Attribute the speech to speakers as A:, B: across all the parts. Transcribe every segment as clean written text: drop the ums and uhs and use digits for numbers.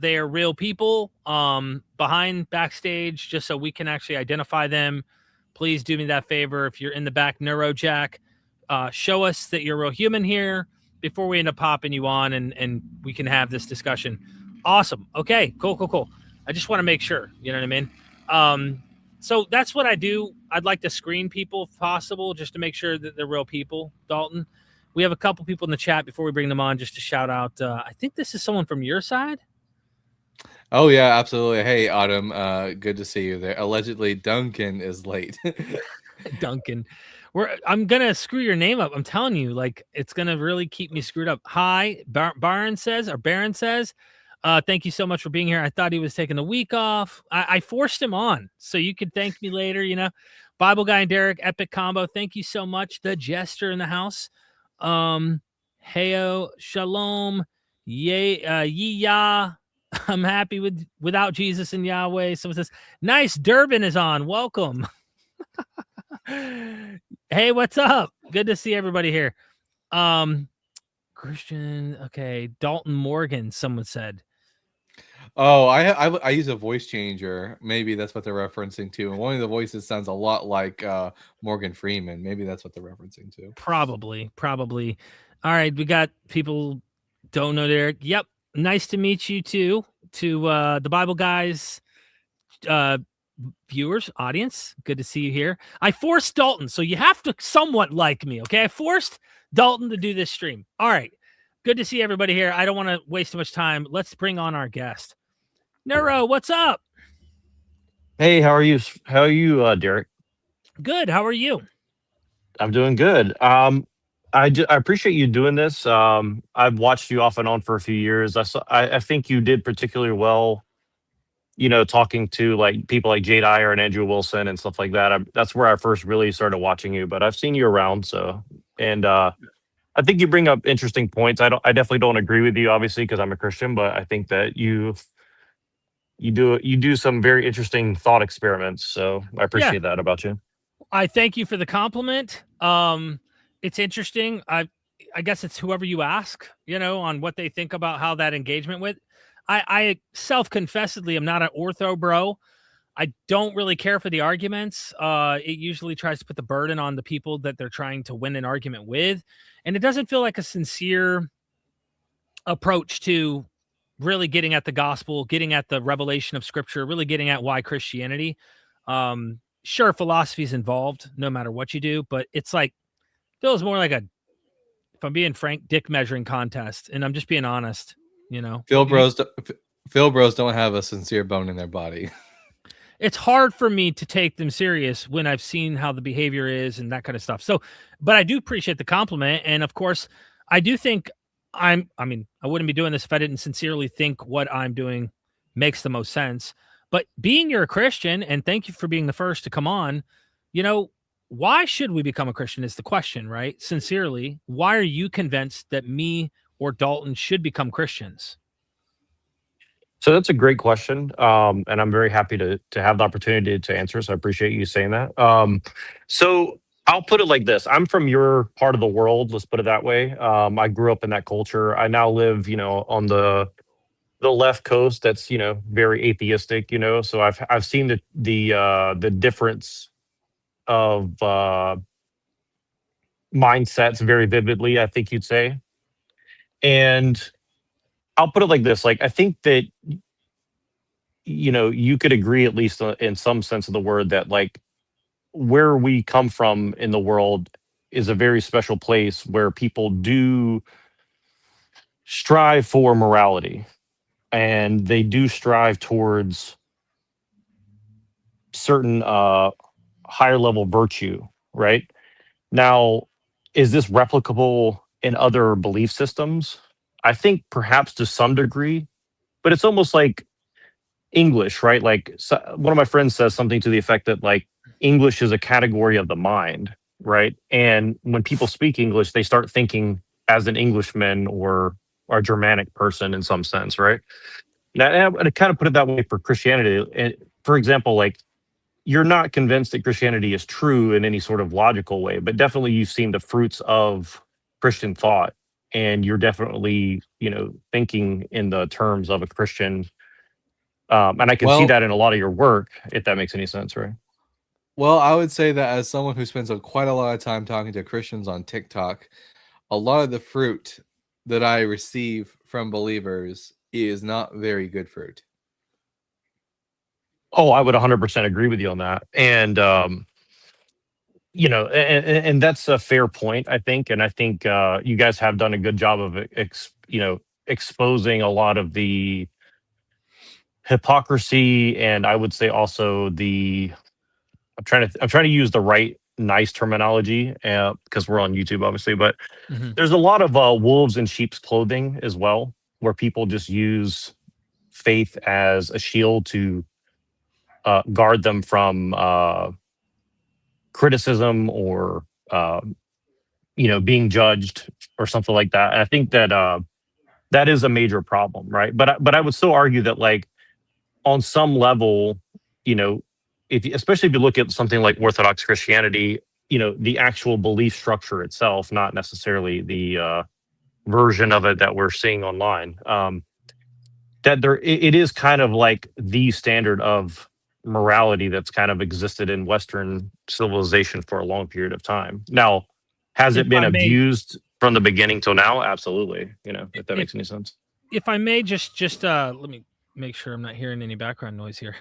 A: they are real people behind backstage, just so we can actually identify them. Please do me that favor. If you're in the back, Neurojack, show us that you're a real human here before we end up popping you on, and we can have this discussion. Awesome. Okay, cool. I just want to make sure, you know what I mean? So that's what I do. I'd like to screen people if possible, just to make sure that they're real people, Dalton. We have a couple people in the chat before we bring them on, just to shout out. I think this is someone from your side.
B: Oh, yeah, absolutely. Hey, Autumn, good to see you there. Allegedly, Duncan is late.
A: Duncan. I'm going to screw your name up. I'm telling you, like, it's going to really keep me screwed up. Hi, Baron says, thank you so much for being here. I thought he was taking a week off. I forced him on, so you could thank me later, you know. Bible Guy and Derek, epic combo. Thank you so much. The Jester in the house. Heyo, Shalom, Yah. I'm happy without Jesus and Yahweh. Someone says, nice, Durbin is on. Welcome. Hey, what's up? Good to see everybody here. Christian, okay. Dalton Morgan, someone said.
B: Oh, I use a voice changer. Maybe that's what they're referencing to. And one of the voices sounds a lot like Morgan Freeman. Maybe that's what they're referencing to.
A: Probably. All right, we got people don't know Derek. Yep. Nice to meet you too. To the Bible Guys viewers, audience. Good to see you here. I forced Dalton, so you have to somewhat like me, okay? I forced Dalton to do this stream. All right. Good to see everybody here. I don't want to waste too much time. Let's bring on our guest. Neuro, what's up?
C: Hey, how are you? How are you, Derek?
A: Good. How are you?
C: I'm doing good. I appreciate you doing this. I've watched you off and on for a few years. I think you did particularly well, you know, talking to like people like Jade Iyer and Andrew Wilson and stuff like that. That's where I first really started watching you, but I've seen you around. And I think you bring up interesting points. I definitely don't agree with you, obviously, because I'm a Christian, but I think that you do some very interesting thought experiments. So I appreciate that about you.
A: I thank you for the compliment. It's interesting. I guess it's whoever you ask, you know, on what they think about how that engagement went. I self-confessedly am not an ortho bro. I don't really care for the arguments. It usually tries to put the burden on the people that they're trying to win an argument with. And it doesn't feel like a sincere approach to really getting at the gospel, getting at the revelation of scripture, really getting at why Christianity. Sure, philosophy is involved no matter what you do, but it's like, feels more like if I'm being frank, dick measuring contest. And I'm just being honest, you know.
B: Phil bros don't have a sincere bone in their body.
A: It's hard for me to take them serious when I've seen how the behavior is and that kind of stuff. So, but I do appreciate the compliment. And of course, I do think I wouldn't be doing this if I didn't sincerely think what I'm doing makes the most sense. But being you're a Christian, and thank you for being the first to come on, you know, why should we become a Christian is the question, right? Sincerely, why are you convinced that me or Dalton should become Christians?
C: So that's a great question, and I'm very happy to have the opportunity to answer. So I appreciate you saying that. So I'll put it like this: I'm from your part of the world. Let's put it that way. I grew up in that culture. I now live, you know, on the left coast. That's, you know, very atheistic. You know, so I've seen the difference of mindsets very vividly, I think you'd say. And I'll put it like this: like, I think that, you know, you could agree, at least in some sense of the word, that like where we come from in the world is a very special place where people do strive for morality, and they do strive towards certain higher level virtue, right? Now, is this replicable in other belief systems? I think perhaps to some degree, but it's almost like English, right? Like, so one of my friends says something to the effect that like English is a category of the mind, right? And when people speak English, they start thinking as an Englishman or a Germanic person in some sense, right? Now, I kind of put it that way for Christianity. And for example, like, you're not convinced that Christianity is true in any sort of logical way, but definitely you've seen the fruits of Christian thought. and you're definitely, thinking in the terms of a Christian. And I can see
B: Well,
C: that in a lot of your work, if that makes any sense, right?
B: well, I would say that as someone who spends quite a lot of time talking to Christians on TikTok, a lot of the fruit that I receive from believers is not very good fruit.
C: Oh, I would 100% agree with you on that. And, and that's a fair point, I think. And I think you guys have done a good job of, exposing a lot of the hypocrisy, and I would say also I'm trying to use the right nice terminology because we're on YouTube, obviously, but
A: Mhm.
C: there's a lot of wolves in sheep's clothing as well, where people just use faith as a shield to guard them from criticism or being judged or something like that. And I think that that is a major problem, right? But I would still argue that, like, on some level, you know, especially if you look at something like Orthodox Christianity, the actual belief structure itself, not necessarily the version of it that we're seeing online. That it is kind of like the standard of morality that's kind of existed in Western civilization for a long period of time. Now, has
A: If
C: it been
A: I may,
C: abused from the beginning till now? Absolutely. If that
A: if
C: makes any sense.
A: if I may just let me make sure I'm not hearing any background noise here.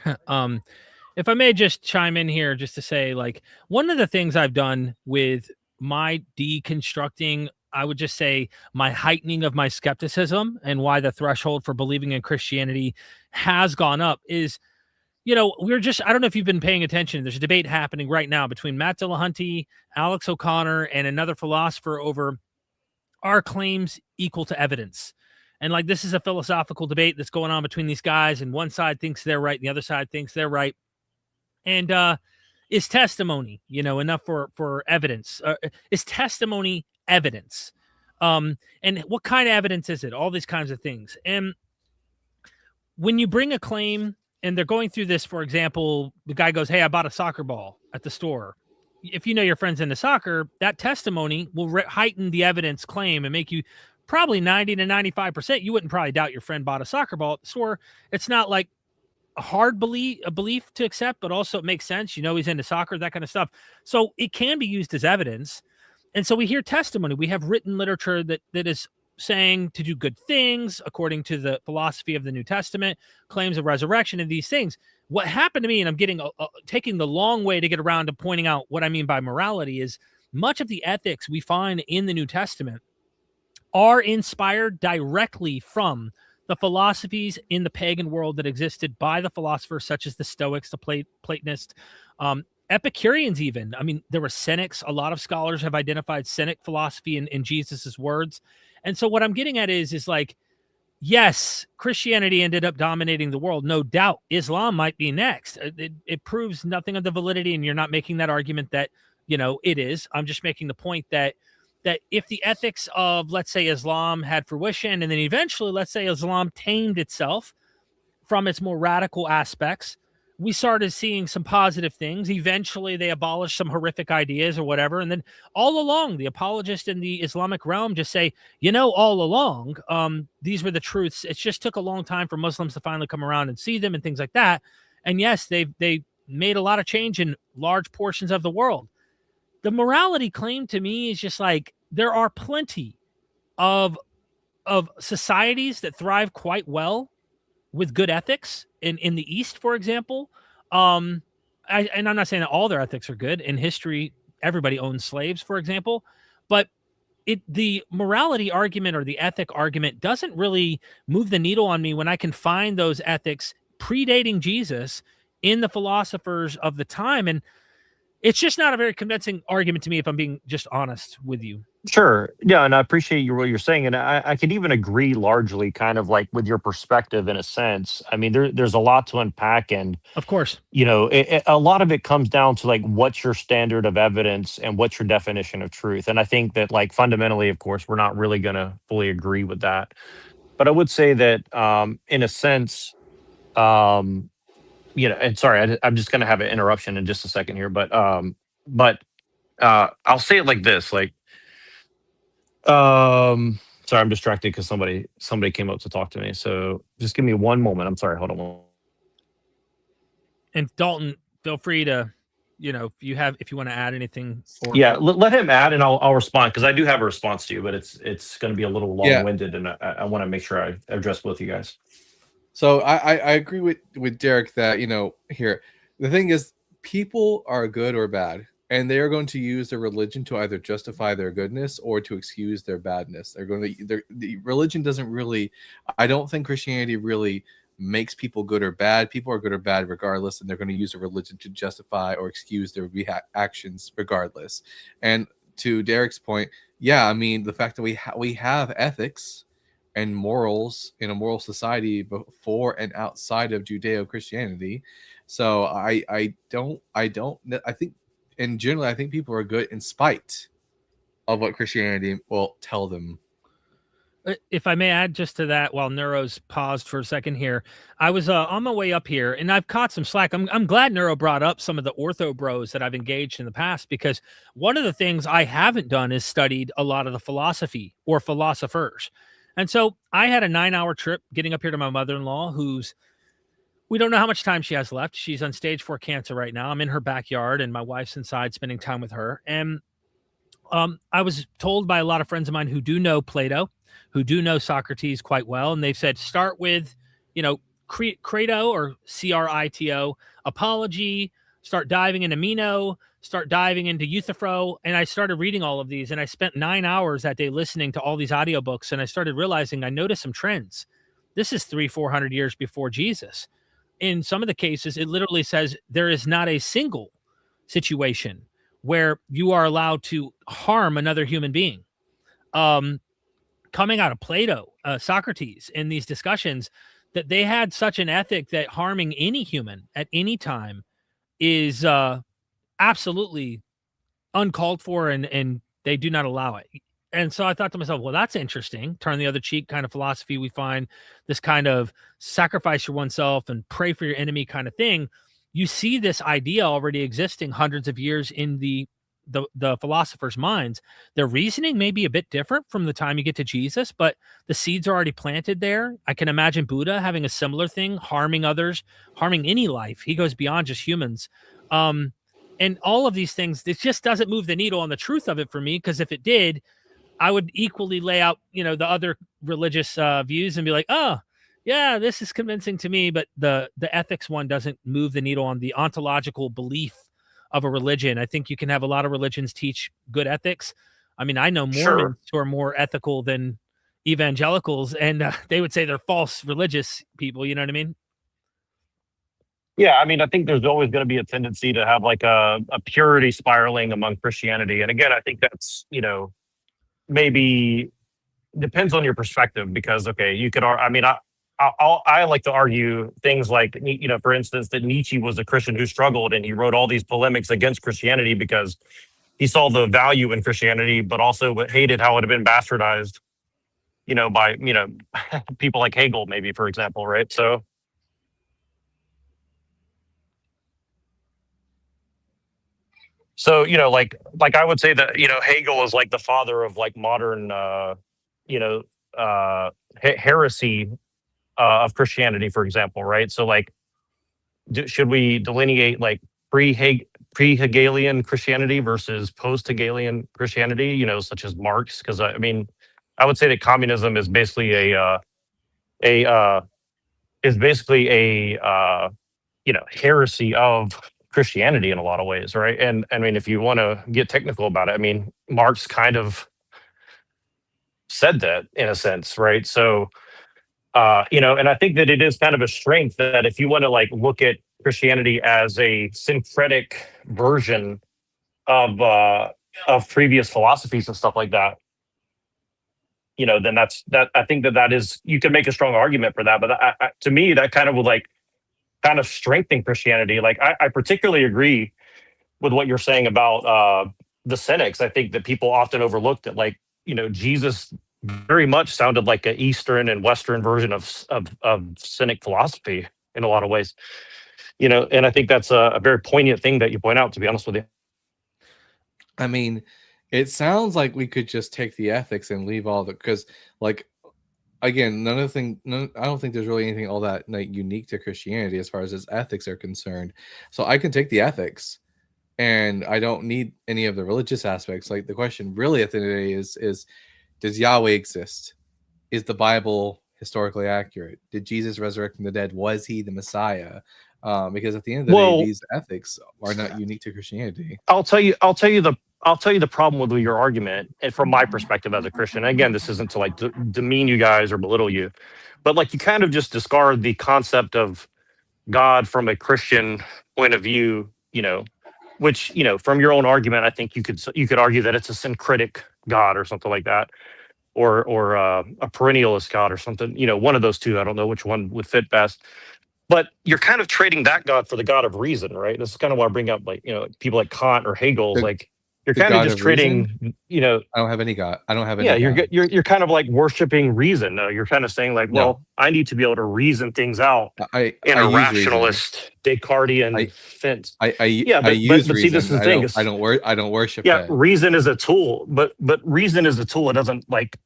A: If I may just chime in here just to say, like, one of the things I've done with my deconstructing, I would just say my heightening of my skepticism and why the threshold for believing in Christianity has gone up is, I don't know if you've been paying attention. There's a debate happening right now between Matt Dillahunty, Alex O'Connor, and another philosopher over, are claims equal to evidence? And like, this is a philosophical debate that's going on between these guys, and one side thinks they're right, and the other side thinks they're right. And is testimony, enough for evidence? Is testimony evidence? And what kind of evidence is it? All these kinds of things. And when you bring a claim, and they're going through this, for example, the guy goes, "Hey, I bought a soccer ball at the store." If you know your friends into soccer, that testimony will heighten the evidence claim and make you probably 90 to 95%. You wouldn't probably doubt your friend bought a soccer ball at the store. It's not like a belief to accept, but also it makes sense. He's into soccer, that kind of stuff. So it can be used as evidence. And so we hear testimony. We have written literature that is saying to do good things according to the philosophy of the New Testament, claims of resurrection, and these things. What happened to me, and I'm getting taking the long way to get around to pointing out what I mean by morality, is much of the ethics we find in the New Testament are inspired directly from the philosophies in the pagan world that existed by the philosophers such as the Stoics, the Platonists, Epicureans even. I mean, there were Cynics. A lot of scholars have identified Cynic philosophy in Jesus's words. And so what I'm getting at is like, yes, Christianity ended up dominating the world. No doubt. Islam might be next. It proves nothing of the validity, and you're not making that argument that, it is. I'm just making the point that if the ethics of, let's say, Islam had fruition, and then eventually, let's say, Islam tamed itself from its more radical aspects, we started seeing some positive things. Eventually, they abolished some horrific ideas or whatever. And then all along, the apologists in the Islamic realm just say, all along, these were the truths. It just took a long time for Muslims to finally come around and see them and things like that. And yes, they made a lot of change in large portions of the world. The morality claim to me is just like, there are plenty of societies that thrive quite well with good ethics in the East, for example. And I'm not saying that all their ethics are good. In history, everybody owned slaves, for example, but the morality argument or the ethic argument doesn't really move the needle on me when I can find those ethics predating Jesus in the philosophers of the time. And it's just not a very convincing argument to me, if I'm being just honest with you.
C: Sure. Yeah, and I appreciate what you're saying, and I could even agree largely, kind of like with your perspective in a sense. I mean, there's a lot to unpack, and
A: Of course.
C: a lot of it comes down to, like, what's your standard of evidence and what's your definition of truth. And I think that, like, fundamentally, of course, we're not really going to fully agree with that. But I would say that, in a sense, and sorry, I'm just going to have an interruption in just a second here, but I'll say it like this, like. Sorry, I'm distracted because somebody came up to talk to me. So just give me one moment. I'm sorry. Hold on.
A: And Dalton, feel free to, if you want to add anything.
C: Yeah, let him add, and I'll respond because I do have a response to you, but it's going to be a little long
B: Yeah.
C: winded, and I want to make sure I address both you guys.
B: So I agree with Derek that, here, the thing is, people are good or bad, and they are going to use their religion to either justify their goodness or to excuse their badness. The religion doesn't really, I don't think Christianity really makes people good or bad. People are good or bad regardless, and they're going to use a religion to justify or excuse their actions regardless. And to Derek's point, yeah, I mean, the fact that we have ethics and morals in a moral society before and outside of Judeo-Christianity. So I think, in general, I think people are good in spite of what Christianity will tell them.
A: If I may add just to that, while Neuro's paused for a second here, I was on my way up here, and I've caught some slack. I'm glad Neuro brought up some of the ortho bros that I've engaged in the past, because one of the things I haven't done is studied a lot of the philosophy or philosophers. And so I had a 9-hour trip getting up here to my mother-in-law, we don't know how much time she has left. She's on stage 4 cancer right now. I'm in her backyard, and my wife's inside spending time with her. And I was told by a lot of friends of mine who do know Plato, who do know Socrates quite well, and they've said, start with, Crito or Crito, apology, start diving into Meno, start diving into Euthyphro. And I started reading all of these, and I spent 9 hours that day listening to all these audiobooks, and I started realizing I noticed some trends. This is 300-400 years before Jesus. In some of the cases, it literally says there is not a single situation where you are allowed to harm another human being. Coming out of Plato, Socrates, in these discussions, that they had such an ethic that harming any human at any time is absolutely uncalled for, and they do not allow it. And so I thought to myself, well, that's interesting. Turn the other cheek kind of philosophy. We find this kind of sacrifice for oneself and pray for your enemy kind of thing. You see this idea already existing hundreds of years in the philosophers' minds. Their reasoning may be a bit different from the time you get to Jesus, but the seeds are already planted there. I can imagine Buddha having a similar thing, harming others, harming any life. He goes beyond just humans. And all of these things, it just doesn't move the needle on the truth of it for me, because if it did, I would equally lay out, the other religious views and be like, oh, yeah, this is convincing to me. But the ethics one doesn't move the needle on the ontological belief of a religion. I think you can have a lot of religions teach good ethics. I mean, I know Mormons who are more ethical than evangelicals, and they would say they're false religious people. You know what I mean?
C: Yeah, I mean, I think there's always going to be a tendency to have like a purity spiraling among Christianity. And again, I think that's, maybe depends on your perspective, because, okay, you could, I mean, I like to argue things like, for instance, that Nietzsche was a Christian who struggled, and he wrote all these polemics against Christianity because he saw the value in Christianity, but also hated how it had been bastardized, by, people like Hegel, maybe, for example, right? So, like I would say that, Hegel is like the father of like modern, heresy of Christianity, for example, right? So like, should we delineate like pre-Hegelian Christianity versus post-Hegelian Christianity, such as Marx? Because I mean, I would say that communism is basically a heresy of Christianity in a lot of ways, right? And I mean, if you want to get technical about it, I mean, Marx kind of said that in a sense, right? So, and I think that it is kind of a strength that if you want to like look at Christianity as a syncretic version of previous philosophies and stuff like that, then that I think that is, you can make a strong argument for that. But to me, that kind of would like kind of strengthen Christianity. Like I particularly agree with what you're saying about the Cynics. I think that people often overlook that, like, Jesus very much sounded like an Eastern and Western version of Cynic philosophy in a lot of ways. And I think that's a very poignant thing that you point out, to be honest with you.
B: I mean, It sounds like we could just take the ethics and leave all the, because like again, I don't think there's really anything all that like unique to Christianity as far as its ethics are concerned. So I can take the ethics and I don't need any of the religious aspects. Like the question really at the end of the day is does Yahweh exist? Is the Bible historically accurate? Did Jesus resurrect from the dead? Was he the Messiah? Because at the end of the day, these ethics are not unique to Christianity.
C: I'll tell you the problem with your argument, and from my perspective as a Christian. And again, this isn't to like demean you guys or belittle you, but like you kind of just discard the concept of God from a Christian point of view, which, from your own argument, I think you could argue that it's a syncretic God or something like that, or a perennialist God or something, one of those two. I don't know which one would fit best. But you're kind of trading that God for the God of reason, right? This is kind of why I bring up, like, people like Kant or Hegel. Like, you're kind of just trading,
B: I don't have any God. I don't have any.
C: Yeah, you're kind of like worshiping reason. You're kind of saying like, well, I need to be able to reason things out in a rationalist, Descartesian sense.
B: But see, this is the thing. I don't worship.
C: Yeah, reason is a tool, but reason is a tool. It doesn't like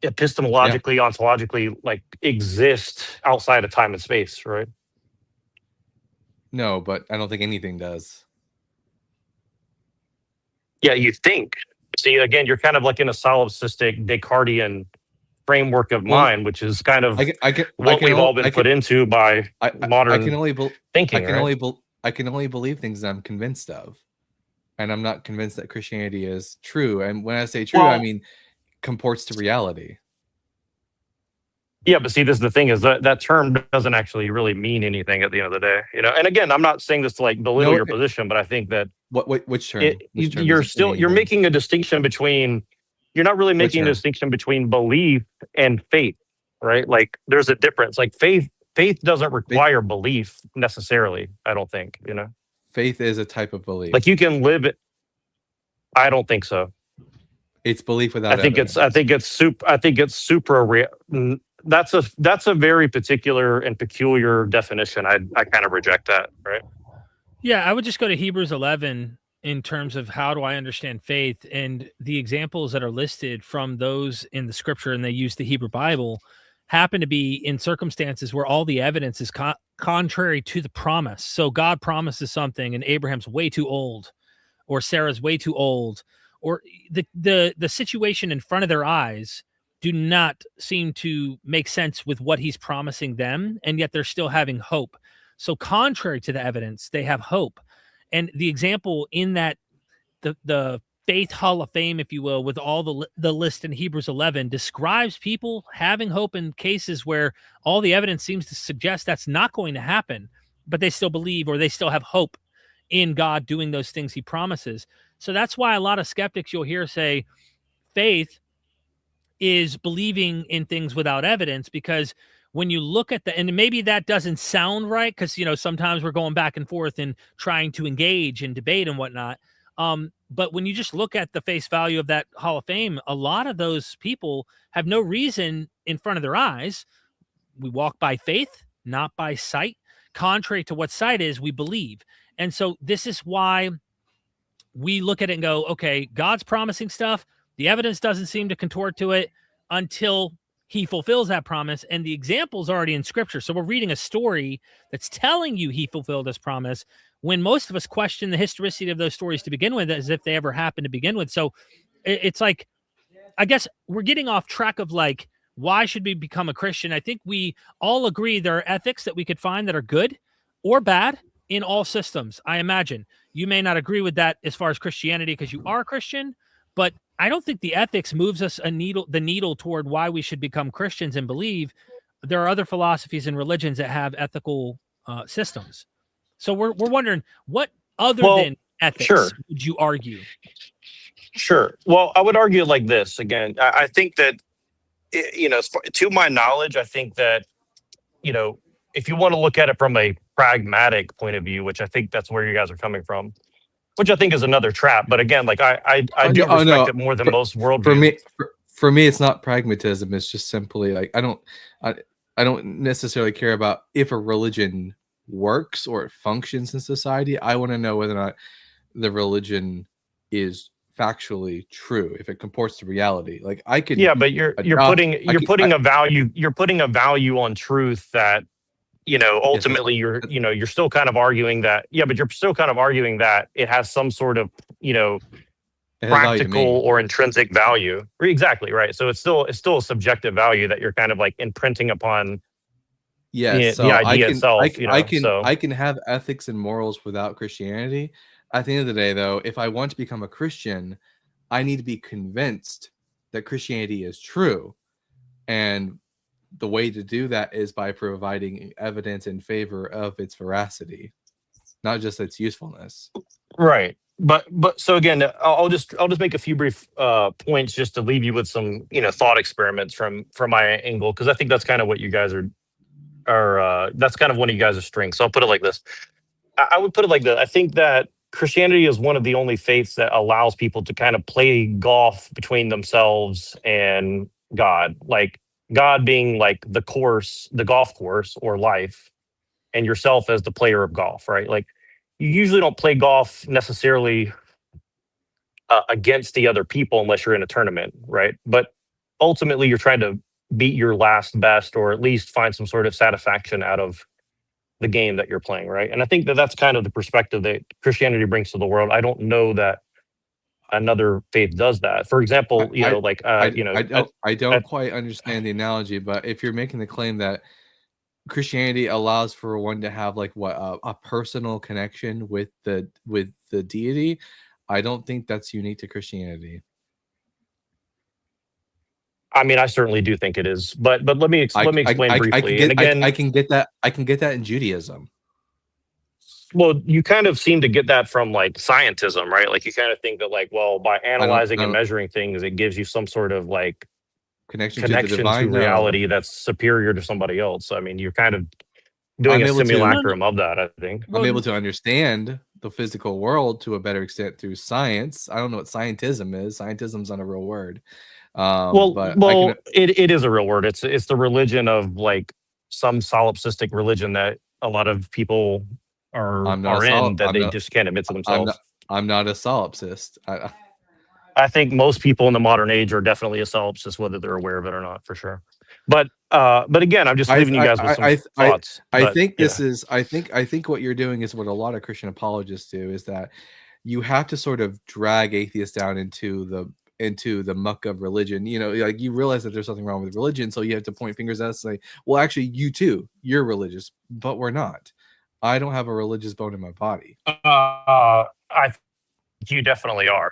C: epistemologically, ontologically, like exist outside of time and space, right?
B: No, but I don't think anything does.
C: Yeah, you think. See, again, you're kind of like in a solipsistic Descartesian framework of mind, which is kind of what we've all been put into by modern thinking.
B: I can only believe things that I'm convinced of, and I'm not convinced that Christianity is true. And when I say true, I mean comports to reality.
C: Yeah, but see, this is the thing: is that term doesn't actually really mean anything at the end of the day, And again, I'm not saying this to like belittle your position, but I think that
B: which term?
C: You're making a distinction between. You're not really making a distinction between belief and faith, right? Like, there's a difference. Like faith doesn't require belief necessarily. I don't think.
B: Faith is a type of belief.
C: Like you can live it. I don't think so.
B: It's belief without.
C: I think it's super real. That's a very particular and peculiar definition. I kind of reject that, right?
A: Yeah, I would just go to Hebrews 11 in terms of how do I understand faith, and the examples that are listed from those in the scripture, and they use the Hebrew Bible, happen to be in circumstances where all the evidence is contrary to the promise. So God promises something and Abraham's way too old, or Sarah's way too old, or the situation in front of their eyes do not seem to make sense with what he's promising them, and yet they're still having hope. So contrary to the evidence, they have hope. And the example in that, the faith hall of fame, if you will, with all the list in Hebrews 11 describes people having hope in cases where all the evidence seems to suggest that's not going to happen, but they still believe, or they still have hope in God doing those things he promises. So that's why a lot of skeptics you'll hear say faith is believing in things without evidence, because when you look at and maybe that doesn't sound right, because sometimes we're going back and forth and trying to engage and debate and whatnot. But when you just look at the face value of that Hall of Fame, a lot of those people have no reason in front of their eyes. We walk by faith, not by sight. Contrary to what sight is, we believe. And so this is why we look at it and go, okay, God's promising stuff. The evidence doesn't seem to contort to it until he fulfills that promise. And the example's already in scripture. So we're reading a story that's telling you he fulfilled his promise, when most of us question the historicity of those stories to begin with, as if they ever happened to begin with. So it's like, I guess we're getting off track of like, why should we become a Christian? I think we all agree there are ethics that we could find that are good or bad in all systems. I imagine you may not agree with that as far as Christianity because you are a Christian, but I don't think the ethics moves us the needle toward why we should become Christians and believe. There are other philosophies and religions that have ethical systems. So we're wondering, what other than ethics would you argue?
C: Sure. Well, I would argue like this again. I think that, to my knowledge, I think that, if you want to look at it from a pragmatic point of view, which I think that's where you guys are coming from, which I think is another trap. But again, like I do respect it more than most worldviews.
B: For me, it's not pragmatism. It's just simply like I don't necessarily care about if a religion works or it functions in society. I want to know whether or not the religion is factually true, if it comports to reality. Like I could
C: but you're
B: adopt,
C: putting a value on truth that,
B: yes, that's what,
C: ultimately you're still kind of arguing that, but you're still kind of arguing that it has some sort of,
B: it has value to
C: practical
B: me.
C: or intrinsic value. Exactly, right. So it's still a subjective value that you're kind of like imprinting upon
B: Yes,
C: the
B: so
C: idea itself, so
B: I can have ethics and morals without Christianity. At the end of the day, though, if I want to become a Christian, I need to be convinced that Christianity is true. And the way to do that is by providing evidence in favor of its veracity, not just its usefulness.
C: right. But so again, I'll just make a few brief points just to leave you with some thought experiments from my angle, because I think that's kind of what you guys are that's kind of one of you guys' strengths. So I'll put it like this. I would put it like this. I think that Christianity is one of the only faiths that allows people to kind of play golf between themselves and God. Like God being like the golf course or life, and yourself as the player of golf, right? Like you usually don't play golf necessarily against the other people unless you're in a tournament, right? But ultimately, you're trying to beat your last best, or at least find some sort of satisfaction out of the game that you're playing, right? And I think that that's kind of the perspective that Christianity brings to the world. I don't know that another faith does that. For example,
B: I don't quite understand the analogy, but if you're making the claim that Christianity allows for one to have like a personal connection with the deity, I don't think that's unique to Christianity.
C: I mean, I certainly do think it is, but let me explain briefly.
B: I can get that in Judaism.
C: Well, you kind of seem to get that from like scientism, right? Like you kind of think that like, well, by analyzing and measuring things, it gives you some sort of like
B: connection to the divine,
C: reality that's superior to somebody else. I mean, you're kind of doing a simulacrum of that, I think.
B: I'm able to understand the physical world to a better extent through science. I don't know what scientism is. Scientism's not a real word.
C: It is a real word. It's the religion of like some solipsistic religion that a lot of people are in that they just can't admit to themselves.
B: I'm not a solipsist.
C: I think most people in the modern age are definitely a solipsist, whether they're aware of it or not, for sure. But again, I'm just leaving you guys with some thoughts.
B: I think what you're doing is what a lot of Christian apologists do, is that you have to sort of drag atheists down into the muck of religion. Like you realize that there's something wrong with religion, so you have to point fingers at us and say, well, actually, you too, you're religious, but we're not. I don't have a religious bone in my body.
C: You definitely are.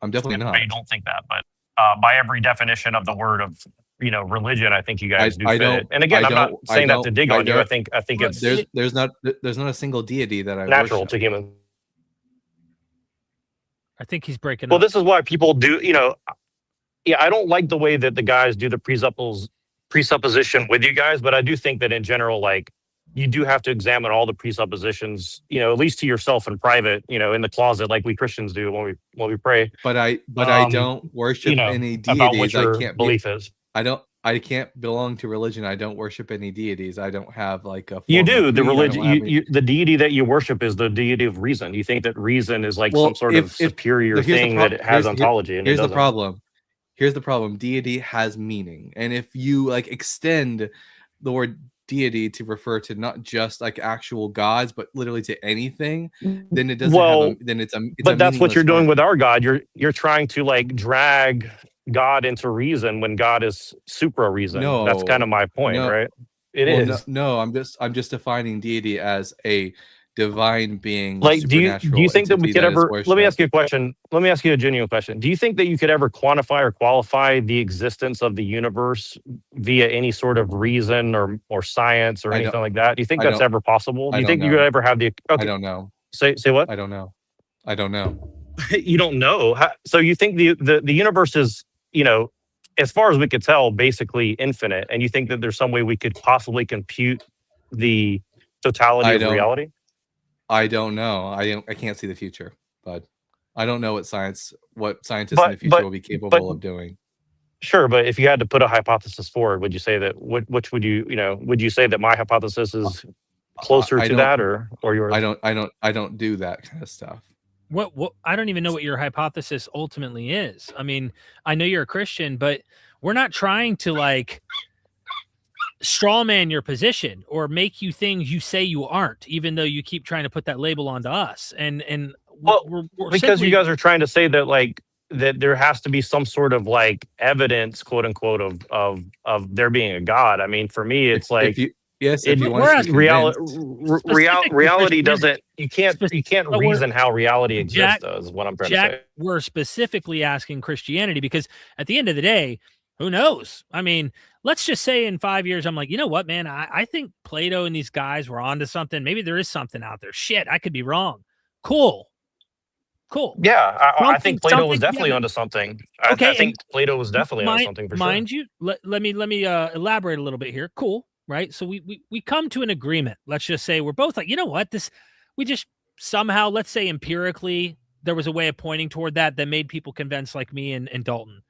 B: I'm definitely not.
C: I don't think that, but by every definition of the word of religion, I think you guys do fit it. And again, I'm not saying that to dig on you. I think it's
B: there's not a single deity that I
C: natural
B: worship.
C: to humans.
A: I think he's breaking up.
C: Well, this is why people do. I don't like the way that the guys do the presupposition with you guys, but I do think that in general, like, you do have to examine all the presuppositions, at least to yourself in private, in the closet, like we Christians do when we pray.
B: But I don't worship any deities.
C: About what your belief is.
B: I can't belong to religion. I don't worship any deities. I don't have like a.
C: You do. The religion, the deity that you worship is the deity of reason. You think that reason is like some sort of superior thing that has ontology. And
B: here's the problem. Here's the problem. Deity has meaning, and if you like extend the word deity to refer to not just like actual gods, but literally to anything, then it doesn't.
C: But that's what you're doing with our God. You're trying to like drag God into reason when God is supra reason. No, that's kind of my point, right? It is.
B: No, I'm just defining deity as a divine being.
C: Like, do you think that we could ever? Let me ask you a question. Let me ask you a genuine question. Do you think that you could ever quantify or qualify the existence of the universe via any sort of reason or science or anything like that? Do you think that's ever possible? Do you think you could ever have the? Okay.
B: I don't know.
C: Say what?
B: I don't know. I don't know.
C: You don't know. So you think the universe is, as far as we could tell, basically infinite, and you think that there's some way we could possibly compute the totality of reality?
B: I don't know. I can't see the future, but I don't know what scientists in the future will be capable of doing.
C: Sure, but if you had to put a hypothesis forward, would you say that which would you would you say that my hypothesis is closer to that or yours?
B: I don't do that kind of stuff.
A: What I don't even know what your hypothesis ultimately is. I mean, I know you're a Christian, but we're not trying to like straw man your position or make you things you say you aren't, even though you keep trying to put that label onto us. And
C: Well,
A: we're
C: because you
A: simply
C: guys are trying to say that like that there has to be some sort of like evidence, quote unquote, of there being a God. I mean, for me, it's
B: If
C: like
B: you yes, if
C: it
B: you want
A: we're
B: us to be
A: asking
C: reality
B: convinced,
A: specifically
C: reality
A: Christianity.
C: doesn't you can't
A: But we're
C: reason how reality exists
A: Jack,
C: though, is what I'm trying to
A: Jack,
C: say.
A: we're specifically asking Christianity because at the end of the day, who knows? I mean, let's just say in 5 years, I'm like, you know what, man? I think Plato and these guys were onto something. Maybe there is something out there. Shit, I could be wrong. Cool. Cool.
C: Yeah, I think Plato was
A: Yeah,
C: definitely
A: but
C: onto something. I
A: okay. And
C: think Plato was definitely onto something for sure.
A: mind you, let me elaborate a little bit here. Cool. Right. So we come to an agreement. Let's just say we're both like, you know what? We just somehow, let's say empirically, there was a way of pointing toward that made people convinced like me and Dalton.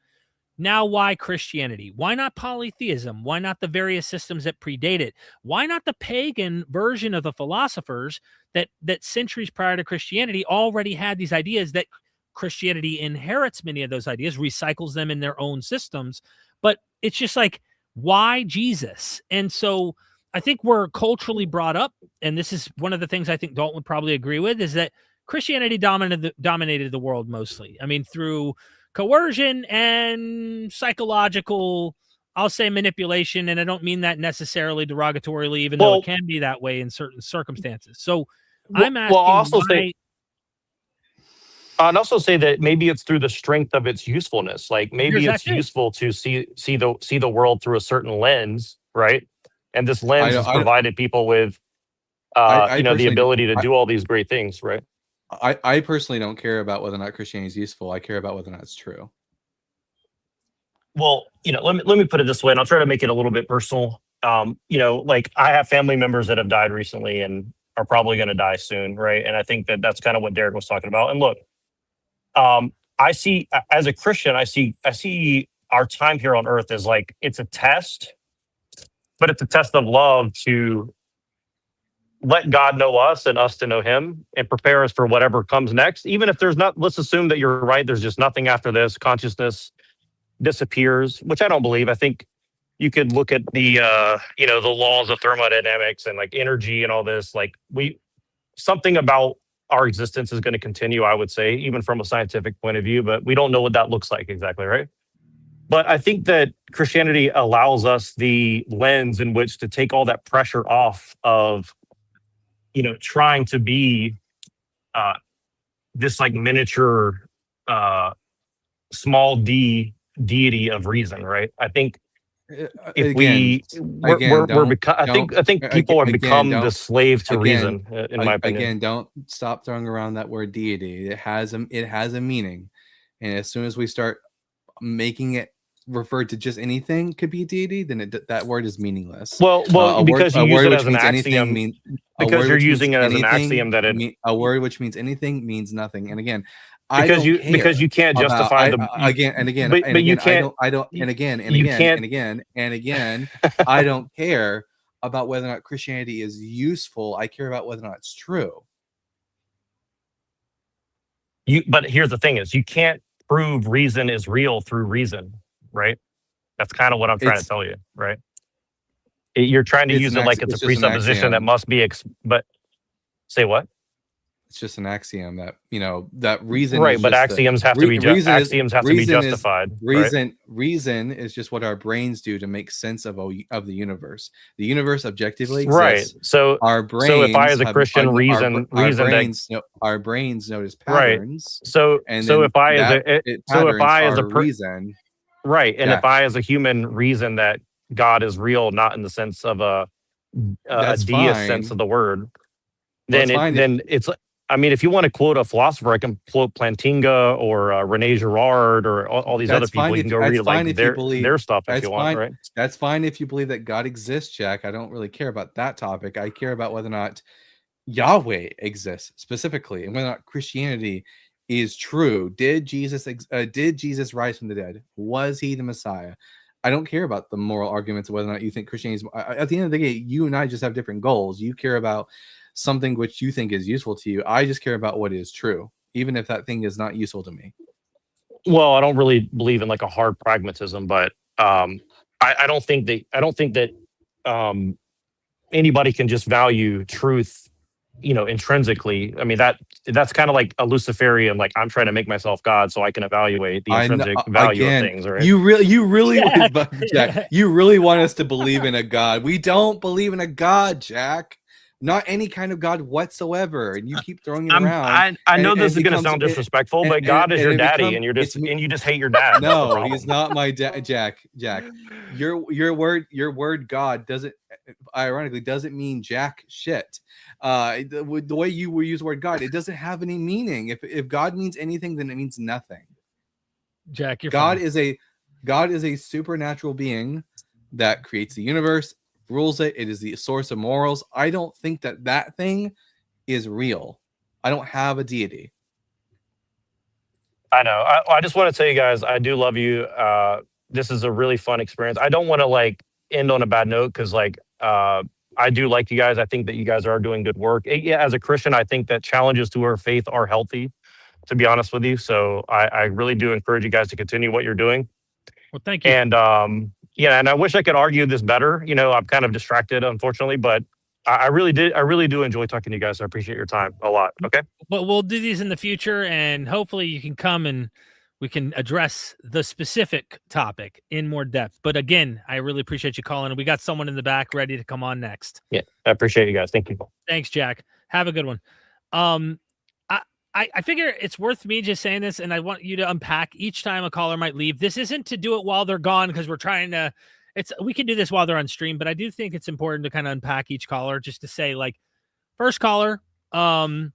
A: Now, why Christianity? Why not polytheism? Why not the various systems that predate it? Why not the pagan version of the philosophers that centuries prior to Christianity already had these ideas that Christianity inherits many of those ideas, recycles them in their own systems. But it's just like, why Jesus? And so I think we're culturally brought up, and this is one of the things I think Dalton would probably agree with, is that Christianity dominated the world mostly. I mean, through coercion and psychological, I'll say manipulation, and I don't mean that necessarily derogatorily, even though it
C: Well,
A: can be that way in certain circumstances. So I'm
C: I'll
A: asking
C: also say
A: why.
C: I'd also say that maybe it's through the strength of its usefulness. Like
A: There's
C: maybe
A: that
C: it's
A: too.
C: useful to see the world through a certain lens, right? And this
B: I
C: lens
B: don't,
C: has provided people with
B: I
C: the
B: personally,
C: ability to do all these great things, right?
B: I personally don't care about whether or not Christianity is useful. I care about whether or not it's true.
C: Well, let me put it this way, and I'll try to make it a little bit personal. Like I have family members that have died recently and are probably going to die soon, right? And I think that that's kind of what Derek was talking about. And look, I see as a Christian, I see our time here on earth as like it's a test, but it's a test of love to let God know us and us to know him and prepare us for whatever comes next. Even if there's not, let's assume that you're right, there's just nothing after this, consciousness disappears, which I don't believe. I think you could look at the the laws of thermodynamics and like energy and all this. Like something about our existence is going to continue, I would say, even from a scientific point of view, but we don't know what that looks like exactly, right? But I think that Christianity allows us the lens in which to take all that pressure off of, trying to be uh, this like miniature, small d deity of reason, right? I think if
B: Again, again,
C: I think people have
B: again,
C: become the
B: don't
C: slave to
B: again,
C: reason, in my opinion.
B: again, don't stop throwing around that word deity. It has a meaning, and as soon as we start making it refer to just anything could be deity, then that word is meaningless.
C: Well, because you
B: A
C: use
B: word
C: it
B: which
C: as an
B: means anything
C: axiom,
B: means a
C: because
B: word
C: you're
B: which means
C: using it as an
B: anything.
C: axiom that it
B: A word which means anything means nothing. And again, I don't
C: because
B: care
C: you can't
B: about
C: justify
B: again and again and
C: but you
B: again.
C: can't
B: I don't and again and
C: you
B: again
C: can't
B: and again and again. I don't care about whether or not Christianity is useful. I care about whether or not it's true.
C: but here's the thing is you can't prove reason is real through reason, right? That's kind of what I'm trying to
B: It's
C: tell you, right? You're trying to use it like it's a
B: it's just an
C: presupposition that
B: axiom.
C: must be but say what?
B: It's just an axiom that that reason is
C: Right, but
B: just the
C: axioms have to be axioms have to be
B: reason is
C: justified, right?
B: reason is just what our brains do to make sense of of the universe. The universe objectively
C: Right.
B: exists.
C: So
B: Our
C: if I
B: brains
C: as a
B: have
C: Christian reason that
B: our brains notice
C: right.
B: patterns,
C: So
B: and
C: so
B: then
C: if I as
B: that
C: a so if
B: patterns
C: I as a
B: are reason.
C: right, and
B: Yeah,
C: if I as a human reason that God is real, not in the sense of a
B: that's
C: deist sense
B: fine.
C: of the word,
B: Well, it's fine if
C: then it's. I mean, if you want to quote a philosopher, I can quote Plantinga or Rene Girard or all these other
B: that's
C: people.
B: fine
C: You can
B: if
C: go read like
B: you believe
C: their stuff if
B: that's
C: you want,
B: fine.
C: right?
B: That's fine if you believe that God exists, Jack. I don't really care about that topic. I care about whether or not Yahweh exists specifically, and whether or not Christianity is true. Did Jesus rise from the dead? Was he the Messiah? I don't care about the moral arguments of whether or not you think Christianity is. At the end of the day, you and I just have different goals. You care about something which you think is useful to you. I just care about what is true. even if that thing is not useful to me.
C: Well, I don't really believe in like a hard pragmatism, but I don't think that anybody can just value truth, intrinsically. I mean, that's kind of like a Luciferian, like I'm trying to make myself God so I can evaluate the
B: I know,
C: intrinsic value of
B: again,
C: things, right?
B: you really
A: Jack.
B: Jack, you really want us to believe in a God. We don't believe in a God, Jack. Not any kind of God whatsoever. And you keep throwing it around.
C: I know
B: and
C: this
B: it
C: is going to
B: becomes
C: sound disrespectful,
B: and,
C: but God is your
B: it
C: daddy,
B: becomes
C: and
B: it's
C: you just hate your dad. That's the
B: no,
C: problem.
B: he's not my dad, Jack. Your word God doesn't, ironically, doesn't mean jack shit. The way you will use the word God, it doesn't have any meaning. If God means anything, then it means nothing.
A: Jack, you're
B: God
A: funny.
B: God is a supernatural being that creates the universe, rules it. It is the source of morals. I don't think that thing is real. I don't have a deity.
C: I know. I just want to tell you guys, I do love you. This is a really fun experience. I don't want to like end on a bad note because I do like you guys. I think that you guys are doing good work. Yeah, as a Christian, I think that challenges to our faith are healthy, to be honest with you. So I really do encourage you guys to continue what you're doing.
A: Well, thank you.
C: And yeah, and I wish I could argue this better. I'm kind of distracted, unfortunately, but I really do enjoy talking to you guys. I appreciate your time a lot. Okay.
A: But we'll do these in the future, and hopefully you can come and we can address the specific topic in more depth. But again, I really appreciate you calling, and we got someone in the back ready to come on next.
C: Yeah, I appreciate you guys. Thank you.
A: Thanks, Jack. Have a good one. I figure it's worth me just saying this, and I want you to unpack each time a caller might leave. This isn't to do it while they're gone because we're trying to. We can do this while they're on stream, but I do think it's important to kind of unpack each caller just to say, like, first caller, when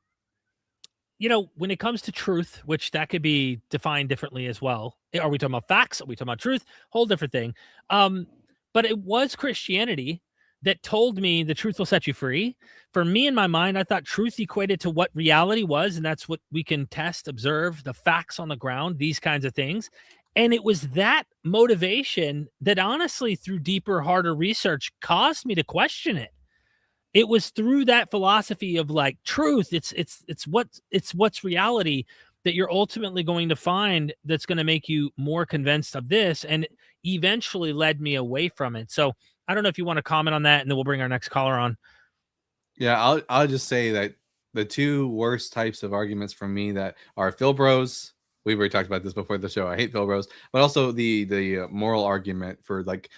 A: it comes to truth, which that could be defined differently as well. Are we talking about facts? Are we talking about truth? Whole different thing. But it was Christianity that told me the truth will set you free. For me, in my mind, I thought truth equated to what reality was, and that's what we can test, observe, the facts on the ground, these kinds of things. And it was that motivation that honestly, through deeper, harder research, caused me to question it. It was through that philosophy of like truth. It's what's reality that you're ultimately going to find that's going to make you more convinced of this, and eventually led me away from it. So I don't know if you want to comment on that, and then we'll bring our next caller on.
B: Yeah, I'll just say that the two worst types of arguments from me that are Phil Bros. We've already talked about this before the show. I hate Phil Bros, but also the moral argument for like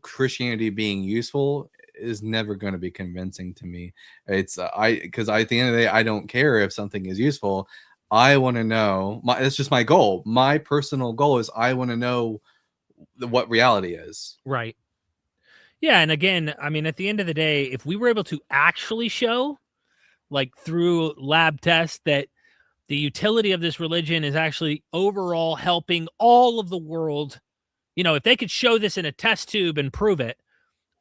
B: Christianity being useful is never going to be convincing to me. It's because at the end of the day, I don't care if something is useful. I want to know. It's just my goal. My personal goal is I want to know what reality is.
A: Right. Yeah, and again, I mean, at the end of the day, if we were able to actually show, like through lab tests, that the utility of this religion is actually overall helping all of the world, if they could show this in a test tube and prove it,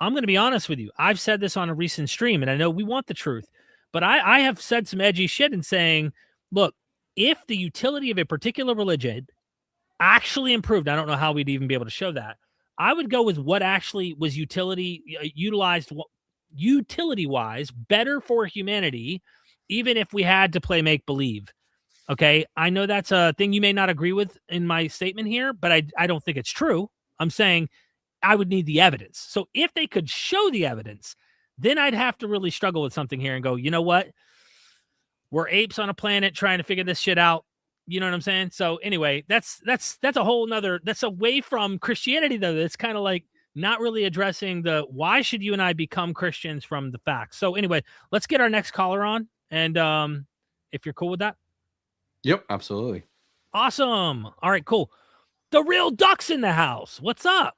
A: I'm going to be honest with you. I've said this on a recent stream, and I know we want the truth, but I have said some edgy shit in saying, look, if the utility of a particular religion actually improved, I don't know how we'd even be able to show that. I would go with what actually was utility-wise better for humanity, even if we had to play make-believe. Okay, I know that's a thing you may not agree with in my statement here, but I don't think it's true. I'm saying I would need the evidence. So if they could show the evidence, then I'd have to really struggle with something here and go, you know what? We're apes on a planet trying to figure this shit out. You know what I'm saying? So anyway, that's a whole nother, that's away from Christianity though. That's kind of like not really addressing the why should you and I become Christians from the facts. So anyway, let's get our next caller on. And if you're cool with that.
B: Yep, absolutely.
A: Awesome. All right, cool. The real duck's in the house. What's up?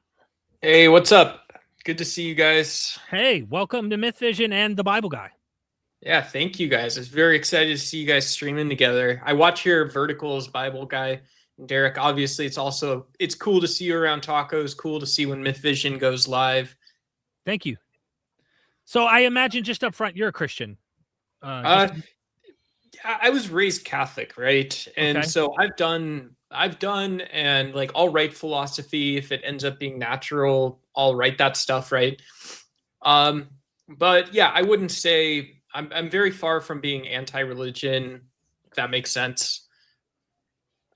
D: Hey, what's up? Good to see you guys.
A: Hey, welcome to Mythvision and the Bible Guy.
D: Yeah, thank you guys. I was very excited to see you guys streaming together. I watch your Verticals Bible Guy. And Derek, obviously, it's cool to see you around tacos. Cool to see when Mythvision goes live.
A: Thank you. So I imagine just up front, you're a Christian.
D: I was raised Catholic, right? And
A: Okay.
D: so I've done and like I'll write philosophy if it ends up being natural, I'll write that stuff, right? But yeah, I wouldn't say I'm very far from being anti-religion that makes sense.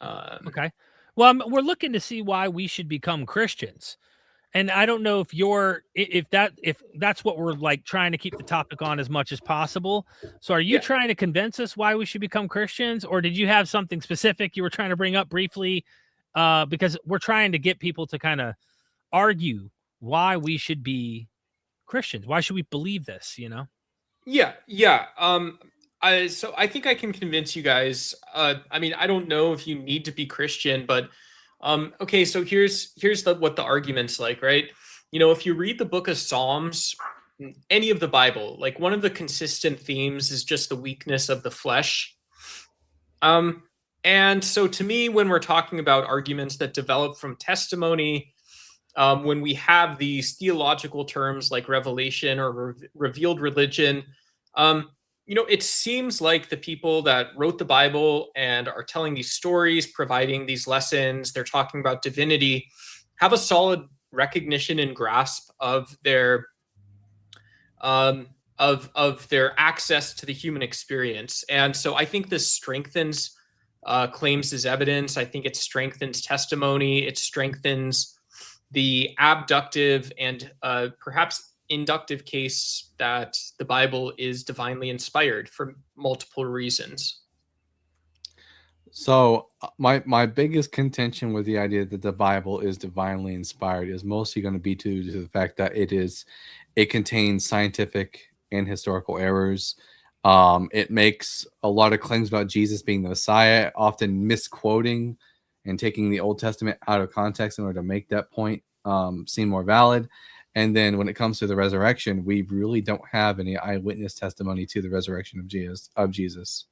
A: Okay. Well, we're looking to see why we should become Christians. And I don't know if that's what we're like trying to keep the topic on as much as possible. So are you
D: Yeah.
A: trying to convince us why we should become Christians, or did you have something specific you were trying to bring up briefly? Because we're trying to get people to kind of argue why we should be Christians. Why should we believe this, you know?
D: Yeah. So I think I can convince you guys. I mean, I don't know if you need to be Christian, but okay. So here's what the argument's like, right? You know, if you read the book of Psalms, any of the Bible, like one of the consistent themes is just the weakness of the flesh. And so to me, when we're talking about arguments that develop from testimony, when we have these theological terms like revelation or revealed religion, you know, it seems like the people that wrote the Bible and are telling these stories, providing these lessons, they're talking about divinity, have a solid recognition and grasp of their their access to the human experience. And so I think this strengthens claims as evidence. I think it strengthens testimony. It strengthens the abductive and perhaps inductive case that the Bible is divinely inspired for multiple reasons.
B: So my biggest contention with the idea that the Bible is divinely inspired is mostly going to be due to the fact that it contains scientific and historical errors. It makes a lot of claims about Jesus being the Messiah, often misquoting and taking the Old Testament out of context in order to make that point seem more valid. And then when it comes to the resurrection, we really don't have any eyewitness testimony to the resurrection of Jesus.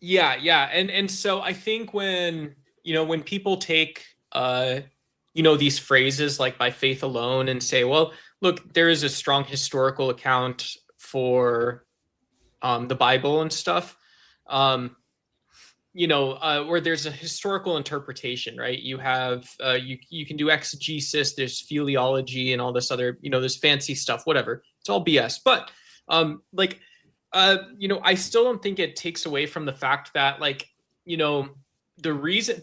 D: Yeah. And so I think when, you know, when people take you know, these phrases like by faith alone and say, well, look, there is a strong historical account for the Bible and stuff. You know, where there's a historical interpretation, right? You have you can do exegesis, there's philology and all this other, you know, this fancy stuff, whatever. It's all BS. But like you know, I still don't think it takes away from the fact that, like, you know, the reason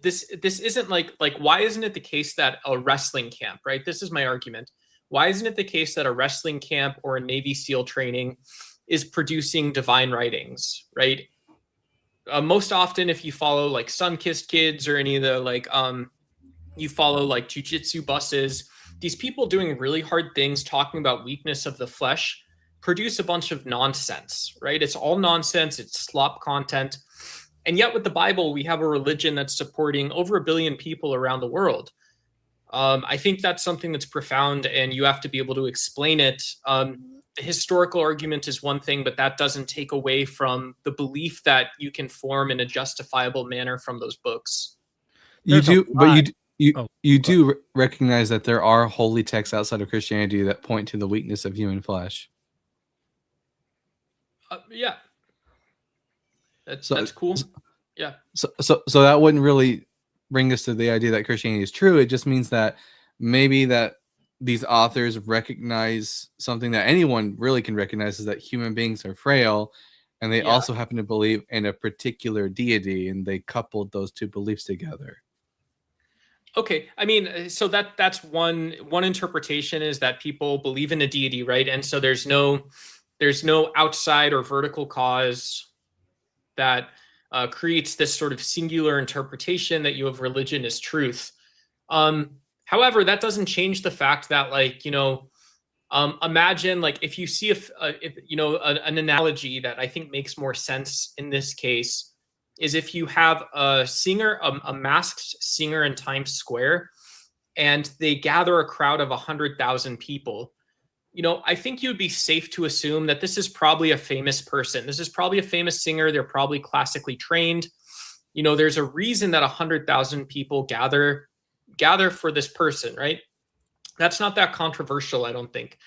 D: this isn't like why isn't it the case that a wrestling camp, right? This is my argument. Why isn't it the case that a wrestling camp or a Navy SEAL training is producing divine writings, right? Most often, if you follow like Sunkissed Kids or any of the like, you follow like jujitsu buses, these people doing really hard things, talking about weakness of the flesh, produce a bunch of nonsense, right? It's all nonsense. It's slop content. And yet with the Bible, we have a religion that's supporting over 1 billion people around the world. I think that's something that's profound, and you have to be able to explain it. The historical argument is one thing, but that doesn't take away from the belief that you can form in a justifiable manner from those books.
B: You do, but you
A: go
B: do recognize that there are holy texts outside of Christianity that point to the weakness of human flesh.
D: Yeah, that's cool. Yeah.
B: So that wouldn't really bring us to the idea that Christianity is true. It just means that maybe that these authors recognize something that anyone really can recognize, is that human beings are frail, and they also happen to believe in a particular deity, and they coupled those two beliefs together.
D: Okay, I mean, so that's one interpretation, is that people believe in a deity, right? And so there's no outside or vertical cause that creates this sort of singular interpretation that you have religion as truth. However, that doesn't change the fact that, like, you know, imagine like if you see if you know an analogy that I think makes more sense in this case is if you have a singer, a masked singer in Times Square, and they gather a crowd of 100,000 people. You know, I think you'd be safe to assume that this is probably a famous person. This is probably a famous singer. They're probably classically trained. You know, there's a reason that 100,000 people gather for this person, right? That's not that controversial, I don't think.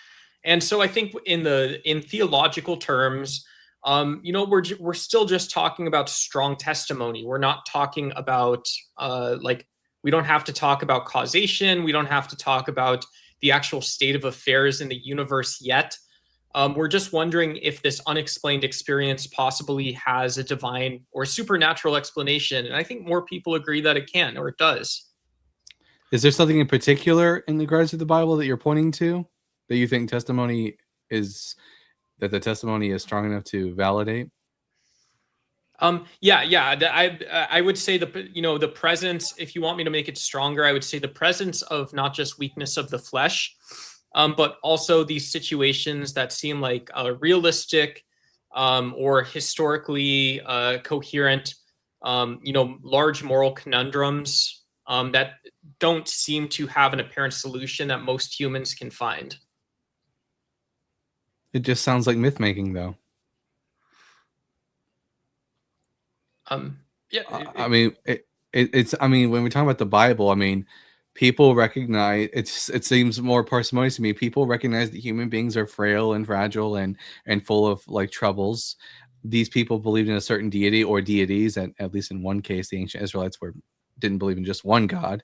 D: And so I think in theological terms, you know, we're still just talking about strong testimony. We're not talking about like, we don't have to talk about causation. We don't have to talk about the actual state of affairs in the universe yet. We're just wondering if this unexplained experience possibly has a divine or supernatural explanation. And I think more people agree that it can, or it does.
B: Is there something in particular in regards to the Bible that you're pointing to that you think testimony is that the testimony is strong enough to validate?
D: I would say the presence, if you want me to make it stronger, I would say the presence of not just weakness of the flesh, but also these situations that seem like realistic or historically coherent, large moral conundrums that don't seem to have an apparent solution that most humans can find.
B: It just sounds like myth making, though. I mean, it's. I mean, when we talk about the Bible, I mean, people recognize it seems more parsimonious to me. People recognize that human beings are frail and fragile and full of like troubles. These people believed in a certain deity or deities, and at least in one case, the ancient Israelites didn't believe in just one God.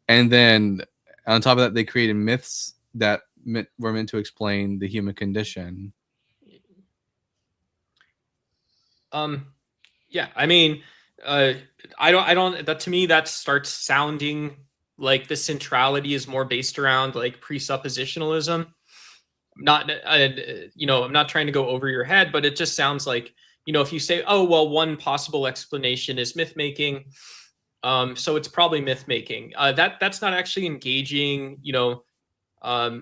B: And then on top of that, they created myths that were meant to explain the human condition.
D: Yeah, I mean, I don't, that to me, that starts sounding like the centrality is more based around like presuppositionalism. Not, I'm not trying to go over your head, but it just sounds like, if you say, oh, well, one possible explanation is myth making. So it's probably myth making. That's not actually engaging, I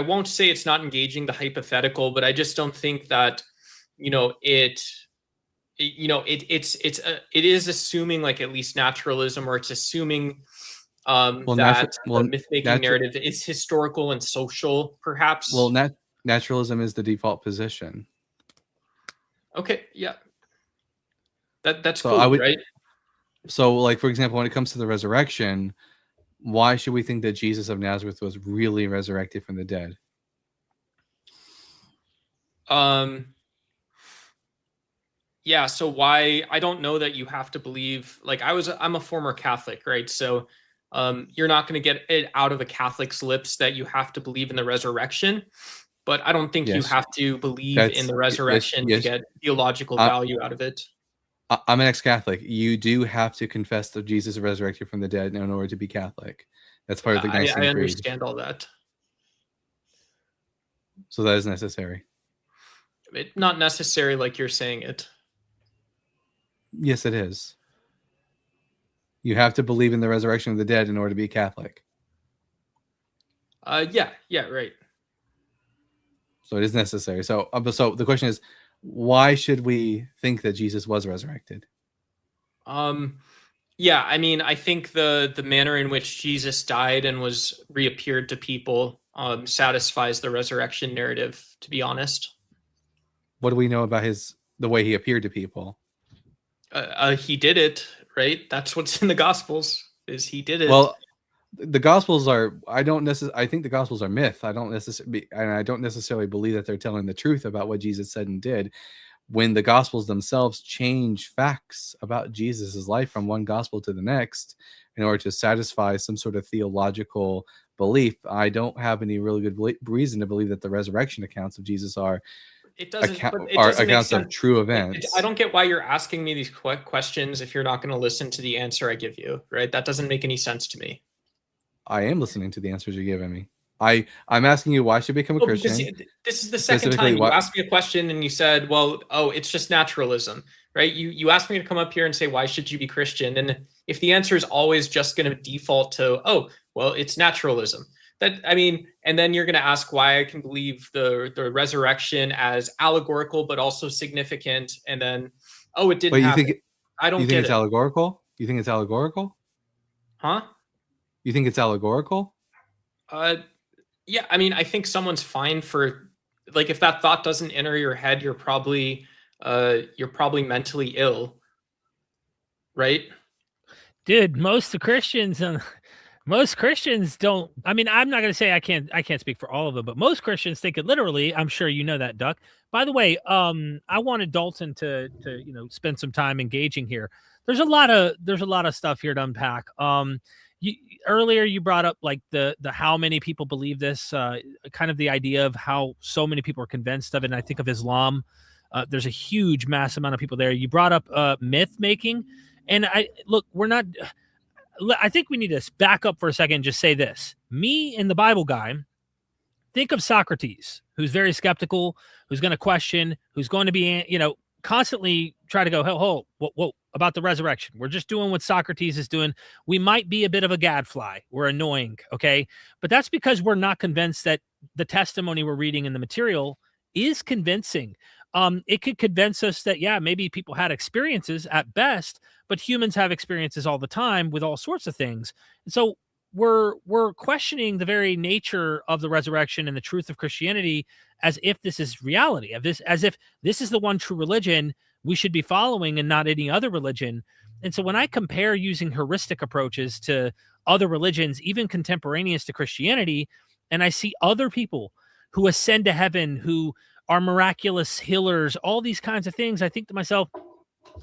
D: won't say it's not engaging the hypothetical, but I just don't think that, it is assuming like at least naturalism, or it's assuming the myth-making narrative is historical and social, perhaps.
B: Well, naturalism is the default position.
D: Okay, yeah, that's so cool, right?
B: So, like, for example, when it comes to the resurrection, why should we think that Jesus of Nazareth was really resurrected from the dead?
D: Yeah, so why, I don't know that you have to believe, like I'm a former Catholic, right? So you're not going to get it out of a Catholic's lips that you have to believe in the resurrection, but I don't think you have to believe in the resurrection to get theological value out of it.
B: I'm an ex-Catholic. You do have to confess that Jesus resurrected from the dead in order to be Catholic. That's part of the Nicene Creed.
D: I understand all that.
B: So that is necessary.
D: Not necessary like you're saying it.
B: Yes, it is. You have to believe in the resurrection of the dead in order to be Catholic.
D: Yeah, right.
B: So it is necessary. So the question is, why should we think that Jesus was resurrected?
D: Yeah, I mean, I think the manner in which Jesus died and was reappeared to people satisfies the resurrection narrative, to be honest.
B: What do we know about the way he appeared to people?
D: He did it, right? That's what's in the Gospels, is he did it.
B: Well, the Gospels are, I think the Gospels are myth. I don't necessarily believe that they're telling the truth about what Jesus said and did. When the Gospels themselves change facts about Jesus's life from one Gospel to the next in order to satisfy some sort of theological belief, I don't have any really good reason to believe that the resurrection accounts of Jesus are accounts of true events.
D: I don't get why you're asking me these questions if you're not going to listen to the answer I give you, right? That doesn't make any sense to me.
B: I am listening to the answers you're giving me. I'm asking you, why should I become a Christian?
D: This is the second time you asked me a question and you said, well, it's just naturalism, right? You asked me to come up here and say, why should you be Christian? And if the answer is always just going to default to, oh, well, it's naturalism. And then you're going to ask why I can believe the resurrection as allegorical, but also significant. And then, oh, it didn't happen. I don't get it.
B: You think it's allegorical? You think it's allegorical?
D: Huh?
B: You think it's allegorical?
D: Yeah. I mean, I think someone's fine for, like, if that thought doesn't enter your head, you're probably mentally ill, right?
A: Dude, most Christians don't. I mean, I'm not going to say I can't speak for all of them, but most Christians think it literally. I'm sure you know that, Duck. By the way, I wanted Dalton to spend some time engaging here. There's a lot of stuff here to unpack. you earlier you brought up like the how many people believe this, kind of the idea of how so many people are convinced of it. And I think of Islam. There's a huge, mass amount of people there. You brought up myth making, and I look, we're not. I think we need to back up for a second and just say this. Me and the Bible guy, think of Socrates, who's very skeptical, who's going to question, who's going to be, constantly try to go, whoa, about the resurrection. We're just doing what Socrates is doing. We might be a bit of a gadfly. We're annoying, okay? But that's because we're not convinced that the testimony we're reading in the material is convincing. It could convince us that, yeah, maybe people had experiences at best, but humans have experiences all the time with all sorts of things. And so we're questioning the very nature of the resurrection and the truth of Christianity as if this is reality, as if this is the one true religion we should be following and not any other religion. And so when I compare using heuristic approaches to other religions, even contemporaneous to Christianity, and I see other people who ascend to heaven, who are miraculous healers, all these kinds of things, I think to myself,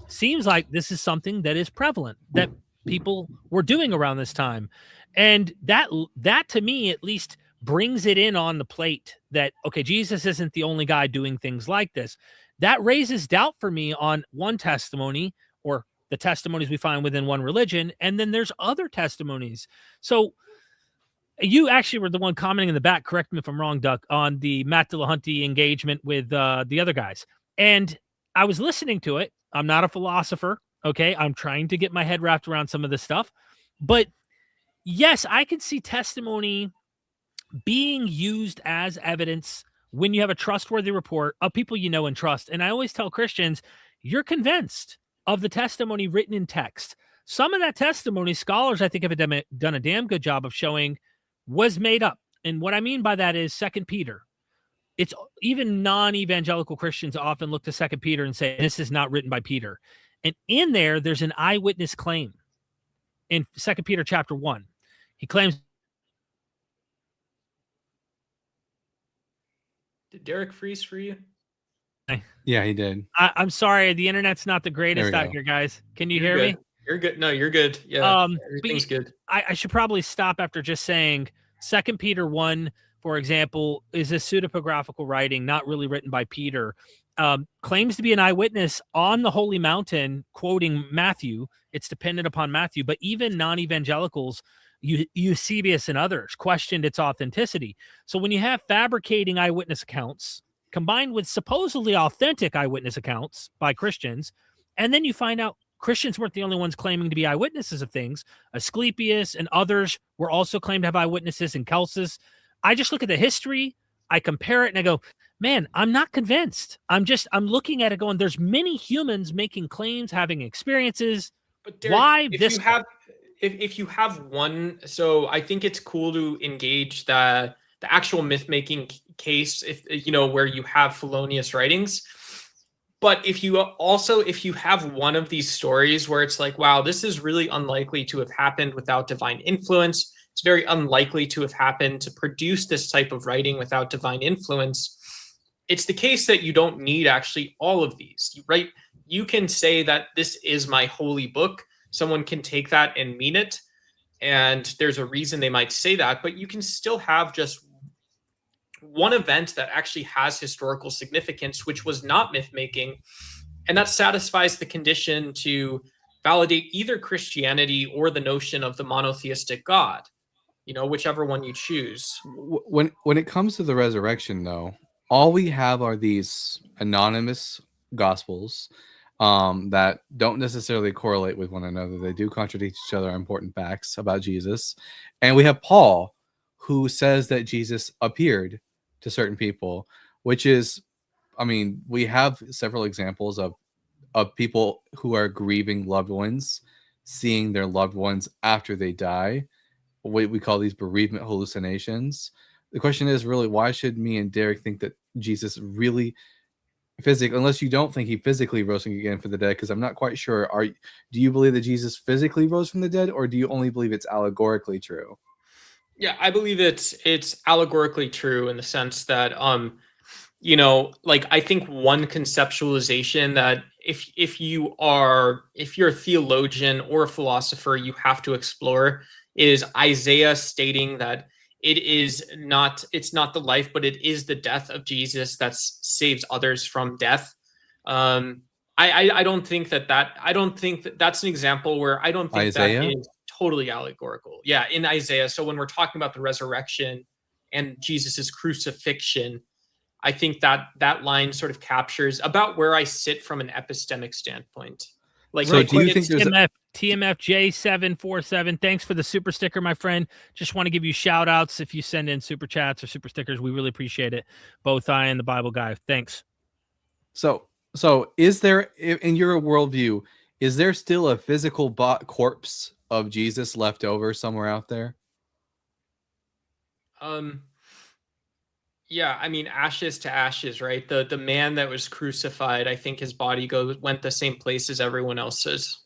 A: seems like this is something that is prevalent, that people were doing around this time. And that to me at least brings it in on the plate that, okay, Jesus isn't the only guy doing things like this. That raises doubt for me on one testimony, or the testimonies we find within one religion, and then there's other testimonies. So you actually were the one commenting in the back, correct me if I'm wrong, Duck, on the Matt Dillahunty engagement with the other guys. And I was listening to it. I'm not a philosopher, okay? I'm trying to get my head wrapped around some of this stuff. But yes, I can see testimony being used as evidence when you have a trustworthy report of people you know and trust. And I always tell Christians, you're convinced of the testimony written in text. Some of that testimony, scholars, I think, have done a damn good job of showing was made up. And what I mean by that is 2 Peter. It's even non-evangelical Christians often look to 2 Peter and say, this is not written by Peter. And in there's an eyewitness claim in 2 Peter chapter 1. He claims.
D: Did Derek freeze for you?
B: Yeah, he did.
A: I'm sorry. The internet's not the greatest out here, guys. Can you hear me?
D: You're good. No, you're good. Yeah, everything's good.
A: I should probably stop after just saying 2 Peter 1, for example, is a pseudepigraphical writing, not really written by Peter. Claims to be an eyewitness on the Holy Mountain, quoting Matthew. It's dependent upon Matthew, but even non-evangelicals, Eusebius and others, questioned its authenticity. So when you have fabricating eyewitness accounts combined with supposedly authentic eyewitness accounts by Christians, and then you find out Christians weren't the only ones claiming to be eyewitnesses of things. Asclepius and others were also claimed to have eyewitnesses, and Celsus. I just look at the history, I compare it, and I go, man, I'm not convinced. I'm looking at it going, there's many humans making claims, having experiences.
D: But Derek,
A: why this?
D: If you have one, so I think it's cool to engage the actual myth making case, if where you have felonious writings. But if you have one of these stories where it's like, wow, this is really unlikely to have happened without divine influence. It's very unlikely to have happened to produce this type of writing without divine influence. It's the case that you don't need actually all of these, right? You can say that this is my holy book. Someone can take that and mean it. And there's a reason they might say that, but you can still have just one event that actually has historical significance, which was not myth making. And that satisfies the condition to validate either Christianity or the notion of the monotheistic God, whichever one you choose.
B: When it comes to the resurrection, though, all we have are these anonymous gospels that don't necessarily correlate with one another. They do contradict each other on important facts about Jesus. And we have Paul, who says that Jesus appeared to certain people, which is, we have several examples of people who are grieving loved ones, seeing their loved ones after they die. We call these bereavement hallucinations. The question is really, why should me and Derek think that Jesus really unless you don't think he physically rose again from the dead, because I'm not quite sure. Do you believe that Jesus physically rose from the dead, or do you only believe it's allegorically true?
D: Yeah, I believe it's allegorically true in the sense that I think one conceptualization that if you're a theologian or a philosopher, you have to explore is Isaiah stating that it's not the life, but it is the death of Jesus that saves others from death. I don't think I don't think that's an example where I don't think that
B: Isaiah?
D: is totally allegorical. Yeah, in Isaiah. So when we're talking about the resurrection and Jesus's crucifixion, I think that line sort of captures about where I sit from an epistemic standpoint. Like,
B: So do you think there's
A: TMFJ747? Thanks for the super sticker, my friend. Just want to give you shout outs if you send in super chats or super stickers. We really appreciate it. Both I and the Bible guy. Thanks.
B: so is there, in your worldview, is there still a physical corpse of Jesus left over somewhere out there?
D: Yeah, I mean, ashes to ashes, right? The man that was crucified, I think his body went the same place as everyone else's.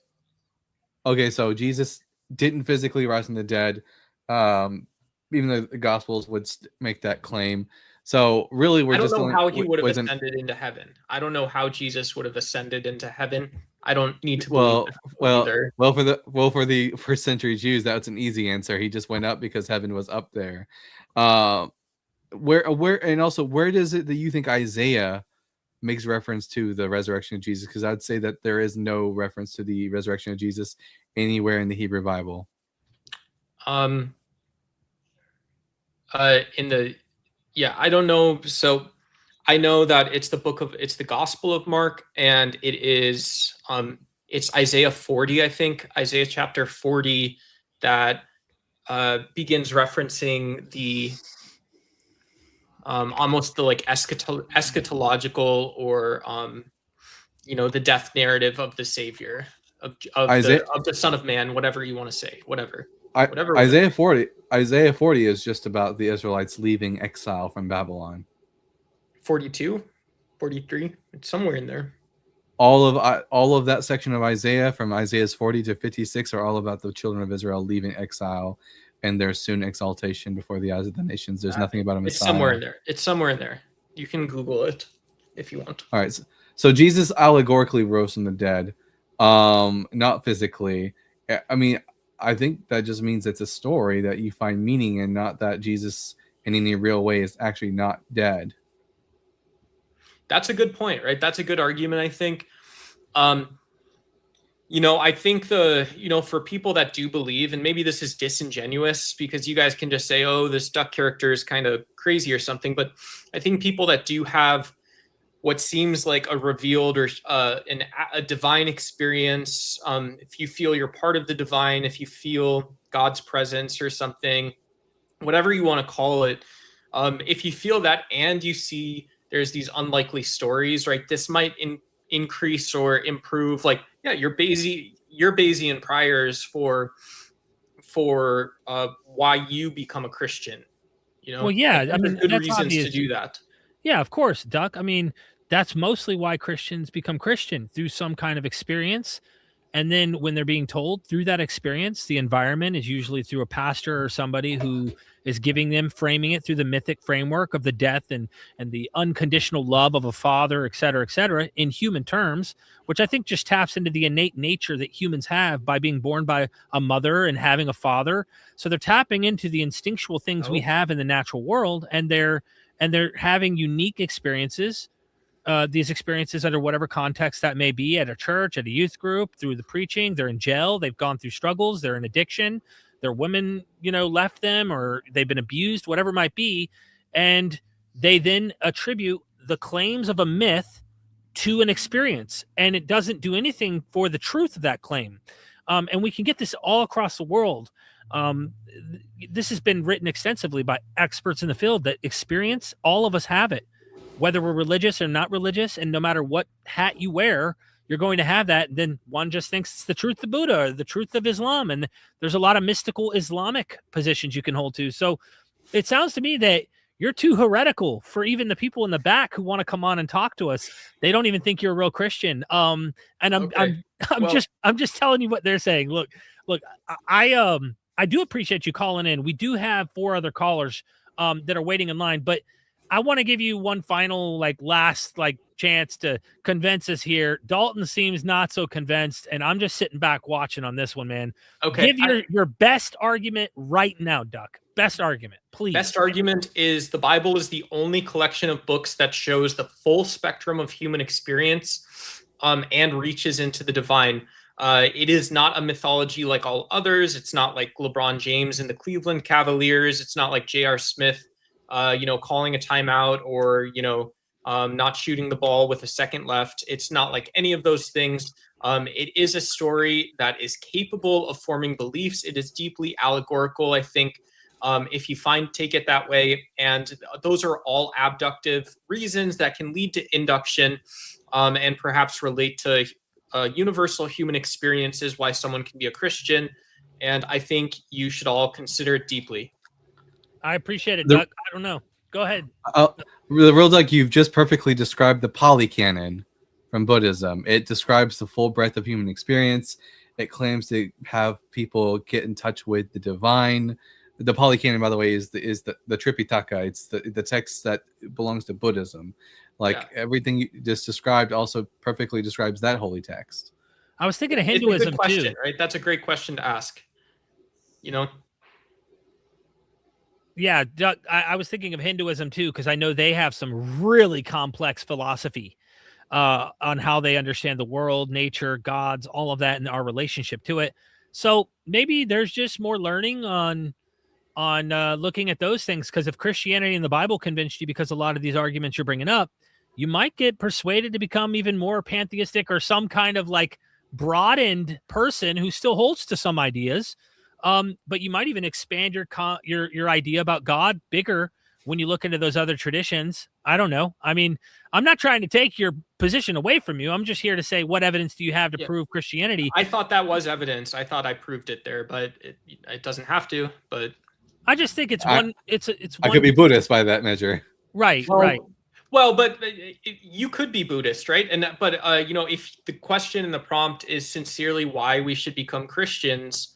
B: Okay, so Jesus didn't physically rise from the dead, even though the Gospels would make that claim. So really,
D: I don't know how he would have ascended into heaven. I don't know how Jesus would have ascended into heaven. I don't need to believe either.
B: For century Jews, that's an easy answer. He just went up because heaven was up there. Where and also, where does it that you think Isaiah makes reference to the resurrection of Jesus? Because I'd say that there is no reference to the resurrection of Jesus anywhere in the Hebrew Bible.
D: I don't know. So I know that it's the Gospel of Mark, and it's Isaiah 40, I think, Isaiah chapter 40, that begins referencing the almost the like eschatological or the death narrative of the Savior of the Son of Man, whatever you want to say, whatever.
B: Isaiah 40 is just about the Israelites leaving exile from Babylon.
D: 42, 43, it's somewhere in there.
B: All of that section of Isaiah, from Isaiah's 40 to 56, are all about the children of Israel leaving exile and their soon exaltation before the eyes of the nations. There's nothing about a Messiah.
D: It's somewhere in there. It's somewhere in there. You can Google it if you want.
B: All right. So Jesus allegorically rose from the dead, not physically. I mean, I think that just means it's a story that you find meaning in, not that Jesus in any real way is actually not dead.
D: That's a good point, right? That's a good argument, I think. I think for people that do believe, and maybe this is disingenuous because you guys can just say, oh, this duck character is kind of crazy or something. But I think people that do have what seems like a revealed or a divine experience, if you feel you're part of the divine, if you feel God's presence or something, whatever you want to call it, if you feel that and you see there's these unlikely stories, right? This might increase or improve, like, yeah, your Bayesian priors for why you become a Christian.
A: Well, yeah,
D: like,
A: I mean,
D: good reasons to do that.
A: Yeah, of course, Duck. I mean, that's mostly why Christians become Christian, through some kind of experience. And then when they're being told through that experience, the environment is usually through a pastor or somebody who is giving them, framing it through the mythic framework of the death and the unconditional love of a father, et cetera, in human terms, which I think just taps into the innate nature that humans have by being born by a mother and having a father. So they're tapping into the instinctual things we have in the natural world, and they're having unique experiences. These experiences under whatever context that may be, at a church, at a youth group, through the preaching. They're in jail. They've gone through struggles. They're in addiction. Their women, left them, or they've been abused, whatever it might be. And they then attribute the claims of a myth to an experience. And it doesn't do anything for the truth of that claim. And we can get this all across the world. This has been written extensively by experts in the field, that experience, all of us have it, whether we're religious or not religious, and no matter what hat you wear, you're going to have that. Then one just thinks it's the truth of Buddha or the truth of Islam. And there's a lot of mystical Islamic positions you can hold to. So it sounds to me that you're too heretical for even the people in the back who want to come on and talk to us. They don't even think you're a real Christian. And I'm just telling you what they're saying. Look, I do appreciate you calling in. We do have 4 other callers that are waiting in line, but I want to give you one final, last chance to convince us here. Dalton seems not so convinced, and I'm just sitting back watching on this one, man.
D: Okay.
A: Give your best argument right now, Duck. Best argument, please.
D: Best argument is the Bible is the only collection of books that shows the full spectrum of human experience and reaches into the divine. It is not a mythology like all others. It's not like LeBron James and the Cleveland Cavaliers. It's not like J.R. Smith, calling a timeout or, not shooting the ball with a second left. It's not like any of those things. It is a story that is capable of forming beliefs. It is deeply allegorical, I think, if you take it that way. And those are all abductive reasons that can lead to induction and perhaps relate to universal human experiences, why someone can be a Christian. And I think you should all consider it deeply.
A: I appreciate it, Doug. I don't know. Go ahead.
B: Real Doug, you've just perfectly described the polycanon from Buddhism. It describes the full breadth of human experience. It claims to have people get in touch with the divine. The polycanon, by the way, is the Tripitaka. It's the text that belongs to Buddhism. Everything you just described also perfectly describes that holy text.
A: I was thinking of Hinduism
D: it's a good question,
A: too.
D: Right? That's a great question to ask.
A: Yeah, Doug, I was thinking of Hinduism too, because I know they have some really complex philosophy on how they understand the world, nature, gods, all of that, and our relationship to it. So maybe there's just more learning on looking at those things, because if Christianity and the Bible convinced you because a lot of these arguments you're bringing up, you might get persuaded to become even more pantheistic or some kind of like broadened person who still holds to some ideas. But you might even expand your idea about God bigger when you look into those other traditions. I don't know. I mean, I'm not trying to take your position away from you. I'm just here to say, what evidence do you have to prove Christianity?
D: I thought that was evidence. I thought I proved it there, but it doesn't have to. But
A: I just think it's one.
B: I could be Buddhist by that measure.
A: Right. Right.
D: Well, but you could be Buddhist, right? But if the question in the prompt is sincerely why we should become Christians,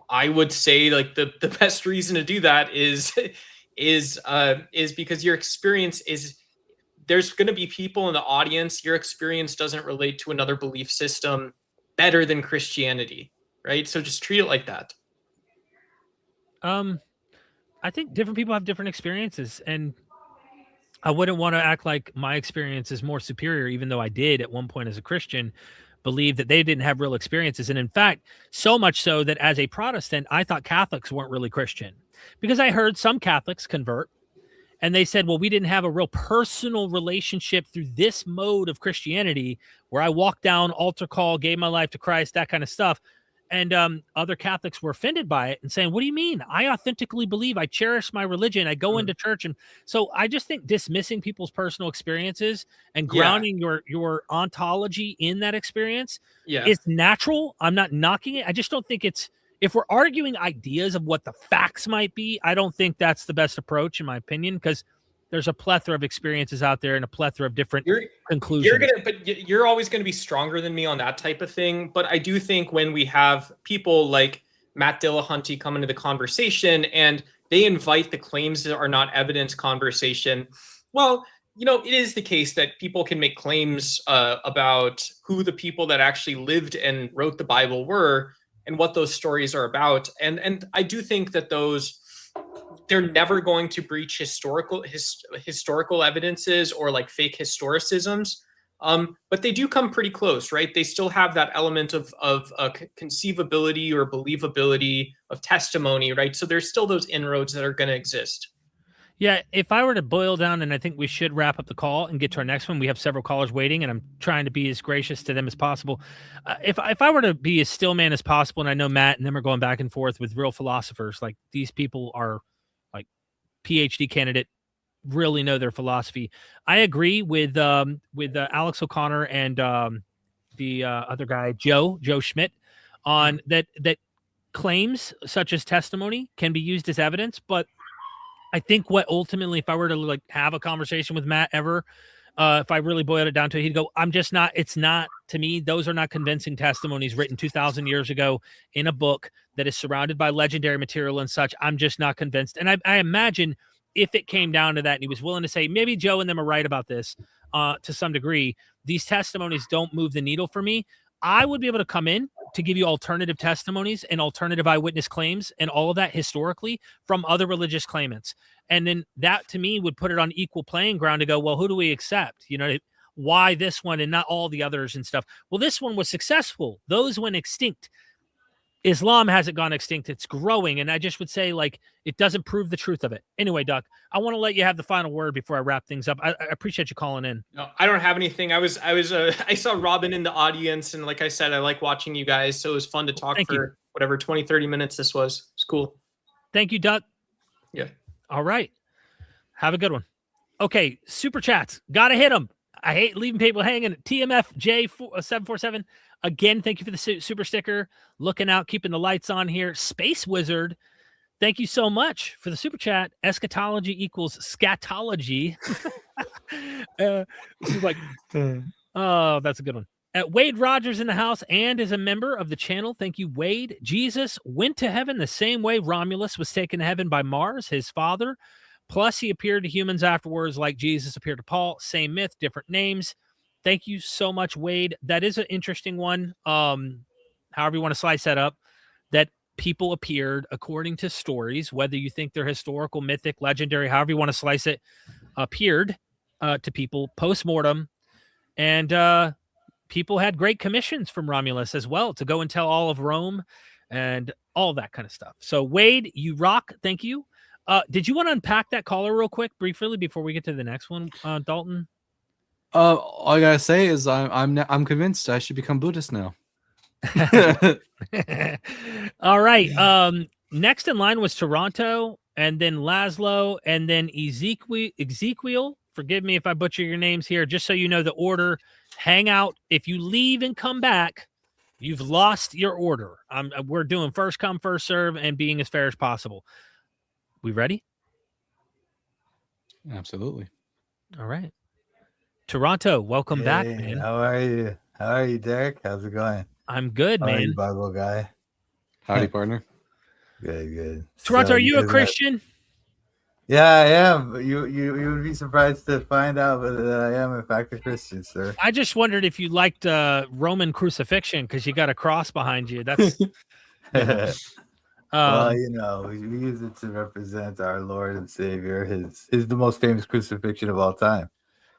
D: I would say like the best reason to do that is because your experience is, there's going to be people in the audience. Your experience doesn't relate to another belief system better than Christianity, right? So just treat it like that.
A: I think different people have different experiences, and I wouldn't want to act like my experience is more superior, even though I did at one point as a Christian believe that they didn't have real experiences. And in fact, so much so that as a Protestant, I thought Catholics weren't really Christian, because I heard some Catholics convert and they said, well, we didn't have a real personal relationship through this mode of Christianity where I walked down, altar call, gave my life to Christ, that kind of stuff. And other Catholics were offended by it and saying, what do you mean? I authentically believe, I cherish my religion, I go into church. And so I just think dismissing people's personal experiences and grounding your ontology in that experience is natural. I'm not knocking it. I just don't think it's, if we're arguing ideas of what the facts might be, I don't think that's the best approach, in my opinion, because there's a plethora of experiences out there and a plethora of different conclusions.
D: You're always going to be stronger than me on that type of thing. But I do think when we have people like Matt Dillahunty come into the conversation and they invite the claims that are not evidence conversation, well, it is the case that people can make claims about who the people that actually lived and wrote the Bible were and what those stories are about. And I do think that they're never going to breach historical evidences or like fake historicisms. But they do come pretty close, right? They still have that element of conceivability or believability of testimony, right? So there's still those inroads that are going to exist.
A: Yeah, if I were to boil down, and I think we should wrap up the call and get to our next one. We have several callers waiting, and I'm trying to be as gracious to them as possible. If I were to be as still man as possible, and I know Matt and them are going back and forth with real philosophers, like these people are like PhD candidate, really know their philosophy. I agree with Alex O'Connor and the other guy, Joe Schmidt, on that claims such as testimony can be used as evidence, but I think what ultimately, if I were to like have a conversation with Matt ever, if I really boiled it down to it, he'd go, it's not, to me, those are not convincing testimonies written 2,000 years ago in a book that is surrounded by legendary material and such. I'm just not convinced. And I imagine if it came down to that and he was willing to say, maybe Joe and them are right about this to some degree, these testimonies don't move the needle for me, I would be able to come in to give you alternative testimonies and alternative eyewitness claims and all of that historically from other religious claimants. And then that to me would put it on equal playing ground to go, well, who do we accept? You know, why this one and not all the others and stuff? Well, this one was successful. Those went extinct. Islam hasn't gone extinct. It's growing. And I just would say, like, it doesn't prove the truth of it. Anyway, Duck, I want to let you have the final word before I wrap things up. I appreciate you calling in.
D: No, I don't have anything. I saw Robin in the audience, and like I said, I like watching you guys. So it was fun to talk for whatever 20, 30 minutes this was. It's cool.
A: Thank you, Duck.
D: Yeah.
A: All right. Have a good one. Okay. Super chats. Got to hit them. I hate leaving people hanging. TMFJ747. Again, thank you for the super sticker. Looking out, keeping the lights on here. Space Wizard, thank you so much for the super chat. Eschatology equals scatology. This is like, oh, that's a good one. Wade Rogers in the house and is a member of the channel. Thank you, Wade. Jesus went to heaven the same way Romulus was taken to heaven by Mars, his father. Plus, he appeared to humans afterwards like Jesus appeared to Paul. Same myth, different names. Thank you so much, Wade. That is an interesting one. However you want to slice that up, that people appeared according to stories, whether you think they're historical, mythic, legendary, however you want to slice it, appeared to people post-mortem. And people had great commissions from Romulus as well to go and tell all of Rome and all that kind of stuff. So, Wade, you rock. Thank you. Did you want to unpack that caller real quick, briefly, before we get to the next one, Dalton?
B: All I gotta say is I'm convinced I should become Buddhist now.
A: All right. Next in line was Toronto, and then Laszlo, and then Ezekiel. Forgive me if I butcher your names here. Just so you know the order. Hang out. If you leave and come back, you've lost your order. We're doing first come, first serve, and being as fair as possible. We ready?
B: Absolutely.
A: All right. Toronto, welcome back, man.
E: How are you? How are you, Derek? How's it going?
A: I'm good,
E: How
A: man.
E: are you, Bible guy?
B: Howdy, partner.
E: Good.
A: Toronto,
E: So,
A: are you a
E: guys
A: Christian?
E: Yeah, I am. You would be surprised to find out that I am in fact a Christian, sir.
A: I just wondered if you liked Roman crucifixion because you got a cross behind you. That's
E: Well, we use it to represent our Lord and Savior. His the most famous crucifixion of all time,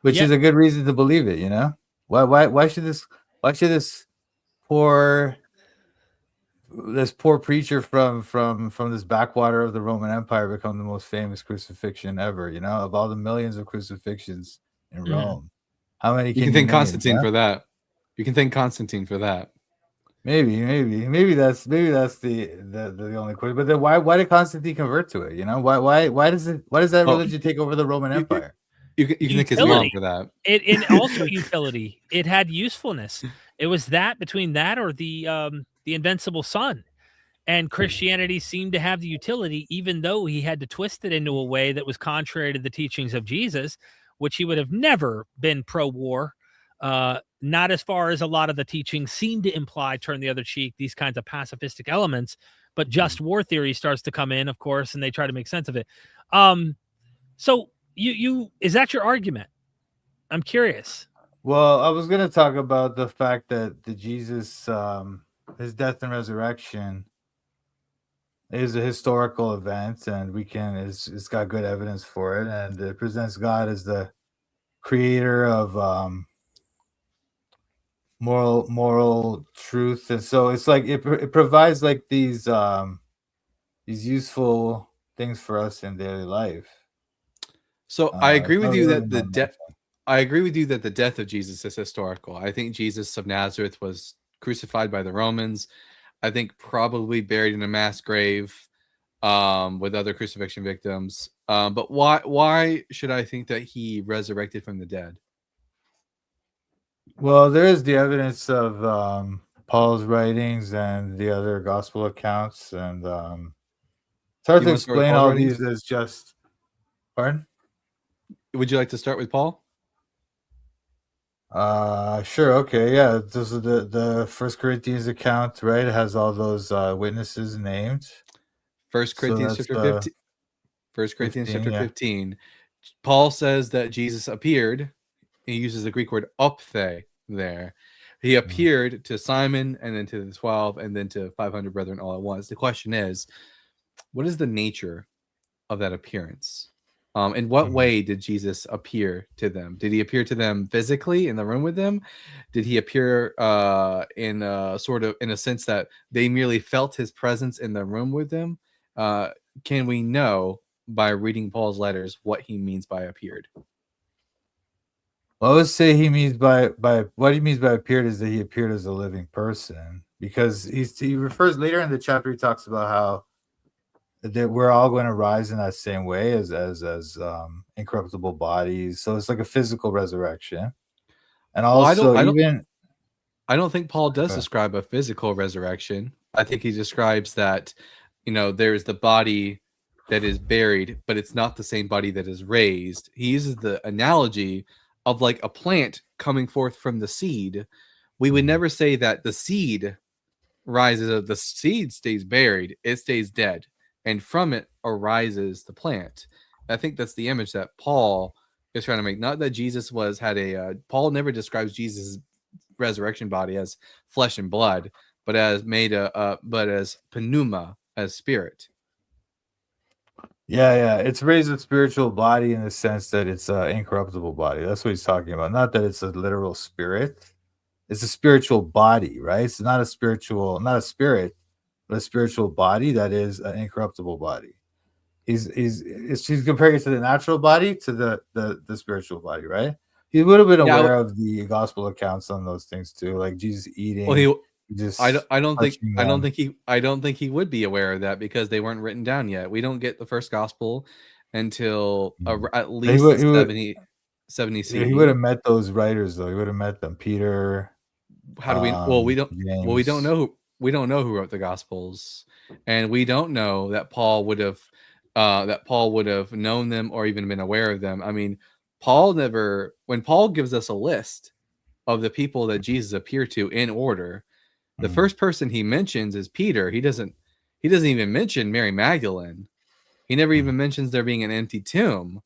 E: which is a good reason to believe it. You know, why should this poor preacher from this backwater of the Roman Empire become the most famous crucifixion ever? You know, of all the millions of crucifixions in Rome, how many?
B: You can thank Constantine for that. You can thank Constantine for that.
E: Maybe that's the only question. But then why did Constantine convert to it? You know, why does that religion take over the Roman Empire?
B: You can thank his mom for that.
A: It also utility. It had usefulness. It was that between that or the invincible son, and Christianity seemed to have the utility, even though he had to twist it into a way that was contrary to the teachings of Jesus, which he would have never been pro-war. Not as far as a lot of the teachings seem to imply, turn the other cheek, these kinds of pacifistic elements, but just war theory starts to come in, of course, and they try to make sense of it. So you is that your argument? I'm curious.
E: Well, I was going to talk about the fact that the Jesus, his death and resurrection is a historical event, and it's got good evidence for it, and it presents God as the creator of moral truth, and so it's like it provides like these useful things for us in daily life.
B: So I agree with you that the death of Jesus is historical. I think Jesus of Nazareth was crucified by the Romans. I think probably buried in a mass grave with other crucifixion victims. But why should I think that he resurrected from the dead?
E: Well, there is the evidence of Paul's writings and the other gospel accounts, and it's hard to explain all these as just. Pardon?
B: Would you like to start with Paul?
E: Sure. Okay. Yeah. This is the First Corinthians account, right? It has all those witnesses named.
B: 1 Corinthians chapter 15. 1 Corinthians
E: 15,
B: chapter
E: yeah.
B: 15, Paul says that Jesus appeared. He uses the Greek word opthe there. He appeared to Simon and then to the 12 and then to 500 brethren all at once. The question is, what is the nature of that appearance? In what way did Jesus appear to them? Did he appear to them physically in the room with them? Did he appear in a sort of in a sense that they merely felt his presence in the room with them? Can we know by reading Paul's letters what he means by appeared?
E: Well, I would say he means by what he means by appeared is that he appeared as a living person, because he refers later in the chapter. He talks about how that we're all going to rise in that same way as incorruptible bodies. So it's like a physical resurrection, and
B: Well,
E: also
B: I don't think Paul does describe a physical resurrection. I think he describes that, there's the body that is buried, but it's not the same body that is raised. He uses the analogy of like a plant coming forth from the seed. We would never say that the seed rises, the seed stays buried, it stays dead, and from it arises the plant. I think that's the image that Paul is trying to make. Not that Jesus Paul never describes Jesus' resurrection body as flesh and blood, but as but as pneuma, as spirit.
E: Yeah, it's raised a spiritual body in the sense that it's an incorruptible body. That's what he's talking about. Not that it's a literal spirit. It's a spiritual body, right? It's not a spirit, but a spiritual body that is an incorruptible body. He's comparing it to the natural body to the spiritual body, right? He would have been aware of the gospel accounts on those things too, like Jesus eating.
B: Well, I don't think he would be aware of that because they weren't written down yet. We don't get the first gospel until at least 70 CE.
E: He would have met those writers though. He would have met them, Peter.
B: How do we? Well, we don't.
E: James.
B: Well, we don't know. We don't know who wrote the gospels, and we don't know that Paul would have known them or even been aware of them. I mean, when Paul gives us a list of the people that Jesus appeared to in order, the first person he mentions is Peter. He doesn't even mention Mary Magdalene. He never even mentions there being an empty tomb.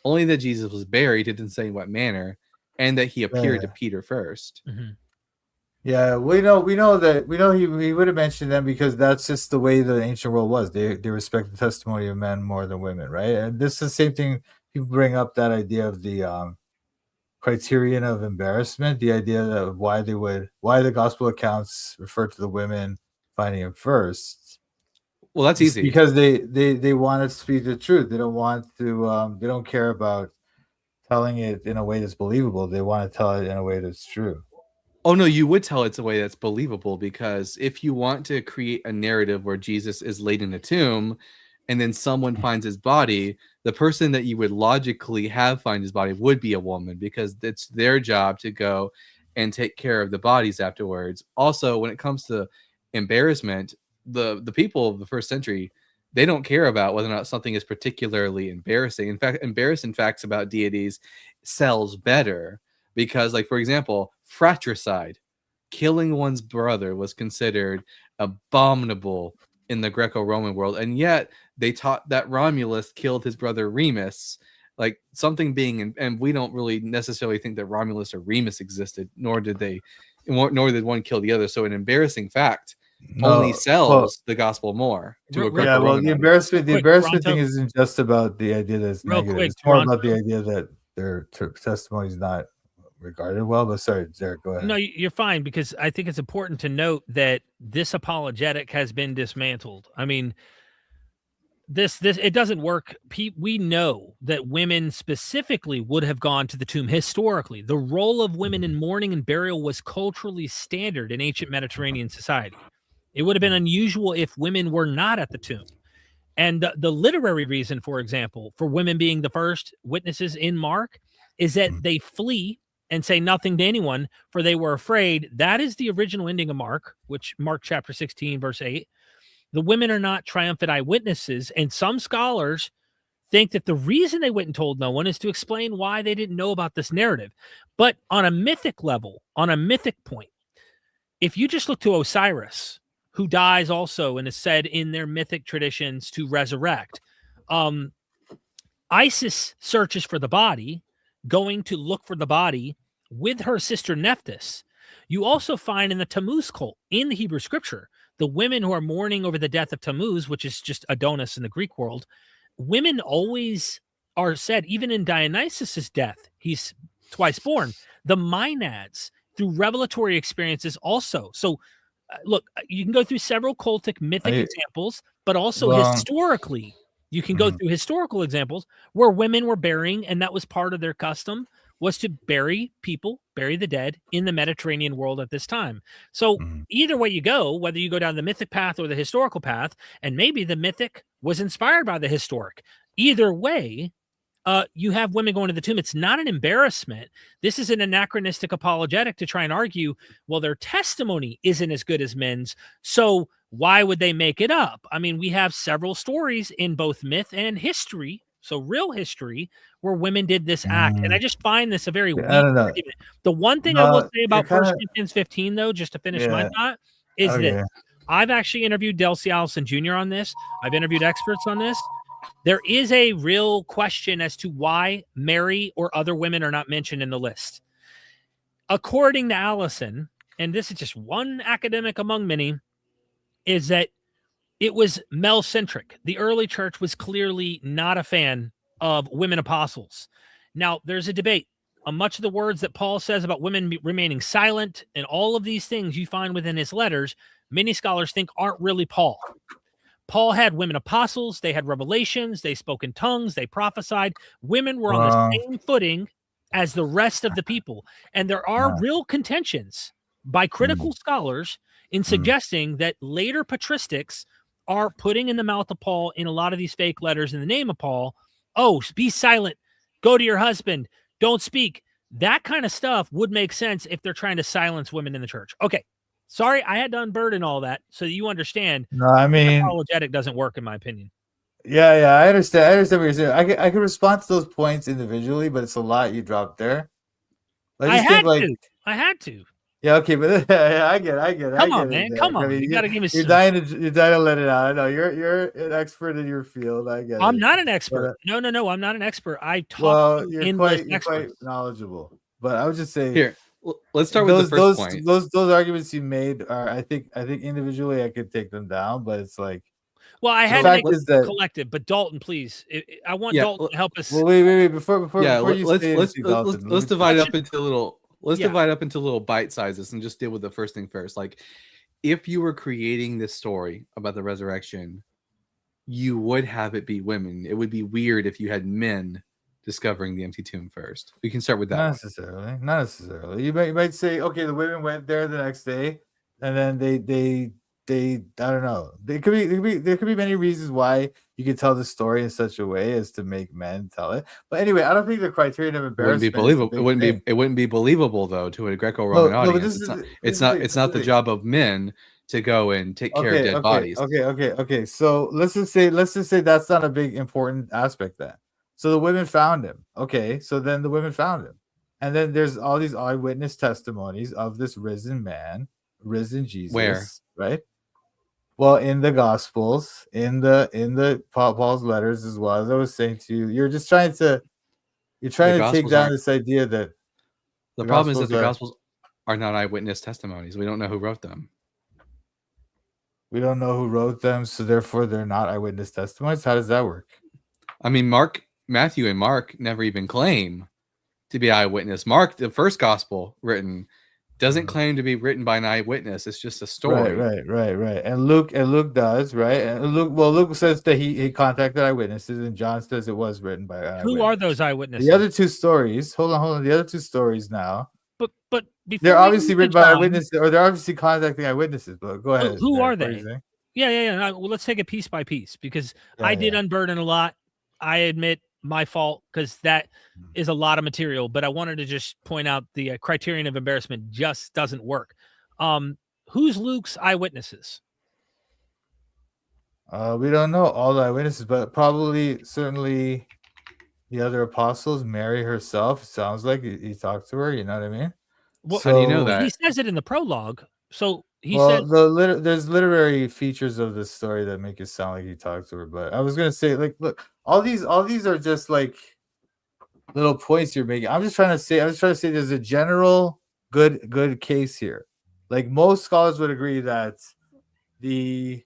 B: Only that Jesus was buried. He didn't say in what manner, and that he appeared to Peter first.
A: Mm-hmm.
E: Yeah, we know he would have mentioned them because that's just the way the ancient world was. They respect the testimony of men more than women, right? And this is the same thing. People bring up that idea of the criterion of embarrassment, the idea of why the gospel accounts refer to the women finding him first.
B: Well, that's easy
E: because they want to speak the truth. They don't want to. They don't care about telling it in a way that's believable. They want to tell it in a way that's true.
B: Oh no, you would tell it's a way that's believable, because if you want to create a narrative where Jesus is laid in a tomb and then someone finds his body, the person that you would logically have find his body would be a woman, because it's their job to go and take care of the bodies afterwards. Also, when it comes to embarrassment, the people of the first century, they don't care about whether or not something is particularly embarrassing. In fact, embarrassing facts about deities sells better. Because, like, for example, fratricide, killing one's brother, was considered abominable in the Greco-Roman world. And yet they taught that Romulus killed his brother Remus. Like, something being, and we don't really necessarily think that Romulus or Remus existed, nor did one kill the other. So an embarrassing fact only sells the gospel more to a Greco-Roman.
E: Yeah, well, the embarrassment thing isn't just about the idea that it's negative. It's more about the idea that their testimony is not regarded well. But sorry, Derek, go ahead.
A: No, you're fine, because I think it's important to note that this apologetic has been dismantled. I mean, this it doesn't work. We know that women specifically would have gone to the tomb historically. The role of women in mourning and burial was culturally standard in ancient Mediterranean society. It would have been unusual if women were not at the tomb. And the literary reason, for example, for women being the first witnesses in Mark is that they flee and say nothing to anyone, for they were afraid. That is the original ending of Mark, which Mark chapter 16, verse 8. The women are not triumphant eyewitnesses, and some scholars think that the reason they went and told no one is to explain why they didn't know about this narrative. But on a mythic level, on a mythic point, if you just look to Osiris, who dies also and is said in their mythic traditions to resurrect, Isis searches for the body, going to look for the body with her sister Nephthys. You also find in the Tammuz cult, in the Hebrew scripture, the women who are mourning over the death of Tammuz, which is just Adonis in the Greek world, women always are said, even in Dionysus' death, he's twice born, the Maenads through revelatory experiences also. So look, you can go through several cultic mythic examples, but also historically, you can go through historical examples where women were burying, and that was part of their custom, was to bury people, bury the dead in the Mediterranean world at this time. So either way you go, whether you go down the mythic path or the historical path, and maybe the mythic was inspired by the historic, either way, you have women going to the tomb. It's not an embarrassment. This is an anachronistic apologetic to try and argue, well, their testimony isn't as good as men's, so why would they make it up? I mean, we have several stories in both myth and history, so real history, where women did this act. And I just find this a very weak argument. The one thing I will say about 1 Corinthians 15, though, just to finish my thought, is this. I've actually interviewed Delcy Allison Jr. on this. I've interviewed experts on this. There is a real question as to why Mary or other women are not mentioned in the list. According to Allison, and this is just one academic among many, is that it was male-centric. The early church was clearly not a fan of women apostles. Now, there's a debate. Much of the words that Paul says about women remaining silent and all of these things you find within his letters, many scholars think aren't really Paul. Paul had women apostles, they had revelations, they spoke in tongues, they prophesied. Women were on the same footing as the rest of the people. And there are real contentions by critical scholars in suggesting that later patristics are putting in the mouth of Paul in a lot of these fake letters in the name of Paul, oh, be silent, go to your husband, don't speak. That kind of stuff would make sense if they're trying to silence women in the church. Okay. Sorry, I had to unburden all that so that you understand.
E: No, I mean,
A: apologetic doesn't work in my opinion.
E: Yeah, I understand. I understand what you're saying. I can respond to those points individually, but it's a lot you dropped there.
A: I had to.
E: Yeah, okay, but I get it.
A: Come on, man. Come on. I mean, you gotta give me
E: you're dying to let it out. I know you're an expert in your field. I get it.
A: I'm not an expert. No, I'm not an expert. I talk.
E: Well, you're quite knowledgeable. But I would just say
B: here. Let's start with the first point.
E: Those arguments you made are, I think individually I could take them down, but it's like,
A: well, I had to make it collective. But Dalton, please, I want Dalton to help us.
E: Well, wait, before
B: let's divide up into little. Let's divide up into little bite sizes and just deal with the first thing first. Like, if you were creating this story about the resurrection, you would have it be women. It would be weird if you had men discovering the empty tomb first. We can start with that.
E: Not necessarily. You might say, okay, the women went there the next day, and then they I don't know. There could be many reasons why you could tell the story in such a way as to make men tell it. But anyway, I don't think the criterion of embarrassment
B: wouldn't be believable. It wouldn't be believable though to a Greco-Roman audience. It's not the job of men to go and take care of dead bodies.
E: Okay. So let's just say that's not a big important aspect then. So the women found him. Okay, so then the women found him. And then there's all these eyewitness testimonies of this risen man, risen Jesus.
B: Where?
E: Right? Well, in the Gospels, in the Paul's letters as well. As I was saying to you, you're trying to take down this idea that
B: the problem is that the Gospels are not eyewitness testimonies. We don't know who wrote them.
E: We don't know who wrote them, so therefore they're not eyewitness testimonies. How does that work?
B: I mean, Matthew and Mark never even claim to be eyewitness. Mark, the first gospel written, doesn't claim to be written by an eyewitness. It's just a story.
E: Right. And Luke does, right? And Luke says that he contacted eyewitnesses, and John says it was written by eyewitnesses.
A: Who are those eyewitnesses?
E: The other two stories. Hold on. The other two stories now.
A: But
E: they're obviously written by eyewitnesses, or they're obviously contacting eyewitnesses. But go ahead.
A: Who are they? Yeah. Well, let's take it piece by piece because I did unburden a lot. I admit my fault because that is a lot of material, but I wanted to just point out the criterion of embarrassment just doesn't work. Who's Luke's eyewitnesses?
E: We don't know all the eyewitnesses, but certainly the other apostles, Mary herself. Sounds like he talked to her. You know what I mean?
B: Well, how do you know that?
A: He says it in the prologue. So He
E: Well,
A: says
E: there's literary features of this story that make it sound like he talked to her. But I was gonna say, like, look, all these are just like little points you're making. I'm just trying to say there's a general good case here. Like most scholars would agree that the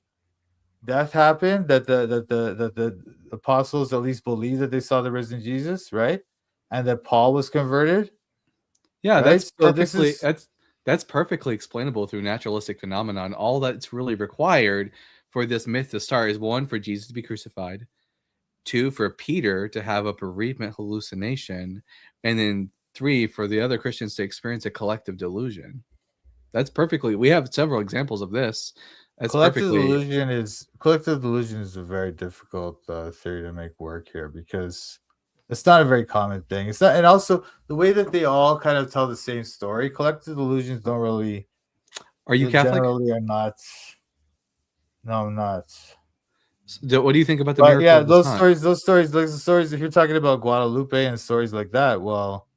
E: death happened, that the apostles at least believed that they saw the risen Jesus, right? And that Paul was converted.
B: Yeah,
E: Right?
B: that's
E: So this
B: perfectly
E: is
B: that's perfectly explainable through naturalistic phenomenon. All that's really required for this myth to start is one, for Jesus to be crucified, two, for Peter to have a bereavement hallucination, and then three, for the other Christians to experience a collective delusion. That's perfectly. We have several examples of this. That's perfectly.
E: collective delusion is a very difficult theory to make work here because it's not a very common thing. It's not, and also the way that they all kind of tell the same story. Collective delusions don't really.
B: Are you
E: They
B: Catholic?
E: generally are not. No, I'm not.
B: What do you think about the
E: But
B: miracle
E: yeah,
B: of the sun?
E: those stories. If you're talking about Guadalupe and stories like that, well,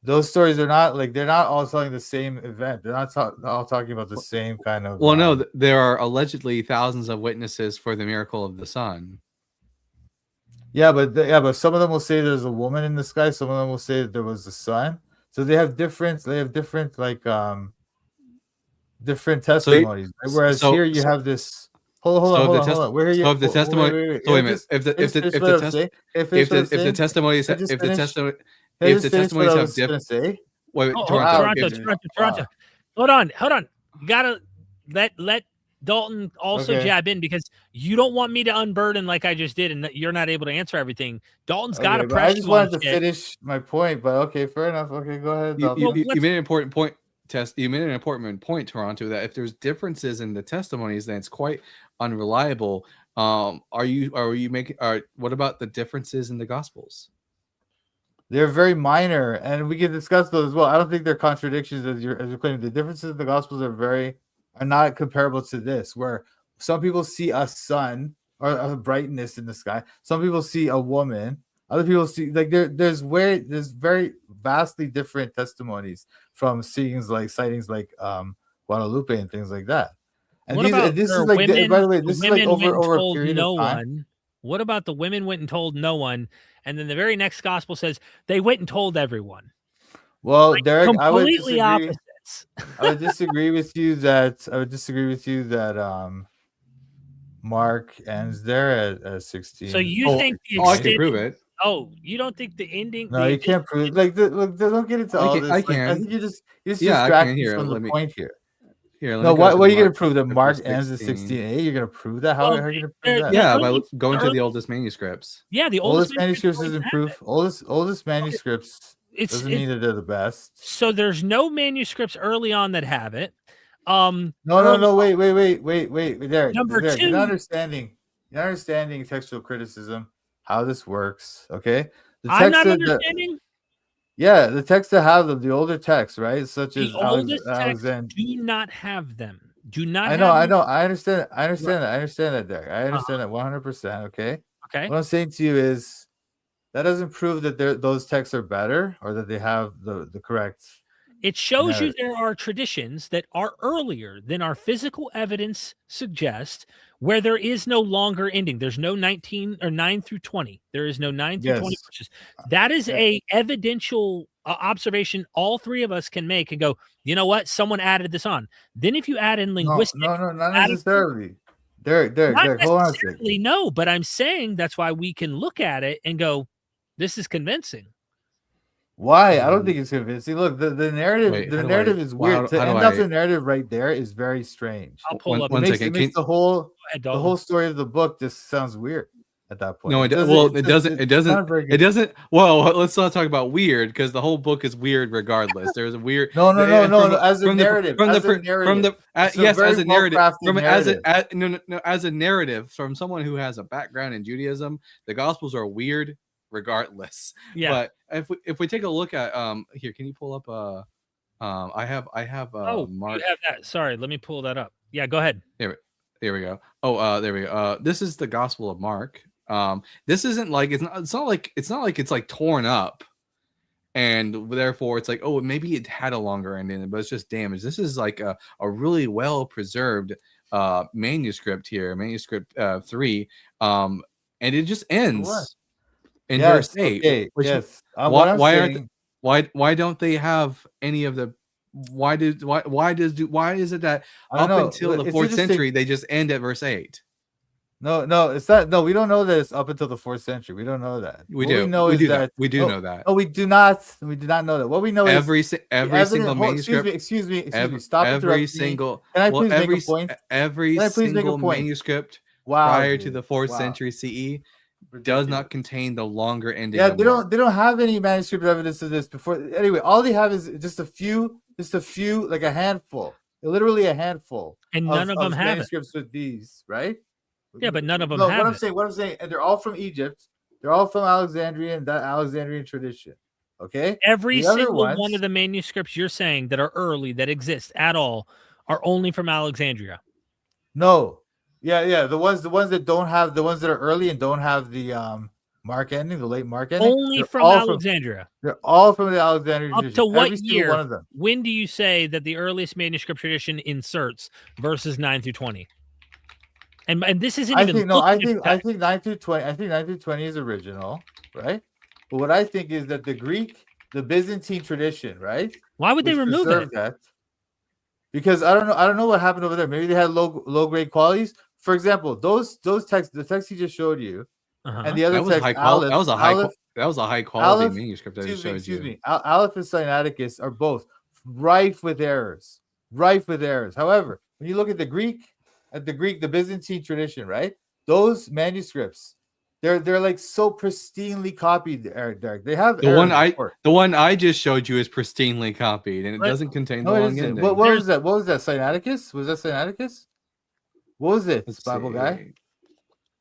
E: those stories are not like they're not all telling the same event. They're not all talking about the same kind of.
B: Well, no, there are allegedly thousands of witnesses for the miracle of the sun.
E: Yeah, but some of them will say there's a woman in the sky. Some of them will say that there was the sun. So they have different like different testimonies. Right? Whereas here you have this. Hold on. Where are you?
B: So if the testimony,
E: Wait.
B: so wait a minute. If the testimonies, if the testimonies have different. Wait,
A: Toronto. Hold on. You gotta let Dalton also jab in because you don't want me to unburden like I just did, and you're not able to answer everything. Dalton's got to press.
E: I just wanted to finish my point, but okay, fair enough. Okay, go ahead.
B: You made an important point. You made an important point, Toronto, that if there's differences in the testimonies, then it's quite unreliable. Are you making? What about the differences in the Gospels?
E: They're very minor, and we can discuss those as well. I don't think they're contradictions as you're claiming. The differences in the Gospels are not comparable to this, where some people see a sun or a brightness in the sky. Some people see a woman. Other people see like there's very vastly different testimonies from sightings like Guadalupe and things like that. And
A: what about
E: this is like
A: women,
E: by the way, this is like over a period
A: of time.
E: One.
A: What about the women went and told no one, and then the very next gospel says they went and told everyone?
E: Well,
A: like,
E: Derek,
A: completely opposites.
E: I would disagree with you that Mark ends there at 16.
A: So you think the
B: I can prove it.
A: Oh, you don't think the ending?
E: No, you can't prove it. Like, look, don't get into all this.
B: I can.
E: I think you're just distracting from the point here.
B: Here,
E: no, what are you going to prove? That Mark ends at 16a? You're going to prove that? How are you going to prove that?
B: Yeah, by going to the oldest manuscripts.
A: Yeah, the
E: oldest manuscripts isn't proof. Oldest manuscripts doesn't mean that they're the best.
A: So there's no manuscripts early on that have it.
E: No. Wait. There.
A: Number two,
E: you're not understanding textual criticism. How this works? Okay,
A: I'm not understanding.
E: Yeah, the texts that have them, the older texts, right? Such as
A: Alexander, do not have them. Do not.
E: I know. I understand. I understand that, Derek. I understand that 100%. Okay. What I'm saying to you is that doesn't prove that those texts are better or that they have the correct.
A: It shows you there are traditions that are earlier than our physical evidence suggests, where there is no longer ending. There's no 19 or 9 through 20. There is no 9 through 20 verses. That is a evidential observation all three of us can make and go, you know what? Someone added this on. Then if you add in linguistics.
E: No, not necessarily. Derek, hold on a second.
A: No, but I'm saying that's why we can look at it and go, this is convincing.
E: Why? I don't think it's convincing. Look, the narrative is weird. To end up the narrative right there is very strange.
A: I'll pull up.
B: One second.
E: It makes the whole story of the book just sounds weird at that point.
B: No, it doesn't. Well, let's not talk about weird because the whole book is weird regardless. There's a weird.
E: No. As a narrative,
B: as a narrative from someone who has a background in Judaism, the Gospels are weird regardless.
A: Yeah.
B: But if we take a look at here, can you pull up I have Mark.
E: You
A: have that. Sorry, let me pull that up. Yeah, go ahead.
B: There we go. There we go. This is the Gospel of Mark. This isn't like it's not like it's like torn up. and therefore it's like, oh, maybe it had a longer ending, but it's just damaged. This is like a really well preserved manuscript here, manuscript 3, and it just
E: What?
B: ends in verse
E: Yes.
B: 8.
E: Okay.
B: Which
E: Yes.
B: why
E: What I'm
B: why aren't
E: saying.
B: why don't they have any of the why is it that
E: I don't
B: up
E: know.
B: until the
E: It's
B: 4th
E: interesting.
B: century they just end at verse 8?
E: No, it's not. No, we don't know that it's up until the 4th century. We don't know that.
B: We
E: What
B: do.
E: we know
B: We
E: is
B: do know.
E: that
B: We do
E: no,
B: know that.
E: no, we do not. We do not know that. What we know is
B: Every
E: the
B: single
E: evidence.
B: manuscript.
E: Excuse me.
B: Every,
E: Stop
B: every
E: interrupting me.
B: single
E: Can I
B: well
E: please make a point?
B: every
E: Can I please make a
B: single
E: point?
B: manuscript
E: Wow,
B: prior to
E: dude.
B: the 4th
E: Wow.
B: century CE
E: Ridiculous.
B: does not contain the longer ending.
E: Yeah,
B: of Mark.
E: they don't have any manuscript evidence of this before. Anyway, all they have is just a few, like a handful, literally a handful,
A: And none of them have it.
E: manuscripts with these, right?
A: Yeah, but none of them
E: No,
A: have it.
E: what I'm saying, and they're all from Egypt. They're all from Alexandria and that Alexandrian tradition. Okay,
A: Every
E: the other
A: single one
E: ones,
A: of the manuscripts you're saying that are early, that exist at all, are only from Alexandria.
E: no, yeah, the ones that don't have, the ones that are early and don't have the Mark ending, the late Mark ending,
A: Only
E: they're
A: from
E: all
A: Alexandria.
E: they're all from the Alexandrian
A: Up
E: tradition.
A: to what
E: Every single
A: year?
E: one of them.
A: When do you say that the earliest manuscript tradition inserts verses 9 through 20? And this isn't
E: I
A: even.
E: think no.
A: looking
E: I
A: at the
E: think
A: text.
E: 9 through 20. I think 9 through 20 is original, right? But what I think is that the Greek, the Byzantine tradition, right?
A: Why would they
E: which
A: remove it?
E: preserved that, because I don't know what happened over there. Maybe they had low grade qualities. For example, those texts, the text he just showed you, and the other
B: That was
E: text,
B: high quality.
E: Aleph,
B: That was a high quality
E: Aleph,
B: manuscript that I just showed
E: excuse
B: you.
E: me, Aleph and Sinaiticus are both rife with errors, However, when you look at the Greek, the Byzantine tradition, right? Those manuscripts, they're like so pristinely copied, Derek. They have
B: The
E: errors,
B: one I just showed you is pristinely copied, and it
A: But-
B: doesn't contain
E: No,
B: the
E: it
B: long
E: isn't.
B: ending.
E: What was that? What was that? Sinaiticus? Was that Sinaiticus? What was it,
B: Let's
E: Bible
B: see.
E: guy?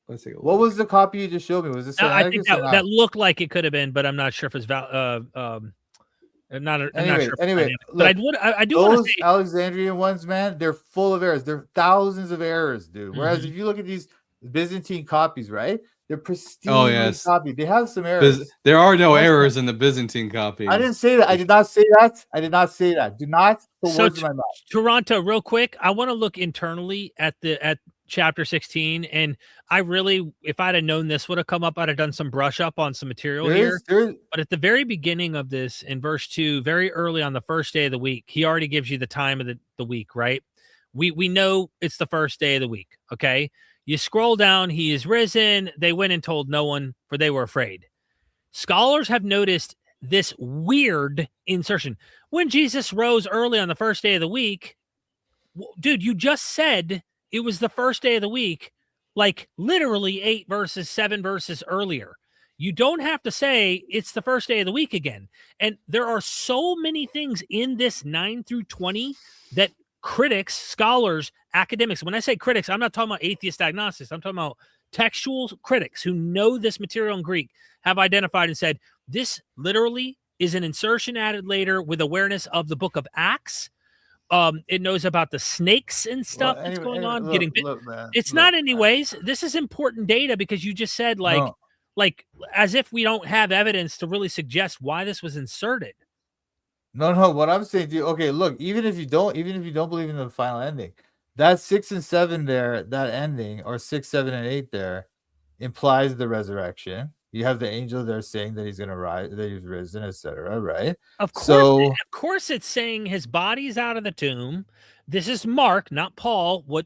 B: Let's take a look.
E: What was the copy you just showed me? Was it
A: I think
E: Sinaiticus or not?
A: that looked like it could have been, but I'm not sure if it's I'm not sure. If
E: Anyway,
A: but
E: look,
A: I do want to
E: those
A: say
E: Alexandrian ones, man, they're full of errors. They're thousands of errors, dude. Whereas if you look at these Byzantine copies, right? They're pristinely copied. They have some errors.
B: There are no errors in the Byzantine copy.
E: I didn't say that. I did not say that. Do not put words in my mouth.
A: Toronto, real quick, I want to look internally at chapter 16, and I really, if I'd have known this would have come up, I'd have done some brush up on some material here. But at the very beginning of this, in verse 2, very early on the first day of the week, he already gives you the time of the week, right? We know it's the first day of the week, okay? You scroll down, he is risen. They went and told no one, for they were afraid. Scholars have noticed this weird insertion. When Jesus rose early on the first day of the week, dude, you just said it was the first day of the week, like literally 7 verses earlier. You don't have to say it's the first day of the week again. And there are so many things in this 9 through 20 that critics, scholars, academics, when I say critics, I'm not talking about atheist agnostics. I'm talking about textual critics who know this material in Greek, have identified and said, this literally is an insertion added later with awareness of the book of Acts. It knows about the snakes and stuff that's going on. It's not anyways. This is important data because you just said like as if we don't have evidence to really suggest why this was inserted.
E: No. What I'm saying to you, okay, look, even if you don't believe in the final ending, that 6 and 7 there, that ending, or 6, 7, and 8 there, implies the resurrection. You have the angel there saying that he's going to rise, that he's risen, etc. Right?
A: Of course, it's saying his body's out of the tomb. This is Mark, not Paul. What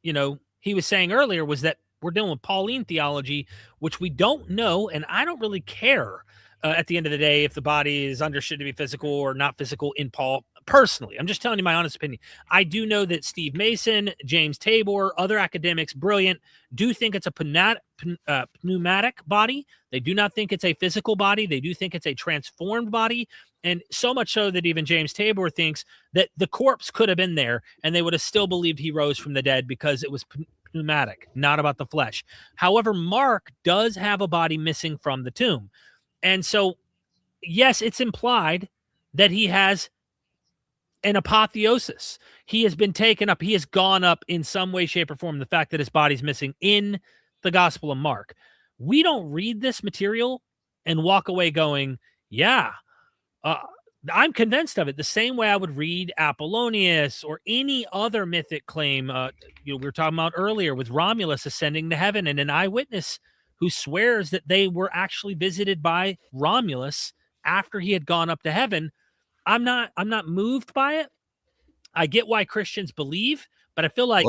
A: he was saying earlier was that we're dealing with Pauline theology, which we don't know, and I don't really care at the end of the day if the body is understood to be physical or not physical in Paul. Personally, I'm just telling you my honest opinion. I do know that Steve Mason, James Tabor, other academics, brilliant, do think it's a pneumatic body. They do not think it's a physical body. They do think it's a transformed body. And so much so that even James Tabor thinks that the corpse could have been there and they would have still believed he rose from the dead because it was pneumatic, not about the flesh. However, Mark does have a body missing from the tomb. And so, yes, it's implied that he has an apotheosis. He has been taken up. He has gone up in some way, shape, or form. The fact that his body's missing in the Gospel of Mark. We don't read this material and walk away going, yeah, I'm convinced of it the same way I would read Apollonius or any other mythic claim. We were talking about earlier with Romulus ascending to heaven and an eyewitness who swears that they were actually visited by Romulus after he had gone up to heaven. I'm not moved by it. I get why Christians believe, but I feel like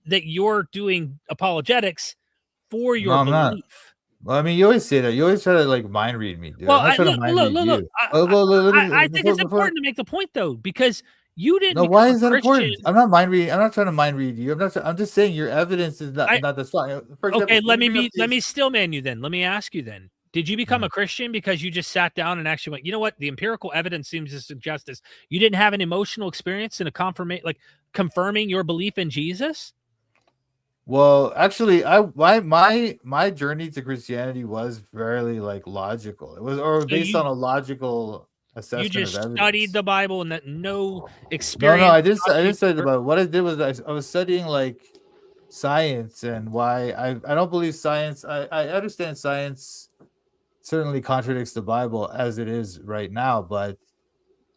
A: that you're doing apologetics for your
E: I'm not.
A: belief.
E: Well, I mean, you always say that. You always try to like mind read me, dude.
A: Well,
E: I'm not trying to mind read you.
A: I think it's important to make the point though, because you didn't.
E: No, why is that important? I'm not mind reading. I'm not trying to mind read you. I'm just saying your evidence is not the strong.
A: Okay, let me still man you then. Let me ask you then. Did you become a Christian because you just sat down and actually went, you know what? The empirical evidence seems to suggest this. You didn't have an emotional experience in a confirming your belief in Jesus?
E: Well, actually, my journey to Christianity was fairly like logical. It was based on a logical assessment.
A: You just
E: of evidence.
A: studied the Bible and that no experience.
E: No, I didn't study the Bible. What I did was I was studying like science and why I don't believe science. I understand science certainly contradicts the Bible as it is right now, but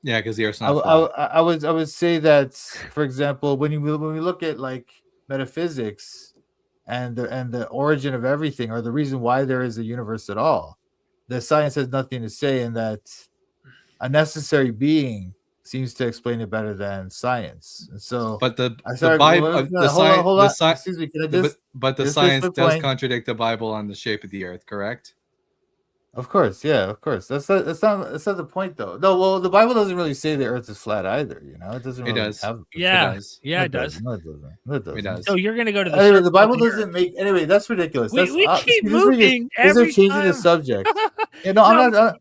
B: yeah, because the Earth's not
E: I would say that, for example, when we look at like metaphysics and the origin of everything, or the reason why there is a universe at all, the science has nothing to say, and that a necessary being seems to explain it better than science. And so,
B: but the Bible, the science,
E: excuse me,
B: but the science does contradict the Bible on the shape of the Earth, correct?
E: Of course, yeah, of course. That's not the point, though. No, well, the Bible doesn't really say the Earth is flat either. You know, it doesn't. Really
A: it does. It does.
E: No, it doesn't.
A: So you're gonna go to the.
E: Anyway, the Bible doesn't make. Anyway, that's ridiculous.
A: We keep moving.
E: They're changing the subject. I'm not.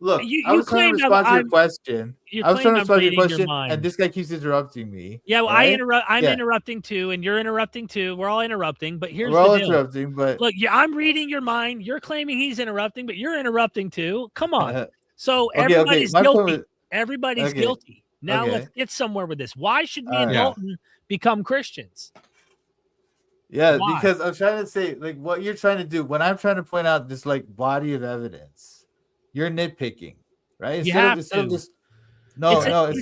E: Look, I was trying to respond to your question. I was trying to respond to your question, and this guy keeps interrupting me.
A: Yeah, well, right? I'm interrupting too, and you're interrupting too. We're all interrupting, but here's
E: we're all
A: the deal.
E: Interrupting, but
A: look, I'm reading your mind. You're claiming he's interrupting, but you're interrupting too. Come on. So everybody's guilty. Everybody's guilty. Now let's get somewhere with this. Why should me and Dalton become Christians?
E: Yeah, because I'm trying to say, like, what you're trying to do when I'm trying to point out this like body of evidence. You're nitpicking, right?
A: It's not.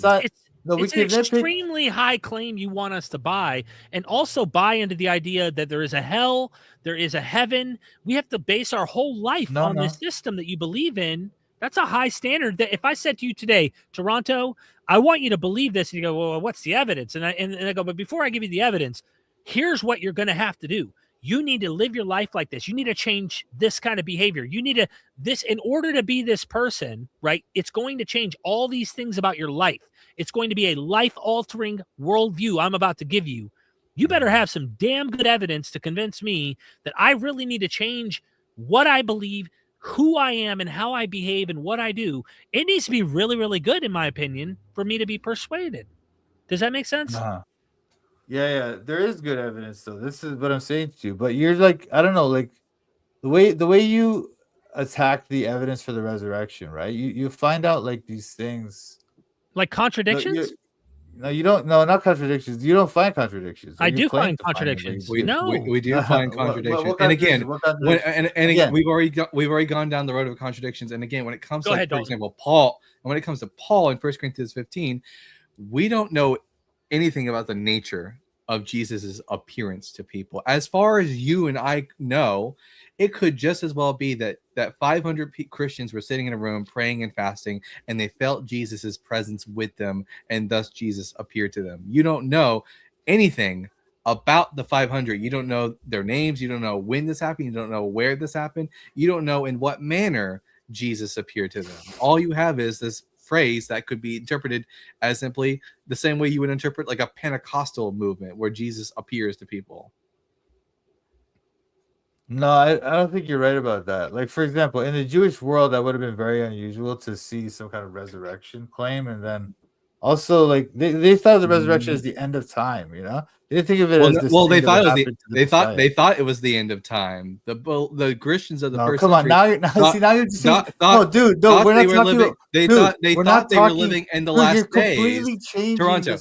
A: It's an extremely high claim you want us to buy, and also buy into the idea that there is a hell, there is a heaven. We have to base our whole life on this system that you believe in. That's a high standard. That if I said to you today, Toronto, I want you to believe this, and you go, well, what's the evidence? And I go, but before I give you the evidence, here's what you're going to have to do. You need to live your life like this. You need to change this kind of behavior. You need to in order to be this person, right? It's going to change all these things about your life. It's going to be a life-altering worldview I'm about to give you. You better have some damn good evidence to convince me that I really need to change what I believe, who I am, and how I behave and what I do. It needs to be really, really good, in my opinion, for me to be persuaded. Does that make sense?
E: Yeah, there is good evidence though. This is what I'm saying to you. But you're like, I don't know, like the way you attack the evidence for the resurrection, right? You find out like these things,
A: like contradictions.
E: No, you don't. No, not contradictions. You don't find contradictions.
A: I do find contradictions.
B: We do find contradictions. And again, we've already gone down the road of contradictions. And again, when it comes to, for example, Paul, and when it comes to Paul in 1 Corinthians 15, we don't know anything about the nature of Jesus's appearance to people. As far as you and I know, it could just as well be that 500 Christians were sitting in a room praying and fasting, and they felt Jesus's presence with them, and thus Jesus appeared to them. You don't know anything about the 500. You don't know their names. You don't know when this happened. You don't know where this happened. You don't know in what manner Jesus appeared to them. All you have is this phrase that could be interpreted as simply the same way you would interpret like a Pentecostal movement where Jesus appears to people.
E: No, I don't think you're right about that. Like, for example, in the Jewish world, that would have been very unusual to see some kind of resurrection claim. And then also, like, they thought of the resurrection as the end of time, you know? They didn't think of it as this.
B: Well, they thought it was the end of time. The Christians of the first
E: come on,
B: century
E: now you're just dude, no, we're not talking about.
B: They thought they were living in the last days. Toronto.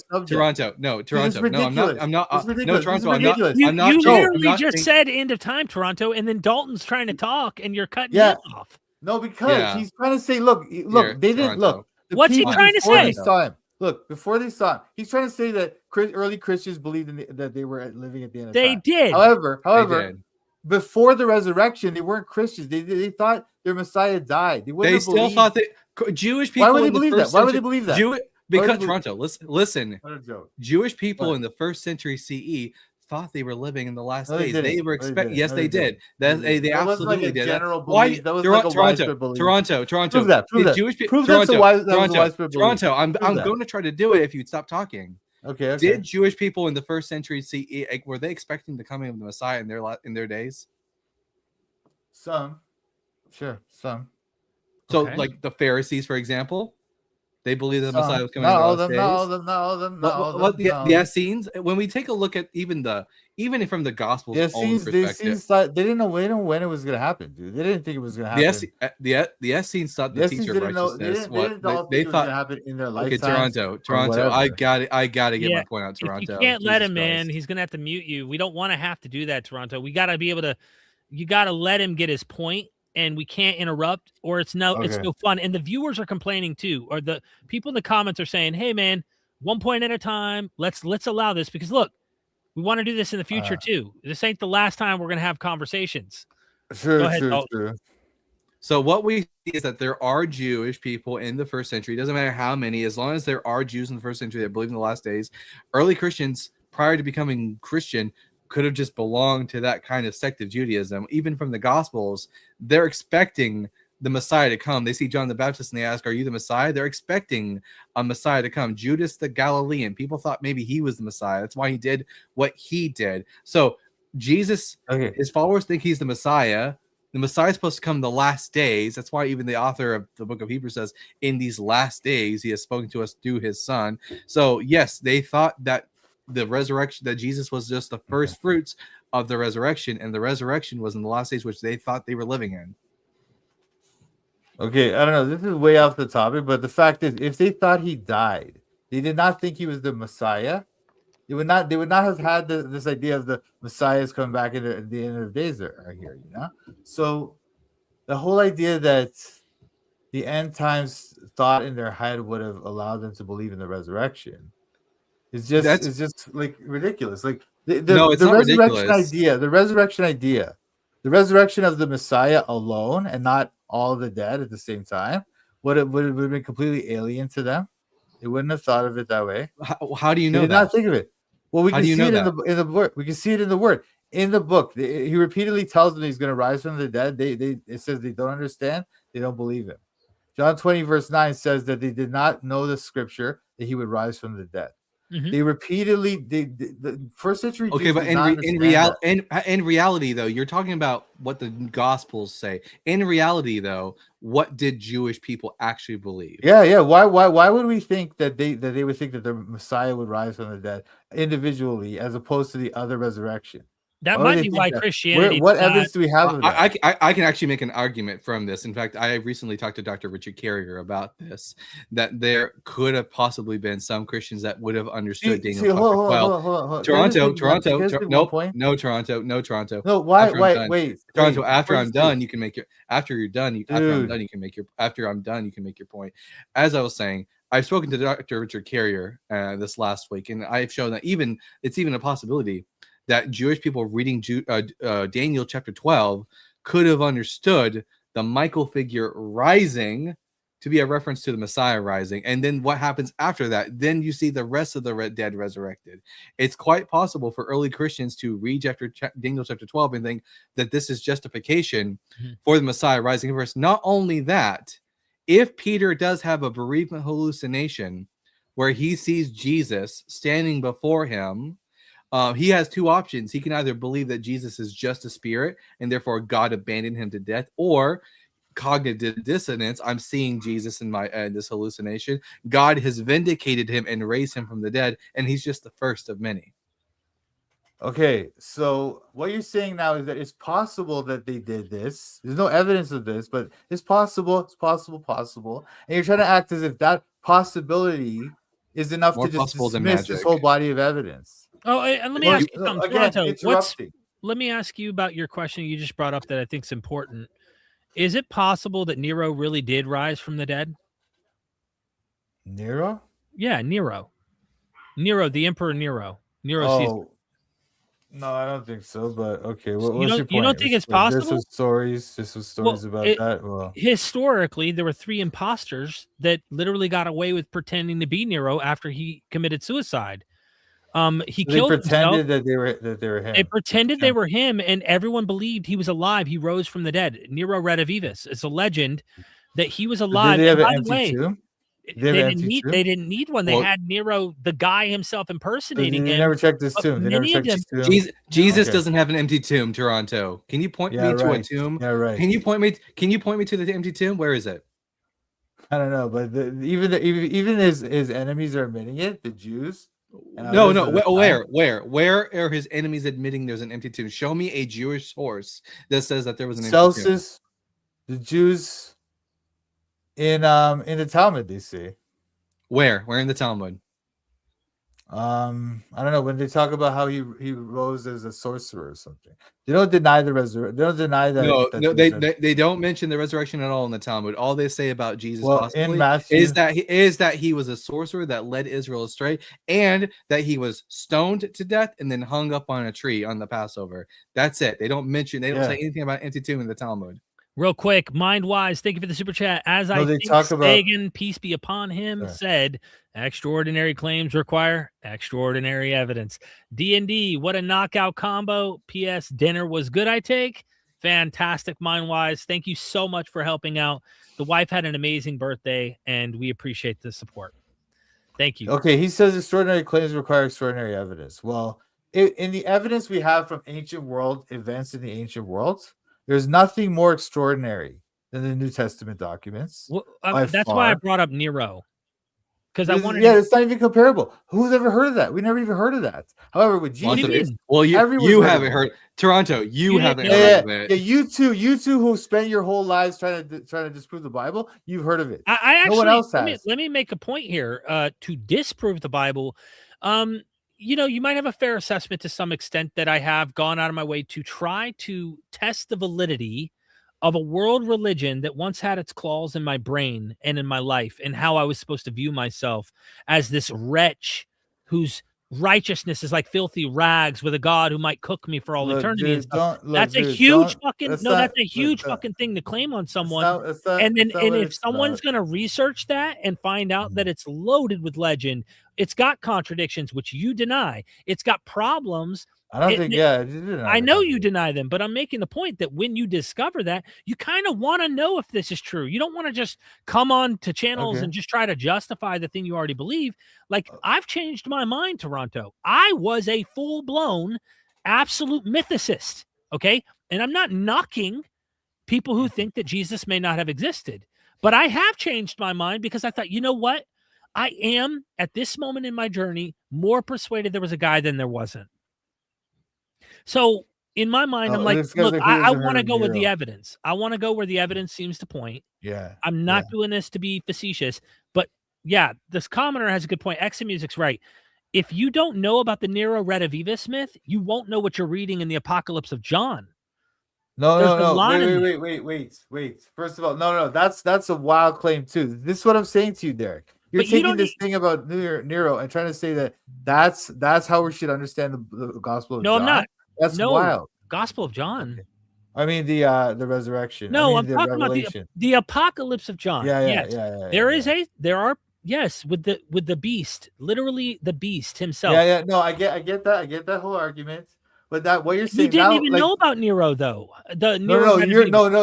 B: No, I'm not. No, Toronto. I'm not.
A: You literally just said end of time, Toronto, and then Dalton's trying to talk, and you're cutting him off.
E: No, because
B: Yeah.
E: he's trying to say, look,
B: Here,
E: they didn't
B: Toronto.
E: look. The
A: What's he
E: people
A: trying to
E: before they
A: say?
E: saw him, look, before they saw him, he's trying to say that early Christians believed that they were living at the end of
A: They
E: time.
A: did.
E: However,
B: They did.
E: before the resurrection, they weren't Christians. They thought their Messiah died. They wouldn't
B: They
E: have
B: still
E: believed.
B: thought that Jewish people.
E: Why would they
B: in the
E: believe
B: first
E: that? Why would they
B: century-
E: believe that?
B: Jew-
E: would
B: because
E: they believe-
B: Toronto, listen.
E: What a joke.
B: Jewish people
E: What?
B: in the first century CE thought they were living in the last
E: No, they
B: days.
E: didn't.
B: They were
E: No, they
B: expect.
E: didn't.
B: Yes,
E: No,
B: they
E: they
B: did.
E: didn't.
B: That
E: They
B: they
E: That wasn't like
B: absolutely
E: a
B: did.
E: general
B: Why?
E: belief. That was like a widespread belief.
B: Toronto.
E: Prove that. Prove
B: Did
E: that.
B: Jewish people?
E: Prove that's a
B: Toronto.
E: that was a widespread belief.
B: Toronto. I'm
E: Prove that.
B: going to try to do it if you'd stop talking.
E: Okay.
B: Did Jewish people in the first century CE were they expecting the coming of the Messiah in their days?
E: Some? Sure, some.
B: So,
A: Okay.
B: like the Pharisees, for example, they believed the
E: Some.
B: Messiah was coming
E: Not
B: in the
E: all of
B: last
E: them.
B: days.
E: Not all of them. Not all of them. Not all of them.
B: The Essenes, when we take a look at even from the Gospel's own perspective,
E: they didn't know when it was going to happen, dude. They didn't think it was going to happen.
B: the Essenes thought
E: The
B: the
E: Essenes
B: teacher of
E: didn't know.
B: righteousness.
E: They didn't all think
B: They
E: it was going
B: thought.
E: to happen in their
B: Okay,
E: lifetime.
B: Toronto. I got to get
A: Yeah,
B: my point out. Toronto.
A: If you can't let
B: Jesus
A: him, man,
B: Christ.
A: he's gonna have to mute you. We don't want to have to do that, Toronto. We got to be able to. You got to let him get his point, and we can't interrupt, or it's no fun. And the viewers are complaining too, or the people in the comments are saying, "Hey, man, one point at a time. Let's allow this because look, we want to do this in the future too. This ain't the last time we're gonna have conversations."
E: True,
A: Go ahead,
E: true.
B: So what we see is that there are Jewish people in the first century. It doesn't matter how many, as long as there are Jews in the first century that believe in the last days. Early Christians, prior to becoming Christian, could have just belonged to that kind of sect of Judaism. Even from the Gospels, they're expecting the Messiah to come. They see John the Baptist and they ask, "Are you the Messiah?" They're expecting a Messiah to come. Judas the Galilean, people thought maybe he was the Messiah. That's why he did what he did. So Jesus, his followers think he's the Messiah. The Messiah is supposed to come in the last days. That's why even the author of the book of Hebrews says, in these last days, he has spoken to us through his son. So yes, they thought that the resurrection, that Jesus was just the first fruits of the resurrection, and the resurrection was in the last days, which they thought they were living in.
E: Okay, I don't know. This is way off the topic, but the fact is, if they thought he died, they did not think he was the Messiah. They would not have had this idea of the Messiah is coming back at the end of the days are here, you know? So the whole idea that the end times thought in their head would have allowed them to believe in the resurrection is just like ridiculous. Like the resurrection idea, the resurrection of the Messiah alone and not all of the dead at the same time would have been completely alien to them. They wouldn't have thought of it that way.
B: How do you know
E: they did
B: that?
E: not think of it. Well, we
B: How
E: can
B: do you
E: see
B: know
E: it
B: that?
E: in the word. We can see it in the word. In the book, he repeatedly tells them he's going to rise from the dead. It says they don't understand. They don't believe him. John 20 verse 9 says that they did not know the scripture that he would rise from the dead.
A: Mhm.
E: They repeatedly the first century Jews
B: but in reality though, you're talking about what the Gospels say. In reality though, what did Jewish people actually believe?
E: Yeah. Why would we think that they would think that the Messiah would rise from the dead individually as opposed to the other resurrection?
A: That might be why Christianity.
E: What evidence do we have of that?
B: I can actually make an argument from this. In fact, I recently talked to Dr. Richard Carrier about this, that there could have possibly been some Christians that would have understood Daniel chapter 12.
E: Hold on.
B: Toronto. No, Toronto.
E: No, why? Wait.
B: Toronto, after I'm done, you can make your point. As I was saying, I've spoken to Dr. Richard Carrier this last week, and I've shown that it's even a possibility that Jewish people reading Daniel chapter 12 could have understood the Michael figure rising to be a reference to the Messiah rising. And then what happens after that? Then you see the rest of the dead resurrected. It's quite possible for early Christians to read Daniel chapter 12 and think that this is justification for the Messiah rising first. Not only that, if Peter does have a bereavement hallucination where he sees Jesus standing before him, he has two options. He can either believe that Jesus is just a spirit and therefore God abandoned him to death, or cognitive dissonance. I'm seeing Jesus in this hallucination. God has vindicated him and raised him from the dead, and he's just the first of many.
E: Okay, so what you're saying now is that it's possible that they did this. There's no evidence of this, but it's possible. It's possible. And you're trying to act as if that possibility is enough to just dismiss this whole body of evidence.
A: Oh, and let me ask you something, Toronto.
E: Interrupting.
A: Let me ask you about your question you just brought up that I think is important. Is it possible that Nero really did rise from the dead?
E: Nero?
A: Yeah, Nero. Nero, the Emperor Nero. Nero Caesar.
E: Oh, no, I don't think so. But okay,
A: You
E: what's your
A: don't
E: point?
A: think
E: What's
A: it's
E: your point?
A: possible?
E: There's some stories about that. Well,
A: Historically, there were 3 imposters that literally got away with pretending to be Nero after he committed suicide. He
E: they
A: killed himself.
E: pretended that they were him.
A: They pretended they were him, and everyone believed he was alive. He rose from the dead. Nero Redivivus. It's a legend that he was alive.
E: Did they have
A: And
E: an
A: by the way,
E: empty tomb?
A: they didn't need one. They
B: Well-
A: had Nero, the guy himself,
E: So
A: impersonating
E: they
A: him.
E: never checked his
A: but
E: tomb. They never
A: many of
E: checked his tomb.
B: Jesus
E: Okay.
B: doesn't have an empty tomb, Toronto. Can you point
E: Yeah,
B: me to a
E: right.
B: tomb?
E: Yeah, right.
B: Can you point me to the empty tomb? Where is it?
E: I don't know, but even his enemies are admitting it. The Jews. And
B: No,
E: others
B: no.
E: at the
B: Where are his enemies admitting there's an empty tomb? Show me a Jewish source that says that there was an empty tomb.
E: Celsus, the Jews in the Talmud, they say.
B: Where in the Talmud?
E: I don't know, when they talk about how he rose as a sorcerer or something. They don't deny the resurrection. They don't deny that.
B: No,
E: that
B: they don't mention the resurrection at all in the Talmud. All they say about Jesus
E: Well, in
B: possibly
E: Matthew-
B: is that he was a sorcerer that led Israel astray, and that he was stoned to death and then hung up on a tree on the Passover. That's it. They don't say anything about empty tomb in the Talmud.
A: Real quick, Mindwise, thank you for the super chat. As I
E: they
A: think
E: talk about-
A: Sagan, peace be upon him,
E: Sure.
A: said, extraordinary claims require extraordinary evidence. D&D, what a knockout combo. P.S. Dinner was good, I take. Fantastic, Mindwise. Thank you so much for helping out. The wife had an amazing birthday, and we appreciate the support. Thank you.
E: Okay, he says extraordinary claims require extraordinary evidence. Well, in the evidence we have from ancient world events in the ancient world, there's nothing more extraordinary than the New Testament documents.
A: Well,
E: by
A: that's why I
E: far.
A: brought up Nero. Because I wanted
E: it's not even comparable. Who's ever heard of that? We never even heard of that. However, with
A: What do you
E: Jesus,
A: mean?
B: Well,
E: Everyone's
B: you
E: heard of
B: haven't
E: it.
B: heard Toronto. You
A: You
B: haven't
A: didn't
B: heard
E: yeah,
B: of it.
E: you two who spend your whole lives trying to disprove the Bible, you've heard of it.
A: I actually,
E: No one else
A: let
E: has.
A: me make a point here to disprove the Bible. You might have a fair assessment to some extent that I have gone out of my way to try to test the validity of a world religion that once had its claws in my brain and in my life, and how I was supposed to view myself as this wretch whose righteousness is like filthy rags with a God who might cook me for all
E: Look,
A: eternity
E: dude,
A: and stuff.
E: don't- look,
A: That's a
E: dude,
A: huge
E: don't-
A: fucking
E: that's
A: no.
E: not-
A: That's a huge
E: look,
A: fucking thing to claim on
E: It's
A: someone.
E: not- it's not-
A: And then,
E: it's not
A: and
E: what
A: if
E: it's
A: someone's
E: about.
A: going to research that and find out that it's loaded with legend, it's got contradictions, which you deny. It's got problems.
E: I don't
A: it-
E: think.
A: it-
E: Yeah, you did not
A: I know you
E: agree.
A: deny them, but I'm making the point that when you discover that, you kind of want to know if this is true. You don't want to just come on to channels
E: Okay.
A: and just try to justify the thing you already believe. Like, I've changed my mind, Toronto. I was a full-blown absolute mythicist, okay? And I'm not knocking people who think that Jesus may not have existed, but I have changed my mind because I thought, you know what? I am, at this moment in my journey, more persuaded there was a guy than there wasn't. So in my mind, I'm like,
E: this guy's
A: look,
E: like, he
A: I
E: hasn't
A: want to
E: heard
A: go with the
E: Nero.
A: evidence. I want to go where the evidence seems to point.
E: Yeah,
A: I'm not doing this to be facetious, but yeah, this commenter has a good point. Examusic's right. If you don't know about the Nero Redivivus myth, you won't know what you're reading in the Apocalypse of John.
E: No,
A: There's a
E: no,
A: lot in
E: no. Wait. First of all, no. That's a wild claim too. This is what I'm saying to you, Derek. You're
A: But you
E: taking
A: don't
E: this thing about Nero and trying to say that's how we should understand the Gospel of
A: No,
E: John.
A: I'm not.
E: That's
A: No.
E: wild.
A: Gospel of John.
E: Okay. I mean the resurrection.
A: No,
E: I mean,
A: I'm talking about
E: Revelation.
A: the Apocalypse of John.
E: Yeah.
A: There are with the beast, literally the beast himself.
E: Yeah. No, I get that. I get that whole argument. But that what you're
A: You
E: saying
A: didn't
E: now,
A: even
E: like,
A: know about Nero though. The
E: no,
A: Nero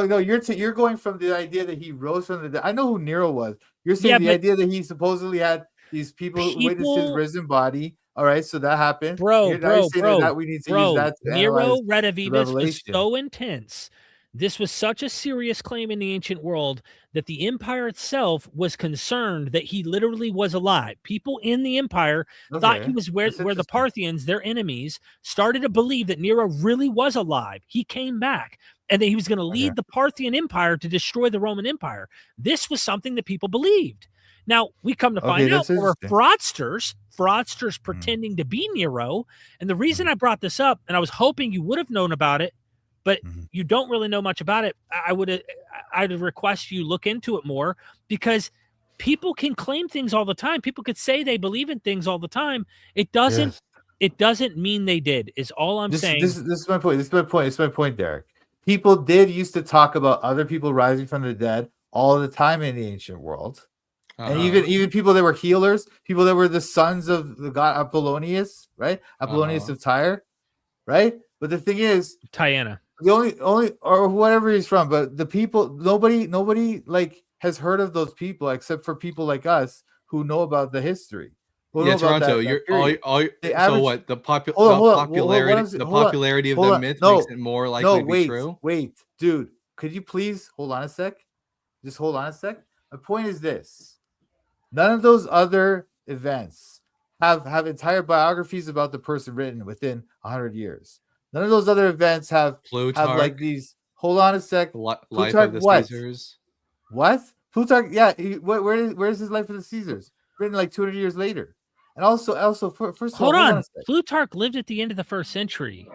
E: no. You're going from the idea that he rose from the dead. I know who Nero was. You're saying
A: Yeah,
E: the
A: but
E: idea that he supposedly had these people who witnessed his risen body. All right, so that happened. Now you're saying that we need to use that to
A: Nero
E: analyze
A: Redivivus was
E: Revelation.
A: so intense. This was such a serious claim in the ancient world that the empire itself was concerned that he literally was alive. People in the empire thought
E: Okay,
A: he was where
E: that's
A: the
E: interesting.
A: Parthians, their enemies, started to believe that Nero really was alive. He came back and that he was going to lead the Parthian Empire to destroy the Roman Empire. This was something that people believed. Now, we come to find out
E: that's
A: there were
E: interesting.
A: fraudsters pretending to be Nero. And the reason I brought this up, and I was hoping you would have known about it, but
E: Mhm.
A: you don't really know much about it. I'd request you look into it more, because people can claim things all the time. People could say they believe in things all the time. It doesn't.
E: Yes.
A: It doesn't mean they did. Is all I'm saying.
E: This is my point. This is my point. This is my point, Derek. People did used to talk about other people rising from the dead all the time in the ancient world. And even people that were healers, people that were the sons of the god Apollonius, right? Apollonius of Tyre, right? But the thing is,
A: Diana.
E: the only or whatever he's from, but the people, nobody like has heard of those people except for people like us who know about the history. Who know about
B: Toronto,
E: that
B: you're
E: period.
B: so
E: average-
B: what? The
E: Hold on,
B: popularity of the myth makes it more likely to be true.
E: Wait, dude, could you please hold on a sec? Just hold on a sec. My point is this: none of those other events have entire biographies about the person written within 100 years. None of those other events have like these. Hold on a sec.
B: Life
E: Plutarch,
B: of the
E: what?
B: Caesars.
E: What? Plutarch? Yeah. Where's his Life of the Caesars? Written like 200 years later. And first of all,
A: hold on a sec. Plutarch lived at the end of the 1st century.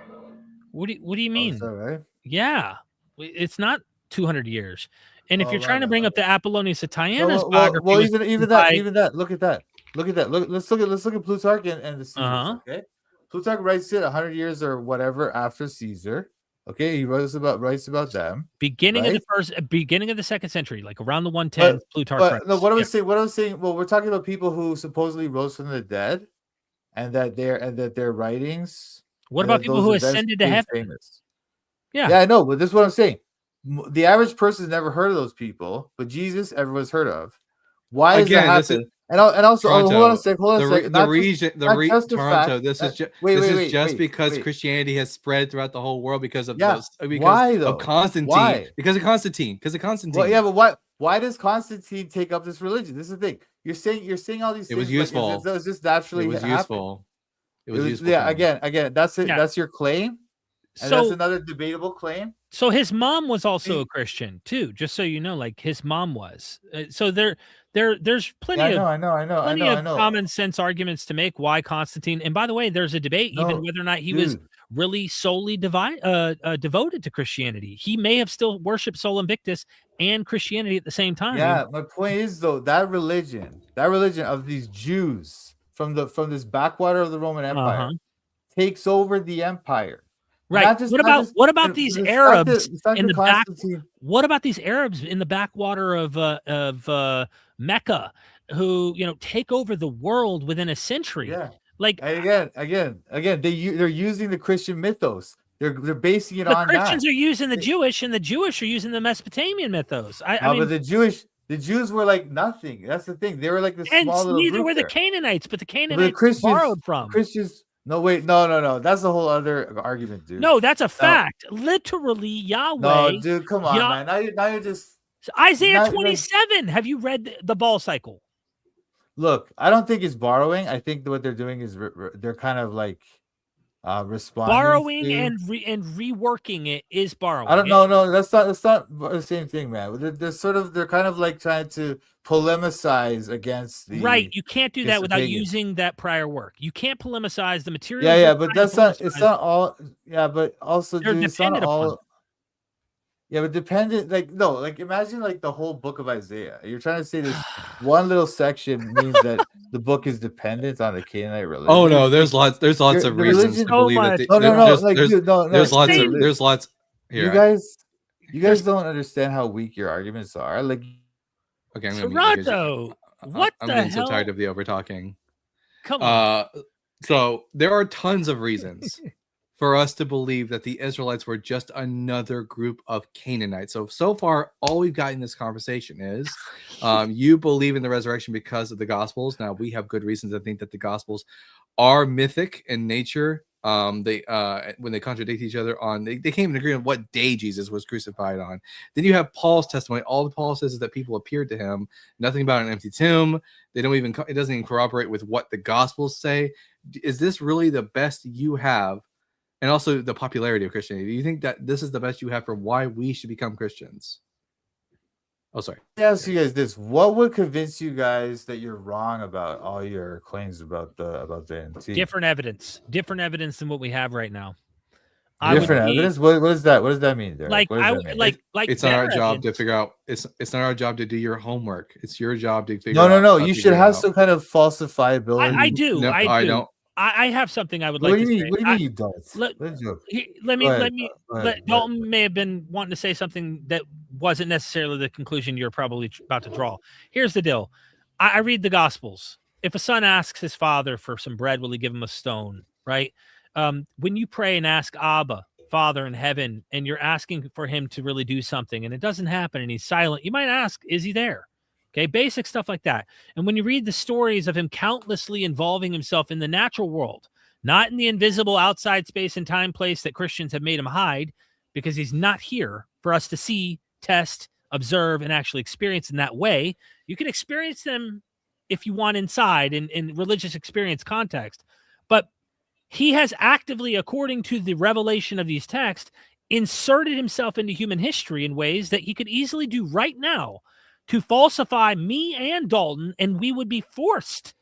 A: What do you mean?
E: Is that right?
A: Yeah, it's not 200 years. And if you're trying to bring up the Apollonius of Tyana's
E: well, even that. Look at that. Let's look at Plutarch and the Caesars. Okay, Plutarch writes it 100 years or whatever after Caesar. Okay, he writes about them.
A: Beginning of the 2nd century, like around the 110. Plutarch.
E: But no, what I was saying. Well, we're talking about people who supposedly rose from the dead, and that their writings.
A: What about people who ascended to heaven?
E: Famous.
A: Yeah,
E: I know, but this is what I'm saying. The average person has never heard of those people, but Jesus, everyone's heard of. Why does that happen? And also,
B: Toronto,
E: hold on a second.
B: Toronto. This is just because Christianity has spread throughout the whole world because of Constantine.
E: Why?
B: Because of Constantine.
E: Well, yeah, but why does Constantine take up this religion? This is the thing. You're saying all these things.
B: It was useful.
E: It was just naturally.
B: It was useful. It was useful.
E: Yeah. Again, that's it. Yeah. That's your claim. And that's another debatable claim.
A: So his mom was also a Christian too, just so you know. Like his mom was. So there's plenty of
E: I know.
A: common sense arguments to make why Constantine. And by the way, there's a debate even whether or not he was really solely devoted to Christianity. He may have still worshipped Sol Invictus and Christianity at the same time.
E: Yeah, my point is though that religion of these Jews from this backwater of the Roman Empire takes over the empire.
A: Right. What about these Arabs in the back? What about these Arabs in the backwater of Mecca, who take over the world within a century?
E: Yeah.
A: Like
E: again, they're using the Christian mythos. They're basing it on that.
A: The Christians are using the Jewish, and the Jewish are using the Mesopotamian mythos. I mean,
E: but the Jews were like nothing. That's the thing. They were like this small little
A: neither
E: group
A: were the
E: there.
A: Canaanites, but the Canaanites borrowed from
E: Christians. No, wait, no. That's a whole other argument, dude.
A: No, that's a fact. Literally, Yahweh.
E: No, dude, come on, man. Now you're just
A: Isaiah 27. Have you read the ball cycle?
E: Look, I don't think it's borrowing. I think what they're doing is they're kind of like responding.
A: Borrowing and reworking it is borrowing.
E: I don't know. No, that's not the same thing, man. They're kind of like trying to polemicize against the
A: right. You can't do that without using that prior work. You can't polemicize the material.
E: Yeah, but that's not. It's not all. Yeah, but also,
A: dude, it's not all.
E: Yeah, but dependent, imagine the whole book of Isaiah. You're trying to say this one little section means that the book is dependent on the Canaanite religion.
B: Oh no, there's lots of reasons to believe that. There's lots. Here,
E: you guys don't understand how weak your arguments are. Like,
B: okay,
A: Toronto. What the hell?
B: I'm so tired of the over talking.
A: Come on.
B: So there are tons of reasons for us to believe that the Israelites were just another group of Canaanites. So far, all we've got in this conversation is you believe in the resurrection because of the Gospels. Now, we have good reasons to think that the Gospels are mythic in nature. When they contradict each other they can't even agree on what day Jesus was crucified on. Then you have Paul's testimony. All that Paul says is that people appeared to him. Nothing about an empty tomb. It doesn't even corroborate with what the Gospels say. Is this really the best you have? And also the popularity of Christianity. Do you think that this is the best you have for why we should become Christians? Oh, sorry.
E: Let me ask you guys this: what would convince you guys that you're wrong about all your claims about the NT?
A: Different evidence than what we have right now. I would
E: Different
A: be
E: evidence. What is that? What does that mean, Derek?
A: like
E: What does
A: I
E: that
A: would
E: mean?
A: like
B: It's not our
A: better
B: job to
A: evidence.
B: figure out. It's not our job to do your homework. It's your job to figure
E: No,
B: out.
E: no, no.
B: how
E: You
B: to
E: should
B: figure it
E: have
B: out.
E: some kind of falsifiability.
A: I do.
B: No,
A: I
B: I
A: do.
B: don't.
A: I have something I would
E: What
A: like
E: do
A: to
E: you
A: say.
E: mean? What do you mean you don't?
A: Let,
E: What is your-
A: let me
E: Go ahead,
A: let me
E: go ahead,
A: let
E: go ahead.
A: Dalton may have been wanting to say something that wasn't necessarily the conclusion you're probably about to draw. Here's the deal. I read the Gospels. If a son asks his father for some bread, will he give him a stone? Right? When you pray and ask Abba, Father in heaven, and you're asking for him to really do something, and it doesn't happen, and he's silent, you might ask, is he there? Okay, basic stuff like that. And when you read the stories of him countlessly involving himself in the natural world, not in the invisible outside space and time place that Christians have made him hide, because he's not here for us to see, test, observe, and actually experience in that way. You can experience them if you want inside in religious experience context. But he has actively, according to the revelation of these texts, inserted himself into human history in ways that he could easily do right now to falsify me and Dalton, and we would be forced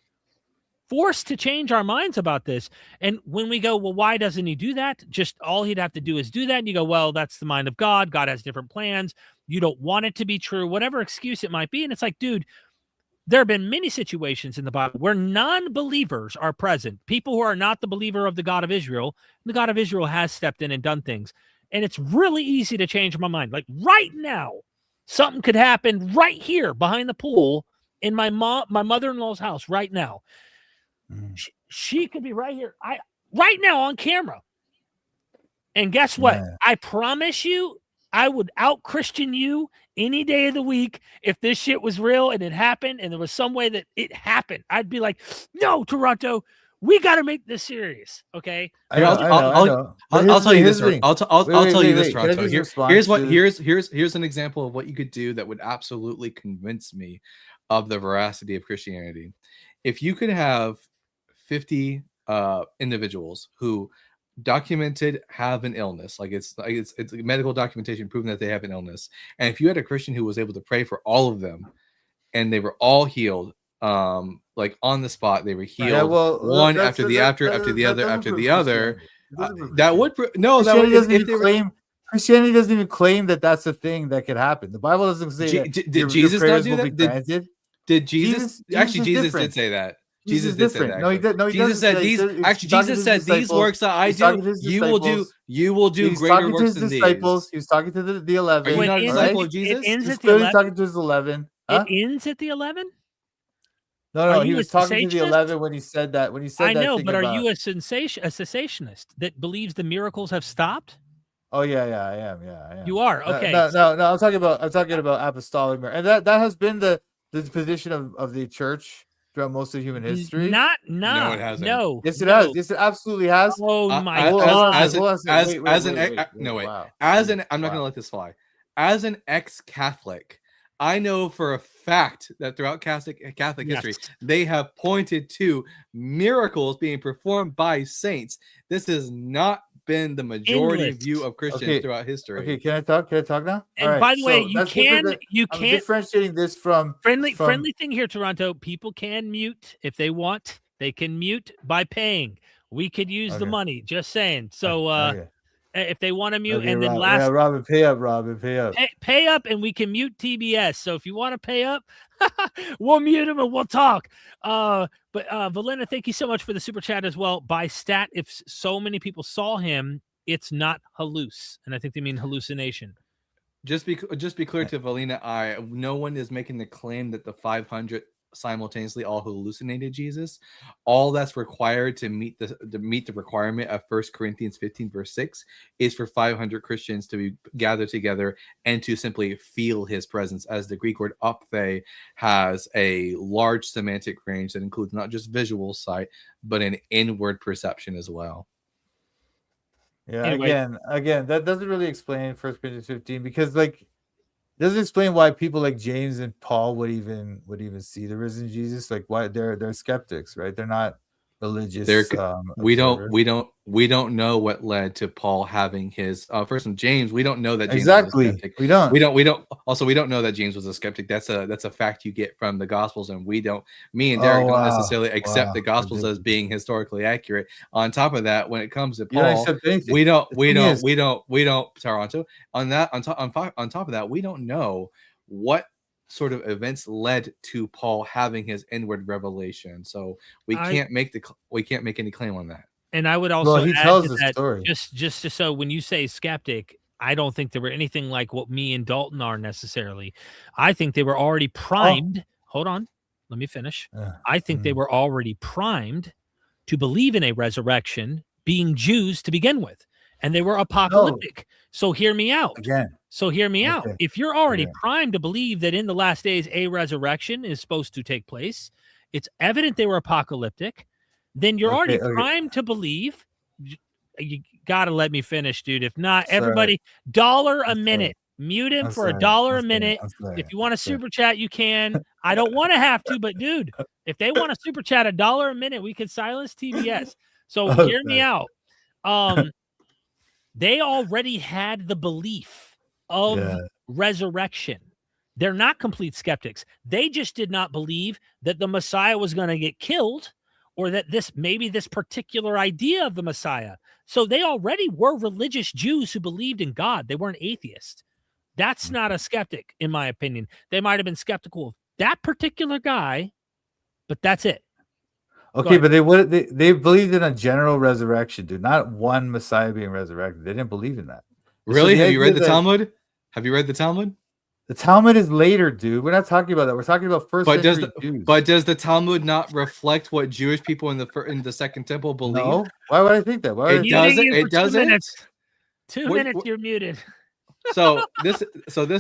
A: to change our minds about this. And when we go, well, why doesn't he do that? Just all he'd have to do is do that. And you go, well, that's the mind of God. God has different plans. You don't want it to be true, whatever excuse it might be. And it's like, dude, there have been many situations in the Bible where non-believers are present, people who are not the believer of the God of Israel. The God of Israel has stepped in and done things. And it's really easy to change my mind. Like right now, something could happen right here behind the pool in my mother-in-law's house right now. She could be right here, right now on camera. And guess what?
E: Man.
A: I promise you, I would out-Christian you any day of the week if this shit was real and it happened and there was some way that it happened. I'd be like, no, Toronto, we got to make this serious, okay?
E: I know.
B: I'll tell you this. I'll tell you this,
E: Can I
B: Toronto.
E: just respond
B: Here's what.
E: to-
B: Here's an example of what you could do that would absolutely convince me of the veracity of Christianity. If you could have 50 individuals who documented have an illness, like it's medical documentation proving that they have an illness, and if you had a Christian who was able to pray for all of them and they were all healed, like on the spot, they were healed,
E: Yeah, well,
B: one after the other, that would
E: Christianity doesn't even claim that that's a thing that could happen. The Bible doesn't say that.
B: Did Jesus not do that? Did
E: Jesus
B: Jesus did say that? Jesus did say that.
E: No, he did. No, he
B: Jesus said these. Actually, Jesus said these works that I do, you will do. You will do greater works than these.
E: He was talking to the 11.
B: Are you not a disciple of Jesus?
A: It ends
E: He's
A: at the
E: clearly
A: 11.
E: talking to his 11. Huh?
A: It ends at the 11.
E: No, he was talking to the 11 when he said that. When he said that,
A: I know, but are you a cessationist that believes the miracles have stopped?
E: Oh yeah, I am. Yeah, I am.
A: You are okay.
E: No. I'm talking about apostolic miracles, and that has been the position of the church throughout most of human history.
B: No, it hasn't.
A: No.
E: Yes, it has. Yes, it absolutely has.
A: Oh my
E: God.
B: I'm not
A: Wow.
B: gonna let this fly. As an ex-Catholic, I know for a fact that throughout Catholic history, they have pointed to miracles being performed by saints. This has not been the majority view of Christians throughout history.
E: Okay, can I talk? Can I talk now?
A: And by the way, you can't
E: I'm differentiating this from
A: friendly thing here, Toronto. People can mute if they want. They can mute by paying. We could use the money. Just saying. So if they want to mute, and then
E: Robin, pay up.
A: Pay up, and we can mute TBS. So if you want to pay up, we'll mute them and we'll talk. But Valena, thank you so much for the super chat as well. By stat, if so many people saw him, it's not halluc, and I think they mean hallucination.
B: Just be clear to Valena, no one is making the claim that the 500 simultaneously all hallucinated Jesus. All that's required to meet the requirement of 1 Corinthians 15 verse 6 is for 500 Christians to be gathered together and to simply feel his presence, as the Greek word ophthe has a large semantic range that includes not just visual sight but an inward perception as well.
E: Yeah,
A: anyway.
E: again, that doesn't really explain 1 Corinthians 15, because doesn't explain why people like James and Paul would even see the risen Jesus. Like, why they're skeptics, right? They're not religious.
B: There, we
E: observer.
B: don't know what led to Paul having his first in James. We don't know that James
E: Exactly.
B: was a skeptic.
E: We don't.
B: We don't know that James was a skeptic. That's a fact you get from the Gospels, and we don't. Me and Derek don't necessarily accept the Gospels as being historically accurate. On top of that, when it comes to Paul, we don't Toronto. On top of that, we don't know what sort of events led to Paul having his inward revelation. So we can't make any claim on that.
A: And I would also
E: he
A: add
E: tells
A: to
E: the
A: that,
E: story.
A: just so when you say skeptic, I don't think they were anything like what me and Dalton are necessarily. I think they were already primed. Hold on, let me finish. I think they were already primed to believe in a resurrection, being Jews to begin with, and they were apocalyptic. So hear me out. So hear me out. If you're already primed to believe that in the last days a resurrection is supposed to take place, it's evident they were apocalyptic, then you're already primed to believe. You got to let me finish, dude. If not, everybody, $1 a minute. Mute him for $1 a minute. If you want to super chat, you can. I don't want to have to, but dude, if they want to super chat $1 a minute, we can silence TBS. So hear me out. They already had the belief of resurrection. They're not complete skeptics. They just did not believe that the Messiah was going to get killed, or that this particular idea of the Messiah. So they already were religious Jews who believed in God. They weren't atheists. That's not a skeptic, in my opinion. They might have been skeptical of that particular guy, but that's it.
E: Okay, but they believed in a general resurrection, dude. Not one Messiah being resurrected. They didn't believe in that.
B: Really? Have you read the Talmud? Have you read the Talmud?
E: The Talmud is later, dude. We're not talking about that. We're talking about first century Jews.
B: But does the Talmud not reflect what Jewish people in the Second Temple believe?
E: No. Why would I think that?
B: It doesn't. It doesn't.
A: 2 minutes. You're muted.
B: So this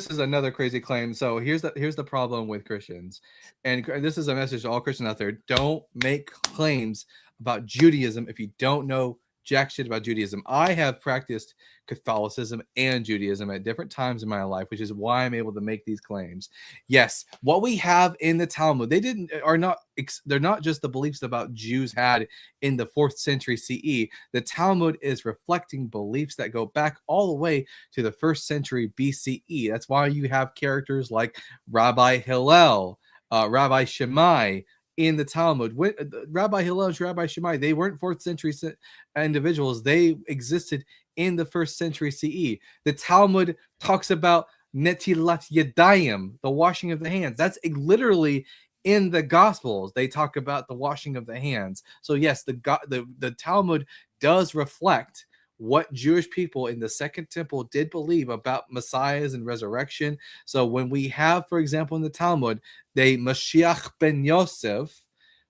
B: is another crazy claim. So here's the problem with Christians, and this is a message to all Christians out there: don't make claims about Judaism if you don't know jack shit about Judaism. I have practiced Catholicism and Judaism at different times in my life, which is why I'm able to make these claims. Yes, what we have in the Talmud, they're not just the beliefs about Jews had in the 4th century CE. The Talmud is reflecting beliefs that go back all the way to the 1st century BCE. That's why you have characters like Rabbi Hillel, Rabbi Shammai, in the Talmud. Rabbi Hillel and Rabbi Shammai, they weren't 4th century individuals. They existed in the 1st century CE. The Talmud talks about netilat yadayim, the washing of the hands. That's literally in the Gospels. They talk about the washing of the hands. So yes, the Talmud does reflect what Jewish people in the Second Temple did believe about messiahs and resurrection. So when we have, for example, in the Talmud, the Mashiach ben Yosef,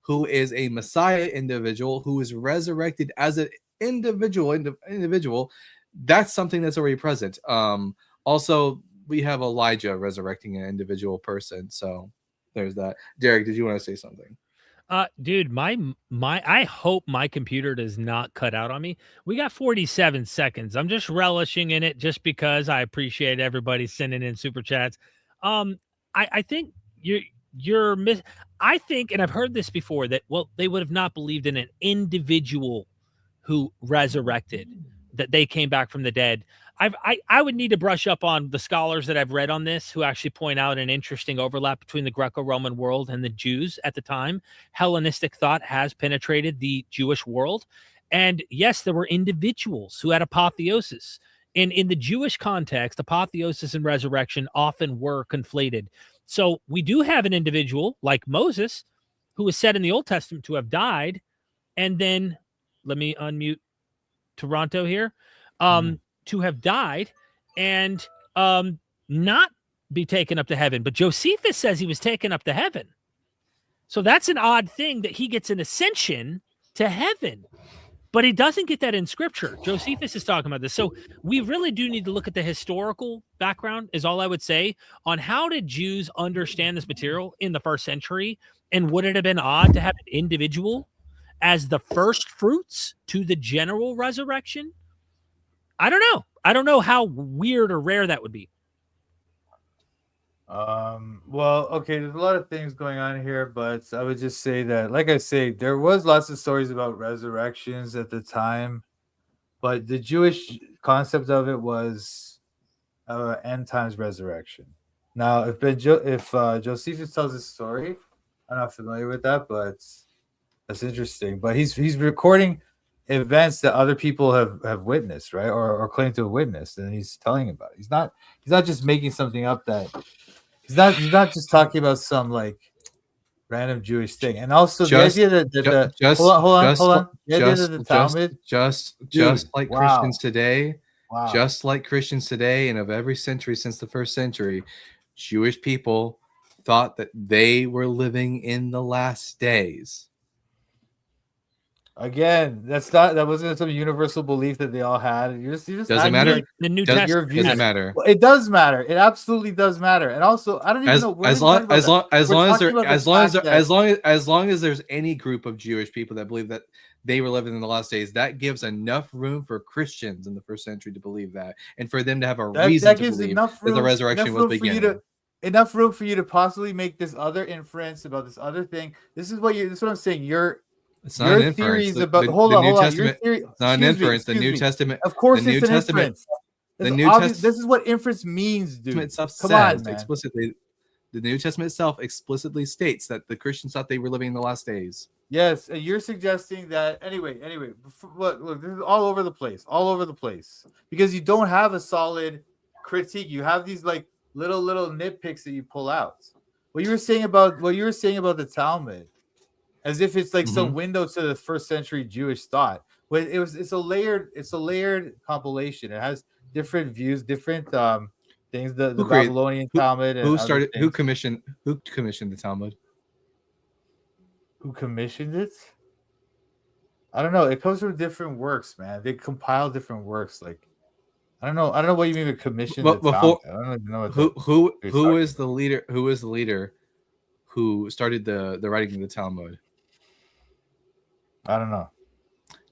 B: who is a Messiah individual who is resurrected as an individual, that's something that's already present. Also, we have Elijah resurrecting an individual person. So there's that. Derek, did you want to say something?
A: Dude, I hope my computer does not cut out on me. We got 47 seconds. I'm just relishing in it just because I appreciate everybody sending in super chats. I think I think, and I've heard this before, that, well, they would have not believed in an individual who resurrected, that they came back from the dead. I would need to brush up on the scholars that I've read on this, who actually point out an interesting overlap between the Greco-Roman world and the Jews at the time. Hellenistic thought has penetrated the Jewish world. And yes, there were individuals who had apotheosis. In the Jewish context, apotheosis and resurrection often were conflated. So we do have an individual like Moses, who is said in the Old Testament to have died. And then, let me unmute Toronto here. To have died and not be taken up to heaven. But Josephus says he was taken up to heaven. So that's an odd thing, that he gets an ascension to heaven. But he doesn't get that in Scripture. Josephus is talking about this. So we really do need to look at the historical background, is all I would say, on how did Jews understand this material in the 1st century, and would it have been odd to have an individual as the first fruits to the general resurrection? I don't know. I don't know how weird or rare that would be.
E: Well, okay, there's a lot of things going on here, but I would just say that, like I say, there was lots of stories about resurrections at the time, but the Jewish concept of it was end times resurrection. Now, if Josephus tells his story, I'm not familiar with that, but that's interesting. But he's recording events that other people have witnessed, right, or claim to have witnessed, and he's telling about it. He's not just making something up that he's not just talking about some like random Jewish thing. And also the
B: Just,
E: idea that the
B: just,
E: hold on. The idea that the Talmud,
B: just
E: dude,
B: like
E: wow,
B: Christians today,
E: wow.
B: just like Christians today, and of every century since the first century, Jewish people thought that they were living in the last days.
E: Again, that wasn't some universal belief that they all had. You're just
B: Doesn't
E: acting
B: matter.
E: like
A: The New
B: Doesn't,
E: your
A: Testament.
E: views.
B: doesn't matter.
E: Well, it does matter. It absolutely does matter. And also, I don't even know.
B: As long as there's any group of Jewish people that believe that they were living in the last days, that gives enough room for Christians in the first century to believe that, and for them to have a reason to believe that the resurrection was beginning.
E: Enough room for you to possibly make this other inference about this other thing. This is what I'm saying.
B: It's not an inference.
E: Theories about hold on. Your theory,
B: it's not an inference. The New Testament.
E: Of course,
B: the New
E: it's an
B: Testament.
E: inference.
B: The New Testament.
E: This is what inference means, dude.
B: Itself
E: Come
B: says
E: on, man.
B: explicitly. The New Testament itself explicitly states that the Christians thought they were living in the last days.
E: Yes, and you're suggesting that anyway. Look, this is all over the place, because you don't have a solid critique. You have these like little nitpicks that you pull out. What you were saying about the Talmud, as if it's like some window to the first century Jewish thought. But it's a layered compilation. It has different views, different things. The Babylonian Talmud.
B: Who commissioned the Talmud?
E: Who commissioned it? I don't know. It comes from different works, man. They compile different works. Like, I don't know what you mean with commission.
B: But before,
E: I don't even know
B: who is the leader? Who is the leader who started the writing of the Talmud?
E: I don't know.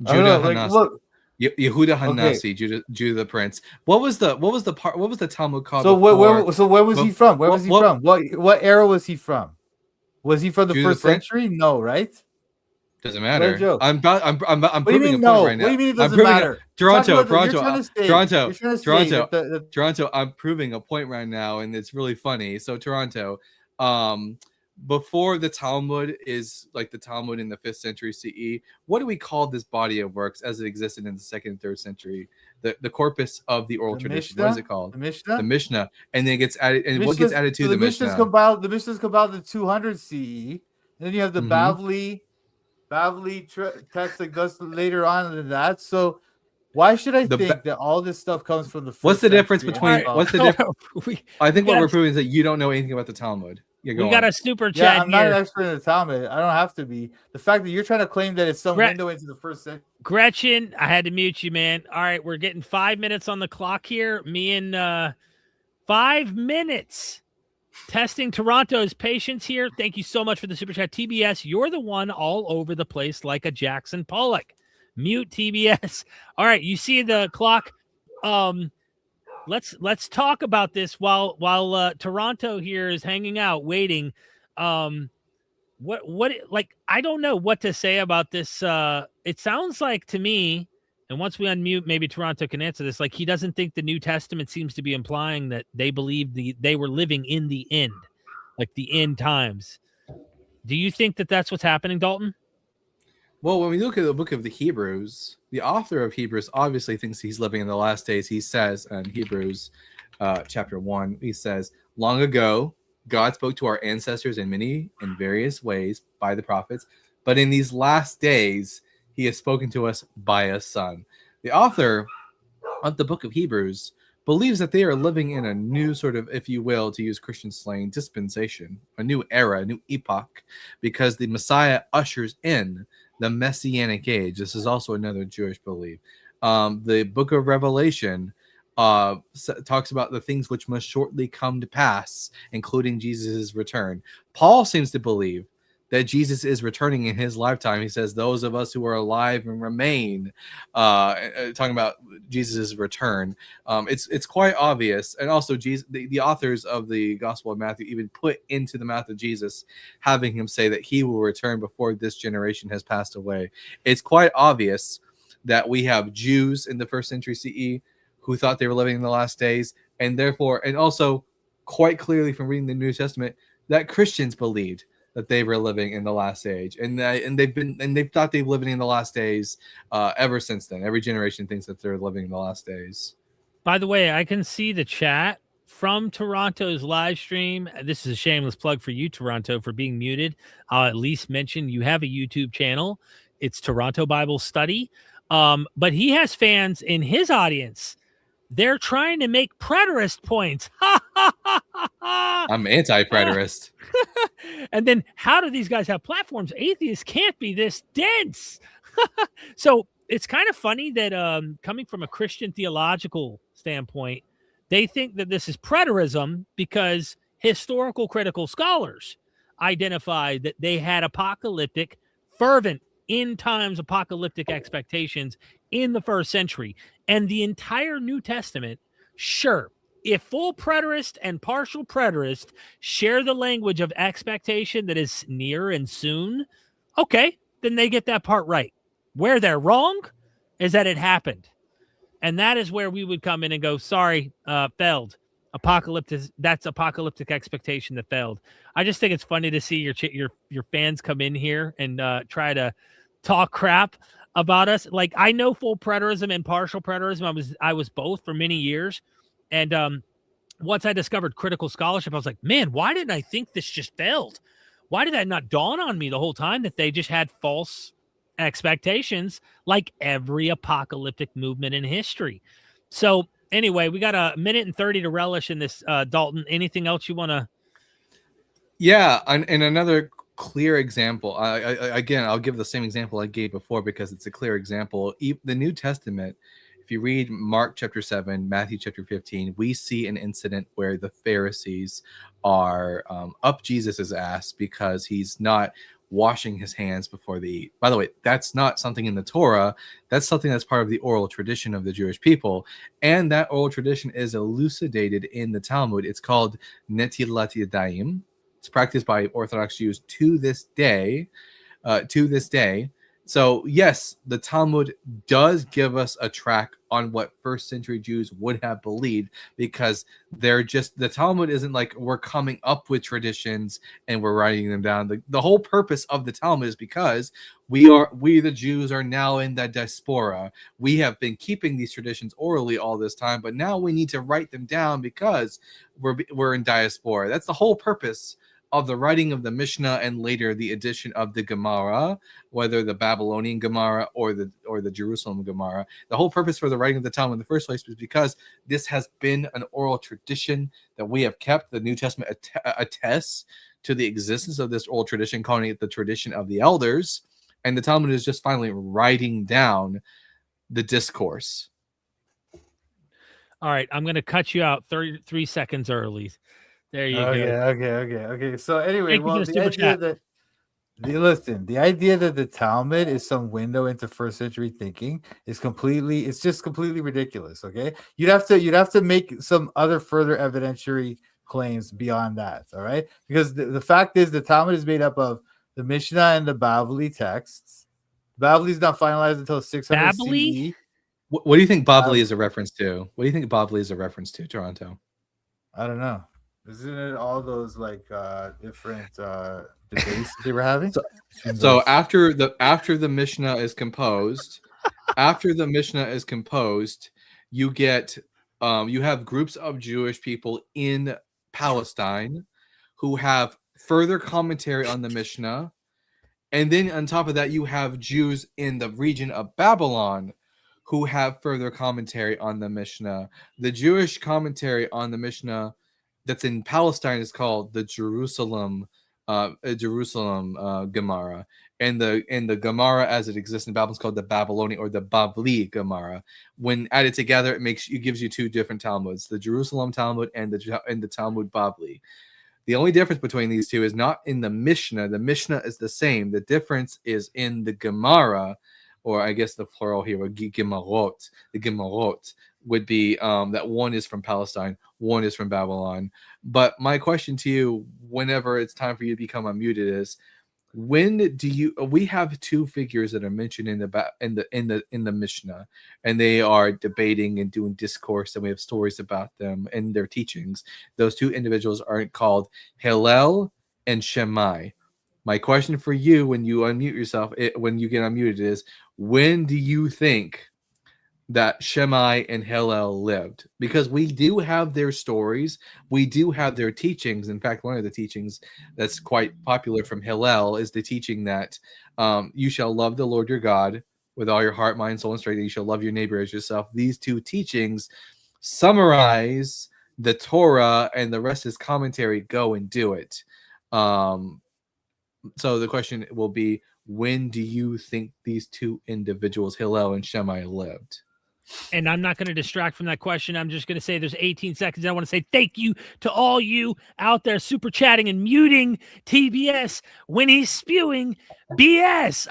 B: Judah Hanasi. Yehuda Hanasi, Judah the Prince. What was the Talmud called?
E: So where was he from? Where was he from? What era was he from? Was he from the first century? No, right?
B: Doesn't matter. I'm proving a point right now.
E: What do you mean it doesn't matter?
B: Toronto. I'm proving a point right now, and it's really funny. So Toronto, before the Talmud is like the Talmud in the 5th century CE, what do we call this body of works as it existed in the 2nd and 3rd century? The corpus of the oral tradition. What is it called?
E: The
B: Mishnah. And then it gets added. And what gets added to the Mishnah?
E: The Mishnah's compiled in 200 CE. And then you have the Bavli text that goes later on than that. So why should I think that all this stuff comes from the first
B: What's the difference between
E: I
B: think what we're proving is that you don't know anything about the Talmud.
A: We got a super chat.
E: I'm not an expert in the Talmud. I don't have to be. The fact that you're trying to claim that it's some window into the first century.
A: Gretchen, I had to mute you, man. All right, we're getting 5 minutes on the clock here. Me and 5 minutes. Testing Toronto's patience here. Thank you so much for the super chat. TBS, you're the one all over the place like a Jackson Pollock. Mute TBS. All right, you see the clock. Let's talk about this while Toronto here is hanging out, waiting. What like I don't know what to say about this. It sounds like to me, and once we unmute, maybe Toronto can answer this. Like he doesn't think the New Testament seems to be implying that they believe they were living in the end, like the end times. Do you think that that's what's happening, Dalton?
B: Well, when we look at the book of the Hebrews, the author of Hebrews obviously thinks he's living in the last days. He says in Hebrews chapter 1, he says, long ago, God spoke to our ancestors in many and various ways by the prophets, but in these last days, he has spoken to us by a son. The author of the book of Hebrews believes that they are living in a new sort of, if you will, to use Christian slang, dispensation, a new era, a new epoch, because the Messiah ushers in the Messianic age. This is also another Jewish belief. The book of Revelation talks about the things which must shortly come to pass, including Jesus' return. Paul seems to believe that Jesus is returning in his lifetime. He says, those of us who are alive and remain, talking about Jesus' return. It's quite obvious. And also Jesus, the authors of the Gospel of Matthew even put into the mouth of Jesus, having him say that he will return before this generation has passed away. It's quite obvious that we have Jews in the 1st century CE who thought they were living in the last days, and therefore, and also quite clearly from reading the New Testament, that Christians believed that they were living in the last age, and they've thought they've living in the last days ever since then. Every generation thinks that they're living in the last days.
A: By the way, I can see the chat from Toronto's live stream. This is a shameless plug for you, Toronto, for being muted. I'll at least mention you have a YouTube channel. It's Toronto Bible Study. But he has fans in his audience. They're trying to make preterist points.
B: I'm anti-preterist.
A: And then how do these guys have platforms? Atheists can't be this dense. So it's kind of funny that coming from a Christian theological standpoint, they think that this is preterism because historical critical scholars identified that they had apocalyptic, fervent, end times apocalyptic expectations in the 1st century. And the entire New Testament, sure, if full preterist and partial preterist share the language of expectation that is near and soon, okay, then they get that part right. Where they're wrong is that it happened. And that is where we would come in and go, sorry, failed. That's apocalyptic expectation that failed. I just think it's funny to see your fans come in here and try to talk crap about us. Like, I know full preterism and partial preterism. I was both for many years. And once I discovered critical scholarship, I was like, man, why didn't I think this just failed? Why did that not dawn on me the whole time that they just had false expectations like every apocalyptic movement in history? So anyway, we got a minute and 30 to relish in this, Dalton. Anything else you want to?
B: Yeah, and another clear example. Again, I'll give the same example I gave before because it's a clear example. The New Testament, if you read Mark chapter 7, Matthew chapter 15, we see an incident where the Pharisees are up Jesus's ass because he's not washing his hands before they eat. By the way, that's not something in the Torah. That's something that's part of the oral tradition of the Jewish people. And that oral tradition is elucidated in the Talmud. It's called Netilat Yadayim. It's practiced by Orthodox Jews to this day. So yes, the Talmud does give us a track on what 1st century Jews would have believed, because the Talmud isn't like we're coming up with traditions and we're writing them down. The whole purpose of the Talmud is because we the Jews are now in the diaspora. We have been keeping these traditions orally all this time, but now we need to write them down because we're in diaspora. That's the whole purpose of the writing of the Mishnah and later the addition of the Gemara, whether the Babylonian Gemara or the Jerusalem Gemara. The whole purpose for the writing of the Talmud in the first place was because this has been an oral tradition that we have kept. The New Testament attests to the existence of this oral tradition, calling it the tradition of the elders. And the Talmud is just finally writing down the discourse.
A: All right, I'm going to cut you out 33 seconds early. There you go.
E: Okay. So anyway,
A: Thank you for the super chat.
E: The idea that the Talmud is some window into 1st century thinking is just completely ridiculous. Okay, you'd have to make some other further evidentiary claims beyond that. All right, because the fact is the Talmud is made up of the Mishnah and the Bavli texts. Bavli is not finalized until 600 CE.
B: What do you think Bavli is a reference to? What do you think Bavli is a reference to, Toronto?
E: I don't know. Isn't it all those like different debates they were having?
B: So after the Mishnah is composed, you get you have groups of Jewish people in Palestine who have further commentary on the Mishnah, and then on top of that, you have Jews in the region of Babylon who have further commentary on the Mishnah. The Jewish commentary on the Mishnah that's in Palestine is called the Jerusalem Gemara, and the Gemara as it exists in Babylon is called the Babylonian or the Bavli Gemara. When added together, it gives you two different Talmuds: the Jerusalem Talmud and the Talmud Bavli. The only difference between these two is not in the Mishnah. The Mishnah is the same. The difference is in the Gemara, or I guess the plural here would be Gemarot. The Gemarot would be that one is from Palestine, one is from Babylon. But my question to you, whenever it's time for you to become unmuted, is when do you? We have two figures that are mentioned in the Mishnah, and they are debating and doing discourse, and we have stories about them and their teachings. Those two individuals are called Hillel and Shammai. My question for you, when you unmute yourself, when you get unmuted, is when do you think that Shammai and Hillel lived? Because we do have their stories, we do have their teachings. In fact, one of the teachings that's quite popular from Hillel is the teaching that you shall love the Lord your God with all your heart, mind, soul, and strength, and you shall love your neighbor as yourself. These two teachings summarize the Torah, and the rest is commentary. Go and do it. So the question will be, when do you think these two individuals, Hillel and Shammai, lived?
A: And I'm not going to distract from that question. I'm just going to say there's 18 seconds. I want to say thank you to all you out there super chatting and muting TBS when he's spewing BS.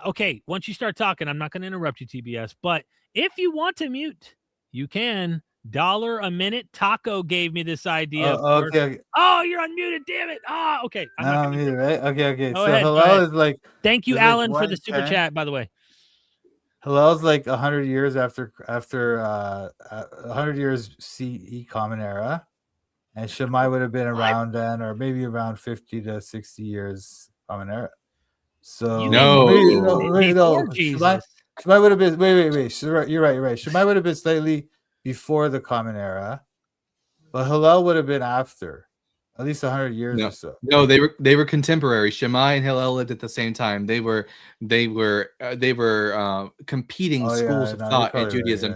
A: Okay, once you start talking, I'm not going to interrupt you, TBS. But if you want to mute, you can. $1 a minute. Taco gave me this idea.
E: Okay.
A: Oh, you're unmuted. Damn it. Okay. I'm not
E: I'm muted, right? Okay.
A: Go
E: So
A: ahead,
E: Hillel is like,
A: thank you,
E: is like
A: Alan, for the super
E: 110.
A: chat, by the way.
E: Hillel's like 100 years after 100 years CE Common Era, and Shammai would have been around then, or maybe around 50 to 60 years Common Era. So
A: You
B: No.
A: mean before Jesus.
E: Shammai would have been wait. So you're right. Shammai would have been slightly before the Common Era, but Hillel would have been after, at least 100 years or so.
B: No, they were contemporary. Shammai and Hillel lived at the same time. They were competing schools of thought in Judaism,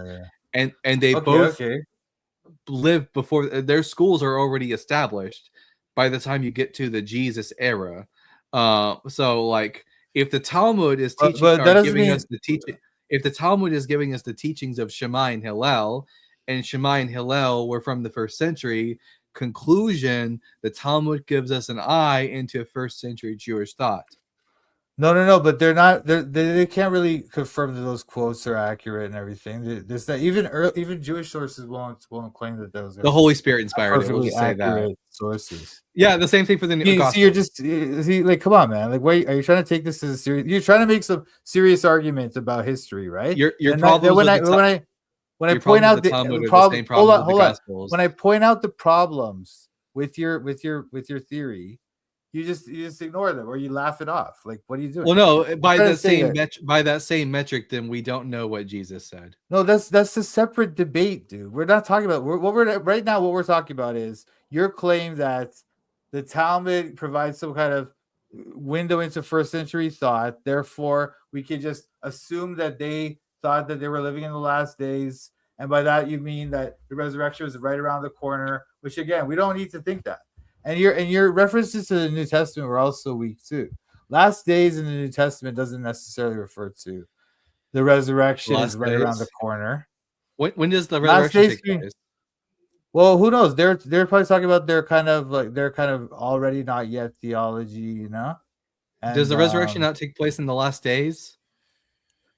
B: and they both lived before. Their schools are already established by the time you get to the Jesus era. So like, if the Talmud is teaching, if the Talmud is giving us the teachings of Shammai and Hillel and Hillel were from the first century, conclusion, the Talmud gives us an eye into first century Jewish thought.
E: No, but they're not. They can't really confirm that those quotes are accurate and everything. There's that even Jewish sources won't claim that those are
B: the Holy Spirit inspired it.
E: perfectly
B: We'll just say
E: accurate
B: that.
E: sources.
B: Yeah, the same thing for the New Gospel.
E: So you're just like, come on, man. Like, wait, are you trying to take this as a serious? You're trying to make some serious arguments about history, right?
B: Your problem
E: when I point out the problem. Hold on. When I point out the problems with your theory, you just ignore them or you laugh it off. Like, what are you doing?
B: Well, no, by that same metric, then we don't know what Jesus said.
E: No, that's a separate debate, dude. We're not talking about what we're talking about is your claim that the Talmud provides some kind of window into first century thought. Therefore, we can just assume that they thought that they were living in the last days, and by that you mean that the resurrection was right around the corner. Which again, we don't need to think that. And your references to the New Testament were also weak too. Last days in the New Testament doesn't necessarily refer to the resurrection is right around the corner.
B: When does the resurrection take place?
E: Well, who knows? They're probably talking about their kind of already not yet theology, you know. And,
B: does the resurrection not take place in the last days?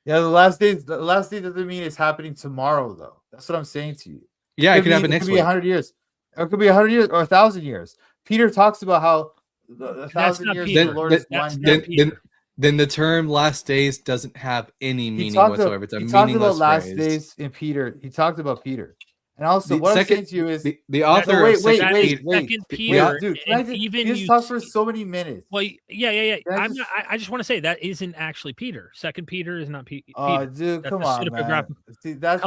E: Yeah, the last day doesn't mean it's happening tomorrow, though. That's what I'm saying to you.
B: Yeah, it could happen next week.
E: It could be 100 years. Or it could be 100 years or 1,000 years. Peter talks about how 1,000 years of the Lord is one day.
B: Then the term "last days" doesn't have any meaning whatsoever. It's a meaningless
E: phrase. He talked about last
B: phrase.
E: Days in Peter. He talked about Peter. And also, what I'm saying to you is
B: the author of
A: Second Peter,
E: dude.
A: Even
E: you talk for so many minutes.
A: Well, yeah. I just want to say that isn't actually Peter. Second Peter is not Peter.
E: Oh, dude, come on, man. See, that's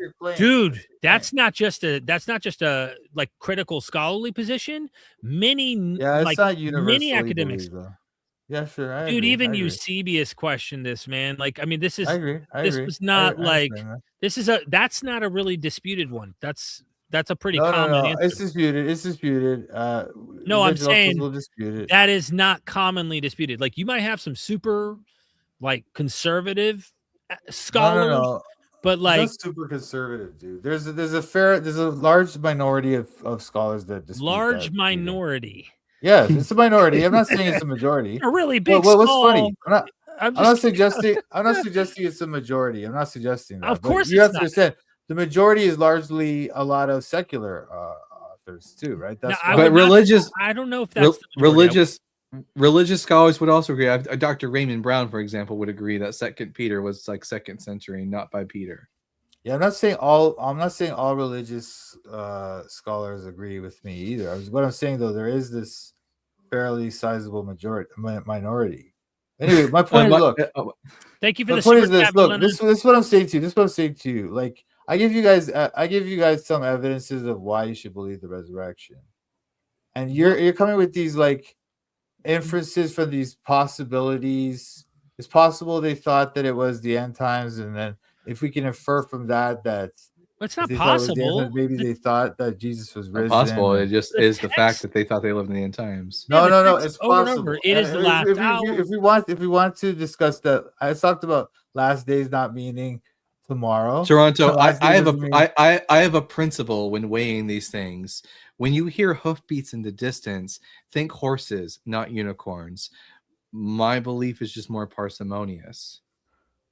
E: your claim,
A: dude. That's not just a like critical scholarly position. Many academics.
E: Yeah, sure.
A: I agree. Even Eusebius questioned this, man. Like, I mean, this is.
E: I agree.
A: This was not that's not a really disputed one. That's a pretty common answer.
E: It's disputed.
A: No, I'm saying that is not commonly disputed. Like, you might have some super like conservative scholars, But
E: It's
A: like
E: not super conservative, dude. There's a large minority of scholars that dispute
A: large
E: that.
A: minority,
E: Yes, it's a minority. I'm not saying it's a majority.
A: a really
E: But
A: big
E: what's
A: small.
E: funny?
A: I'm
E: I'm
A: just
E: not suggesting. I'm not suggesting it's a majority. I'm not suggesting that.
A: Of
E: But
A: course
E: you
A: it's
E: have to
A: not.
E: understand the majority is largely a lot of secular authors too, right?
A: No,
E: That's
A: I
E: why.
A: would
B: But
A: not.
B: religious
A: I don't know if that's
B: Re-
A: the majority.
B: religious scholars would also agree. Dr. Raymond Brown, for example, would agree that Second Peter was like second century, not by Peter.
E: Yeah, I'm not saying all religious scholars agree with me either. What I'm saying though, there is this fairly sizable minority. Anyway, my point is, look,
A: Thank you for
E: my
A: the
E: point
A: super
E: is this.
A: chat,
E: Look,
A: Melinda.
E: this is what I'm saying to you. This is what I'm saying to you. Like, I give you guys some evidences of why you should believe the resurrection, and you're coming with these like inferences from these possibilities. It's possible they thought that it was the end times, and then if we can infer from that
A: It's
E: if
A: not
E: they thought it was the end
A: possible.
E: times, maybe they thought that Jesus was
B: Not
E: risen.
B: possible.
E: and-
B: It just
A: The
B: is the fact
A: text-
B: that they thought they lived in the end times.
A: Yeah,
E: No,
A: the
E: no, no.
A: text
E: It's
A: over and
E: possible.
A: over. It is the last hour.
E: If we want to discuss that, I talked about last days not meaning tomorrow.
B: Toronto,
E: Last
B: I
E: days
B: have a
E: doesn't mean-
B: I have a principle when weighing these things. When you hear hoofbeats in the distance, think horses, not unicorns. My belief is just more parsimonious.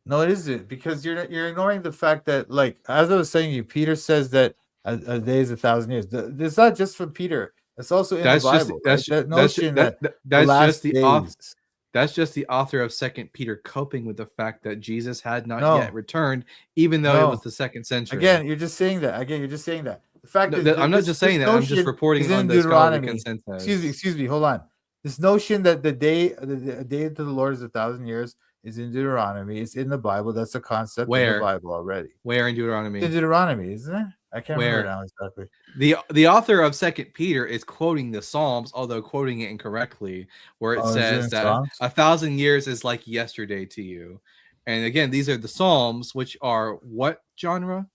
E: No, it isn't, because you're ignoring the fact that, like, as I was saying to you, Peter says that a day is 1,000 years. It's not just from Peter. It's also in the Bible. That notion that the
B: that's
E: last
B: just the author.
E: days.
B: That's just the author of Second Peter coping with the fact that Jesus had not
E: No.
B: yet returned, even though it
E: No.
B: was the second century.
E: Again, you're just saying that. The fact
B: No,
E: is,
B: I'm not
E: this-
B: just saying
E: this
B: that. I'm just
E: notion
B: reporting
E: is
B: on
E: in
B: the scholarly
E: Deuteronomy.
B: consensus.
E: Excuse me. Hold on. This notion that the day to the Lord is 1,000 years is in Deuteronomy. It's in the Bible. That's a concept in
B: Where?
E: the Bible already.
B: Where in
E: It's
B: Deuteronomy?
E: in Deuteronomy, isn't it? I can't
B: Where?
E: remember now exactly.
B: The author of Second Peter is quoting the Psalms, although quoting it incorrectly, where it
E: Oh, is it
B: says
E: in
B: that
E: Psalms?
B: 1,000 years is like yesterday to you. And again, these are the Psalms, which are what genre?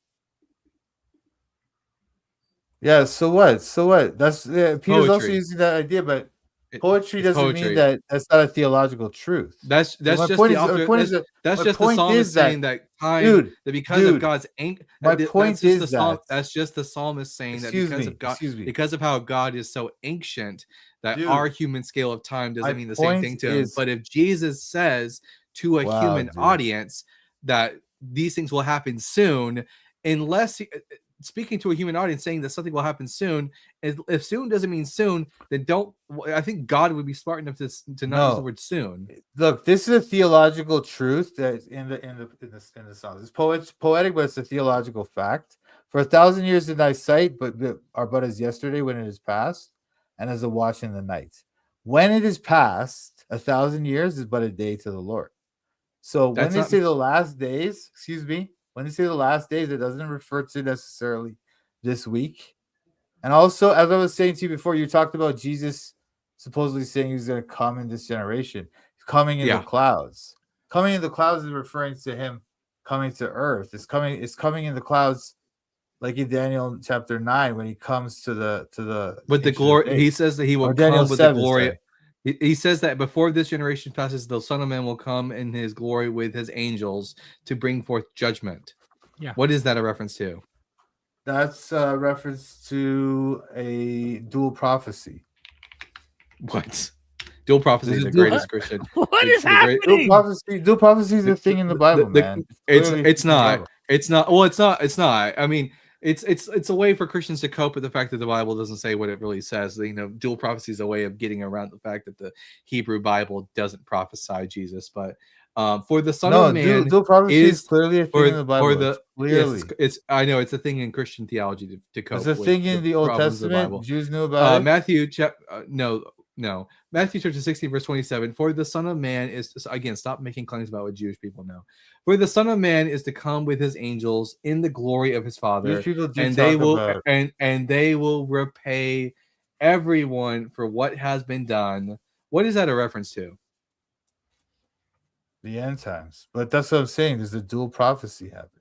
E: Yeah. So what? That's Peter's also
B: Poetry.
E: using that idea, but
B: It-
E: poetry
B: it's
E: doesn't
B: poetry.
E: mean that that's not a theological truth.
B: That's
E: my
B: just
E: point
B: the
E: is- my
B: author.
E: point is
B: That's,
E: that-
B: that's
E: my
B: just the
E: point
B: psalmist
E: is that-
B: saying that time
E: Dude,
B: that because of
E: dude,
B: God's
E: my
B: that's
E: point
B: just
E: is
B: the psalm,
E: that-
B: that's just the psalmist saying that
E: Excuse
B: because
E: me,
B: of God,
E: excuse me.
B: because of how God is so ancient that
E: Dude,
B: our human scale of time doesn't
E: my
B: mean the same
E: point
B: thing to him.
E: is-
B: But if Jesus says to a
E: Wow,
B: human
E: dude.
B: audience that these things will happen soon, unless speaking to a human audience saying that something will happen soon, if soon doesn't mean soon, then don't. I think God would be smart enough to not use the
E: No.
B: word soon.
E: Look, this is a theological truth that's in the Psalms. It's poetic, but it's a theological fact. For 1,000 years in thy sight, are but as yesterday when it is past, and as a watch in the night. When it is past, 1,000 years is but a day to the Lord. So when
B: That's
E: they
B: not-
E: say the last days, when they say the last days, it doesn't refer to necessarily this week. And also, as I was saying to you before, you talked about Jesus supposedly saying he was going to come in this generation. He's coming in the clouds. Coming in the clouds is referring to him coming to earth. It's coming in the clouds, like in Daniel chapter 9, when he comes to the
B: with the
E: Ancient of
B: glory.
E: Days.
B: He says that he will
E: Or Daniel
B: come with
E: 7,
B: the glory.
E: sorry.
B: He says that before this generation passes, the Son of Man will come in his glory with his angels to bring forth judgment.
A: Yeah.
B: What is that a reference to?
E: That's a reference to a dual prophecy.
B: What? Dual prophecy is the greatest Christian.
A: What is
B: The great-
A: happening?
E: Dual prophecy is a thing in the Bible, man.
B: It's
E: clearly a
B: it's
E: thing in the
B: not.
E: Bible.
B: It's not. Well, it's not. I mean, it's a way for Christians to cope with the fact that the Bible doesn't say what it really says. You know, dual prophecy is a way of getting around the fact that the Hebrew Bible doesn't prophesy Jesus. But for the Son of Man,
E: dual prophecy is clearly a thing in the Bible.
B: Yes,
E: Clearly,
B: it's I know it's a thing in Christian theology to cope.
E: it's a
B: with
E: thing in the Old
B: problems of the
E: Testament.
B: Bible.
E: Jews knew about it.
B: Matthew no. Matthew chapter 16, verse 27. For the Son of Man is again, stop making claims about what Jewish people know. For the Son of Man is to come with his angels in the glory of his Father,
E: Jewish people do
B: and
E: talk
B: they will
E: about
B: and they will repay everyone for what has been done. What is that a reference to?
E: the end times, but that's what I'm saying. There's a dual prophecy happening.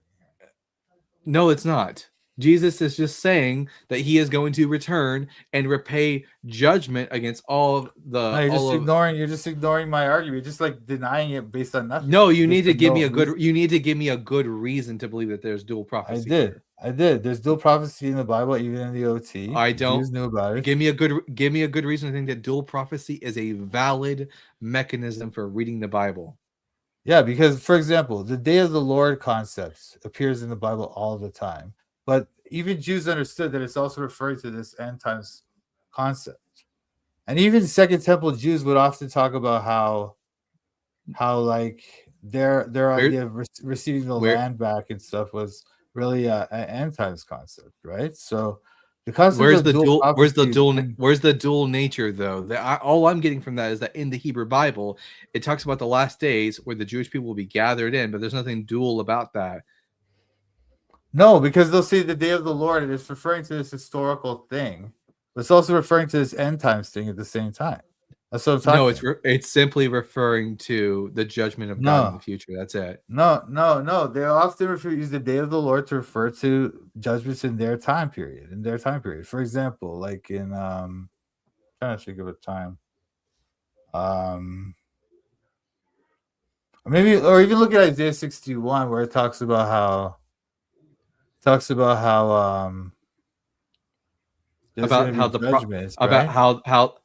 B: No, it's not. Jesus is just saying that he is going to return and repay judgment against all of the
E: No, you're just ignoring my argument. You're just like denying it based on nothing.
B: No, you need
E: Based
B: to
E: on
B: give me
E: no
B: a good
E: reason.
B: you need to give me a good reason to believe that there's dual prophecy. here.
E: I did. There's dual prophecy in the Bible, even in the OT.
B: I
E: The
B: don't
E: Jews knew about it.
B: give me a good reason to think that dual prophecy is a valid mechanism for reading the Bible.
E: Yeah, because for example, the day of the Lord concepts appears in the Bible all the time. But even Jews understood that it's also referring to this end times concept. And even Second Temple Jews would often talk about how like their idea of receiving the land back and stuff was really an end times concept, right? So the concept
B: Where's
E: of
B: the dual
E: prophecy
B: where's the dual nature though? All I'm getting from that is that in the Hebrew Bible, it talks about the last days where the Jewish people will be gathered in, but there's nothing dual about that.
E: No, because they'll say the day of the Lord, and it's referring to this historical thing, but it's also referring to this end times thing at the same time. That's what I'm talking
B: No,
E: about.
B: it's simply referring to the judgment of God in the future. That's it.
E: No. They often use the day of the Lord to refer to judgments in their time period. For example, like in I'm trying to think of a time. Maybe, or even look at Isaiah 61, where it talks about how there's
B: about
E: going
B: how
E: to be
B: the
E: judgments,
B: about
E: right?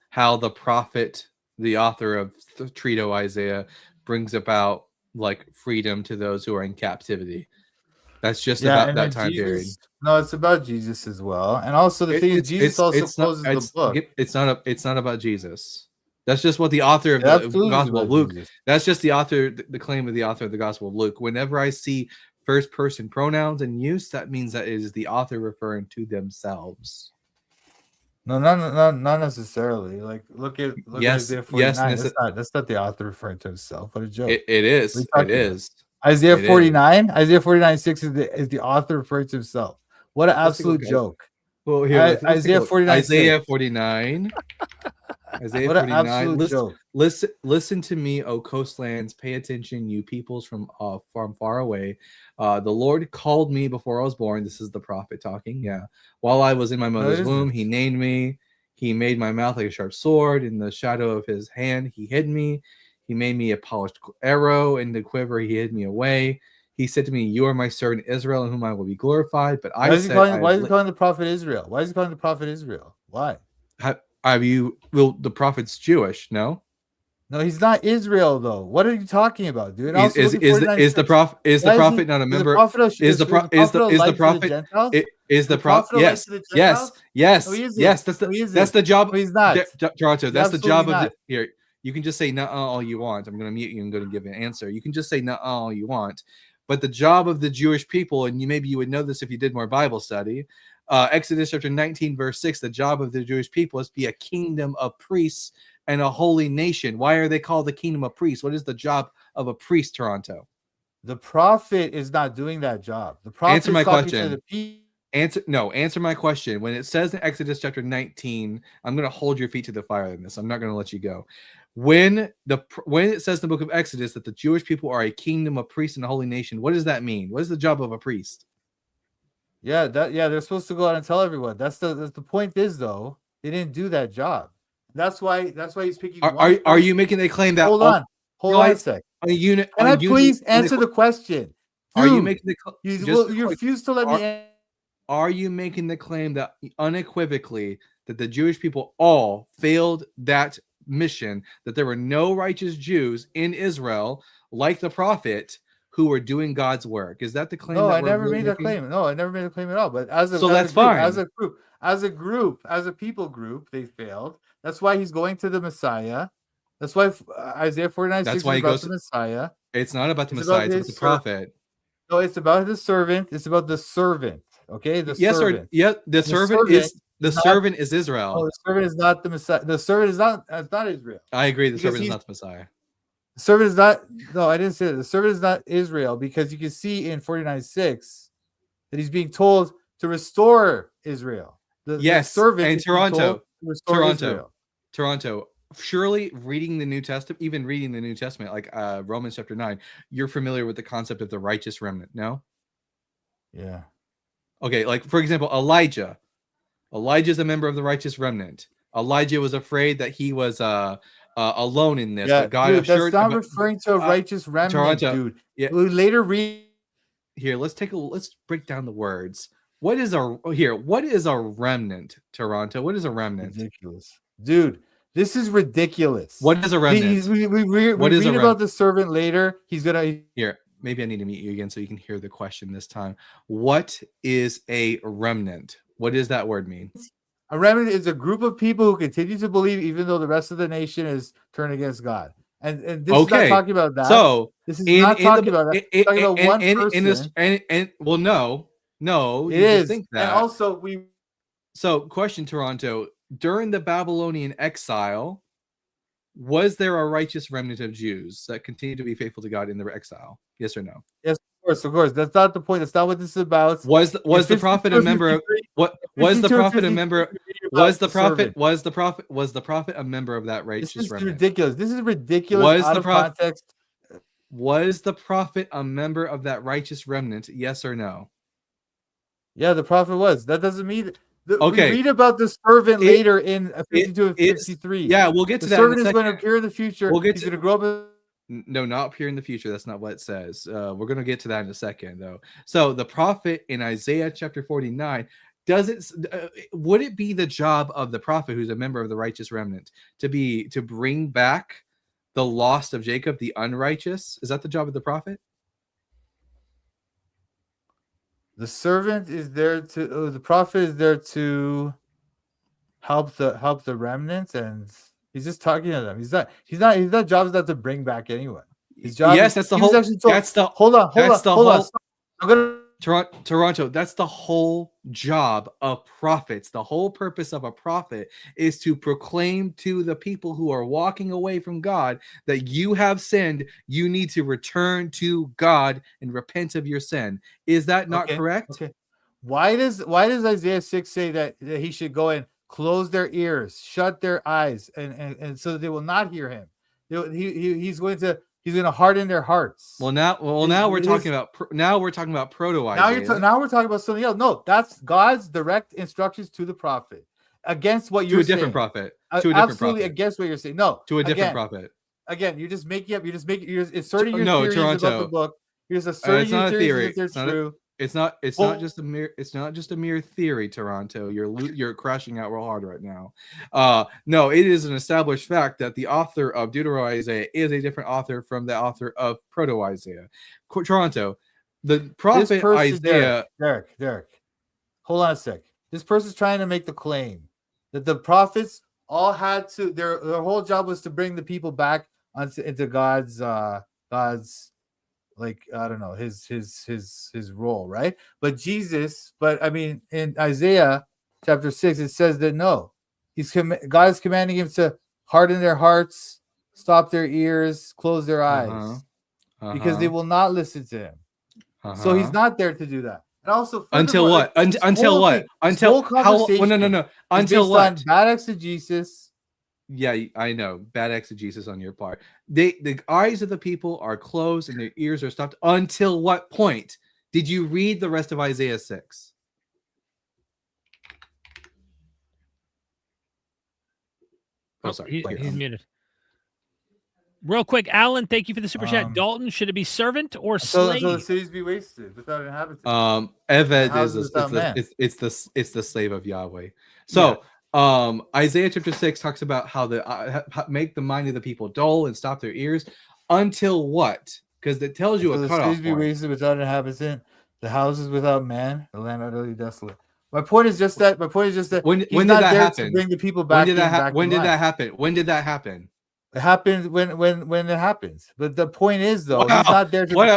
B: how the prophet, the author of the Trito Isaiah, brings about like freedom to those who are in captivity. That's just about
E: and
B: that
E: then
B: time period.
E: No, it's about Jesus as well. And also the thing is, Jesus also closes the book.
B: It's not about Jesus. That's just what the author of
E: It
B: the
E: absolutely is
B: Gospel of
E: about
B: Luke.
E: Jesus.
B: That's just the author, the claim of the author of the Gospel of Luke. Whenever I see first person pronouns in use, that means that it is the author referring to themselves.
E: No, not necessarily. Like look at Isaiah 49. That's not the author referring to himself. What a joke.
B: It is. It is.
E: Isaiah 49. Isaiah 49:6 is the author referring to himself. What an absolute joke.
B: Well, here,
E: Isaiah 49.
B: Isaiah 49. Isaiah
E: what
B: 49.
E: An absolute joke.
B: Listen to me, O coastlands. Pay attention, you peoples from far away. The Lord called me before I was born. This is the prophet talking. Yeah. While I was in my mother's womb, he named me. He made my mouth like a sharp sword. In the shadow of his hand, he hid me. He made me a polished arrow. In the quiver, he hid me away. He said to me, "You are my servant Israel, in whom I will be glorified." But
E: why is he calling the prophet Israel? Why is he calling the prophet Israel? Why?
B: The prophet's Jewish, no?
E: No, he's not Israel though. What are you talking about, dude?
B: Is the prophet not a member? Is the prophet? Yes. That's the job.
E: No, he's not.
B: Toronto. That's the job of here. You can just say "nuh all you want. I'm going to mute you and going to give an answer. You can just say "nuh all you want, but the job of the Jewish people, and maybe you would know this if you did more Bible study. Exodus chapter 19, verse 6, the job of the Jewish people is to be a kingdom of priests and a holy nation. Why are they called the kingdom of priests? What is the job of a priest, Toronto?
E: The prophet is not doing that job. The prophet
B: answer my question. Answer my question. When it says in Exodus chapter 19, I'm going to hold your feet to the fire in this. I'm not going to let you go. When it says in the book of Exodus that the Jewish people are a kingdom of priests and a holy nation, what does that mean? What is the job of a priest?
E: Yeah, they're supposed to go out and tell everyone. That's the point is though, they didn't do that job. That's why he's picking.
B: Are you making a claim that?
E: Hold on a sec. Can I please answer the question? Dude,
B: are you making the?
E: You refuse to let me.
B: Are you making the claim that unequivocally that the Jewish people all failed that mission? That there were no righteous Jews in Israel, like the prophet, who were doing God's work? Is that the claim?
E: No, I never made that claim. No, I never made a claim at all. But
B: that's fine.
E: As a people group, they failed. That's why he's going to the Messiah. That's why Isaiah 49:6 is about the Messiah.
B: It's not about the Messiah. It's about the prophet.
E: No, it's about the servant. It's about the servant. Okay, the servant.
B: The servant is Israel.
E: No, the servant is not the Messiah. The servant is not Israel.
B: I agree. The servant is not the Messiah.
E: The servant is not. No, I didn't say that. The servant is not Israel because you can see in 49:6 that he's being told to restore Israel. The servant
B: and Toronto.
E: Israel.
B: Toronto. Surely reading the New Testament, even reading the New Testament, like Romans chapter 9, you're familiar with the concept of the righteous remnant, no?
E: Yeah.
B: Okay, like for example, Elijah. Elijah's a member of the righteous remnant. Elijah was afraid that he was alone in this,
E: Yeah,
B: but God
E: dude, that's
B: assured
E: not referring to a righteous remnant,
B: Toronto.
E: dude.
B: Yeah.
E: We later read.
B: Here, let's break down the words. What is a remnant, Toronto? What is a remnant?
E: Ridiculous, dude. This is ridiculous.
B: What is a remnant?
E: We read about the servant later. He's gonna
B: here. Maybe I need to meet you again so you can hear the question this time. What is a remnant? What does that word mean?
E: A remnant is a group of people who continue to believe even though the rest of the nation is turned against God. And this is not talking about that.
B: So
E: this is not talking about that. It's talking about one person.
B: Well, no,
E: it
B: you
E: is.
B: Just think that.
E: And also
B: So, question, Toronto. During the Babylonian exile, was there a righteous remnant of Jews that continued to be faithful to God in the exile? Yes or no?
E: Yes, of course. That's not the point. That's not what this is about.
B: Was the prophet a member of what? Was the prophet a member? Was the prophet a member of that righteous remnant?
E: This is ridiculous. This is ridiculous. Out of context.
B: Was the prophet a member of that righteous remnant? Yes or no?
E: Yeah, the prophet was. That doesn't mean.
B: Okay.
E: We read about the servant later in 52 and 53.
B: Yeah, we'll get to that.
E: The servant is going to appear in the future. He's going to grow up.
B: No, not appear in the future. That's not what it says. We're going to get to that in a second, though. So the prophet in Isaiah chapter 49, would it be the job of the prophet, who's a member of the righteous remnant, to bring back the lost of Jacob, the unrighteous? Is that the job of the prophet?
E: The servant is there to. The prophet is there to help the remnants, and he's just talking to them. His job is not to bring back anyone. His job.
B: Yes, that's the whole.
E: Hold on. I'm gonna.
B: Toronto, that's the whole job of prophets. The whole purpose of a prophet is to proclaim to the people who are walking away from God that you have sinned. You need to return to God and repent of your sin. Is that not correct?
E: Okay. Why does Isaiah 6 say that he should go and close their ears, shut their eyes, and so that they will not hear him? He's going to harden their hearts.
B: Now we're talking about proto Isaiah.
E: Now we're talking about something else. No, that's God's direct instructions to the prophet against what you're saying.
B: To a different prophet.
E: Absolutely against what you're saying. No,
B: to a different prophet.
E: Again, you're just making up. You're asserting your theories
B: Toronto.
E: about the book. You're just asserting your theories that they're true.
B: It's not just a mere theory, Toronto. You're crashing out real hard right now. No, it is an established fact that the author of Deutero-Isaiah is a different author from the author of Proto-Isaiah. Toronto, the prophet Isaiah.
E: Derek, hold on a sec. This person's trying to make the claim that the prophets all had to. Their whole job was to bring the people back into God's like, I don't know, his role, right? But I mean, in Isaiah chapter 6, it says that no, God is commanding him to harden their hearts, stop their ears, close their eyes, because they will not listen to him. So he's not there to do that. And also,
B: until what? Until what? Until how? No. Until what?
E: Bad exegesis.
B: Yeah, I know. Bad exegesis on your part. The eyes of the people are closed and their ears are stopped. Until what point? Did you read the rest of Isaiah 6?
A: Oh, sorry. He's muted. Real quick, Alan, thank you for the super chat. Dalton, should it be servant or slave?
E: So the cities be wasted without inhabitants.
B: Eved is it's the slave of Yahweh. So Isaiah chapter 6 talks about how make the mind of the people dull and stop their ears until what? Because it tells you a cutoff.
E: The cities be wasted without inhabitant, the houses without man, the land utterly desolate. My point is just that.
B: When did that happen?
E: To bring the people back.
B: When did that happen? When did that happen?
E: It happens when it happens. But the point is, though, he's not there to.
B: What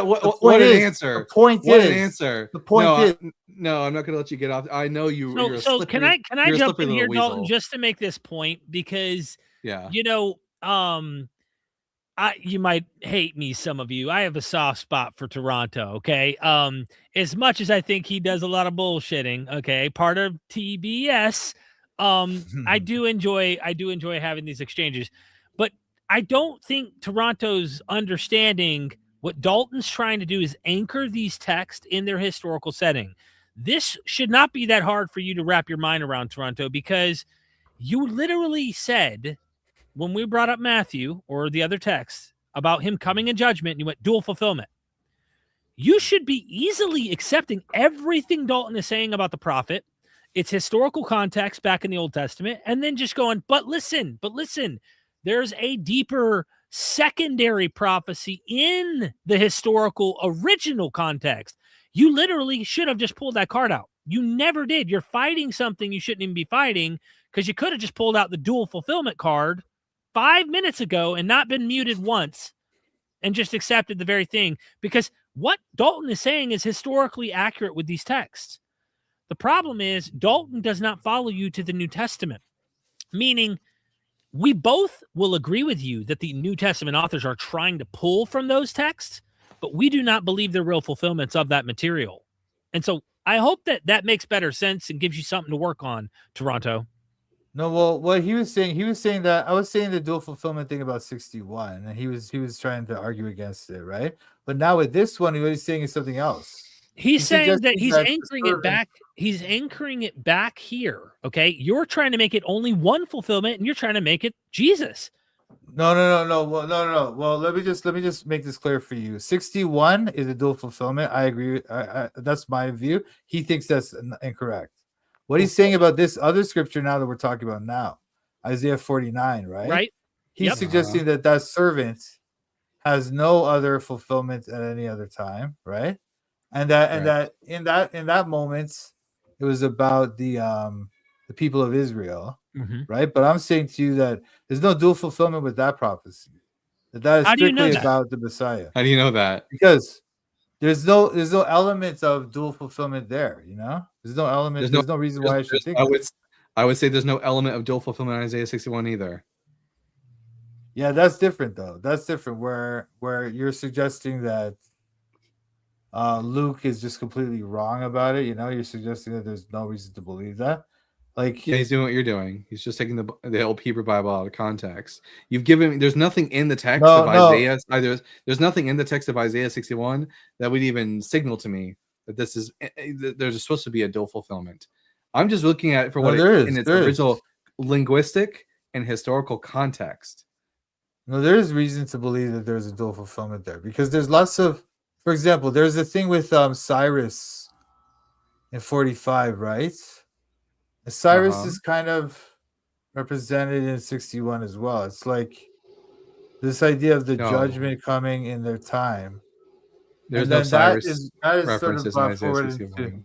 B: an answer!
E: The point
B: what
E: is,
B: an answer!
E: The point is,
B: no, I'm not going to let you get off. I know you.
A: So can I jump in here, Dalton, just to make this point? Because you might hate me, some of you. I have a soft spot for Toronto. Okay, as much as I think he does a lot of bullshitting. Okay, part of TBS. I do enjoy having these exchanges, but I don't think Toronto's understanding what Dalton's trying to do is anchor these texts in their historical setting. This should not be that hard for you to wrap your mind around, Toronto, because you literally said when we brought up Matthew or the other text about him coming in judgment, and you went dual fulfillment. You should be easily accepting everything Dalton is saying about the prophet, its historical context back in the Old Testament, and then just going, but listen, there's a deeper secondary prophecy in the historical original context. You literally should have just pulled that card out. You never did. You're fighting something you shouldn't even be fighting, because you could have just pulled out the dual fulfillment card 5 minutes ago and not been muted once and just accepted the very thing, because what Dalton is saying is historically accurate with these texts. The problem is Dalton does not follow you to the New Testament, meaning we both will agree with you that the New Testament authors are trying to pull from those texts, but we do not believe they're real fulfillments of that material. And so I hope that that makes better sense and gives you something to work on, Toronto.
E: No, well, what he was saying that I was saying the dual fulfillment thing about 61, and he was trying to argue against it, right? But now with this one, what he's saying is something else.
A: He's saying that he's
E: that
A: anchoring it back. He's anchoring it back here. Okay, you're trying to make it only one fulfillment, and you're trying to make it Jesus.
E: No. Well, no. Well, let me just make this clear for you. 61 is a dual fulfillment. I agree. That's my view. He thinks that's incorrect. What he's saying about this other scripture now that we're talking about now, Isaiah 49, right?
A: Right.
E: He's suggesting that servant has no other fulfillment at any other time, right? And that in that moment, it was about the people of Israel, right? But I'm saying to you that there's no dual fulfillment with that prophecy. That is strictly about the Messiah.
B: How do you know that?
E: Because there's no element of dual fulfillment there, you know? There's no element, there's no reason why I should think
B: I would say there's no element of dual fulfillment in Isaiah 61 either.
E: Yeah, that's different though. That's different where you're suggesting that Luke is just completely wrong about it, you know? You're suggesting that there's no reason to believe that. Like,
B: yeah, he's doing what you're doing. He's just taking the old Hebrew Bible out of context. You've given there's nothing in the text of Isaiah. There's nothing in the text of Isaiah 61 that would even signal to me that this is there's supposed to be a dual fulfillment. I'm just looking at it for what it is in its original linguistic and historical context.
E: No, there is reason to believe that there's a dual fulfillment there, because there's lots of, for example, there's a thing with Cyrus in 45, right? Cyrus is kind of represented in 61 as well. It's like this idea of the judgment coming in their time.
B: There's no Cyrus
E: that is
B: references
E: sort of
B: in Isaiah 61.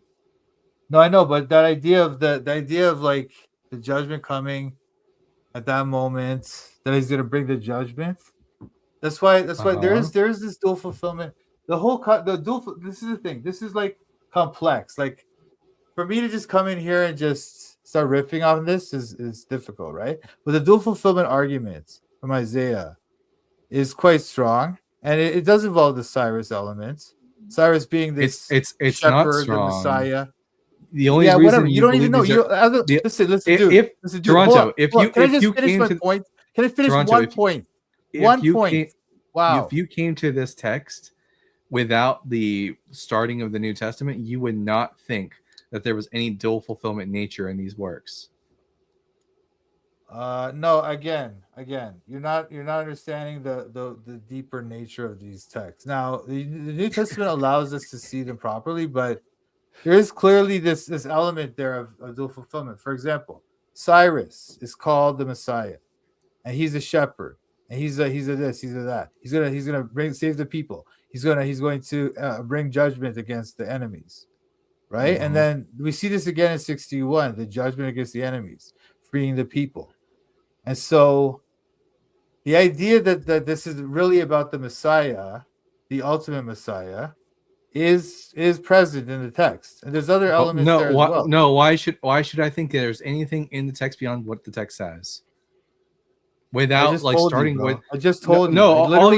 E: No, I know, but that idea of the idea of like the judgment coming at that moment, that he's going to bring the judgment. That's why there is this dual fulfillment. This is the thing. This is like complex. Like, for me to just come in here and just start riffing on this is difficult, right? But the dual fulfillment argument from Isaiah is quite strong, and it does involve the Cyrus element. Cyrus being this
B: it's
E: shepherd,
B: not strong.
E: the Messiah.
B: The only reason
E: whatever. You don't even know. Listen, dude.
B: Toronto,
E: can I just finish my point? Can I finish one point? Wow.
B: If you came to this text without the starting of the New Testament, you would not think that there was any dual fulfillment nature in these works.
E: No, again, you're not understanding the deeper nature of these texts. Now, the New Testament allows us to see them properly, but there is clearly this element there of dual fulfillment. For example, Cyrus is called the Messiah, and he's a shepherd, and he's a this, he's a that. He's gonna save the people. He's going to bring judgment against the enemies, right? And then we see this again in 61, the judgment against the enemies, freeing the people. And so the idea that this is really about the Messiah, the ultimate Messiah, is present in the text, and there's other elements there as well.
B: No, why should I think there's anything in the text beyond what the text says? Without like starting with,
E: I just told you.
B: No, all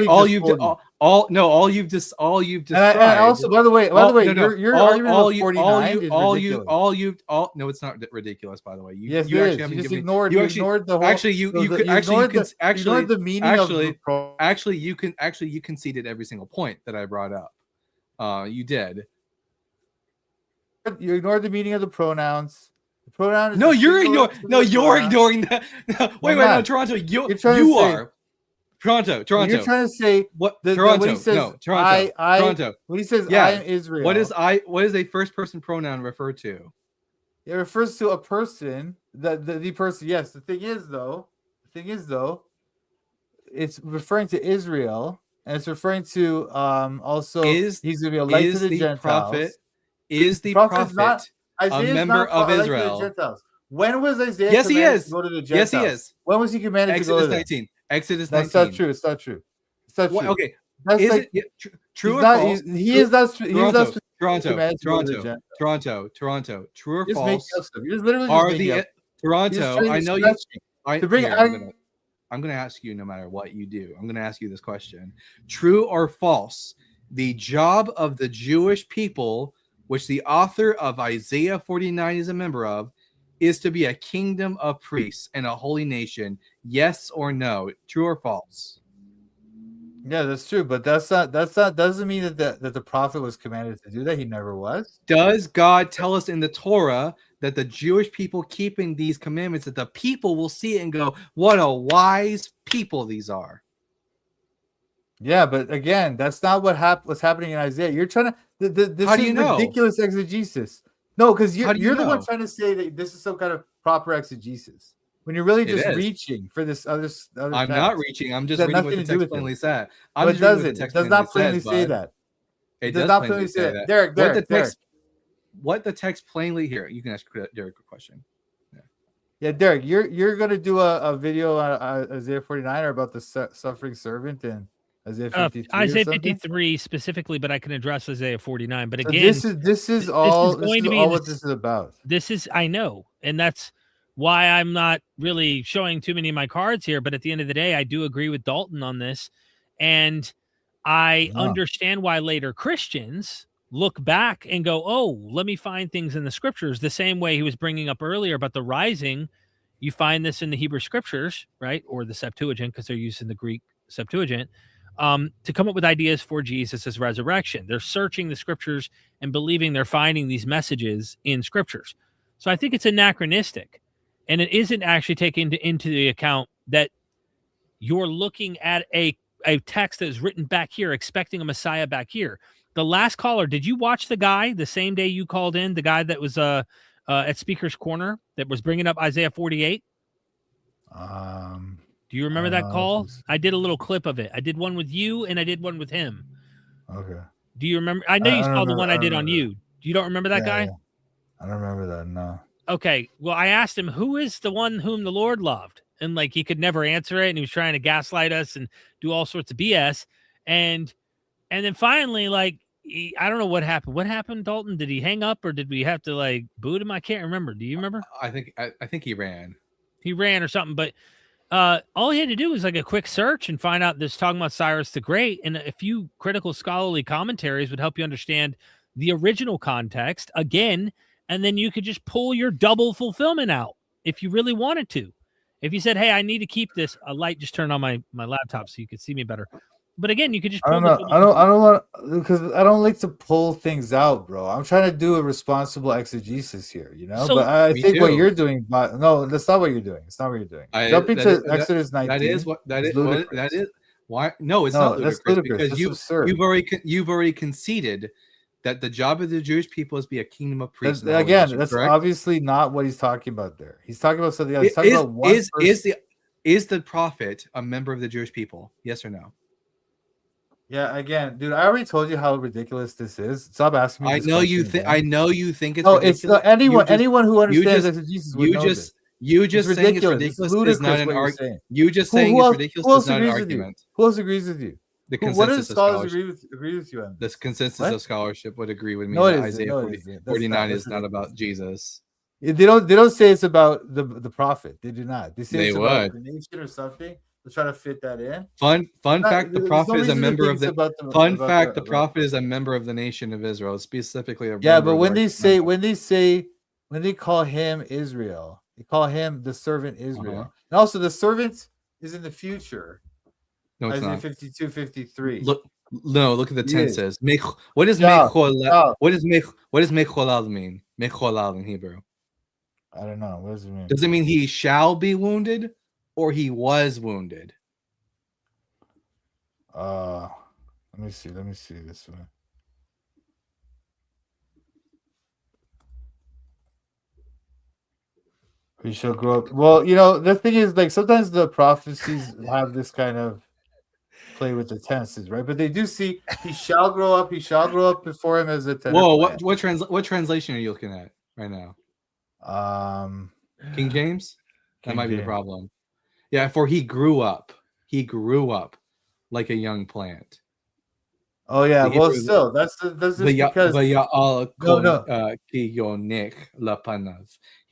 B: you've described.
E: And also, by the way, your argument of 49 is ridiculous.
B: No, it's not ridiculous. By the way, you
E: ignored the whole.
B: Actually, you ignored
E: the meaning of the
B: actually you conceded every single point that I brought up. You did.
E: You ignore the meaning of the pronouns. The pronoun is
B: No,
E: the
B: you're
E: singular-
B: ignoring. No,
E: singular
B: you're
E: pronoun.
B: ignoring that. No, wait, no,
E: not.
B: Toronto.
E: You're trying to
B: You
E: say-
B: are. Toronto.
E: When you're trying to say
B: What?
E: when
B: Toronto.
E: he says
B: No, Toronto. Toronto.
E: when he says
B: Yeah.
E: I am Israel,
B: What is a first person pronoun refer to?
E: it refers to a person. The person. Yes. The thing is though, it's referring to Israel, and it's referring to also he's gonna be a light to the Gentiles.
B: Prophet is the
E: prophet is not-
B: prophet a
E: Isaiah's
B: member
E: not
B: of
E: a light to the
B: Israel?
E: Gentiles. When was Isaiah
B: Yes, he
E: commanded
B: is.
E: to go to the
B: Yes,
E: Gentiles?
B: he is.
E: When was he commanded to go
B: Exodus
E: to them?
B: 19. Exodus
E: That's
B: 19.
E: not true. It's not true. It's not
B: What-
E: true.
B: okay.
E: That's
B: Is
E: like
B: it true
E: he's
B: or
E: not,
B: false?
E: he is not. He was not
B: Toronto,
E: commanded to go to the
B: Toronto,
E: Gentiles.
B: Toronto. True or
E: You're just making
B: false?
E: up stuff. You're just literally
B: Are
E: just making
B: the
E: up.
B: Toronto? I know you.
E: To bring
B: Here, I'm gonna ask you no matter what you do. I'm gonna ask you this question: true or false? The job of the Jewish people, which the author of Isaiah 49 is a member of, is to be a kingdom of priests and a holy nation. Yes or no? True or false?
E: Yeah, that's true, but that's not doesn't mean that the prophet was commanded to do that. He never was.
B: Does God tell us in the Torah that the Jewish people keeping these commandments, that the people will see it and go, what a wise people these are?
E: Yeah, but again, that's not what's happening in Isaiah. You're trying to this
B: How do
E: is
B: you know?
E: ridiculous exegesis. No, because
B: How do you
E: you're the one
B: know?
E: trying to say that this is some kind of proper exegesis when you're really
B: It
E: just
B: is.
E: reaching for this other.
B: I'm
E: text.
B: not reaching. I'm just
E: It has
B: reading what
E: nothing
B: the
E: to do
B: text
E: with
B: plainly
E: it.
B: said.
E: No, it doesn't. It does not plainly say that.
B: It
E: does
B: does
E: not
B: plainly say that.
E: Derek.
B: What the text plainly here? You can ask Derek a question.
E: Yeah, Derek, you're gonna do a video on Isaiah 49 or about the suffering servant and Isaiah 53.
A: Isaiah 53 specifically, but I can address Isaiah 49. But
E: So
A: again,
E: this is all
A: be
E: what this is about.
A: This is, I know, and that's why I'm not really showing too many of my cards here. But at the end of the day, I do agree with Dalton on this, and I understand why later Christians look back and go, "Oh, let me find things in the scriptures." The same way he was bringing up earlier about the rising, you find this in the Hebrew scriptures, right, or the Septuagint, because they're using the Greek Septuagint. To come up with ideas for Jesus' resurrection. They're searching the scriptures and believing they're finding these messages in scriptures. So I think it's anachronistic, and it isn't actually taking into the account that you're looking at a text that is written back here, expecting a Messiah back here. The last caller, did you watch the guy the same day you called in, the guy that was at Speaker's Corner that was bringing up Isaiah 48? Do you remember that call? I did a little clip of it. I did one with you and I did one with him.
E: Okay.
A: Do you remember? I know you saw the one I did on you. You don't remember that guy?
E: Yeah. I don't remember that. No.
A: Okay. Well, I asked him, who is the one whom the Lord loved? And like, he could never answer it. And he was trying to gaslight us and do all sorts of BS. And then finally, like, I don't know what happened. What happened, Dalton? Did he hang up or did we have to like boot him? I can't remember. Do you remember?
B: I think he ran.
A: He ran or something, but all he had to do was like a quick search and find out this talking about Cyrus the Great, and a few critical scholarly commentaries would help you understand the original context again, and then you could just pull your double fulfillment out if you really wanted to. If you said, "Hey, I need to keep this," a light just turned on my laptop so you could see me better. But again, you could just pull
E: I don't want, because I don't like to pull things out, bro. I'm trying to do a responsible exegesis here, you know.
A: So,
E: but I think what
B: too.
E: you're doing, no, that's not what you're doing. It's not what you're doing. Jumping to Exodus 19.
B: That is what that is. That is why. No, it's
E: No,
B: not
E: that's
B: ludicrous because
E: That's absurd.
B: you've already conceded that the job of the Jewish people is to be a kingdom of priests.
E: That's obviously not what he's talking about there. He's talking about something else. He's talking about one person.
B: Is the prophet a member of the Jewish people? Yes or no?
E: Yeah, again, dude, I already told you how ridiculous this is. Stop asking me.
B: I know you think it's
E: no,
B: ridiculous.
E: It's anyone who understands exegesis would know this.
B: You just
E: it's
B: saying it's
E: ridiculous.
B: ridiculous is not an argument. You just saying it's ridiculous is not an argument.
E: Who else agrees with you?
B: The
E: what
B: consensus
E: do scholars agree with you on?
B: The consensus of scholarship would agree with me
E: that
B: Isaiah 49 is not about Jesus.
E: They don't say it's about the prophet. They do not. They say it's about the nation or something. They're trying to fit that in.
B: Fun fact: the prophet is a member of the. The prophet is a member of the nation of Israel, specifically.
E: But when they call him Israel, they call him the servant Israel, and also the servant is in the future.
B: No, it's
E: Isaiah
B: not.
E: 52, 53.
B: No, look at the
E: He is.
B: tenses. What does
E: Shall,
B: mecholal?
E: shall.
B: What does mecholal mean? Mecholal in Hebrew.
E: I don't know. What does it mean?
B: Does it mean he shall be wounded, or he was wounded?
E: Let me see. Let me see this one. He shall grow up. Well, you know, the thing is, like, sometimes the prophecies have this kind of play with the tenses, right? But they do see he shall grow up. He shall grow up before him as a tender
B: Whoa!
E: plant.
B: What translation are you looking at right now? King James. That
E: King
B: might be the
E: James.
B: problem. Yeah, for he grew up. He grew up like a young plant.
E: Oh yeah.
B: The
E: Well,
B: Hebrew-
E: still, that's just because no.
B: He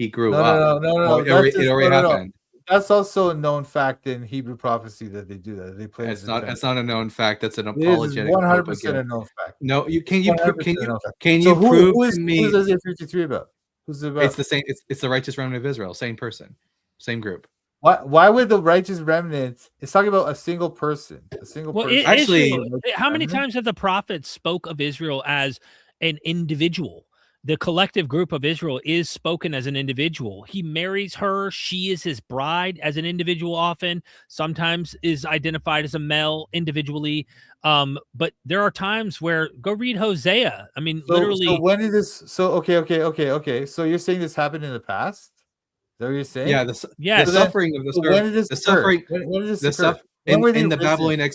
B: grew
E: No,
B: up.
E: no.
B: It already happened.
E: That's also a known fact in Hebrew prophecy that they do that. They play.
B: It's not a known fact. That's an
E: It is
B: apologetic.
E: 100% a known fact.
B: No, you can
E: 100% a known fact.
B: you prove
E: who
B: to me?
E: Who's Isaiah 53 about? Who's it about?
B: It's the same. It's the righteous remnant of Israel. Same person, same group.
E: Why would the righteous remnant? It's talking about a single person. A single person.
B: Actually,
A: Israel, how many times have the prophets spoke of Israel as an individual? The collective group of Israel is spoken as an individual. He marries her. She is his bride as an individual often, sometimes is identified as a male individually. But there are times where go read Hosea. I mean, literally.
E: So when did this? So okay. So you're saying this happened in the past? Is that what you're saying?
B: Yeah, the suffering of the servant.
E: When did this occur?
B: Suffering.
E: When did this
B: the
E: occur?
B: stuff
E: When were
B: in
E: they
B: the
E: risen?
B: Babylonian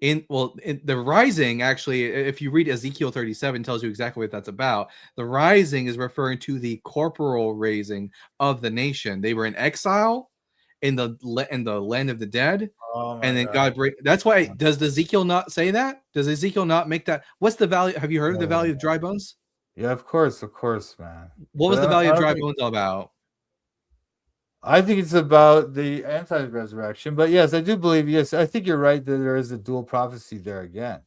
B: the rising, actually, if you read Ezekiel 37, tells you exactly what that's about. The rising is referring to the corporal raising of the nation. They were in exile in the land of the dead, and then God. That's why. Does Ezekiel not say that? Does Ezekiel not make that? What's the value? Have you heard of the value of dry bones?
E: Yeah, of course, man.
B: What was the value of dry bones all about?
E: I think it's about the anti-resurrection, but yes, I do believe. Yes, I think you're right that there is a dual prophecy there again.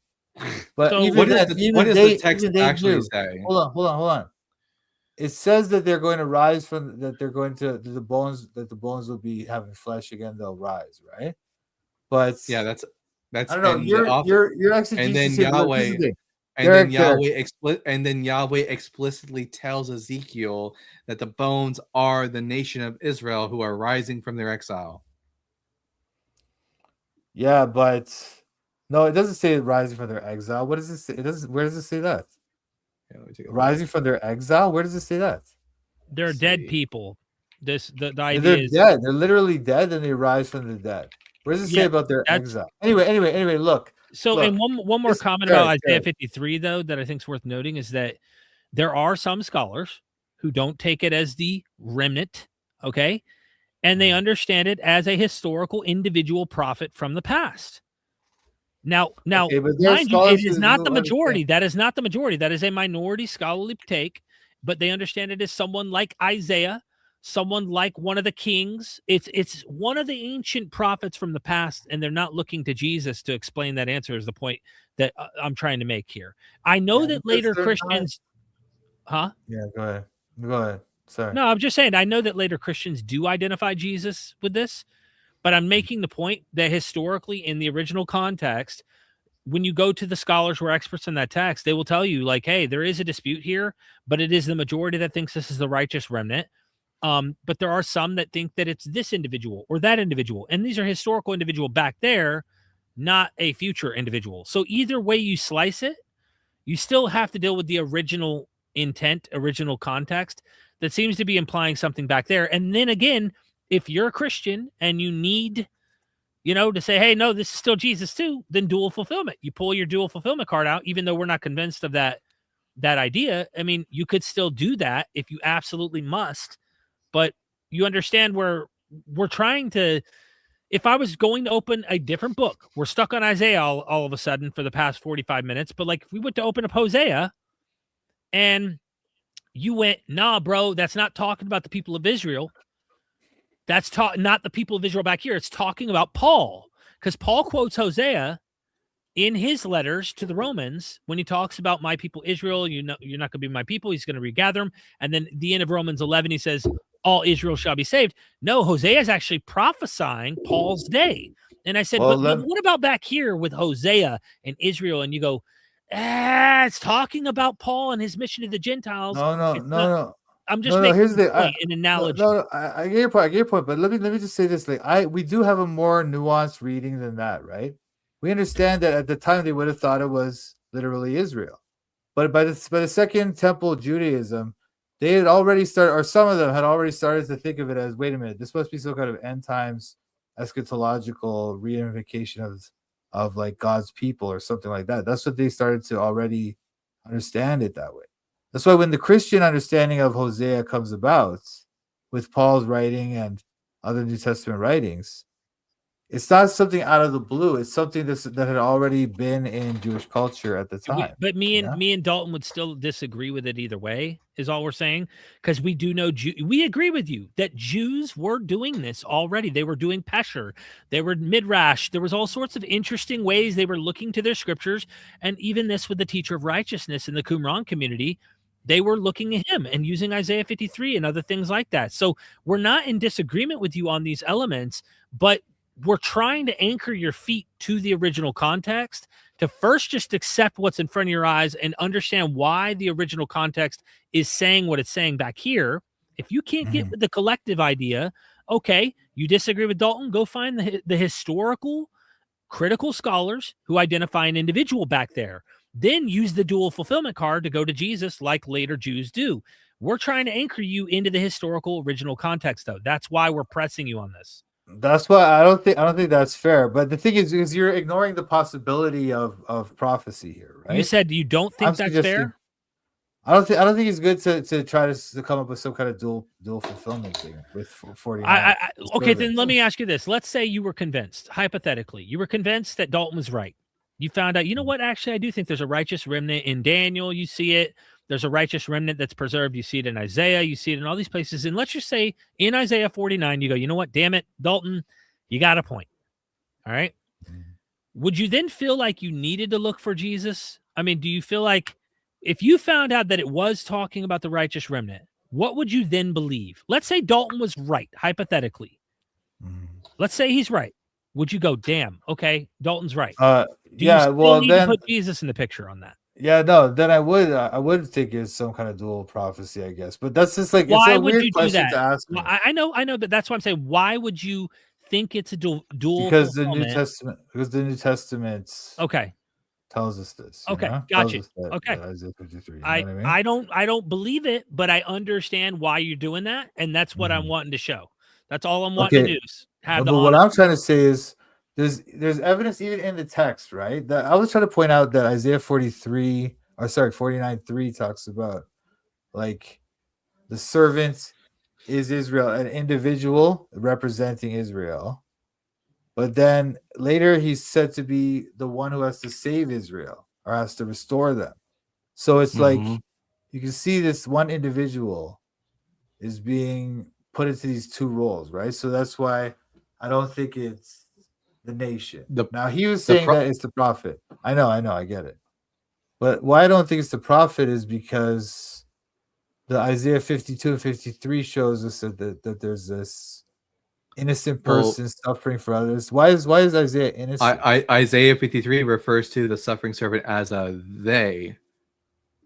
E: But
A: So
B: what does the text actually say?
E: Hold on. It says that they're going to rise from that. They're going to the bones. That the bones will be having flesh again. They'll rise, right? But
B: yeah, that's.
E: I don't know. Your exegesis here.
B: And then Yahweh explicitly tells Ezekiel that the bones are the nation of Israel who are rising from their exile.
E: Yeah, but no, it doesn't say rising from their exile. What does it say? It doesn't. Where does it say that? Yeah, rising from their exile. Where does it say that?
A: They're dead people. The idea
E: they're
A: is
E: dead. They're literally dead, and they rise from the dead. Where does it say about their exile? Anyway, look.
A: So, and one more comment about Isaiah 53, though, that I think is worth noting is that there are some scholars who don't take it as the remnant, okay? And they understand it as a historical individual prophet from the past. Now, mind you, it is not the majority. That is not the majority. That is a minority scholarly take, but they understand it as someone like Isaiah, someone like one of the kings. It's one of the ancient prophets from the past, and they're not looking to Jesus to explain that answer is the point that I'm trying to make here. I know that later Christians... Huh?
E: Yeah, go ahead. Sorry.
A: No, I'm just saying, I know that later Christians do identify Jesus with this, but I'm making the point that historically in the original context, when you go to the scholars who are experts in that text, they will tell you like, hey, there is a dispute here, but it is the majority that thinks this is the righteous remnant. But there are some that think that it's this individual or that individual. And these are historical individual back there, not a future individual. So either way you slice it, you still have to deal with the original intent, original context that seems to be implying something back there. And then again, if you're a Christian and you need, to say, hey, no, this is still Jesus too, then dual fulfillment. You pull your dual fulfillment card out, even though we're not convinced of that idea. I mean, you could still do that if you absolutely must. But you understand where we're trying to, if I was going to open a different book, we're stuck on Isaiah all of a sudden for the past 45 minutes. But like if we went to open up Hosea and you went, nah, bro, that's not talking about the people of Israel. That's not the people of Israel back here. It's talking about Paul, because Paul quotes Hosea in his letters to the Romans when he talks about my people Israel. You're not going to be my people. He's going to regather them. And then at the end of Romans 11, he says, all Israel shall be saved. No, Hosea is actually prophesying Paul's day. And I said,
E: Well,
A: but what about back here with Hosea and Israel? And you go, it's talking about Paul and his mission to the Gentiles.
E: no.
A: I'm just
E: No,
A: making
E: here's
A: a point, an analogy.
E: I get your point. I get your point. But let me just say this: like, we do have a more nuanced reading than that, right? We understand that at the time they would have thought it was literally Israel, but by the Second Temple Judaism, they had already started, or some of them had already started to think of it as, wait a minute, this must be some kind of end times eschatological reunification of like God's people or something like that. That's what they started to already understand it that way. That's why when the Christian understanding of Hosea comes about with Paul's writing and other New Testament writings, it's not something out of the blue. It's something that had already been in Jewish culture at the time.
A: But me and Dalton would still disagree with it either way, is all we're saying, because we do know we agree with you that Jews were doing this already. They were doing Pesher, they were Midrash. There was all sorts of interesting ways they were looking to their scriptures, and even this with the teacher of righteousness in the Qumran community. They were looking at him and using Isaiah 53 and other things like that. So we're not in disagreement with you on these elements, but we're trying to anchor your feet to the original context, to first just accept what's in front of your eyes and understand why the original context is saying what it's saying back here. If you can't get with the collective idea, okay, you disagree with Dalton, go find the historical critical scholars who identify an individual back there. Then use the dual fulfillment card to go to Jesus like later Jews do. We're trying to anchor you into the historical original context, though. That's why we're pressing you on this.
E: That's why I don't think that's fair. But the thing is you're ignoring the possibility of prophecy here, right?
A: You said you don't think that's fair?
E: I don't think it's good to try to come up with some kind of dual fulfillment thing with 49.
A: Okay, then let me ask you this. Let's say you were convinced, hypothetically, you were convinced that Dalton was right. You found out, you know what? Actually, I do think there's a righteous remnant in Daniel. You see it. There's a righteous remnant that's preserved. You see it in Isaiah. You see it in all these places. And let's just say in Isaiah 49, you go, you know what? Damn it, Dalton, you got a point. All right. Would you then feel like you needed to look for Jesus? I mean, do you feel like if you found out that it was talking about the righteous remnant, what would you then believe? Let's say Dalton was right, hypothetically. Let's say he's right. Would you go, damn, okay, Dalton's right? Do you still need to put Jesus in the picture on that?
E: Yeah, no, then I would think it's some kind of dual prophecy, I guess. But that's just like,
A: why
E: it's a
A: would
E: weird
A: you do
E: question
A: that?
E: to ask me.
A: I know, but that's why I'm saying, why would you think it's a dual?
E: Because the New Testament,
A: okay,
E: tells us this.
A: Okay, gotcha. Okay,
E: Isaiah 53. You know
A: I
E: what I mean?
A: I don't believe it, but I understand why you're doing that, and that's what I'm wanting to show. That's all I'm wanting to do.
E: But what I'm trying to say is there's evidence even in the text, right? That I was trying to point out that Isaiah 49:3 talks about like the servant is Israel, an individual representing Israel. But then later he's said to be the one who has to save Israel or has to restore them. So it's like you can see this one individual is being put into these two roles, right? So that's why I don't think it's the nation. Now he was saying that it's the prophet. I know, I get it. But why I don't think it's the prophet is because the Isaiah 52 and 53 shows us that there's this innocent person suffering for others. Why is Isaiah innocent?
B: Isaiah 53 refers to the suffering servant as a they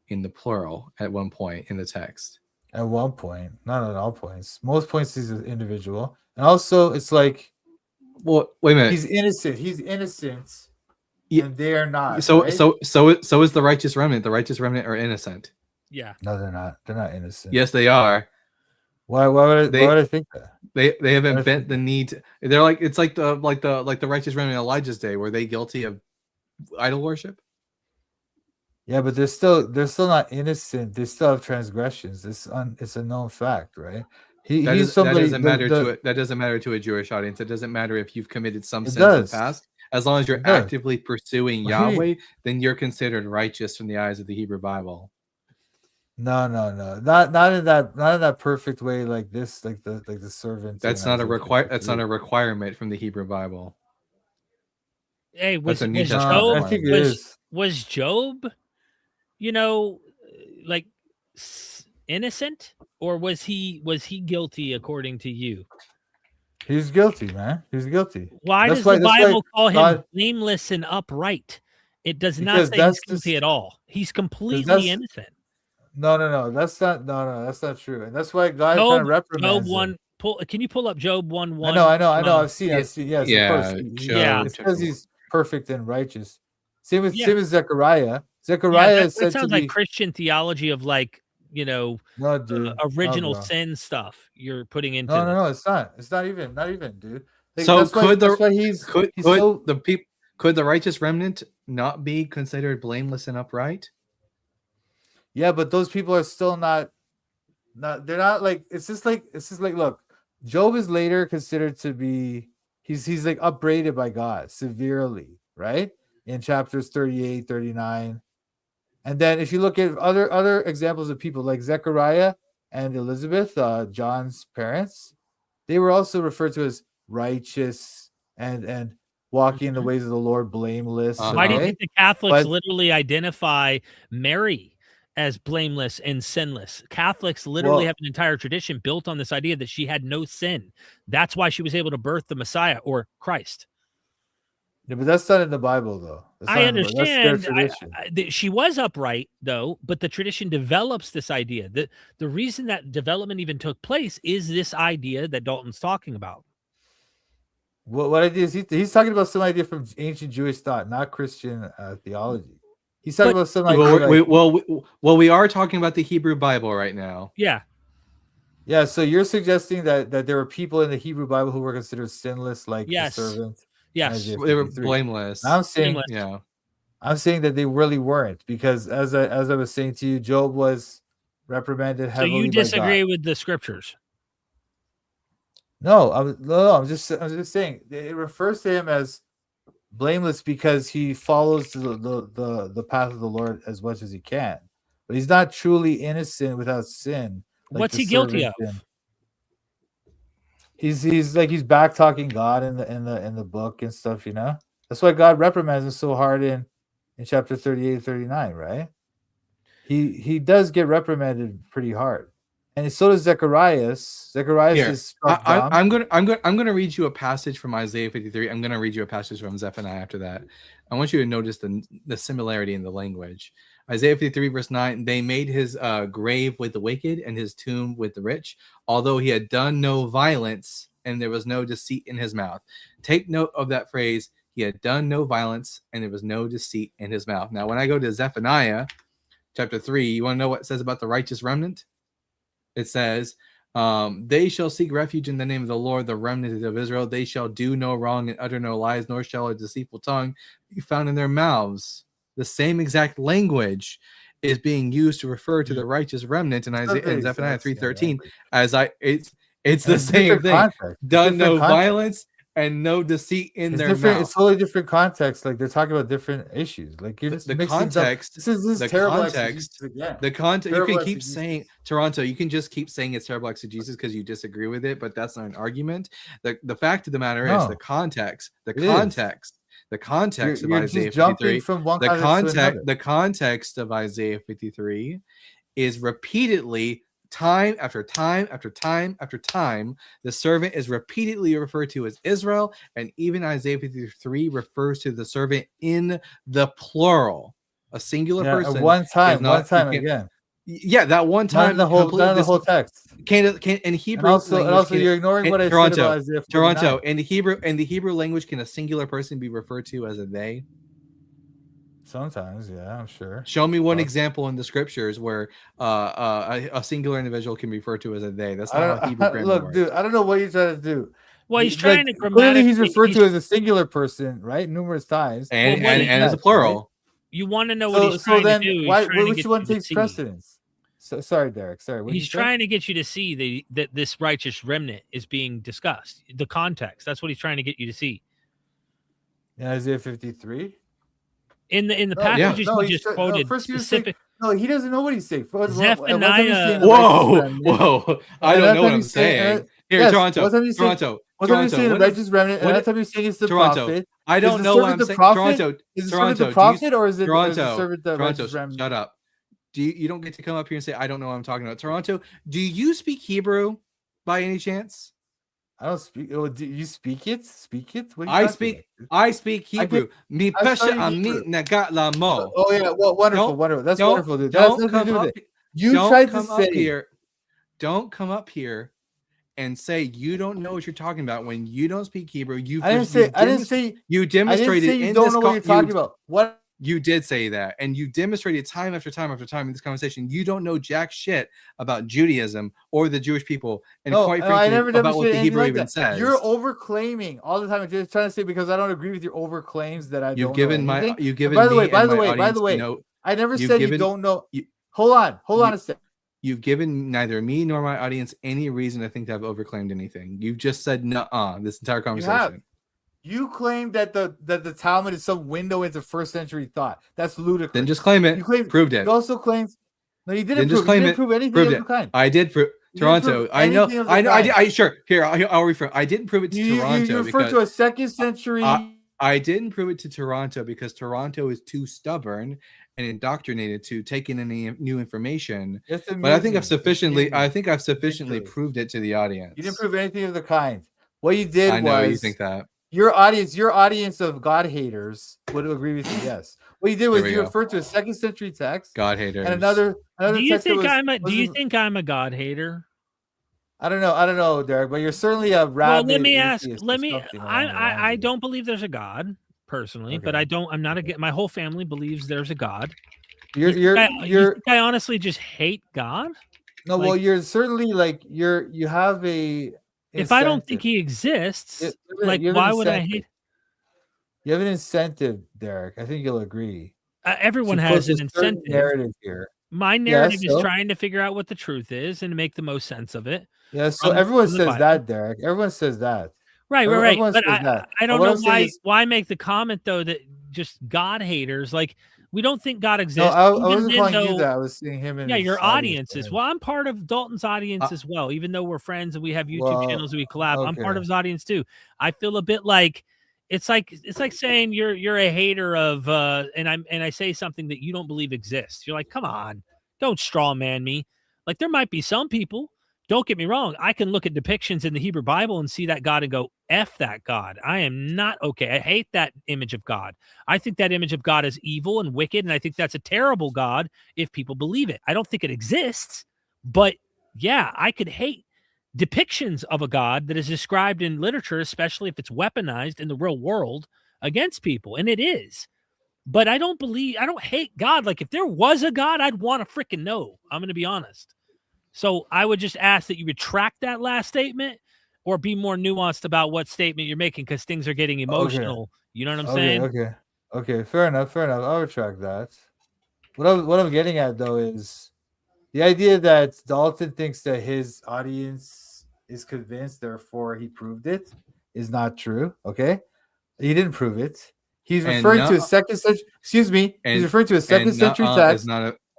B: in the plural at one point in the text.
E: At one point, not at all points. Most points he's an individual. And also it's like,
B: well, wait a minute.
E: He's innocent. And they are not.
B: So
E: right?
B: so is the righteous remnant. The righteous remnant are innocent.
A: Yeah.
E: No, they're not. They're not innocent.
B: Yes, they are.
E: Why would I think that?
B: They haven't bent the knee to, they're like, it's like the righteous remnant in Elijah's day. Were they guilty of idol worship?
E: Yeah, but they're still not innocent. They still have transgressions. It's a known fact, right? That
B: doesn't matter to a Jewish audience. It doesn't matter if you've committed some sins in the past. As long as you're actively pursuing Yahweh, then you're considered righteous from the eyes of the Hebrew Bible.
E: No. Not in that perfect way like this, like the servant.
B: That's not a requirement from the Hebrew Bible.
A: Hey,
E: I think it is.
A: Was Job, like innocent, or was he guilty according to you?
E: He's guilty, man. He's guilty.
A: Why
E: That's
A: does
E: why-
A: the
E: that's why
A: Bible call him
E: God-
A: blameless and upright? It does not
E: Because
A: say
E: that's
A: he's guilty
E: just-
A: at all. He's completely
E: that's-
A: innocent.
E: No, that's not. No, that's not true. And that's why God
A: Job,
E: kind of reprimands
A: Job 1.
E: him.
A: Can you pull up Job 1:1?
E: I know. I've seen. Yes,
B: Yeah,
E: of course.
A: Yeah.
E: It says he's perfect and righteous. Same with
A: Yeah.
E: Zechariah.
A: Yeah,
E: Zechariah
A: that
E: is said to
A: sounds
E: be
A: like Christian theology of like,
E: no, dude.
A: original
E: No, bro.
A: sin stuff you're putting into
E: No,
A: this.
E: it's not. It's not even, dude. Like,
B: So
E: that's why,
B: could the-
E: that's why he's so
B: could the righteous remnant not be considered blameless and upright?
E: yeah, but those people are still not they're not like it's just like look, Job is later considered to be he's like upbraided by God severely, right? In chapters 38, 39. And then if you look at other examples of people like Zechariah and Elizabeth, John's parents, they were also referred to as righteous and walking in the ways of the Lord, blameless.
A: Why do you
E: okay?
A: think the Catholics
E: But-
A: literally identify Mary as blameless and sinless? Catholics literally
E: Well-
A: have an entire tradition built on this idea that she had no sin. That's why she was able to birth the Messiah or Christ.
E: Yeah, but that's not in the Bible, though. That's
A: I
E: not in the Bible. That's their
A: understand.
E: tradition.
A: She was upright, though, but the tradition develops this idea. The reason that development even took place is this idea that Dalton's talking about.
E: What idea is he's talking about some idea from ancient Jewish thought, not Christian theology. He's talking about some idea.
B: Well, we are talking about the Hebrew Bible right now.
A: Yeah.
E: Yeah, so you're suggesting that there were people in the Hebrew Bible who were considered sinless, like
A: Yes.
E: the servant.
A: Yes.
E: Isaiah
B: They were
E: 53.
B: blameless.
E: I'm saying,
A: Blameless.
B: Yeah.
E: I'm saying that they really weren't, because as I was saying to you, Job was reprimanded
A: So
E: heavily.
A: you disagree
E: by God.
A: with the scriptures?
E: No, I'm just saying it refers to him as blameless because he follows the path of the Lord as much as he can, but he's not truly innocent without sin. like
A: What's
E: the
A: he guilty
E: servant
A: of?
E: did. He's back talking God in the book and stuff, you know. That's why God reprimands him so hard in chapter 38 and 39, right? He does get reprimanded pretty hard. And so does Zacharias. Zacharias
B: Here,
E: is struck dumb.
B: I'm gonna read you a passage from Isaiah 53. I'm gonna read you a passage from Zephaniah after that. I want you to notice the similarity in the language. Isaiah 53 verse 9. They made his grave with the wicked and his tomb with the rich, although he had done no violence and there was no deceit in his mouth. Take note of that phrase. He had done no violence and there was no deceit in his mouth. Now, when I go to Zephaniah chapter 3, you want to know what it says about the righteous remnant? It says, they shall seek refuge in the name of the Lord, the remnant of Israel. They shall do no wrong and utter no lies, nor shall a deceitful tongue be found in their mouths. The same exact language is being used to refer to the righteous remnant in Zephaniah 3:13. It's the same thing.
E: Context.
B: Done no violence and no deceit in their
E: different.
B: mouth.
E: It's totally different context. Like they're talking about different issues. Like you're just
B: The
E: mixing
B: context.
E: This is
B: the
E: terrible
B: context.
E: exegesis again.
B: The context. You
E: Terrible
B: can keep
E: exegesis.
B: saying Toronto. You can just keep saying it's terrible exegesis because you disagree with it, but that's not an argument. The fact of the matter is
E: No.
B: the context. The
E: It is.
B: context. The context
E: You're
B: of Isaiah
E: just jumping
B: 53.
E: from one
B: The
E: context to another.
B: context. The context of Isaiah 53 is repeatedly, time after time after time after time, the servant is repeatedly referred to as Israel, and even Isaiah 53 refers to the servant in the plural. A singular
E: Yeah,
B: person.
E: one time,
B: is not- you can't-
E: again.
B: Yeah, that one
E: Not
B: time.
E: in the whole,
B: completely
E: not in the whole text.
B: can in Hebrew
E: And also,
B: language, can-
E: you're ignoring what I
B: Toronto,
E: said about Isaiah 49.
B: Toronto, in the Hebrew language, can a singular person be referred to as a they?
E: Sometimes, yeah, I'm sure.
B: Show me one
E: Uh,
B: example in the scriptures where a singular individual can be referred to as a they. That's
E: I
B: not
E: don't,
B: how Hebrew grammar
E: look,
B: works.
E: dude, I don't know what you're trying to do.
A: Well, he's
E: Like,
A: trying to
E: clearly he's referred to
A: he's-
E: as a singular person, right? Numerous times.
B: And
A: Well, what
B: and as a
E: Right?
B: plural.
A: You want to know what
E: So,
A: he's
E: so
A: trying
E: then,
A: to do? He's
E: why?
A: trying to
E: Which
A: get
E: one
A: you to
E: takes
A: see.
E: precedence? So, sorry, Derek. Sorry. What
A: He's trying to get you to see that this righteous remnant is being discussed. The context. That's what he's trying to get you to see.
E: in Isaiah 53.
A: In the
E: No,
A: passages
E: no,
A: you
E: he's
A: just
E: no,
A: quoted,
E: first he was saying-
A: specific.
E: No, he doesn't know what he's saying.
A: Zephaniah-
B: Whoa! I don't know what I'm
E: he's saying-
B: saying. Here,
E: yes,
B: Toronto,
E: what time he's saying-
B: Toronto,
E: What time he's saying the
B: Toronto.
E: righteous remnant, and
B: what-
E: another time he's saying it's the
B: Toronto,
E: prophet.
B: I
E: Is
B: don't
E: the
B: know what
E: servant
B: I'm
E: the
B: saying.
E: prophet?
B: Toronto,
E: Is the servant
B: Toronto,
E: the
B: do you-
E: prophet, or is it
B: Toronto,
E: the servant the
B: Toronto,
E: righteous remnant?
B: shut up. You don't get to come up here and say I don't know what I'm talking about. Toronto, do you speak Hebrew by any chance?
E: I don't speak. Oh, do you speak it? Speak it? What are you
B: I
E: talking
B: speak.
E: about, dude?
B: I speak
E: I
B: Hebrew. Mi
E: I
B: pesha
E: studied
B: ami
E: Hebrew.
B: nagat la mo.
E: Oh yeah, well, wonderful,
B: Don't
E: wonderful. That's
B: don't
E: wonderful, dude. That has
B: don't
E: nothing to
B: come
E: do with
B: up.
E: it. You
B: Don't
E: tried to
B: come up
E: say,
B: here. Don't come up here and say you don't know what you're talking about when you don't speak Hebrew.
E: I didn't say, I didn't say,
B: you
E: I didn't
B: demonstrated
E: say you
B: in
E: don't
B: this
E: know what you're talking about. What?
B: you did say that, and you demonstrated time after time after time in this conversation. You don't know jack shit about Judaism or the Jewish people, and
E: No,
B: quite
E: no, I
B: frankly,
E: never
B: about what
E: demonstrated
B: the
E: anything
B: Hebrew
E: like
B: even
E: that.
B: says.
E: You're overclaiming all the time. I'm just trying to say because I don't agree with your overclaims that I
B: You've
E: don't
B: given
E: know
B: my
E: anything.
B: you've
E: And
B: given
E: by the way,
B: me
E: by
B: and
E: the
B: my
E: way, by
B: audience
E: the way,
B: no.
E: I never
B: You've
E: said you
B: given
E: don't know.
B: you,
E: Hold on
B: you,
E: a second.
B: you've given neither me nor my audience any reason to think that I've overclaimed anything. You've just said nuh-uh this entire
E: You have.
B: conversation.
E: You claim that the Talmud is some window into first century thought. That's ludicrous.
B: Then just claim it.
E: You claim.
B: Proved it.
E: You also claimed. No, you didn't
B: Then
E: prove.
B: just claim
E: you
B: it.
E: didn't prove anything
B: Proved
E: of
B: it.
E: the kind.
B: I did prove
E: You didn't
B: Toronto.
E: prove
B: I know.
E: anything of the
B: I know.
E: kind.
B: I sure. Here, I'll refer. I didn't prove it to
E: You
B: Toronto
E: refer to a second century.
B: I didn't prove it to Toronto because Toronto is too stubborn and indoctrinated to take in any new information.
E: It's amusing.
B: But I think I've
E: It's
B: sufficiently
E: ridiculous.
B: proved it to the audience.
E: You didn't prove anything of the kind. What you did
B: I know
E: was
B: you think that.
E: your audience of God haters would agree with you. Yes. What you did was you referred to a second century text,
B: God haters,
E: and another
A: Do you
E: text.
A: think
E: do
A: you think I'm a God hater?
E: I don't know, Derek, but you're certainly a rabid.
A: Well, let me ask.
E: atheist
A: Let
E: or
A: me.
E: something along the lines
A: I
E: of it.
A: don't believe there's a God personally, but
E: Okay.
A: I'm not a. My whole family believes there's a God.
E: You
A: think I honestly just hate God?
E: no. Well, you're certainly like you have a.
A: If I don't think
E: incentive.
A: he exists,
E: You
A: like
E: have an
A: why would I
E: incentive.
A: hate?
E: You have an incentive, Derek. I think you'll agree.
A: Everyone
E: to
A: has
E: push
A: an
E: a certain
A: incentive.
E: narrative here.
A: My narrative is trying to figure out what the truth is and make the most sense of it.
E: Yeah, so everyone says that, Derek. Everyone says that.
A: Right.
E: Everyone
A: But
E: says that.
A: I don't
E: What
A: know
E: I'm saying is,
A: why make the comment though that just God haters, like we don't think God
E: no,
A: exists.
E: I
A: Even
E: wasn't
A: then,
E: calling
A: though,
E: you that. I was seeing him in
A: yeah,
E: his
A: your audience is.
E: right?
A: Well, I'm part of Dalton's audience as well. Even though we're friends and we have YouTube channels and we collab, I'm part of his audience too. I feel a bit like it's like saying you're a hater of and I say something that you don't believe exists. You're like, come on, don't straw man me. Like there might be some people. Don't get me wrong. I can look at depictions in the Hebrew Bible and see that God and go, F that God. I am not okay. I hate that image of God. I think that image of God is evil and wicked, and I think that's a terrible God if people believe it. I don't think it exists, but yeah, I could hate depictions of a God that is described in literature, especially if it's weaponized in the real world against people, and it is. But I don't hate God. Like if there was a God, I'd want to freaking know. I'm going to be honest. So I would just ask that you retract that last statement or be more nuanced about what statement you're making because things are getting emotional. Okay. You know what I'm saying?
E: Okay. Fair enough. I'll retract that. What I'm getting at though is the idea that Dalton thinks that his audience is convinced, therefore he proved it, is not true. Okay, he didn't prove it. He's referring to a second century. Excuse me. He's referring to a second century text.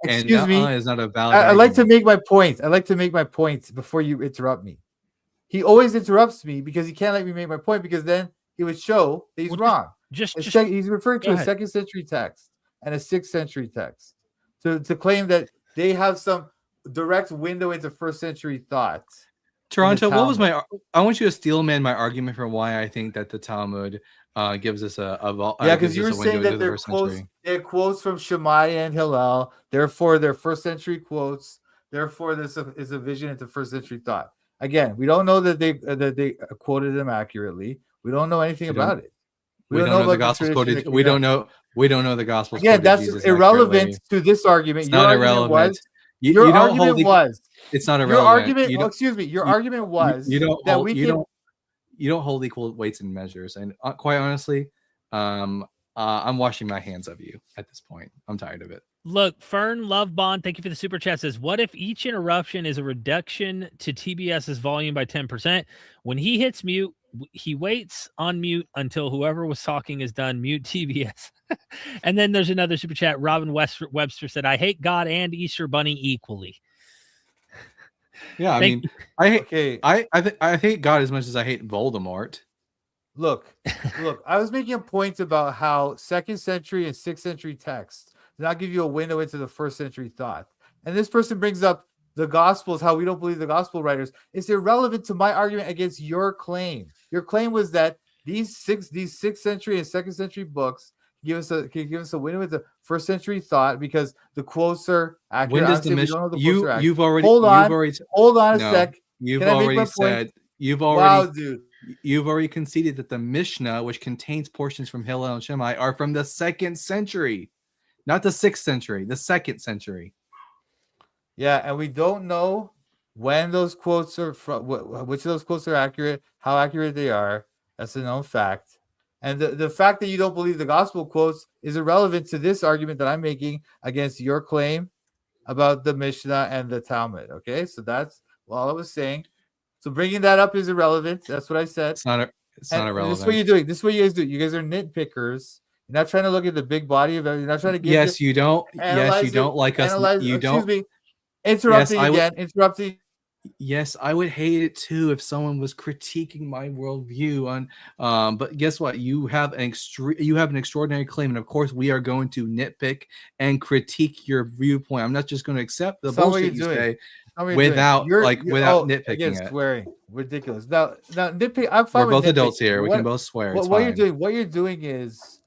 E: Excuse me.
B: Is not a valid.
E: I like to make my point. I like to make my point before you interrupt me. He always interrupts me because he can't let me make my point because then he would show that he's wrong. He's referring to a second century text and a 6th century text to claim that they have some direct window into first century thought.
B: Toronto, what was my? I want you to steel man my argument for why I think that the Talmud gives us
E: because you were saying that they're quotes from Shemaiah and Hillel, therefore they're first century quotes, therefore this is a vision into first century thought. Again, we don't know that they quoted them accurately. We don't know anything about it.
B: We don't know the Gospels quoted. We don't know the Gospels.
E: Again, that's irrelevant to this argument.
B: It's not irrelevant.
E: Your argument was.
B: It's not irrelevant.
E: Your argument. Excuse me. Your argument was
B: you don't hold equal weights and measures. And quite honestly, I'm washing my hands of you at this point. I'm tired of it.
A: Look, Fern Love Bond, thank you for the super chat. Says, what if each interruption is a reduction to TBS's volume by 10%? When he hits mute, he waits on mute until whoever was talking is done. Mute TBS. And then there's another super chat. Robin Webster said, I hate God and Easter Bunny equally.
B: Yeah, I hate God as much as I hate Voldemort.
E: Look, I was making a point about how 2nd century and 6th century texts do not give you a window into the first century thought. And this person brings up the Gospels, how we don't believe the Gospel writers, is irrelevant to my argument against your claim. Your claim was that these 6th century and 2nd century books give us a window into first century thought because the quotes are accurate.
B: When does
E: Honestly,
B: the
E: we don't know
B: mission?
E: the quotes are accurate.
B: You've already
E: Hold on a
B: no.
E: sec.
B: You've
E: Can I make my
B: already
E: point?
B: said
E: Wow, dude.
B: you've already conceded that the Mishnah, which contains portions from Hillel and Shammai, are from the 2nd century, not the 6th century, the 2nd century.
E: Yeah, and we don't know when those quotes are from, which of those quotes are accurate, how accurate they are. That's a known fact. And the fact that you don't believe the gospel quotes is irrelevant to this argument that I'm making against your claim about the Mishnah and the Talmud. Okay, so that's all I was saying. So bringing that up is irrelevant. That's what I said.
B: It's not irrelevant.
E: This is what you're doing. This is what you guys do. You guys are nitpickers. You're not trying to look at the big body of it. You're not trying to give.
B: Yes, you don't. Yes, you don't like us. You don't.
E: Excuse me. Interrupting again. Interrupting.
B: Yes, I would hate it too if someone was critiquing my worldview on. But guess what? You have an extraordinary claim, and of course, we are going to nitpick and critique your viewpoint. I'm not just going to accept the bullshit you say without nitpicking
E: again,
B: it.
E: Swearing, ridiculous. Now nitpick. I'm fine.
B: We're both adults here. We can both swear.
E: What you're doing is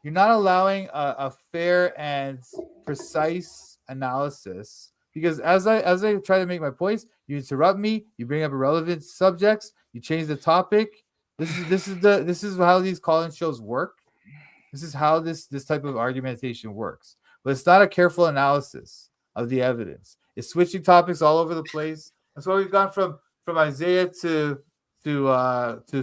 E: you're not allowing a fair and precise analysis. Because as I try to make my points, you interrupt me. You bring up irrelevant subjects. You change the topic. This is how these call-in shows work. This is how this type of argumentation works. But it's not a careful analysis of the evidence. It's switching topics all over the place. That's why we've gone from Isaiah to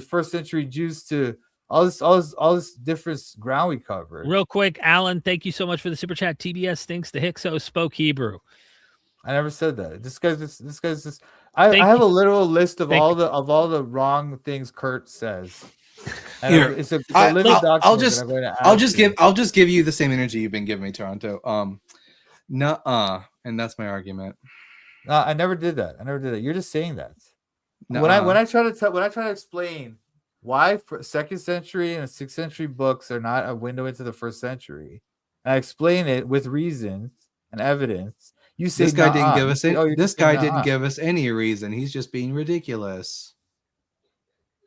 E: first century Jews to all this different ground we covered.
A: Real quick, Alan, thank you so much for the super chat. TBS thinks the Hyksos spoke Hebrew. I
E: never said that. This guy's just. I have a literal list of all the wrong things Kurt says. And
B: here,
E: it's a living document.
B: I'll just give you the same energy you've been giving me, Toronto. And that's my argument.
E: No, I never did that. You're just saying that. When I try to explain why 2nd century and 6th century books are not a window into the 1st century, and I explain it with reasons and evidence. You say
B: this guy didn't give us any. This guy didn't give us any reason. He's just being ridiculous.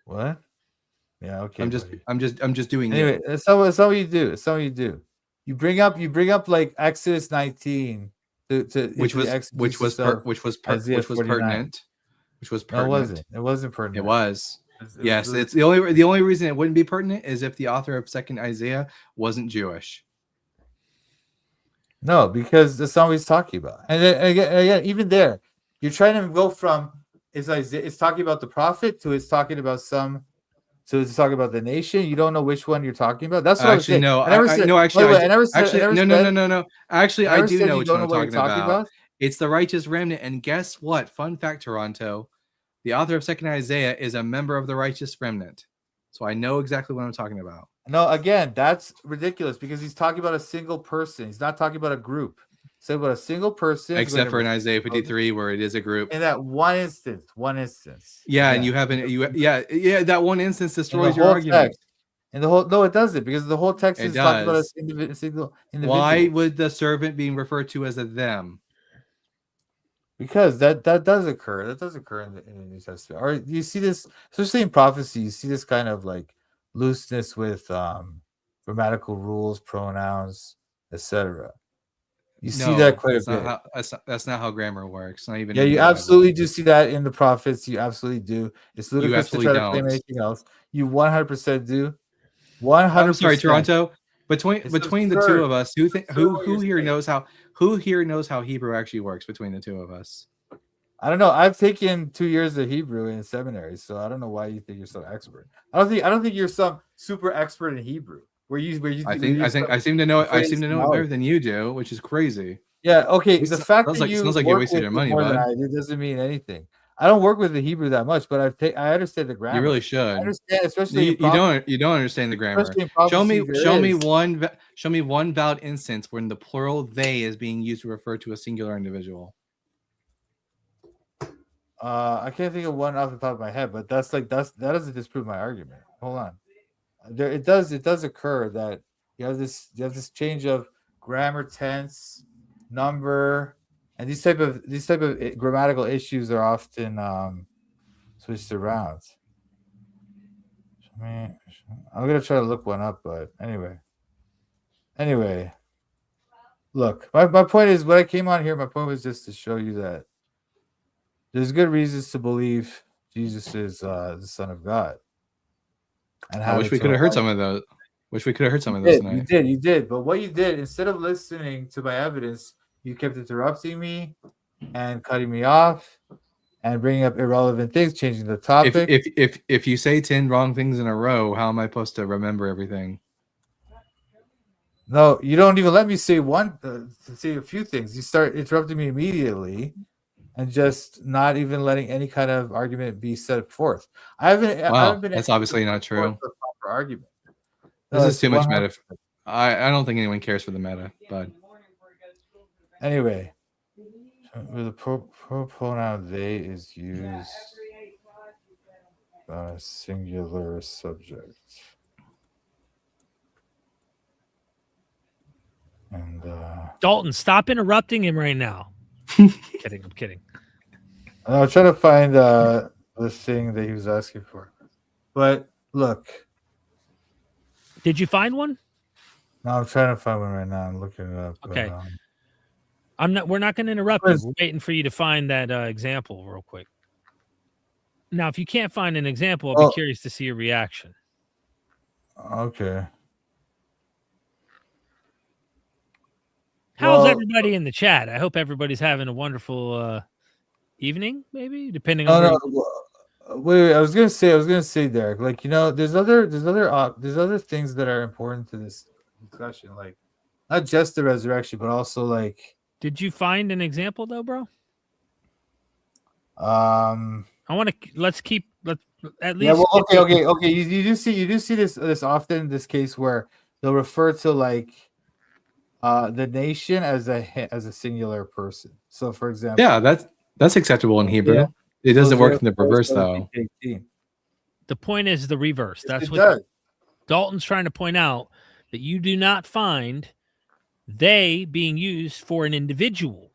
E: What? Yeah. Okay.
B: I'm just doing
E: anyway.
B: it.
E: That's what you do. It's what you do. You bring up like Exodus 19
B: which was pertinent.
E: No, it wasn't. It wasn't pertinent.
B: It was. Yes. It's the only reason it wouldn't be pertinent is if the author of 2nd Isaiah wasn't Jewish.
E: No, because that's not what he's talking about. And then again, even there, you're trying to go from it's talking about the prophet to it's talking about the nation. You don't know which one you're talking about. That's what
B: actually,
E: no.
B: I never said. No. Actually, I do know which one I'm talking about. It's the righteous remnant. And guess what? Fun fact, Toronto. The author of 2nd Isaiah is a member of the righteous remnant. So I know exactly what I'm talking about.
E: No, again, that's ridiculous because he's talking about a single person. He's not talking about a group. He's talking about a single person.
B: Except for in Isaiah 53 where it is a group.
E: In that one instance.
B: Yeah, and you haven't that one instance destroys your argument.
E: And no, it doesn't, because the whole text is talking about a single individual.
B: Why would the servant being referred to as a them?
E: Because that does occur. That does occur in the New Testament. Or you see this, especially in prophecy, you see this kind of like looseness with grammatical rules, pronouns, etc. You see that quite a bit.
B: That's not how grammar works. Not even.
E: Yeah, you absolutely do see that in the prophets. You absolutely do. It's ludicrous to try to claim anything else. You 100% do. 100%.
B: I'm sorry, Toronto. Between the two of us, who here knows how Hebrew actually works between the two of us?
E: I don't know. I've taken 2 years of Hebrew in seminary, so I don't know why you think you're so expert. I don't think you're some super expert in Hebrew. I
B: seem to know it better than you do, which is crazy.
E: Yeah. Okay. The fact that
B: sounds like you wasted your money, bud.
E: It doesn't mean anything. I don't work with the Hebrew that much, but I understand the grammar.
B: You really should.
E: I understand, especially
B: you don't understand the grammar. Show me one valid instance when the plural they is being used to refer to a singular individual.
E: I can't think of one off the top of my head, but that doesn't disprove my argument. Hold on. It does occur that you have this change of grammar, tense, number, and these type of grammatical issues are often switched around. I'm gonna try to look one up, but anyway, look, my point is, what I came on here, my point was just to show you that there's good reasons to believe Jesus is the Son of God. And
B: I wish we could have heard some of those. Wish we could have heard some of those tonight.
E: You did. But what you did, instead of listening to my evidence, you kept interrupting me and cutting me off and bringing up irrelevant things, changing the topic.
B: If you say 10 wrong things in a row, how am I supposed to remember everything?
E: No, you don't even let me say say a few things. You start interrupting me immediately and just not even letting any kind of argument be set forth. I haven't been.
B: That's obviously not true.
E: Proper argument.
B: This is too much meta. I don't think anyone cares for the meta, but
E: anyway, the pronoun they is used by a singular subject. And
A: Dalton, stop interrupting him right now. I'm kidding.
E: I'm trying to find the thing that he was asking for. But look.
A: Did you find one?
E: No, I'm trying to find one right now. I'm looking it up.
A: Okay. We're not going to interrupt you. We're waiting for you to find that example real quick. Now, if you can't find an example, I'll be curious to see your reaction.
E: Okay.
A: How's everybody in the chat? I hope everybody's having a wonderful evening, maybe, depending on.
E: Wait, I was gonna say, Derek. Like, there's other things that are important to this discussion, like not just the resurrection, but also like.
A: Did you find an example though, bro?
E: I
A: want to. Let's at least.
E: Yeah. Well, okay. You do see this often. This case where they'll refer to like. The nation as a singular person. So, for example,
B: yeah, that's acceptable in Hebrew. Yeah. It doesn't work in the reverse, though.
A: The point is the reverse.
E: Yes,
A: that's what Dalton's trying to point out, that you do not find they being used for an individual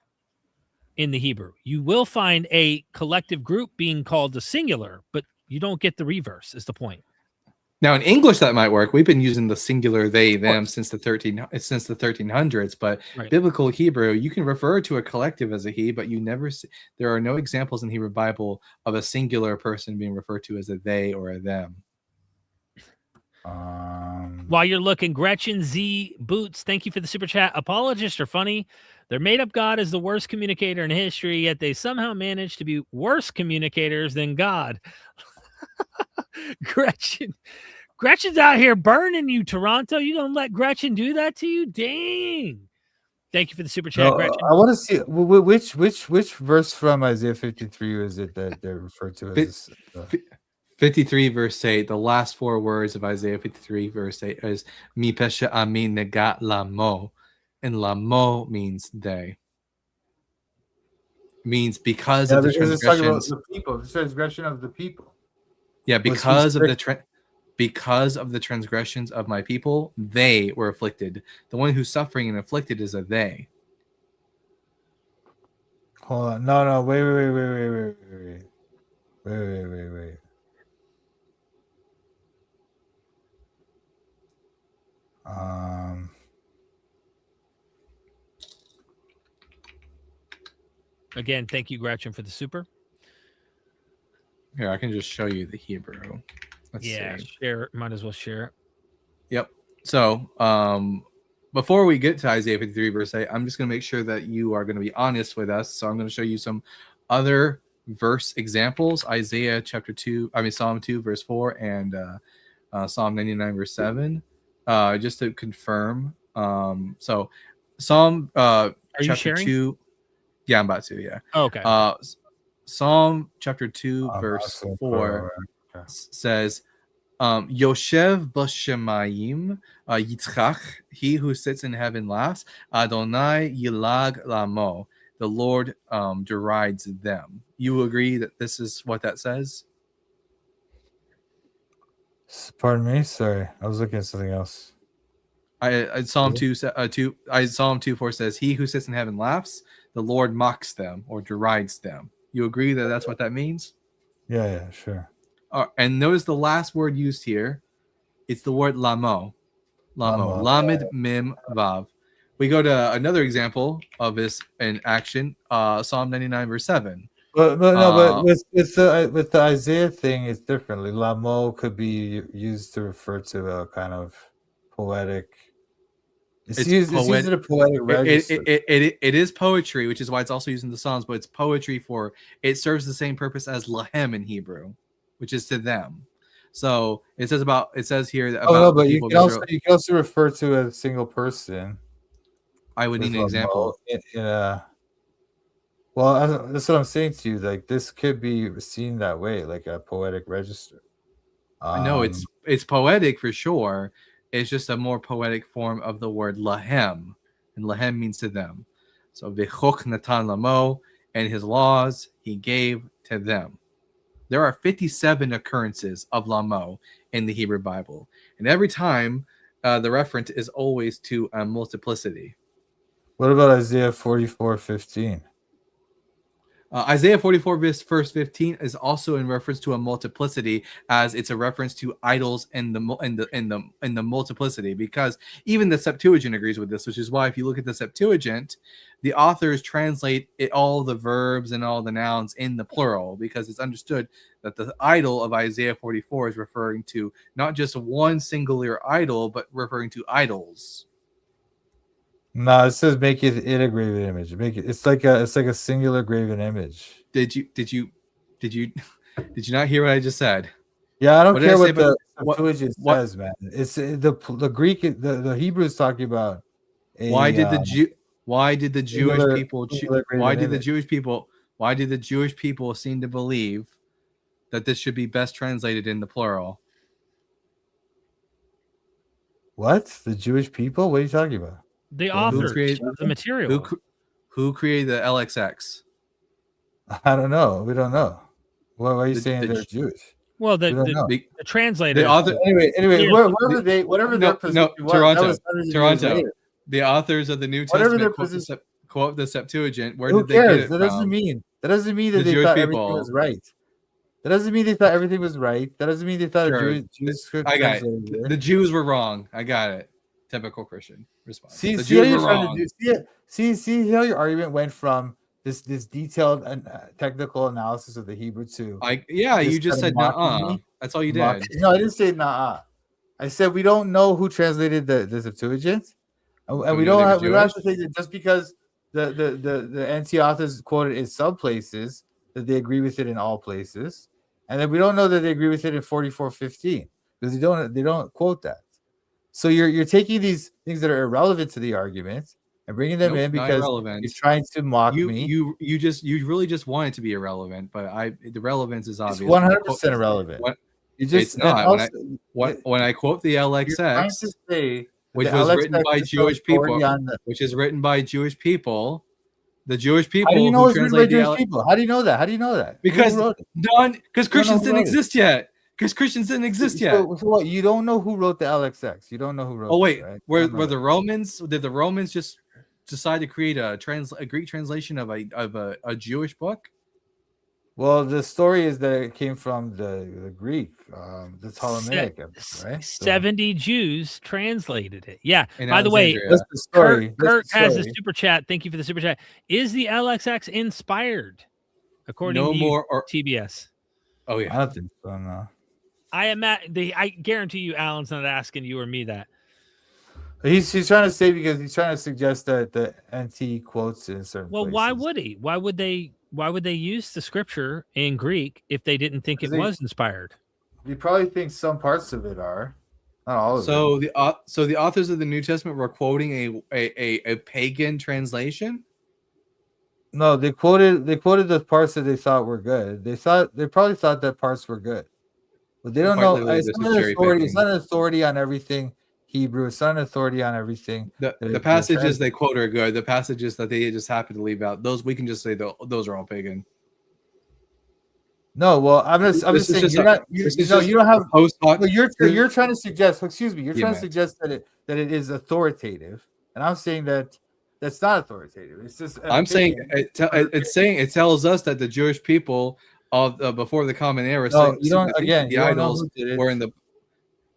A: in the Hebrew. You will find a collective group being called the singular, but you don't get the reverse. Is the point?
B: Now in English that might work. We've been using the singular they them since the 1300s, but biblical Hebrew, you can refer to a collective as a he, but you never see, there are no examples in Hebrew Bible of a singular person being referred to as a they or a them.
A: While you're looking, Gretchen Z Boots, thank you for the super chat. Apologists are funny. Their made-up God is the worst communicator in history, yet they somehow manage to be worse communicators than God. Gretchen's out here burning you, Toronto. You gonna let Gretchen do that to you? Dang. Thank you for the super chat, Gretchen.
E: I want to see which verse from Isaiah 53 is it that they're referred to as
B: 53 verse 8. The last 4 words of Isaiah 53 verse 8 is Mi pesha ami negat lamo, and lamo means they. Means because of the transgressions.
E: The people, the transgression of the people.
B: Yeah, because of the transgressions of my people, they were afflicted. The one who's suffering and afflicted is a they.
E: Hold on. No, wait.
A: Again, thank you, Gretchen, for the super.
B: Here, I can just show you the Hebrew. Let's see.
A: Share it. Might as well share it.
B: Yep. So, before we get to Isaiah 53 verse 8, I'm just going to make sure that you are going to be honest with us. So I'm going to show you some other verse examples. Psalm 2 verse 4 and Psalm 99 verse 7. Just to confirm. So Psalm chapter 2. Yeah, I'm about to. Yeah.
A: Oh, okay.
B: Psalm chapter 2 verse 4 says, Yoshev b'shemayim yitzchach, he who sits in heaven laughs. Adonai yilag lamo, the Lord derides them. You agree that this is what that says?
E: Pardon me, sorry, I was looking at something else.
B: Psalm 2 4 says, he who sits in heaven laughs. the Lord mocks them or derides them. You agree that that's what that means?
E: Yeah, sure.
B: And notice the last word used here. It's the word lamo. Lamo. Lamed mim vav. We go to another example of this in action. Psalm 99 verse 7.
E: But with the Isaiah thing, it's differently. Lamo could be used to refer to a kind of poetic. It's used in a poetic register.
B: It is poetry, which is why it's also used in the Psalms. But it's poetry for it serves the same purpose as lahem in Hebrew, which is to them. So it says here that about
E: but you can also refer to a single person.
B: I would need an example.
E: Well, that's what I'm saying to you. Like this could be seen that way, like a poetic register.
B: No, it's poetic for sure. It's just a more poetic form of the word lahem, and lahem means to them. So v'chok natan lamo, and his laws he gave to them. There are 57 occurrences of lamo in the Hebrew Bible, and every time the reference is always to a multiplicity.
E: What about Isaiah 44:15?
B: Isaiah 44 verse 15 is also in reference to a multiplicity, as it's a reference to idols in the multiplicity, because even the Septuagint agrees with this, which is why if you look at the Septuagint, the authors translate all the verbs and all the nouns in the plural, because it's understood that the idol of Isaiah 44 is referring to not just one singular idol, but referring to idols.
E: No, it says make it a graven image. It's like a singular graven image.
B: Did you not hear what I just said?
E: Yeah, I don't care what the Septuagint says, man. It's the Greek, the Hebrew is talking about.
B: Why did the Jewish people seem to believe that this should be best translated in the plural?
E: What? The Jewish people? What are you talking about?
A: The authors of the material.
B: Who created the LXX?
E: I don't know. We don't know. Why are you saying they're Jewish?
A: Well, the translator.
E: The author, anyway, whatever their position was,
B: Toronto. The authors of the New Testament quote the Septuagint. Where did they get it from?
E: That doesn't mean that they thought everything was right. That doesn't mean they thought everything was right. That doesn't mean they thought Jewish script.
B: I got it. The Jews were wrong. I got it. Typical Christian response.
E: See how your argument went from this detailed and technical analysis of the Hebrew to
B: you just said nah. That's all you did.
E: No, I didn't say nah. I said we don't know who translated the Septuagint, and we don't have to think that just because the NT authors quoted in some places that they agree with it in all places, and then we don't know that they agree with it in 44:15 because they don't quote that. So you're taking these things that are irrelevant to the argument and bringing them in because you're trying to mock me.
B: You really just want it to be irrelevant, but the relevance is obvious.
E: It's 100% irrelevant.
B: It's not. When I quote the LXX, which was written by Jewish people, which is written by Jewish people, the Jewish people.
E: How do you know it's written by Jewish people? How do you know that?
B: Because Christians didn't exist yet. Because Christians didn't exist yet.
E: So what? You don't know who wrote the LXX. You don't know who wrote.
B: Oh wait,
E: right?
B: were the Romans? Did the Romans just decide to create a Greek translation of a Jewish book?
E: Well, the story is that it came from the Greek, the Ptolemaic, right?
A: 70 Jews translated it. Yeah. By the
B: Alexandria.
A: way,
E: that's the story.
A: Kurt has a super chat. Thank you for the super chat. Is the LXX inspired? According to TBS.
B: Oh yeah.
E: I don't think so. No.
A: I guarantee you, Alan's not asking you or me that.
E: He's trying to say because he's trying to suggest that the NT quotes in certain.
A: Well,
E: places.
A: why would he? Why would they use the scripture in Greek if they didn't think it was inspired?
E: You probably think some parts of it are, not all of it.
B: So the authors of the New Testament were quoting a pagan translation.
E: No, they quoted the parts that they thought were good. They probably thought that parts were good, but they don't know. It's not an authority on everything Hebrew. It's not an authority on everything.
B: The passages they quote are good. The passages that they just happen to leave out, those we can just say those are all pagan.
E: No, well, I'm just saying you don't have. You're trying to suggest. Excuse me. You're trying to suggest that it is authoritative, and I'm saying that that's not authoritative. It's just an
B: I'm saying
E: opinion.
B: it tells us that the Jewish people of before the Common Era,
E: No, you don't.
B: that
E: Again,
B: the
E: you don't know
B: idols
E: who did it.
B: were in the.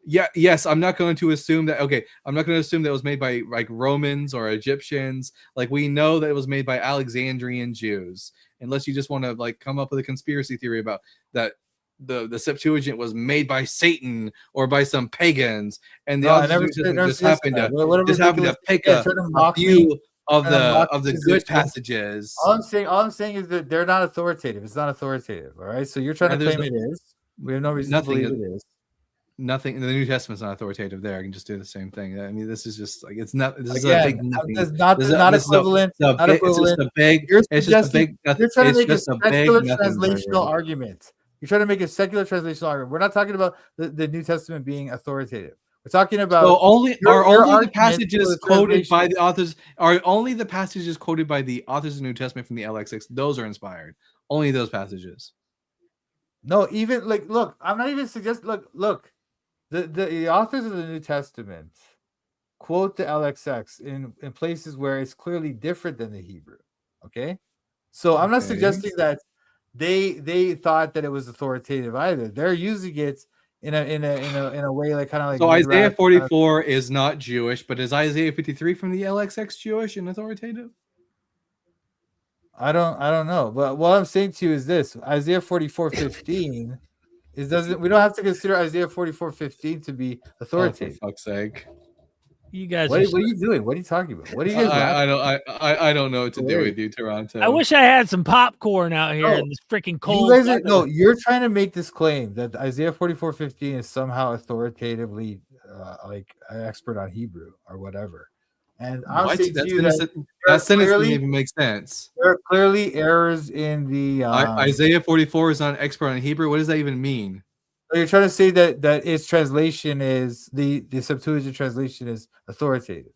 B: Yes, I'm not going to assume that. Okay, I'm not going to assume that it was made by like Romans or Egyptians. Like we know that it was made by Alexandrian Jews, unless you just want to like come up with a conspiracy theory about that the Septuagint was made by Satan or by some pagans, and the
E: No, I
B: authors of
E: never
B: the New
E: said
B: Testament just
E: suggested
B: happened
E: that.
B: to
E: What a ridiculous
B: pick
E: yeah, trying to
B: a
E: mock me.
B: few of
E: Trying to mock
B: the
E: me
B: good
E: position.
B: passages.
E: All I'm saying is that they're not authoritative. It's not authoritative. All right. So you're trying to
B: There's
E: claim it is. We have no reason to
B: nothing
E: believe
B: is-
E: it is.
B: Nothing in the New Testament's not authoritative. There, I can just do the same thing. I mean, this is just like it's not. This is a
E: Again,
B: big nothing.
E: that's not
B: This is
E: not
B: this is a-
E: equivalent.
B: it's a
E: Not
B: big- It's just
E: equivalent.
B: a big.
E: You're
B: It's just a
E: suggesting
B: big.
E: you're trying to
B: It's
E: make a
B: just a big
E: secular
B: nothing
E: translational
B: burger.
E: argument. You're trying to make a secular translational argument. We're not talking about the New Testament being authoritative. We're talking about
B: So only
E: your
B: only the
E: argument
B: passages
E: for the
B: quoted by
E: translation.
B: the authors are only the passages quoted by the authors of the New Testament from the LXX. Those are inspired. Only those passages.
E: No, even like look, I'm not even suggesting look. The authors of the New Testament quote the LXX in places where it's clearly different than the Hebrew. Okay, so I'm not
B: Okay.
E: suggesting that they thought that it was authoritative either. They're using it in a way like kind of like
B: So Isaiah
E: Midrash,
B: 44 is not Jewish, but is Isaiah 53 from the LXX Jewish and authoritative?
E: I don't know, but what I'm saying to you is this: Isaiah 44:15 is doesn't we don't have to consider Isaiah 44:15 to be
B: Oh, for
E: authoritative.
B: fuck's sake!
E: What
A: You guys
E: are
A: are
E: you doing? What are you talking about? What are you guys laughing?
B: I don't know what to do
E: Hilarious.
B: with you, Toronto.
A: I wish I had some popcorn out here
E: No,
A: in this freaking
E: You
A: cold
E: guys are
A: weather.
E: no, you're trying to make this claim that Isaiah 44:15 is somehow authoritatively like an expert on Hebrew or whatever. And I'm
B: What?
E: saying to
B: That
E: you
B: sentence,
E: that
B: that sentence doesn't
E: clearly,
B: even make sense.
E: there are clearly errors in the
B: Isaiah 44 is not an expert on Hebrew. What does that even mean?
E: you're trying to say that its translation is the Septuagint translation is authoritative.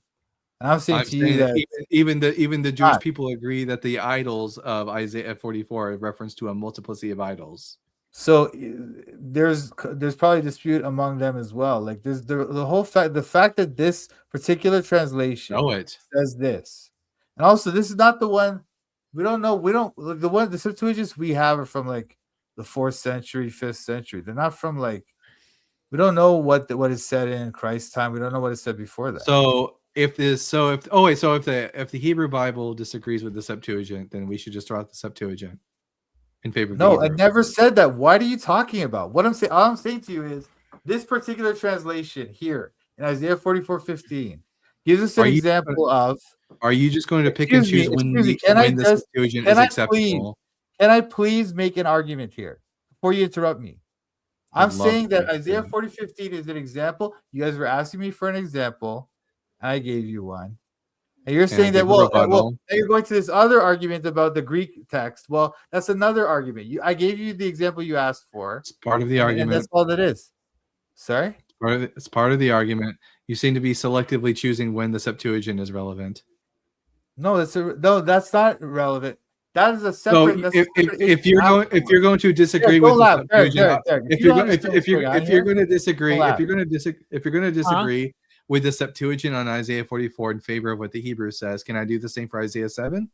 E: And I'm saying
B: I'm
E: to you
B: saying
E: that
B: even the Jewish
E: not.
B: people agree that the idols of Isaiah 44 are a reference to a multiplicity of idols.
E: So there's probably dispute among them as well. Like there's the whole fact the fact that this particular translation
B: Know it.
E: says this, and also this is not the one we don't know. We don't the one the Septuagints we have are from like the 4th century, 5th century. They're not from like we don't know what is said in Christ's time. We don't know what is said before that.
B: So if the Hebrew Bible disagrees with the Septuagint, then we should just throw out the Septuagint in favor of the
E: No, I
B: Hebrew.
E: never said that. What are you talking about? What I'm saying, all I'm saying to you is this particular translation here in Isaiah 44:15 gives us an example of.
B: Are you just going to pick and choose when the Septuagint is acceptable?
E: Can I please make an argument here before you interrupt me? I'm
B: I'd love
E: saying
B: to
E: that
B: do
E: Isaiah
B: that.
E: 40:15 is an example. You guys were asking me for an example. I gave you one. And you're saying that,
B: give a rebuttal.
E: now you're going to this other argument about the Greek text. Well, that's another argument. I gave you the example you asked for.
B: It's part of the
E: And
B: argument.
E: that's all that is. Sorry?
B: It's part of the argument. You seem to be selectively choosing when the Septuagint is relevant.
E: No, that's not relevant. That is a
B: So
E: separate. that's a separate
B: if
E: issue
B: you're going to disagree
E: don't
B: with the
E: laugh, Derek,
B: Septuagint,
E: Derek.
B: if
E: You
B: you're
E: don't
B: go-
E: understand
B: if you're
E: what's
B: if
E: going
B: you're
E: on
B: going to disagree,
E: Don't
B: if you're going to disagree with the Septuagint on Isaiah 44 in favor of what the Hebrew says, can I do the same for Isaiah 7?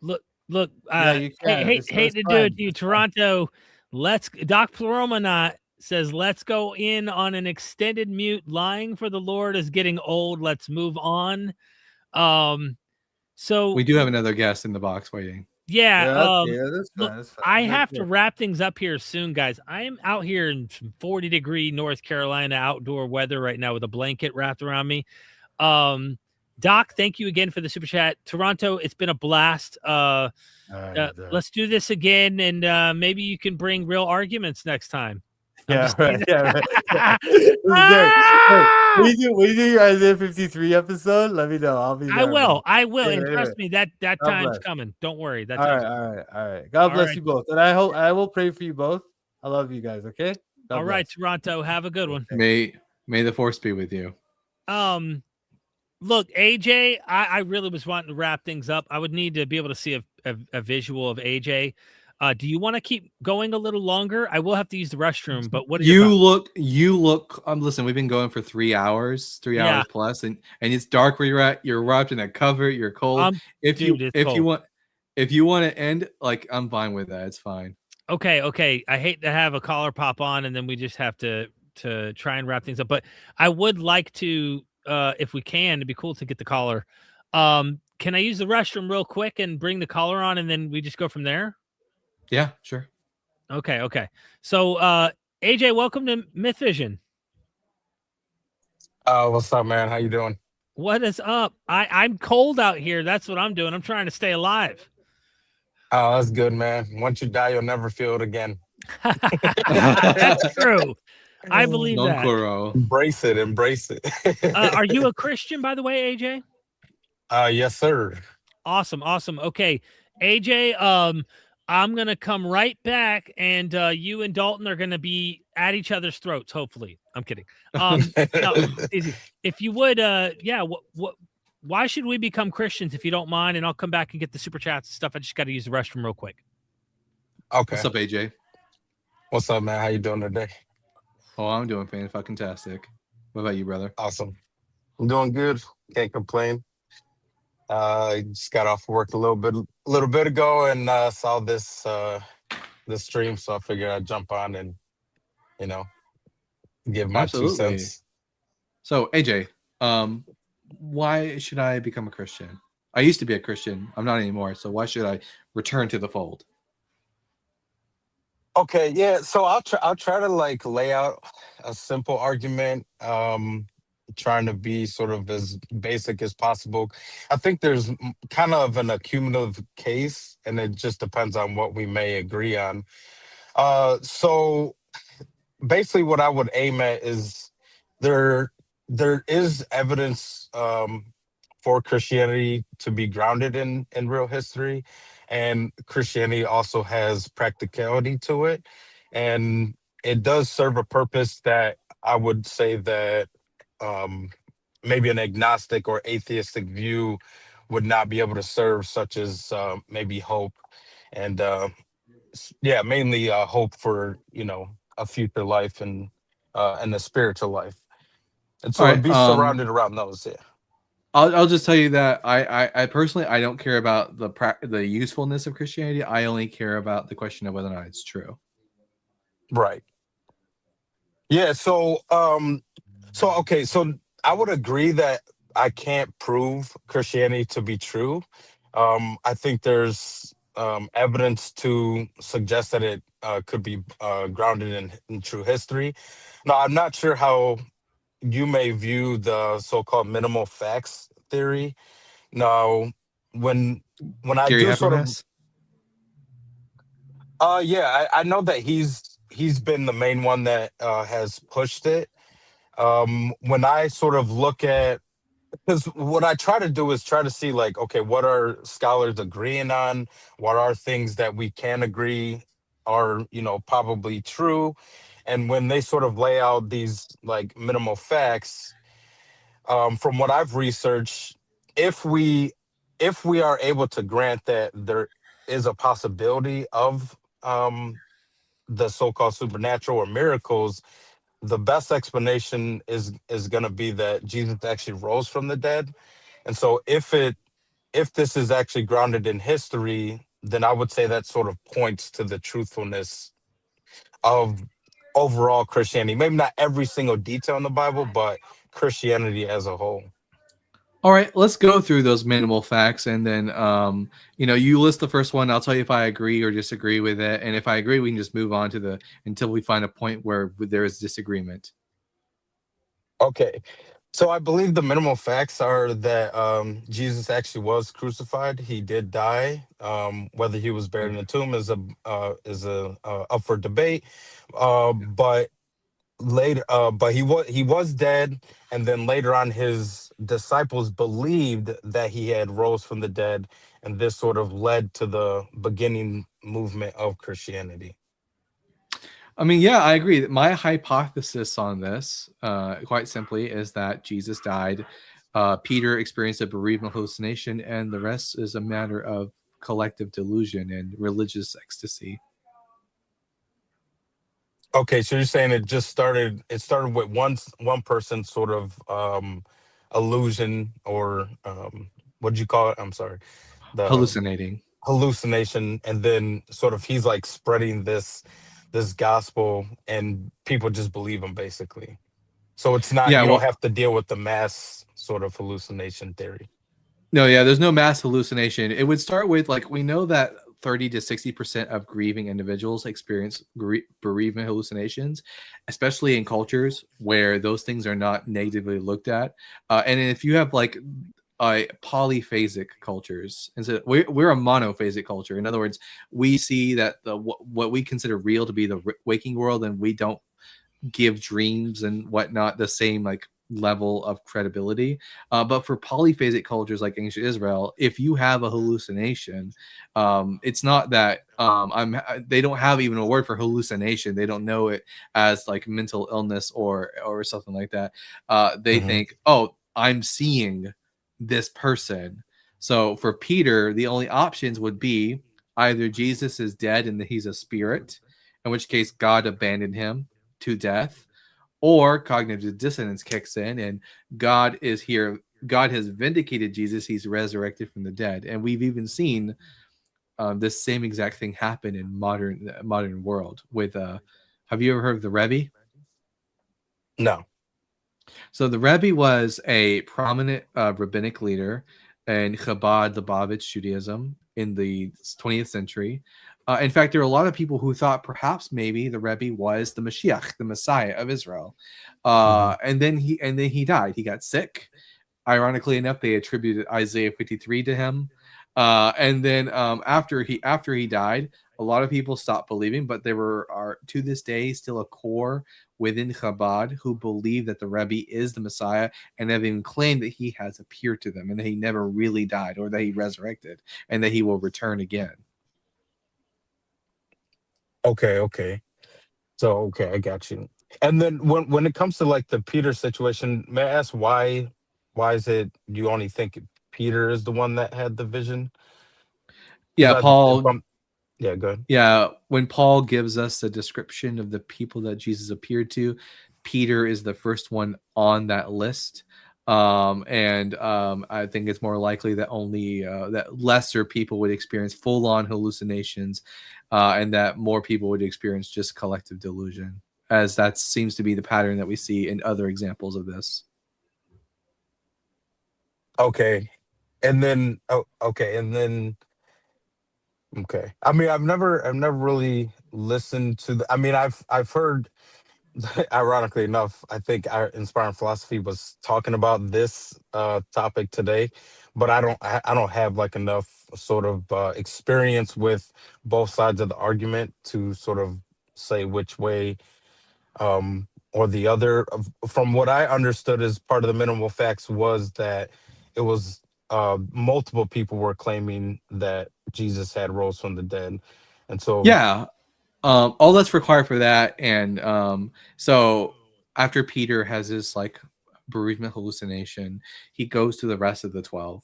A: Look,
E: Yeah, you can.
A: hate
E: It's
A: to do
E: fine.
A: it to you, Toronto. Doc Pluromanaut says, let's go in on an extended mute. Lying for the Lord is getting old. Let's move on. So
B: We do have another guest in the box waiting.
A: yeah,
E: okay, that's
A: look,
E: fine. That's fine.
A: I
E: Yeah,
A: have
E: yeah.
A: to wrap things up here soon, guys. I am out here in some 40-degree North Carolina outdoor weather right now with a blanket wrapped around me. Doc, thank you again for the super chat. Toronto, it's been a blast.
E: All right,
A: Let's do this again, and maybe you can bring real arguments next time.
E: Yeah, right. Yeah, right. When you do your Isaiah 53 episode, let me know. I'll be there.
A: I will.
E: Yeah,
A: And trust
E: yeah.
A: me, that
E: God
A: time's
E: bless.
A: coming. Don't worry. That's
E: All right. God
A: All
E: bless
A: right.
E: you both. And I will pray for you both. I love you guys, okay? God
A: all right,
E: bless.
A: Toronto. Have a good one.
B: May the force be with you.
A: Look, AJ, I really was wanting to wrap things up. I would need to be able to see a visual of AJ. Do you want to keep going a little longer? I will have to use the restroom, but what are
B: You
A: your thoughts?
B: look. Listen, we've been going for 3 hours,
A: Yeah,
B: plus, and it's dark where you're at. You're wrapped in a cover. You're cold.
A: dude, it's
B: If you
A: cold.
B: want if you want to end, like, I'm fine with that. It's fine.
A: Okay. I hate to have a caller pop on and then we just have to try and wrap things up. But I would like to, if we can, it'd be cool to get the caller. Can I use the restroom real quick and bring the caller on and then we just go from there?
B: Yeah, sure.
A: Okay. So AJ, welcome to Mythvision.
F: What's up, man? How you doing?
A: What is up? I'm cold out here. That's what I'm doing. I'm trying to stay alive.
F: Oh, that's good, man. Once you die, you'll never feel it again.
A: That's true. I believe
B: Non
A: that.
B: Koro.
F: Embrace it. Embrace it.
A: Are you a Christian, by the way, AJ?
F: Yes, sir.
A: Awesome. Okay, AJ, I'm gonna come right back, and you and Dalton are gonna be at each other's throats. Hopefully, I'm kidding. No, easy. If you would, why should we become Christians, if you don't mind? And I'll come back and get the super chats and stuff. I just got to use the restroom real quick.
F: Okay.
B: What's up, AJ?
F: What's up, man? How you doing today?
B: Oh, I'm doing fantastic. What about you, brother?
F: Awesome. I'm doing good. Can't complain. I just got off work a little bit ago and saw this stream, so I figured I'd jump on and give my 2
B: Absolutely.
F: cents.
B: So, AJ, why should I become a Christian? I used to be a Christian. I'm not anymore. So why should I return to the fold?
F: Okay, yeah. So I'll try to like lay out a simple argument, trying to be sort of as basic as possible. I think there's kind of an accumulative case, and it just depends on what we may agree on. So basically, what I would aim at is there is evidence for Christianity to be grounded in real history, and Christianity also has practicality to it, and it does serve a purpose that I would say that maybe an agnostic or atheistic view would not be able to serve, such as maybe hope and mainly hope for a future life and a spiritual life. And
B: All
F: so it'd
B: right.
F: be surrounded around those. Yeah.
B: I'll just tell you that I personally I don't care about the usefulness of Christianity. I only care about the question of whether or not it's true.
F: Right. Yeah. So okay. So I would agree that I can't prove Christianity to be true. I think there's evidence to suggest that it could be grounded in true history. Now, I'm not sure how you may view the so-called minimal facts theory. Now, when I
B: Gary
F: do sort of,
B: Habermas?
F: I know that he's been the main one that has pushed it. When I sort of look at, because what I try to do is try to see like, okay, what are scholars agreeing on? What are things that we can agree are, probably true? And when they sort of lay out these like minimal facts, from what I've researched, if we are able to grant that there is a possibility of the so-called supernatural or miracles, the best explanation is going to be that Jesus actually rose from the dead. And so if this is actually grounded in history, then I would say that sort of points to the truthfulness of overall Christianity. Maybe not every single detail in the Bible, but Christianity as a whole.
B: All right, let's go through those minimal facts, and then you list the first one. I'll tell you if I agree or disagree with it, and if I agree, we can just move on to until we find a point where there is disagreement.
F: Okay, so I believe the minimal facts are that Jesus actually was crucified. He did die. Whether he was buried in a tomb is up for debate. But later, but he was dead, and then later on, his disciples believed that he had rose from the dead, and this sort of led to the beginning movement of Christianity.
B: I mean, yeah, I agree. My hypothesis on this, quite simply, is that Jesus died. Peter experienced a bereavement hallucination, and the rest is a matter of collective delusion and religious ecstasy.
F: Okay, so you're saying it started with one person sort of illusion, or what did you call it? I'm sorry. The
B: Hallucinating.
F: hallucination, and then sort of he's like spreading this gospel, and people just believe him basically. So it's not,
B: Yeah,
F: you don't
B: well,
F: have to deal with the mass sort of hallucination theory.
B: no, yeah, there's no mass hallucination. It would start with, like, we know that 30 to 60% of grieving individuals experience bereavement hallucinations, especially in cultures where those things are not negatively looked at. And if you have like polyphasic cultures, and so we're a monophasic culture. In other words, we see that what we consider real to be the waking world, and we don't give dreams and whatnot the same like level of credibility. But for polyphasic cultures like ancient Israel, if you have a hallucination, it's not that they don't have even a word for hallucination. They don't know it as like mental illness or something like that. They
F: Hmm.
B: think, oh, I'm seeing this person. So for Peter, the only options would be either Jesus is dead and that he's a spirit, in which case God abandoned him to death, or cognitive dissonance kicks in and God is here. God has vindicated Jesus. He's resurrected from the dead. And we've even seen this same exact thing happen in modern world with have you ever heard of the Rebbe?
F: No.
B: So the Rebbe was a prominent rabbinic leader in Chabad Lubavitch Judaism in the 20th century. In fact, there are a lot of people who thought perhaps maybe the Rebbe was the Mashiach, the Messiah of Israel.
F: Hmm.
B: And then he died. He got sick. Ironically enough, they attributed Isaiah 53 to him. And then after he died, a lot of people stopped believing, but there are to this day still a core within Chabad who believe that the Rebbe is the Messiah, and have even claimed that he has appeared to them and that he never really died, or that he resurrected and that he will return again.
F: Okay, okay. So okay, I got you. And then when it comes to like the Peter situation, may I ask why is it you only think Peter is the one that had the vision? Because
B: Yeah,
F: if
B: Paul.
F: I'm, yeah, good.
B: Yeah, when Paul gives us a description of the people that Jesus appeared to, Peter is the first one on that list. And I think it's more likely that only that lesser people would experience full-on hallucinations, and that more people would experience just collective delusion, as that seems to be the pattern that we see in other examples of this.
F: Okay. And then okay, and then okay. I mean, I've never really listened to the, I mean, I've heard ironically enough, I think our inspiring philosophy was talking about this topic today, but I don't have like enough sort of experience with both sides of the argument to sort of say which way or the other. From what I understood as part of the minimal facts was that it was multiple people were claiming that Jesus had rose from the dead, and so
B: Yeah, all that's required for that. And so after Peter has his like bereavement hallucination, he goes to the rest of the 12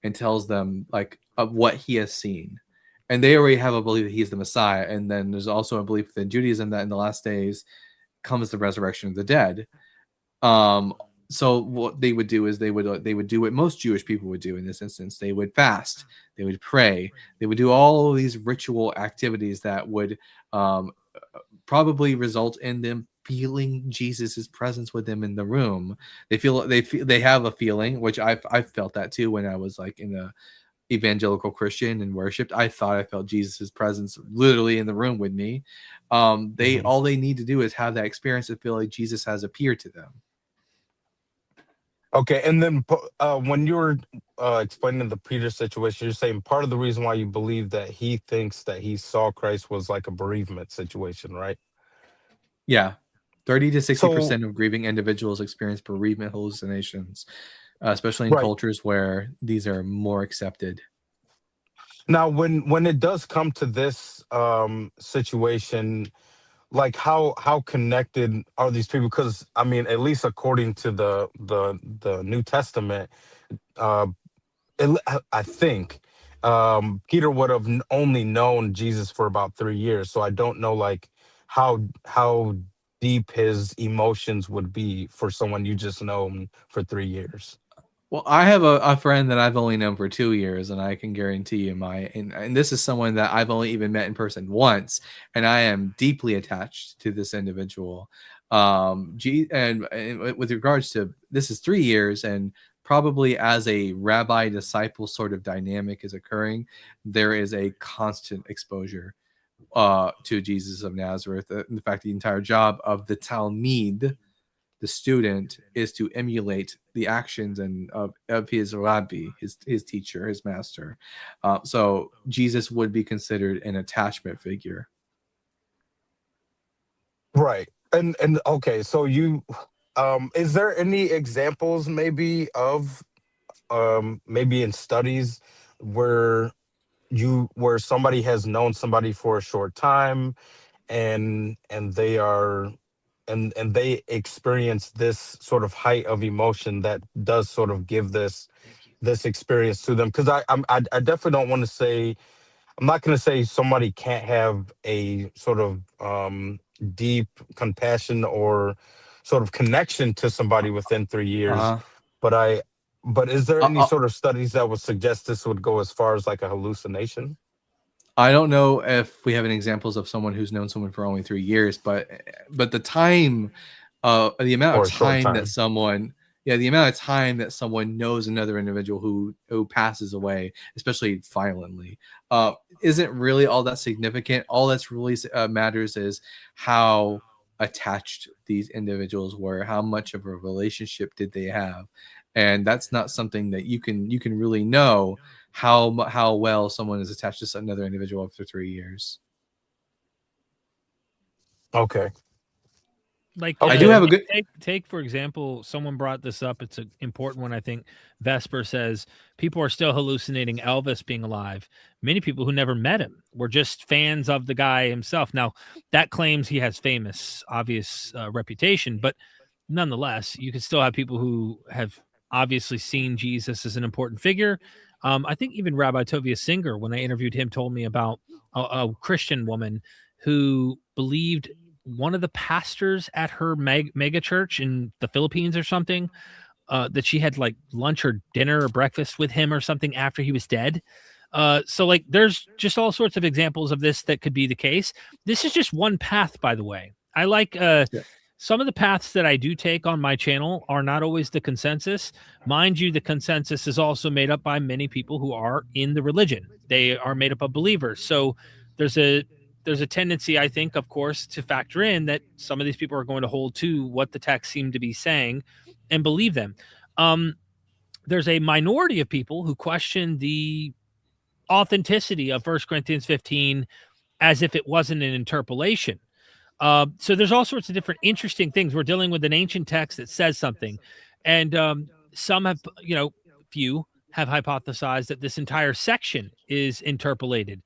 B: and tells them like of what he has seen. And they already have a belief that he's the Messiah. And then there's also a belief within Judaism that in the last days comes the resurrection of the dead. Um, so what they would do is they would do what most Jewish people would do in this instance. They would fast, they would pray, they would do all of these ritual activities that would um, probably result in them feeling Jesus's presence with them in the room. They have a feeling, which I've felt that too when I was like in a evangelical Christian and worshipped. I thought I felt Jesus's presence literally in the room with me. They
F: mhm.
B: all they need to do is have that experience to feel like Jesus has appeared to them.
F: Okay, and then when you were explaining the Peter situation, you're saying part of the reason why you believe that he thinks that he saw Christ was like a bereavement situation, right?
B: Yeah. 30 to
F: So
B: 60% of grieving individuals experience bereavement hallucinations, especially in
F: right
B: cultures where these are more accepted.
F: now, when it does come to this situation, like how connected are these people? Because I mean, at least according to the New Testament, uh, I think Peter would have only known Jesus for about 3 years. So I don't know like how deep his emotions would be for someone you just known for 3 years.
B: Well, I have a friend that I've only known for 2 years, and I can guarantee you and this is someone that I've only even met in person once, and I am deeply attached to this individual. And with regards to this is 3 years, and probably as a rabbi disciple sort of dynamic is occurring, there is a constant exposure to Jesus of Nazareth. In fact, the entire job of the Talmud, the student, is to emulate the actions and of his rabbi, his teacher, his master. So Jesus would be considered an attachment figure.
F: Right. And okay, so you is there any examples maybe of maybe in studies where where somebody has known somebody for a short time and they are and they experience this sort of height of emotion that does sort of give this experience to them? Because I definitely don't want to say, I'm not going to say somebody can't have a sort of deep compassion or sort of connection to somebody within 3 years,
B: Uh-huh.
F: but but is there
B: Uh,
F: any
B: uh,
F: sort of studies that would suggest this would go as far as like a hallucination?
B: I don't know if we have any examples of someone who's known someone for only 3 years, but the time, the amount
F: Or
B: of
F: a short
B: time that
F: time?
B: someone, yeah, the amount of time that someone knows another individual who passes away, especially violently, isn't really all that significant. All that's really matters is how attached these individuals were, how much of a relationship did they have, and that's not something that you can really know how well someone is attached to another individual after 3 years.
F: Okay.
A: Like
B: I do
F: Okay.
B: have a good.
A: take for example, someone brought this up. It's an important one, I think. Vesper says people are still hallucinating Elvis being alive. Many people who never met him were just fans of the guy himself. Now that claims he has famous, obvious reputation, but nonetheless, you can still have people who have obviously seen Jesus as an important figure. I think even Rabbi Tovia Singer, when I interviewed him, told me about a Christian woman who believed one of the pastors at her mega church in the Philippines or something, that she had like lunch or dinner or breakfast with him or something after he was dead. So like there's just all sorts of examples of this that could be the case. This is just one path, by the way. I like
B: Yeah.
A: some of the paths that I do take on my channel are not always the consensus. Mind you, the consensus is also made up by many people who are in the religion. They are made up of believers. So there's a tendency, I think, of course, to factor in that some of these people are going to hold to what the text seem to be saying and believe them. There's a minority of people who question the authenticity of 1 Corinthians 15 as if it wasn't an interpolation. So there's all sorts of different interesting things. We're dealing with an ancient text that says something, and some have, few have hypothesized that this entire section is interpolated.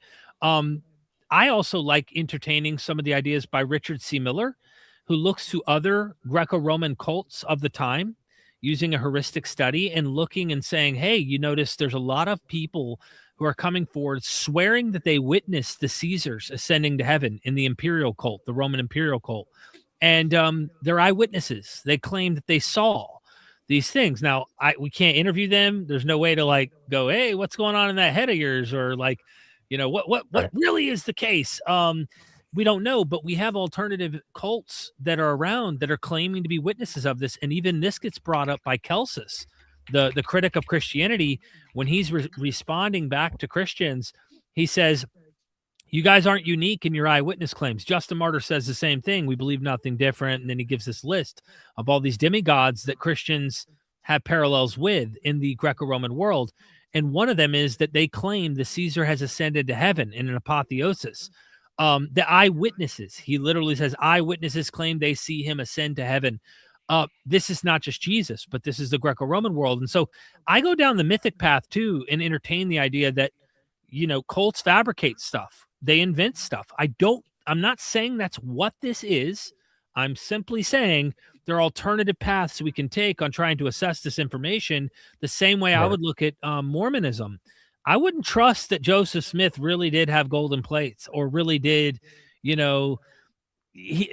A: I also like entertaining some of the ideas by Richard C. Miller, who looks to other Greco-Roman cults of the time using a heuristic study and looking and saying, hey, you notice there's a lot of people who are coming forward swearing that they witnessed the Caesars ascending to heaven in the imperial cult, the Roman imperial cult. And they're eyewitnesses. They claim that they saw these things. Now, we can't interview them. There's no way to like go, hey, what's going on in that head of yours? Or like, what
F: Right.
A: really is the case? We don't know, but we have alternative cults that are around that are claiming to be witnesses of this. And even this gets brought up by Celsus, the critic of Christianity, when he's responding back to Christians. He says, you guys aren't unique in your eyewitness claims. Justin Martyr says the same thing. We believe nothing different. And then he gives this list of all these demigods that Christians have parallels with in the Greco-Roman world. And one of them is that they claim the Caesar has ascended to heaven in an apotheosis. The eyewitnesses, he literally says, eyewitnesses claim they see him ascend to heaven. This is not just Jesus, but this is the Greco-Roman world. And so I go down the mythic path too and entertain the idea that, cults fabricate stuff. They invent stuff. I'm not saying that's what this is. I'm simply saying there are alternative paths we can take on trying to assess this information the same way I
F: Right.
A: would look at Mormonism. I wouldn't trust that Joseph Smith really did have golden plates or really did, you know,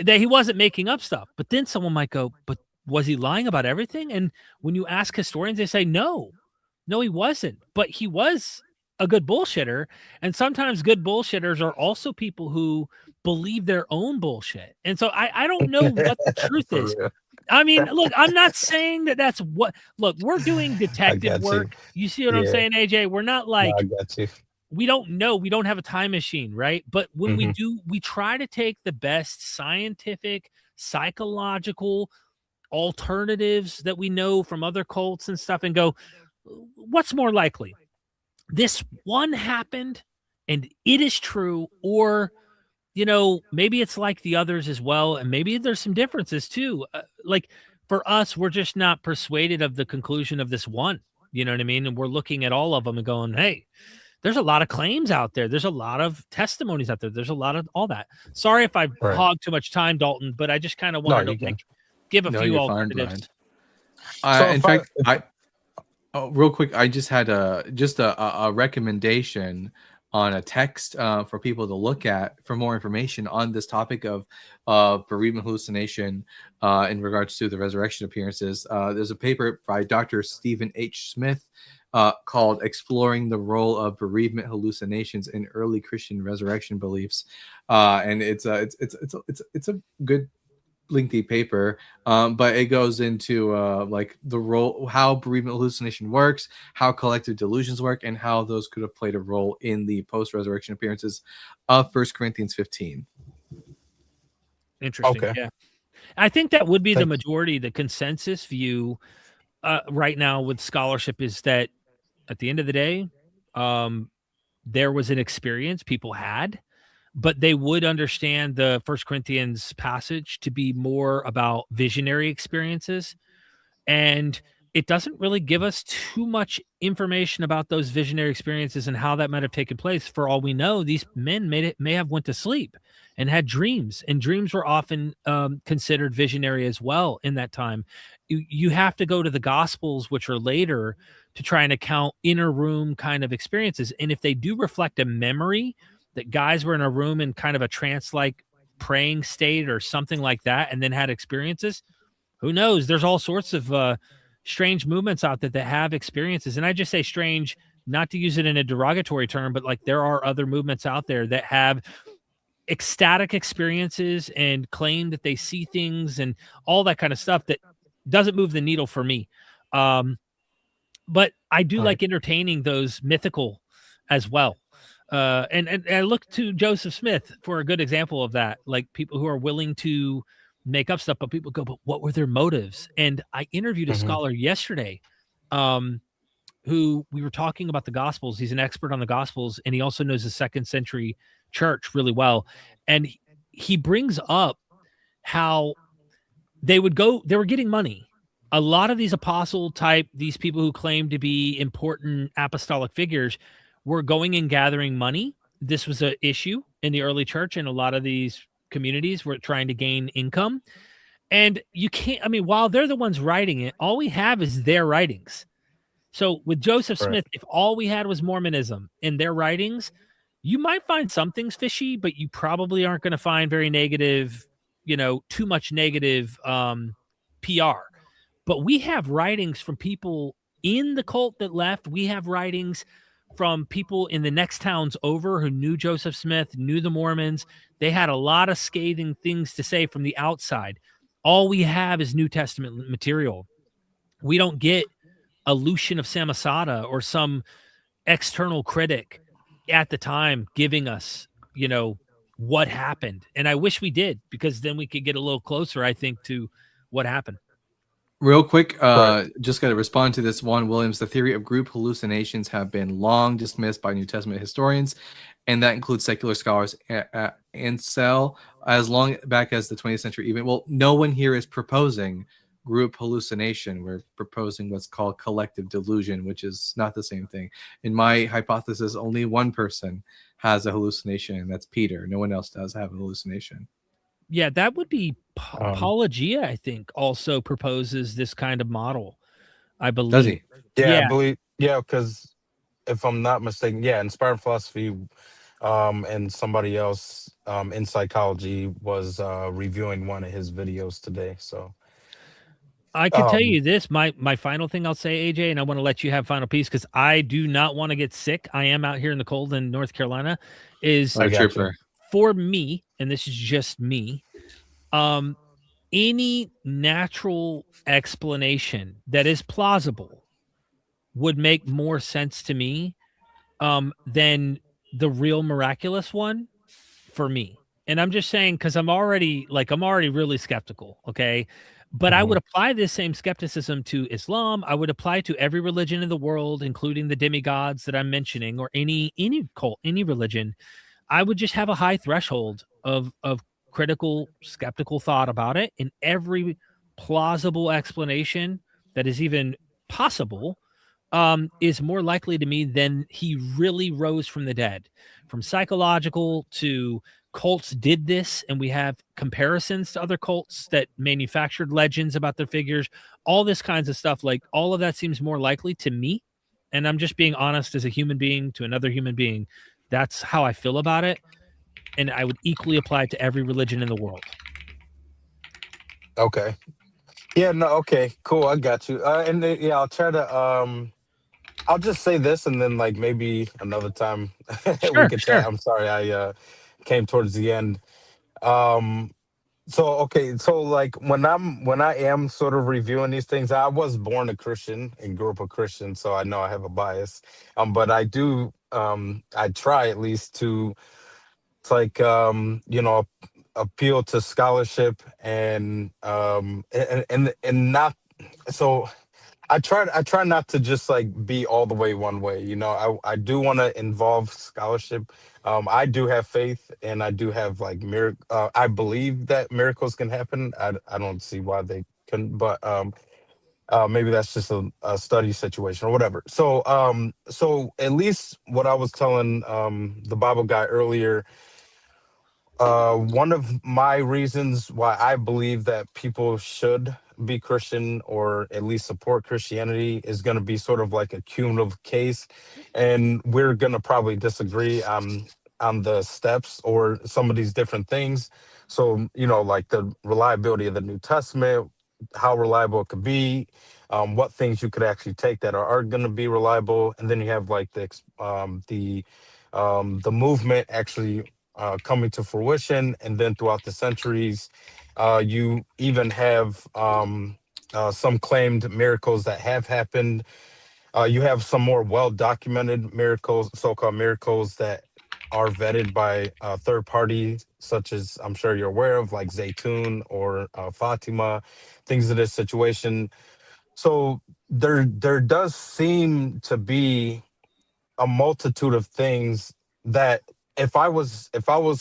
A: that he wasn't making up stuff. But then someone might go, but was he lying about everything? And when you ask historians, they say, no, he wasn't. But he was a good bullshitter. And sometimes good bullshitters are also people who believe their own bullshit. And so I don't know what the truth
F: For
A: is.
F: real.
A: I mean, look, I'm not saying that that's what, look, we're doing detective
F: got you.
A: work. You see what I'm
F: Yeah.
A: saying, AJ? We're not
F: No,
A: like,
F: I got you.
A: we don't know. We don't have a time machine, right? But when we
F: Mhm.
A: do, we try to take the best scientific, psychological alternatives that we know from other cults and stuff and go, what's more likely? This one happened and it is true, or maybe it's like the others as well, and maybe there's some differences too. Like for us, we're just not persuaded of the conclusion of this one. You know what I mean? And we're looking at all of them and going, hey, there's a lot of claims out there. There's a lot of testimonies out there. There's a lot of all that. Sorry if I've
F: Right.
A: hogged too much time, Dalton, but I just kind of
F: No,
A: wanted
F: you
A: to
F: can.
A: give a
B: No,
A: few
B: you're fine,
A: alternatives.
B: Brian.
F: So
B: In
F: if I-
B: fact, real quick, I just had a recommendation on a text for people to look at for more information on this topic of bereavement hallucination in regards to the resurrection appearances. There's a paper by Dr. Stephen H. Smith called "Exploring the Role of Bereavement Hallucinations in Early Christian Resurrection Beliefs," and it's a good lengthy paper, but it goes into like the role, how bereavement hallucination works, how collective delusions work, and how those could have played a role in the post-resurrection appearances of 1 Corinthians 15.
A: Interesting.
F: Okay.
A: Yeah. I think that would be the
F: Thank-
A: majority. The consensus view right now with scholarship is that at the end of the day, there was an experience people had, but they would understand the First Corinthians passage to be more about visionary experiences. And it doesn't really give us too much information about those visionary experiences and how that might have taken place. For all we know, these men may have went to sleep and had dreams, and dreams were often considered visionary as well in that time. You have to go to the Gospels, which are later, to try and account inner room kind of experiences. And if they do reflect a memory that guys were in a room in kind of a trance-like praying state or something like that, and then had experiences, who knows? There's all sorts of strange movements out there that have experiences. And I just say strange, not to use it in a derogatory term, but like there are other movements out there that have ecstatic experiences and claim that they see things and all that kind of stuff that doesn't move the needle for me. But I do
F: All
A: like entertaining those mythical as well. And I look to Joseph Smith for a good example of that, like people who are willing to make up stuff, but people go, but what were their motives? And I interviewed a
F: Mhm.
A: scholar yesterday who we were talking about the Gospels. He's an expert on the Gospels, and he also knows the second century church really well. And he brings up how they were getting money. A lot of these apostle type, these people who claim to be important apostolic figures were going and gathering money. This was an issue in the early church, and a lot of these communities were trying to gain income. And you can't, I mean, while they're the ones writing it, all we have is their writings. So with Joseph
F: Right.
A: Smith, if all we had was Mormonism in their writings, you might find some things fishy, but you probably aren't going to find very negative, too much negative PR. But we have writings from people in the cult that left. We have writings from people in the next towns over who knew Joseph Smith, knew the Mormons. They had a lot of scathing things to say from the outside. All we have is New Testament material. We don't get a Lucian of Samosata or some external critic at the time giving us, what happened. And I wish we did, because then we could get a little closer, I think, to what happened.
B: Real quick,
F: Right.
B: just got to respond to this one. Williams, the theory of group hallucinations have been long dismissed by New Testament historians, and that includes secular scholars and Cell as long back as the 20th century even. Well, no one here is proposing group hallucination. We're proposing what's called collective delusion, which is not the same thing. In my hypothesis, only one person has a hallucination, and that's Peter. No one else does have a hallucination.
A: Yeah, that would be Apologia, I think, also proposes this kind of model, I believe.
B: Does he?
F: Yeah,
A: Yeah.
F: I believe. Yeah, because if I'm not mistaken, yeah, Inspired Philosophy, and somebody else in psychology was reviewing one of his videos today. So
A: I can tell you this, my final thing I'll say, AJ, and I want to let you have final piece because I do not want to get sick. I am out here in the cold in North Carolina. Is
F: I got you.
A: for me, and this is just me, any natural explanation that is plausible would make more sense to me than the real miraculous one for me. And I'm just saying because I'm already really skeptical. Okay. But I would apply this same skepticism to Islam. I would apply to every religion in the world, including the demigods that I'm mentioning, or any cult, any religion. I would just have a high threshold of critical, skeptical thought about it, and every plausible explanation that is even possible is more likely to me than he really rose from the dead. From psychological to cults did this, and we have comparisons to other cults that manufactured legends about their figures, all this kinds of stuff. Like all of that seems more likely to me. And I'm just being honest as a human being to another human being. That's how I feel about it. And I would equally apply it to every religion in the world.
F: Okay. Yeah. No. Okay. Cool. I got you. And yeah, I'll try to. I'll just say this, and then like maybe another time we
A: Sure,
F: could chat.
A: sure.
F: I'm sorry, I came towards the end. Um, so okay, so like when I am sort of reviewing these things, I was born a Christian and grew up a Christian, so I know I have a bias. But I do I try at least to, it's like you know, appeal to scholarship and not so I try not to just like be all the way one way. You know, I do want to involve scholarship. I do have faith, and I do have like I believe that miracles can happen. I don't see why they couldn't, but maybe that's just a study situation or whatever. So at least what I was telling the Bible guy earlier, one of my reasons why I believe that people should be Christian or at least support Christianity is going to be sort of like a cumulative case, and we're going to probably disagree on the steps or some of these different things. So you know, like the reliability of the New Testament, how reliable it could be, what things you could actually take that are going to be reliable, and then you have like the movement actually coming to fruition. And then throughout the centuries, you even have some claimed miracles that have happened. You have some more well documented miracles, so called miracles that are vetted by third parties, such as I'm sure you're aware of, like Zaytun or Fatima, things of this situation. So there does seem to be a multitude of things that if I was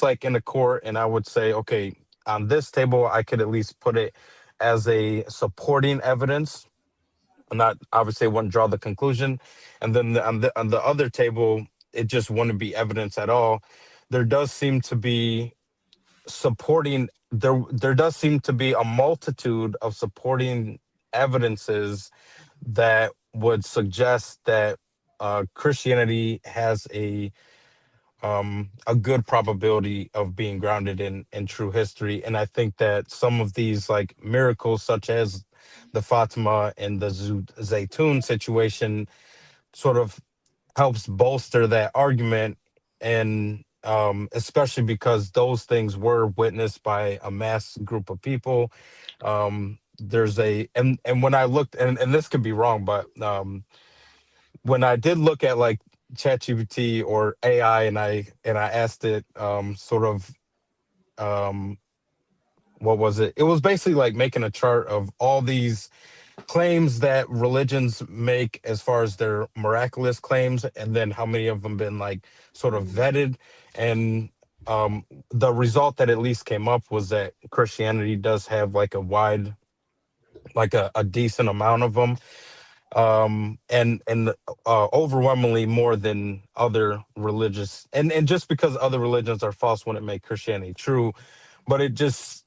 F: like in a court and I would say, okay, on this table I could at least put it as a supporting evidence, and not obviously wouldn't draw the conclusion, and then on the other table it just wouldn't be evidence at all. There does seem to be there does seem to be a multitude of supporting evidences that would suggest that Christianity has a good probability of being grounded in true history. And I think that some of these like miracles, such as the Fatima and the Zaytun situation, sort of helps bolster that argument. And especially because those things were witnessed by a mass group of people. There's a and when I looked, and this could be wrong, but when I did look at like ChatGPT or AI, and I asked it sort of um what was it? It was basically like making a chart of all these claims that religions make as far as their miraculous claims, and then how many of them been like sort of vetted. And the result that at least came up was that Christianity does have like a wide, like a decent amount of them, and overwhelmingly more than other religious. And just because other religions are false wouldn't make Christianity true, but it just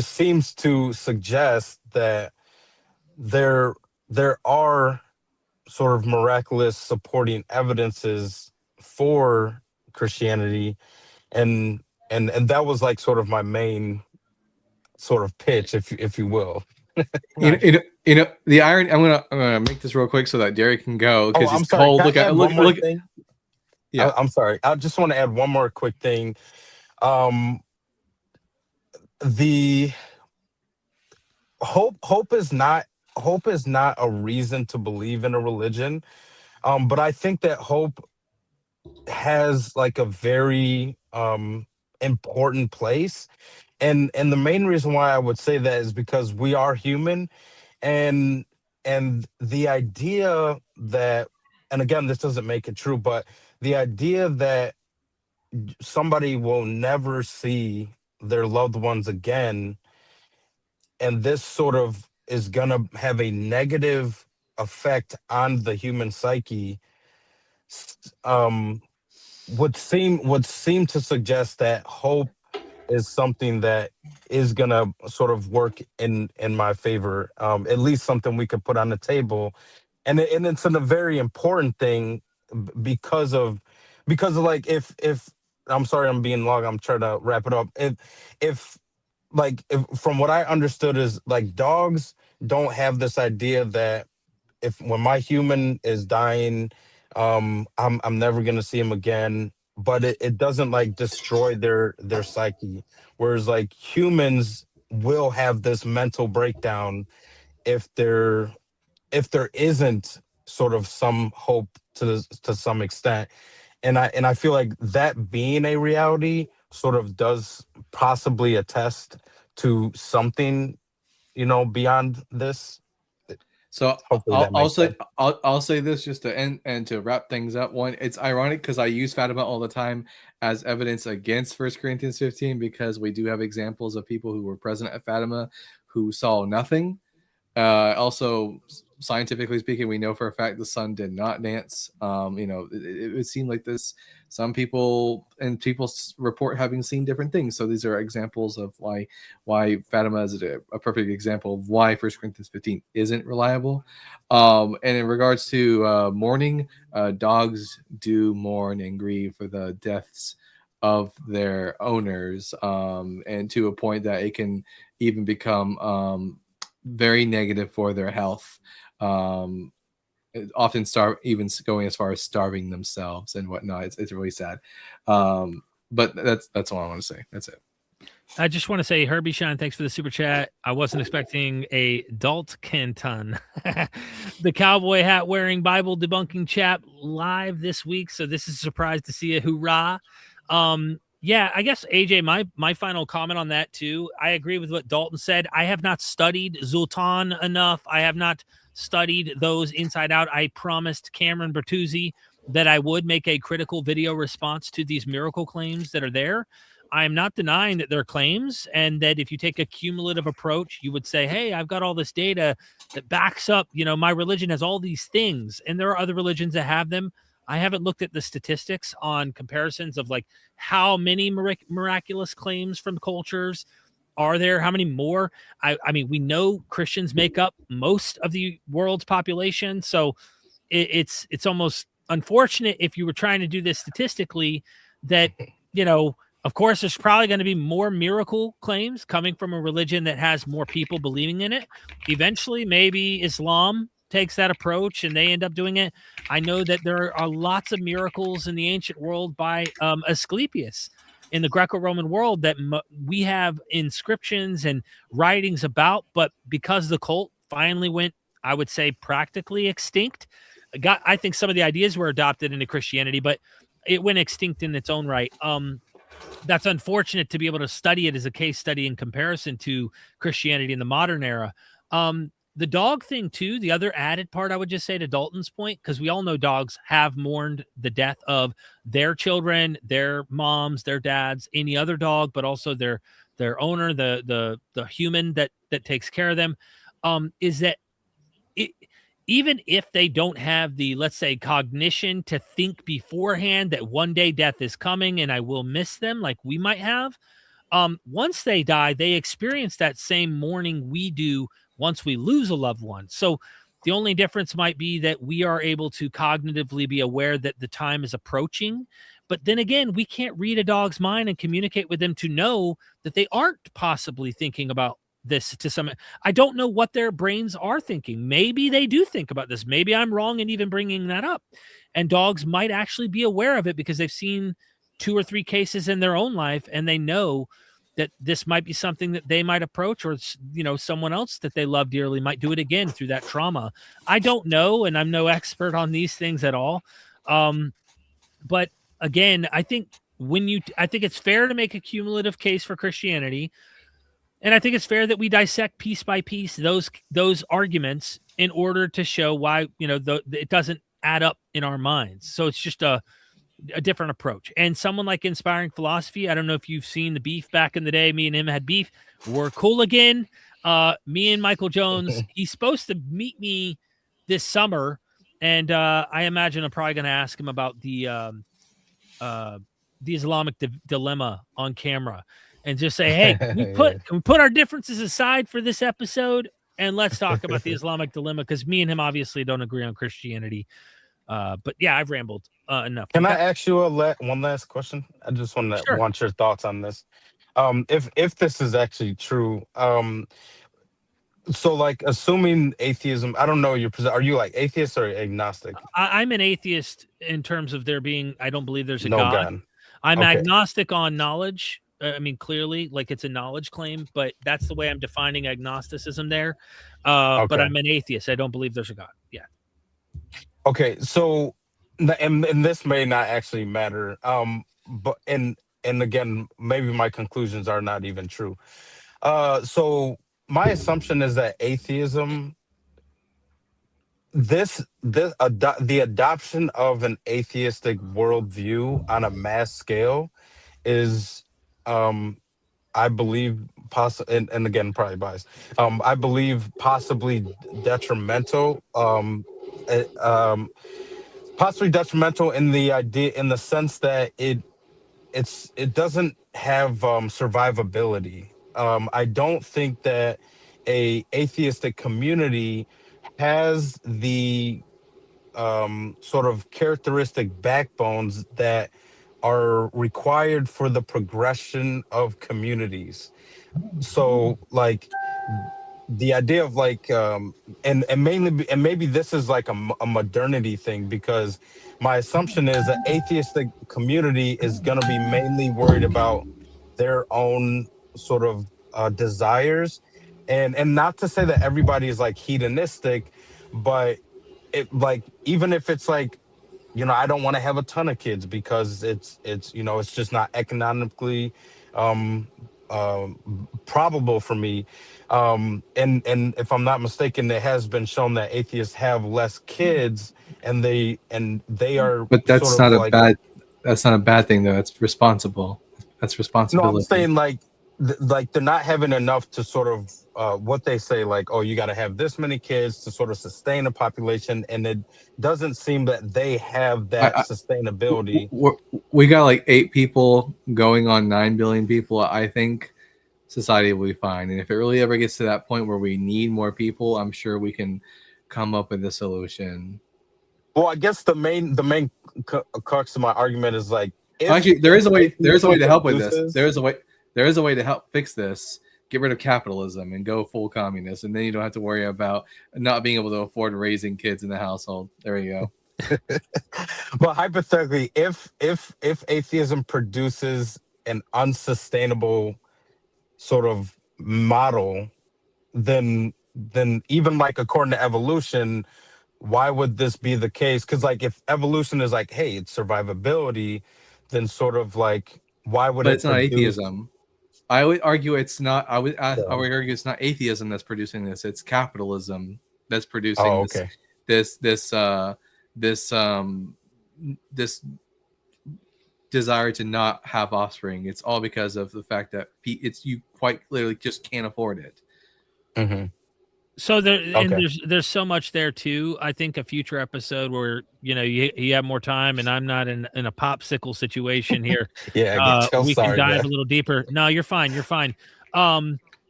F: seems to suggest that there there are sort of miraculous supporting evidences for Christianity, and and that was like sort of my main sort of pitch, if you will.
B: The irony. I'm gonna make this real quick so that Derek can go because
F: I'm
B: he's
F: sorry.
B: cold.
F: Can
B: Look
F: I
B: at
F: add
B: look
F: one more
B: look.
F: thing?
B: Yeah.
F: I'm sorry. I just want to add one more quick thing. The hope is not a reason to believe in a religion. But I think that hope has like a very important place. And the main reason why I would say that is because we are human, and the idea that, and again, this doesn't make it true, but the idea that somebody will never see their loved ones again, and this sort of is going to have a negative effect on the human psyche, um would seem to suggest that hope is something that is gonna sort of work in my favor. At least something we could put on the table, and it's a very important thing because of like if I'm sorry I'm being long. I'm trying to wrap it up. If if from what I understood is like dogs don't have this idea that if when my human is dying, I'm never gonna see him again. But it doesn't like destroy their psyche. Whereas like humans will have this mental breakdown if there isn't sort of some hope to some extent. And I feel like that being a reality sort of does possibly attest to something, beyond this.
B: So
F: Hopefully that makes sense.
B: I'll say this just to end and to wrap things up. One, it's ironic because I use Fatima all the time as evidence against 1 Corinthians 15 because we do have examples of people who were present at Fatima who saw nothing. Also, scientifically speaking, we know for a fact the sun did not dance. It would seem like this. Some people report having seen different things. So these are examples of why Fatima is a perfect example of why 1 Corinthians 15 isn't reliable. And in regards to mourning, dogs do mourn and grieve for the deaths of their owners, and to a point that it can even become very negative for their health. Often even going as far as starving themselves and whatnot. It's really sad. But that's all I want to say. That's it.
A: I just want to say, Herbie Shine, thanks for the super chat. I wasn't expecting a Dalt Canton, the cowboy hat wearing Bible debunking chap live this week. So this is a surprise to see you. Hoorah. Yeah, I guess AJ, my final comment on that too. I agree with what Dalton said. I have not studied Zultan enough. I have not studied those inside out. I promised Cameron Bertuzzi that I would make a critical video response to these miracle claims that are there. I am not denying that they're claims, and that if you take a cumulative approach, you would say, hey, I've got all this data that backs up, my religion has all these things, and there are other religions that have them. I haven't looked at the statistics on comparisons of like how many miraculous claims from cultures are there, how many more. I mean, we know Christians make up most of the world's population, so it's almost unfortunate if you were trying to do this statistically that, of course, there's probably going to be more miracle claims coming from a religion that has more people believing in it. Eventually, maybe Islam takes that approach and they end up doing it. I know that there are lots of miracles in the ancient world by Asclepius in the Greco-Roman world that we have inscriptions and writings about, but because the cult finally went, I would say, practically extinct, I think some of the ideas were adopted into Christianity, but it went extinct in its own right. That's unfortunate to be able to study it as a case study in comparison to Christianity in the modern era. The dog thing too, the other added part I would just say to Dalton's point, because we all know dogs have mourned the death of their children, their moms, their dads, any other dog, but also their owner, the human that takes care of them, is that even if they don't have the, let's say, cognition to think beforehand that one day death is coming and I will miss them like we might have, once they die, they experience that same mourning we do once we lose a loved one. So The only difference might be that we are able to cognitively be aware that the time is approaching. But then again, we can't read a dog's mind and communicate with them to know that they aren't possibly thinking about this to some. I don't know what their brains are thinking. Maybe they do think about this. Maybe I'm wrong in even bringing that up. And dogs might actually be aware of it because they've seen 2 or 3 cases in their own life, and they know that this might be something that they might approach, or someone else that they love dearly might do it again through that trauma. I don't know, and I'm no expert on these things at all. But again, I think it's fair to make a cumulative case for Christianity. And I think it's fair that we dissect piece by piece those arguments in order to show why, it doesn't add up in our minds. So it's just a different approach. And someone like Inspiring Philosophy, I don't know if you've seen the beef back in the day. Me and him had beef. We're cool again. Me and Michael Jones, he's supposed to meet me this summer. And I imagine I'm probably going to ask him about the Islamic dilemma on camera. And just say, hey, can we put our differences aside for this episode and let's talk about the Islamic dilemma? Because me and him obviously don't agree on Christianity. But yeah, I've rambled enough.
F: Can I ask you one last question? I just want your thoughts on this. If this is actually true, so like assuming atheism, I don't know are you like atheist or agnostic?
A: I'm an atheist in terms of there being, I don't believe there's a
F: no
A: God. I'm agnostic on knowledge. I mean, clearly, like it's a knowledge claim, but that's the way I'm defining agnosticism there. But I'm an atheist. I don't believe there's a God. Yeah.
F: Okay. So, and this may not actually matter. But and again, maybe my conclusions are not even true. So my assumption is that atheism, the adoption of an atheistic worldview on a mass scale is, I believe, and again, probably biased. I believe possibly detrimental. Possibly detrimental in the sense that it doesn't have survivability. I don't think that a atheistic community has the sort of characteristic backbones that are required for the progression of communities. So like the idea of like and mainly, and maybe this is like a modernity thing, because my assumption is that atheistic community is going to be mainly worried about their own sort of desires, and not to say that everybody is like hedonistic, but it, like, even if it's like, I don't want to have a ton of kids because it's it's just not economically probable for me. And if I'm not mistaken, it has been shown that atheists have less kids, and they are.
B: But that's
F: sort of
B: not a
F: like,
B: bad. That's not a bad thing, though. That's responsible. That's responsibility.
F: No, I'm saying like they're not having enough to sort of what they say, like, oh, you got to have this many kids to sort of sustain a population, and it doesn't seem that they have that sustainability.
B: We got like 8 people going on 9 billion people. I think society will be fine, and if it really ever gets to that point where we need more people, I'm sure we can come up with a solution.
F: Well, I guess the main crux of my argument is like,
B: actually, there is a way to help with this. There is a way to help fix this. Get rid of capitalism and go full communist, and then you don't have to worry about not being able to afford raising kids in the household. There you go.
F: But hypothetically, if atheism produces an unsustainable sort of model, then even like according to evolution, why would this be the case? Because like if evolution is like, hey, it's survivability, then sort of like, why would
B: it's not atheism? I would argue it's not. I would argue it's not atheism that's producing this. It's capitalism that's producing this desire to not have offspring. It's all because of the fact that you quite clearly just can't afford it.
F: Mm-hmm.
A: So there's so much there too. I think a future episode where you have more time and I'm not in a popsicle situation here.
F: Yeah,
A: we can dive a little deeper. No, you're fine. You're fine.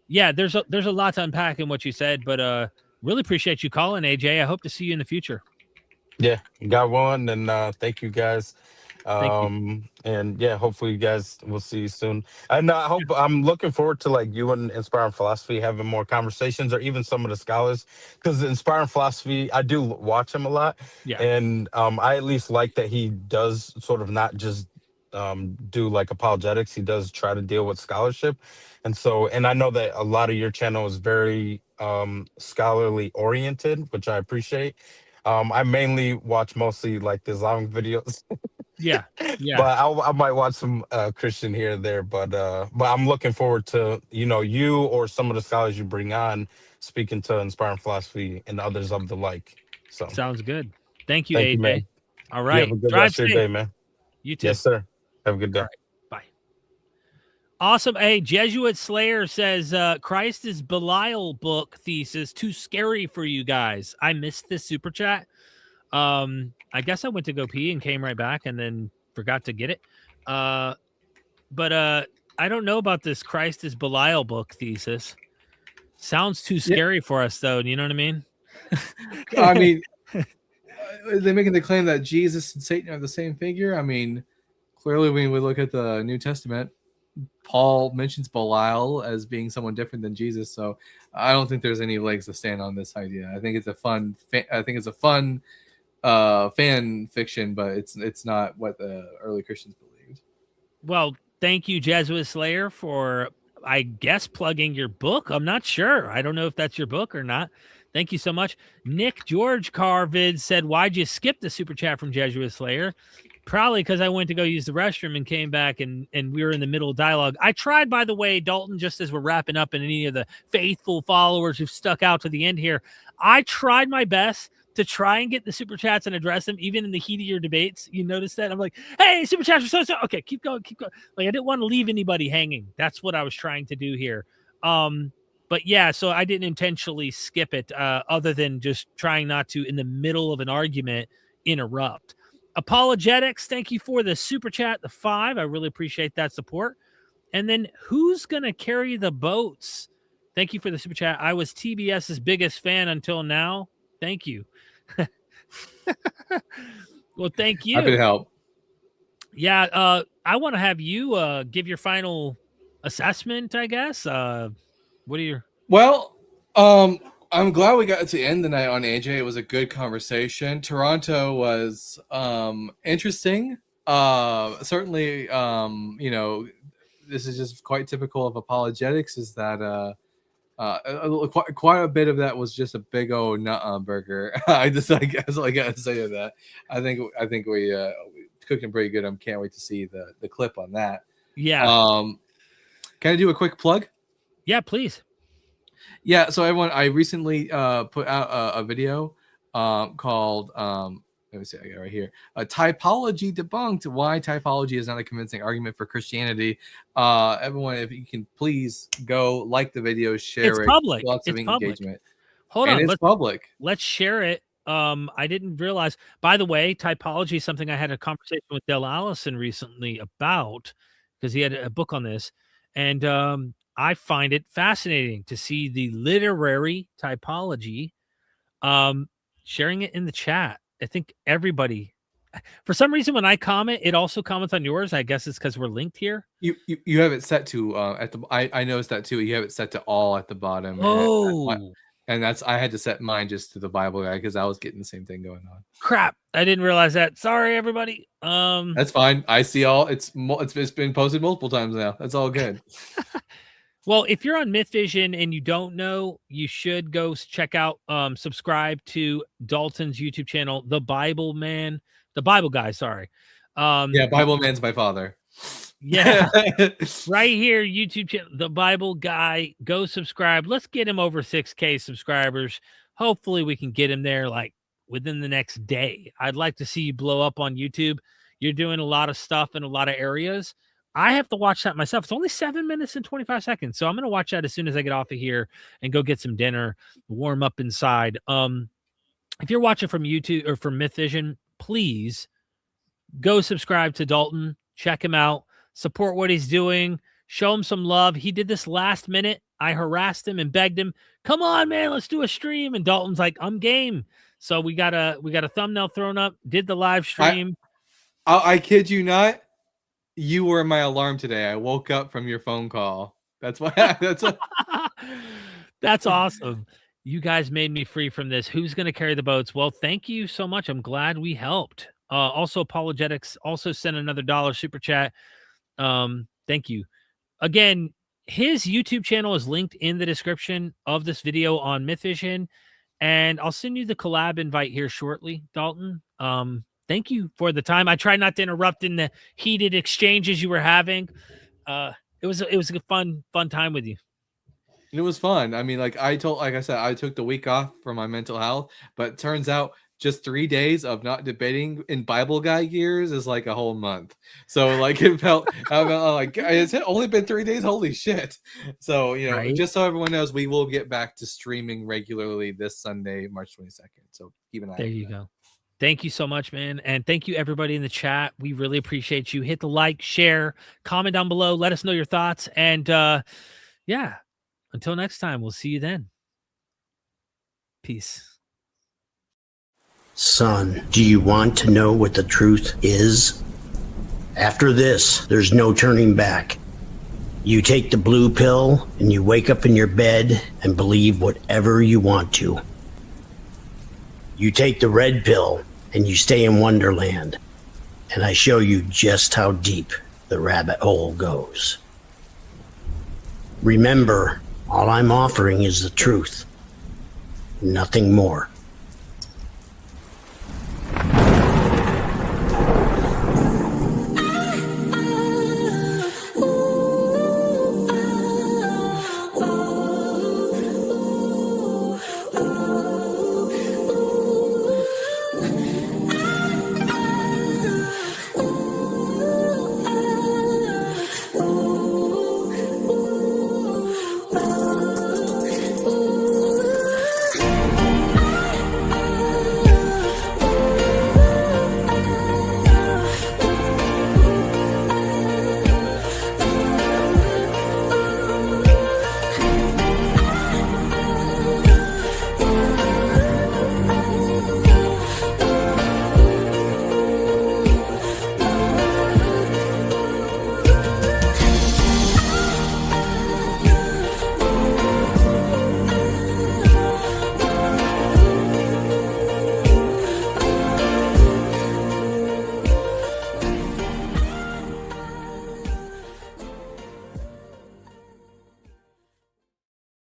A: Yeah, there's a lot to unpack in what you said, but Really appreciate you calling, AJ. I hope to see you in the future.
F: Yeah, got one, and thank you guys.
A: Thank you.
F: And yeah, hopefully you guys will see you soon. And I hope I'm looking forward to like you and Inspiring Philosophy having more conversations, or even some of the scholars, because Inspiring Philosophy, I do watch him a lot,
A: Yeah.
F: and I at least like that he does sort of not just do like apologetics. He does try to deal with scholarship, and so, and I know that a lot of your channel is very scholarly oriented, which I appreciate. I mainly watch mostly like the Islamic videos.
A: Yeah. Yeah.
F: But I might watch some Christian here and there. But I'm looking forward to you or some of the scholars you bring on speaking to Inspiring Philosophy and others of the like. So
A: Sounds good. Thank you,
F: thank you,
A: AJ.
F: man.
A: All
F: You have
A: right.
F: a good
A: Drive
F: rest of your
A: safe.
F: day, man.
A: You too.
F: Yes, sir. Have a good day.
A: All right. Bye. Awesome. Hey, Jesuit Slayer says Christ is Belial book thesis too scary for you guys. I missed this super chat. I guess I went to go pee and came right back and then forgot to get it. But I don't know about this Christ is Belial book thesis. Sounds too scary for us, though. You know what I mean?
B: I mean, they're making the claim that Jesus and Satan are the same figure. I mean, clearly, when we look at the New Testament, Paul mentions Belial as being someone different than Jesus. So I don't think there's any legs to stand on this idea. I think it's a fun. Fan fiction, but it's not what the early Christians believed.
A: Well, thank you, Jesuit Slayer, for, I guess, plugging your book. I'm not sure. I don't know if that's your book or not. Thank you so much. Nick George Carvid said, why'd you skip the super chat from Jesuit Slayer? Probably because I went to go use the restroom and came back and we were in the middle of dialogue. I tried, by the way, Dalton, just as we're wrapping up, and any of the faithful followers who've stuck out to the end here, I tried my best to try and get the super chats and address them, even in the heat of your debates. You notice that? I'm like, hey, super chats are so. Okay, keep going. Like, I didn't want to leave anybody hanging. That's what I was trying to do here. But yeah, so I didn't intentionally skip it, other than just trying not to, in the middle of an argument, interrupt. Apologetics, thank you for the super chat, the 5. I really appreciate that support. And then who's going to carry the boats? Thank you for the super chat. I was TBS's biggest fan until now. Thank you. Well, thank you.
B: Happy to help.
A: Yeah, I want to have you give your final assessment, I guess. What are your...
B: Well, I'm glad we got to end the night on AJ. It was a good conversation. Toronto was interesting. Certainly, this is just quite typical of apologetics, is that quite a bit of that was just a big old nut burger. I guess I gotta say to that. I think we cooked him pretty good. I can't wait to see the clip on that.
A: Yeah.
B: Can I do a quick plug?
A: Yeah, please.
B: Yeah, so everyone, I recently put out a video called let me see, I got it right here. Typology Debunked: Why Typology is Not a Convincing Argument for Christianity. Everyone, if you can please go like the video, share
A: It's
B: it.
A: public.
B: Lots of
A: It's
B: engagement.
A: Hold
B: and
A: on.
B: It's public.
A: Let's share it. I didn't realize, by the way, typology is something I had a conversation with Dale Allison recently about, because he had a book on this. And I find it fascinating to see the literary typology, sharing it in the chat. I think everybody, for some reason, when I comment, it also comments on yours. I guess it's because we're linked here.
B: You have it set to at the. I noticed that too. You have it set to all at the bottom.
A: Oh,
B: and that's I had to set mine just to the Bible guy because I was getting the same thing going on.
A: crap! I didn't realize that. Sorry, everybody.
B: That's fine. I see all. It's been posted multiple times now. That's all good.
A: Well, if you're on Mythvision and you don't know, you should go check out, subscribe to Dalton's YouTube channel, The Bible Guy. Sorry.
B: Yeah, Bible Man's my father.
A: Yeah, right here, YouTube channel, The Bible Guy. Go subscribe. Let's get him over 6K subscribers. Hopefully, we can get him there like within the next day. I'd like to see you blow up on YouTube. You're doing a lot of stuff in a lot of areas. I have to watch that myself. It's only 7 minutes and 25 seconds. So I'm going to watch that as soon as I get off of here and go get some dinner, warm up inside. If you're watching from YouTube or from Mythvision, please go subscribe to Dalton. Check him out. Support what he's doing. Show him some love. He did this last minute. I harassed him and begged him, come on, man, let's do a stream. And Dalton's like, I'm game. So we got a thumbnail thrown up, did the live stream.
B: I kid you not. You were my alarm today. I woke up from your phone call. That's why.
A: That's awesome. You guys made me free from this. Who's going to carry the boats? Well, thank you so much. I'm glad we helped. Also, Apologetics also sent another $1 super chat. Thank you. Again, his YouTube channel is linked in the description of this video on Mythvision, and I'll send you the collab invite here shortly, Dalton. Thank you for the time. I tried not to interrupt in the heated exchanges you were having. It was a fun time with you.
B: It was fun. I mean, like I said, I took the week off for my mental health, but it turns out just 3 days of not debating in Bible guy years is like a whole month. So like it felt like it's only been 3 days. Holy shit. So, you know,
A: Right.
B: Just so everyone knows, we will get back to streaming regularly this Sunday, March 22nd. So keep an eye.
A: There you go. Thank you so much, man. And thank you everybody in the chat. We really appreciate you. Hit the like, share, comment down below. Let us know your thoughts. And yeah, until next time, we'll see you then. Peace.
G: Son, do you want to know what the truth is? After this, there's no turning back. You take the blue pill and you wake up in your bed and believe whatever you want to. You take the red pill and you stay in Wonderland, and I show you just how deep the rabbit hole goes. Remember, all I'm offering is the truth, nothing more.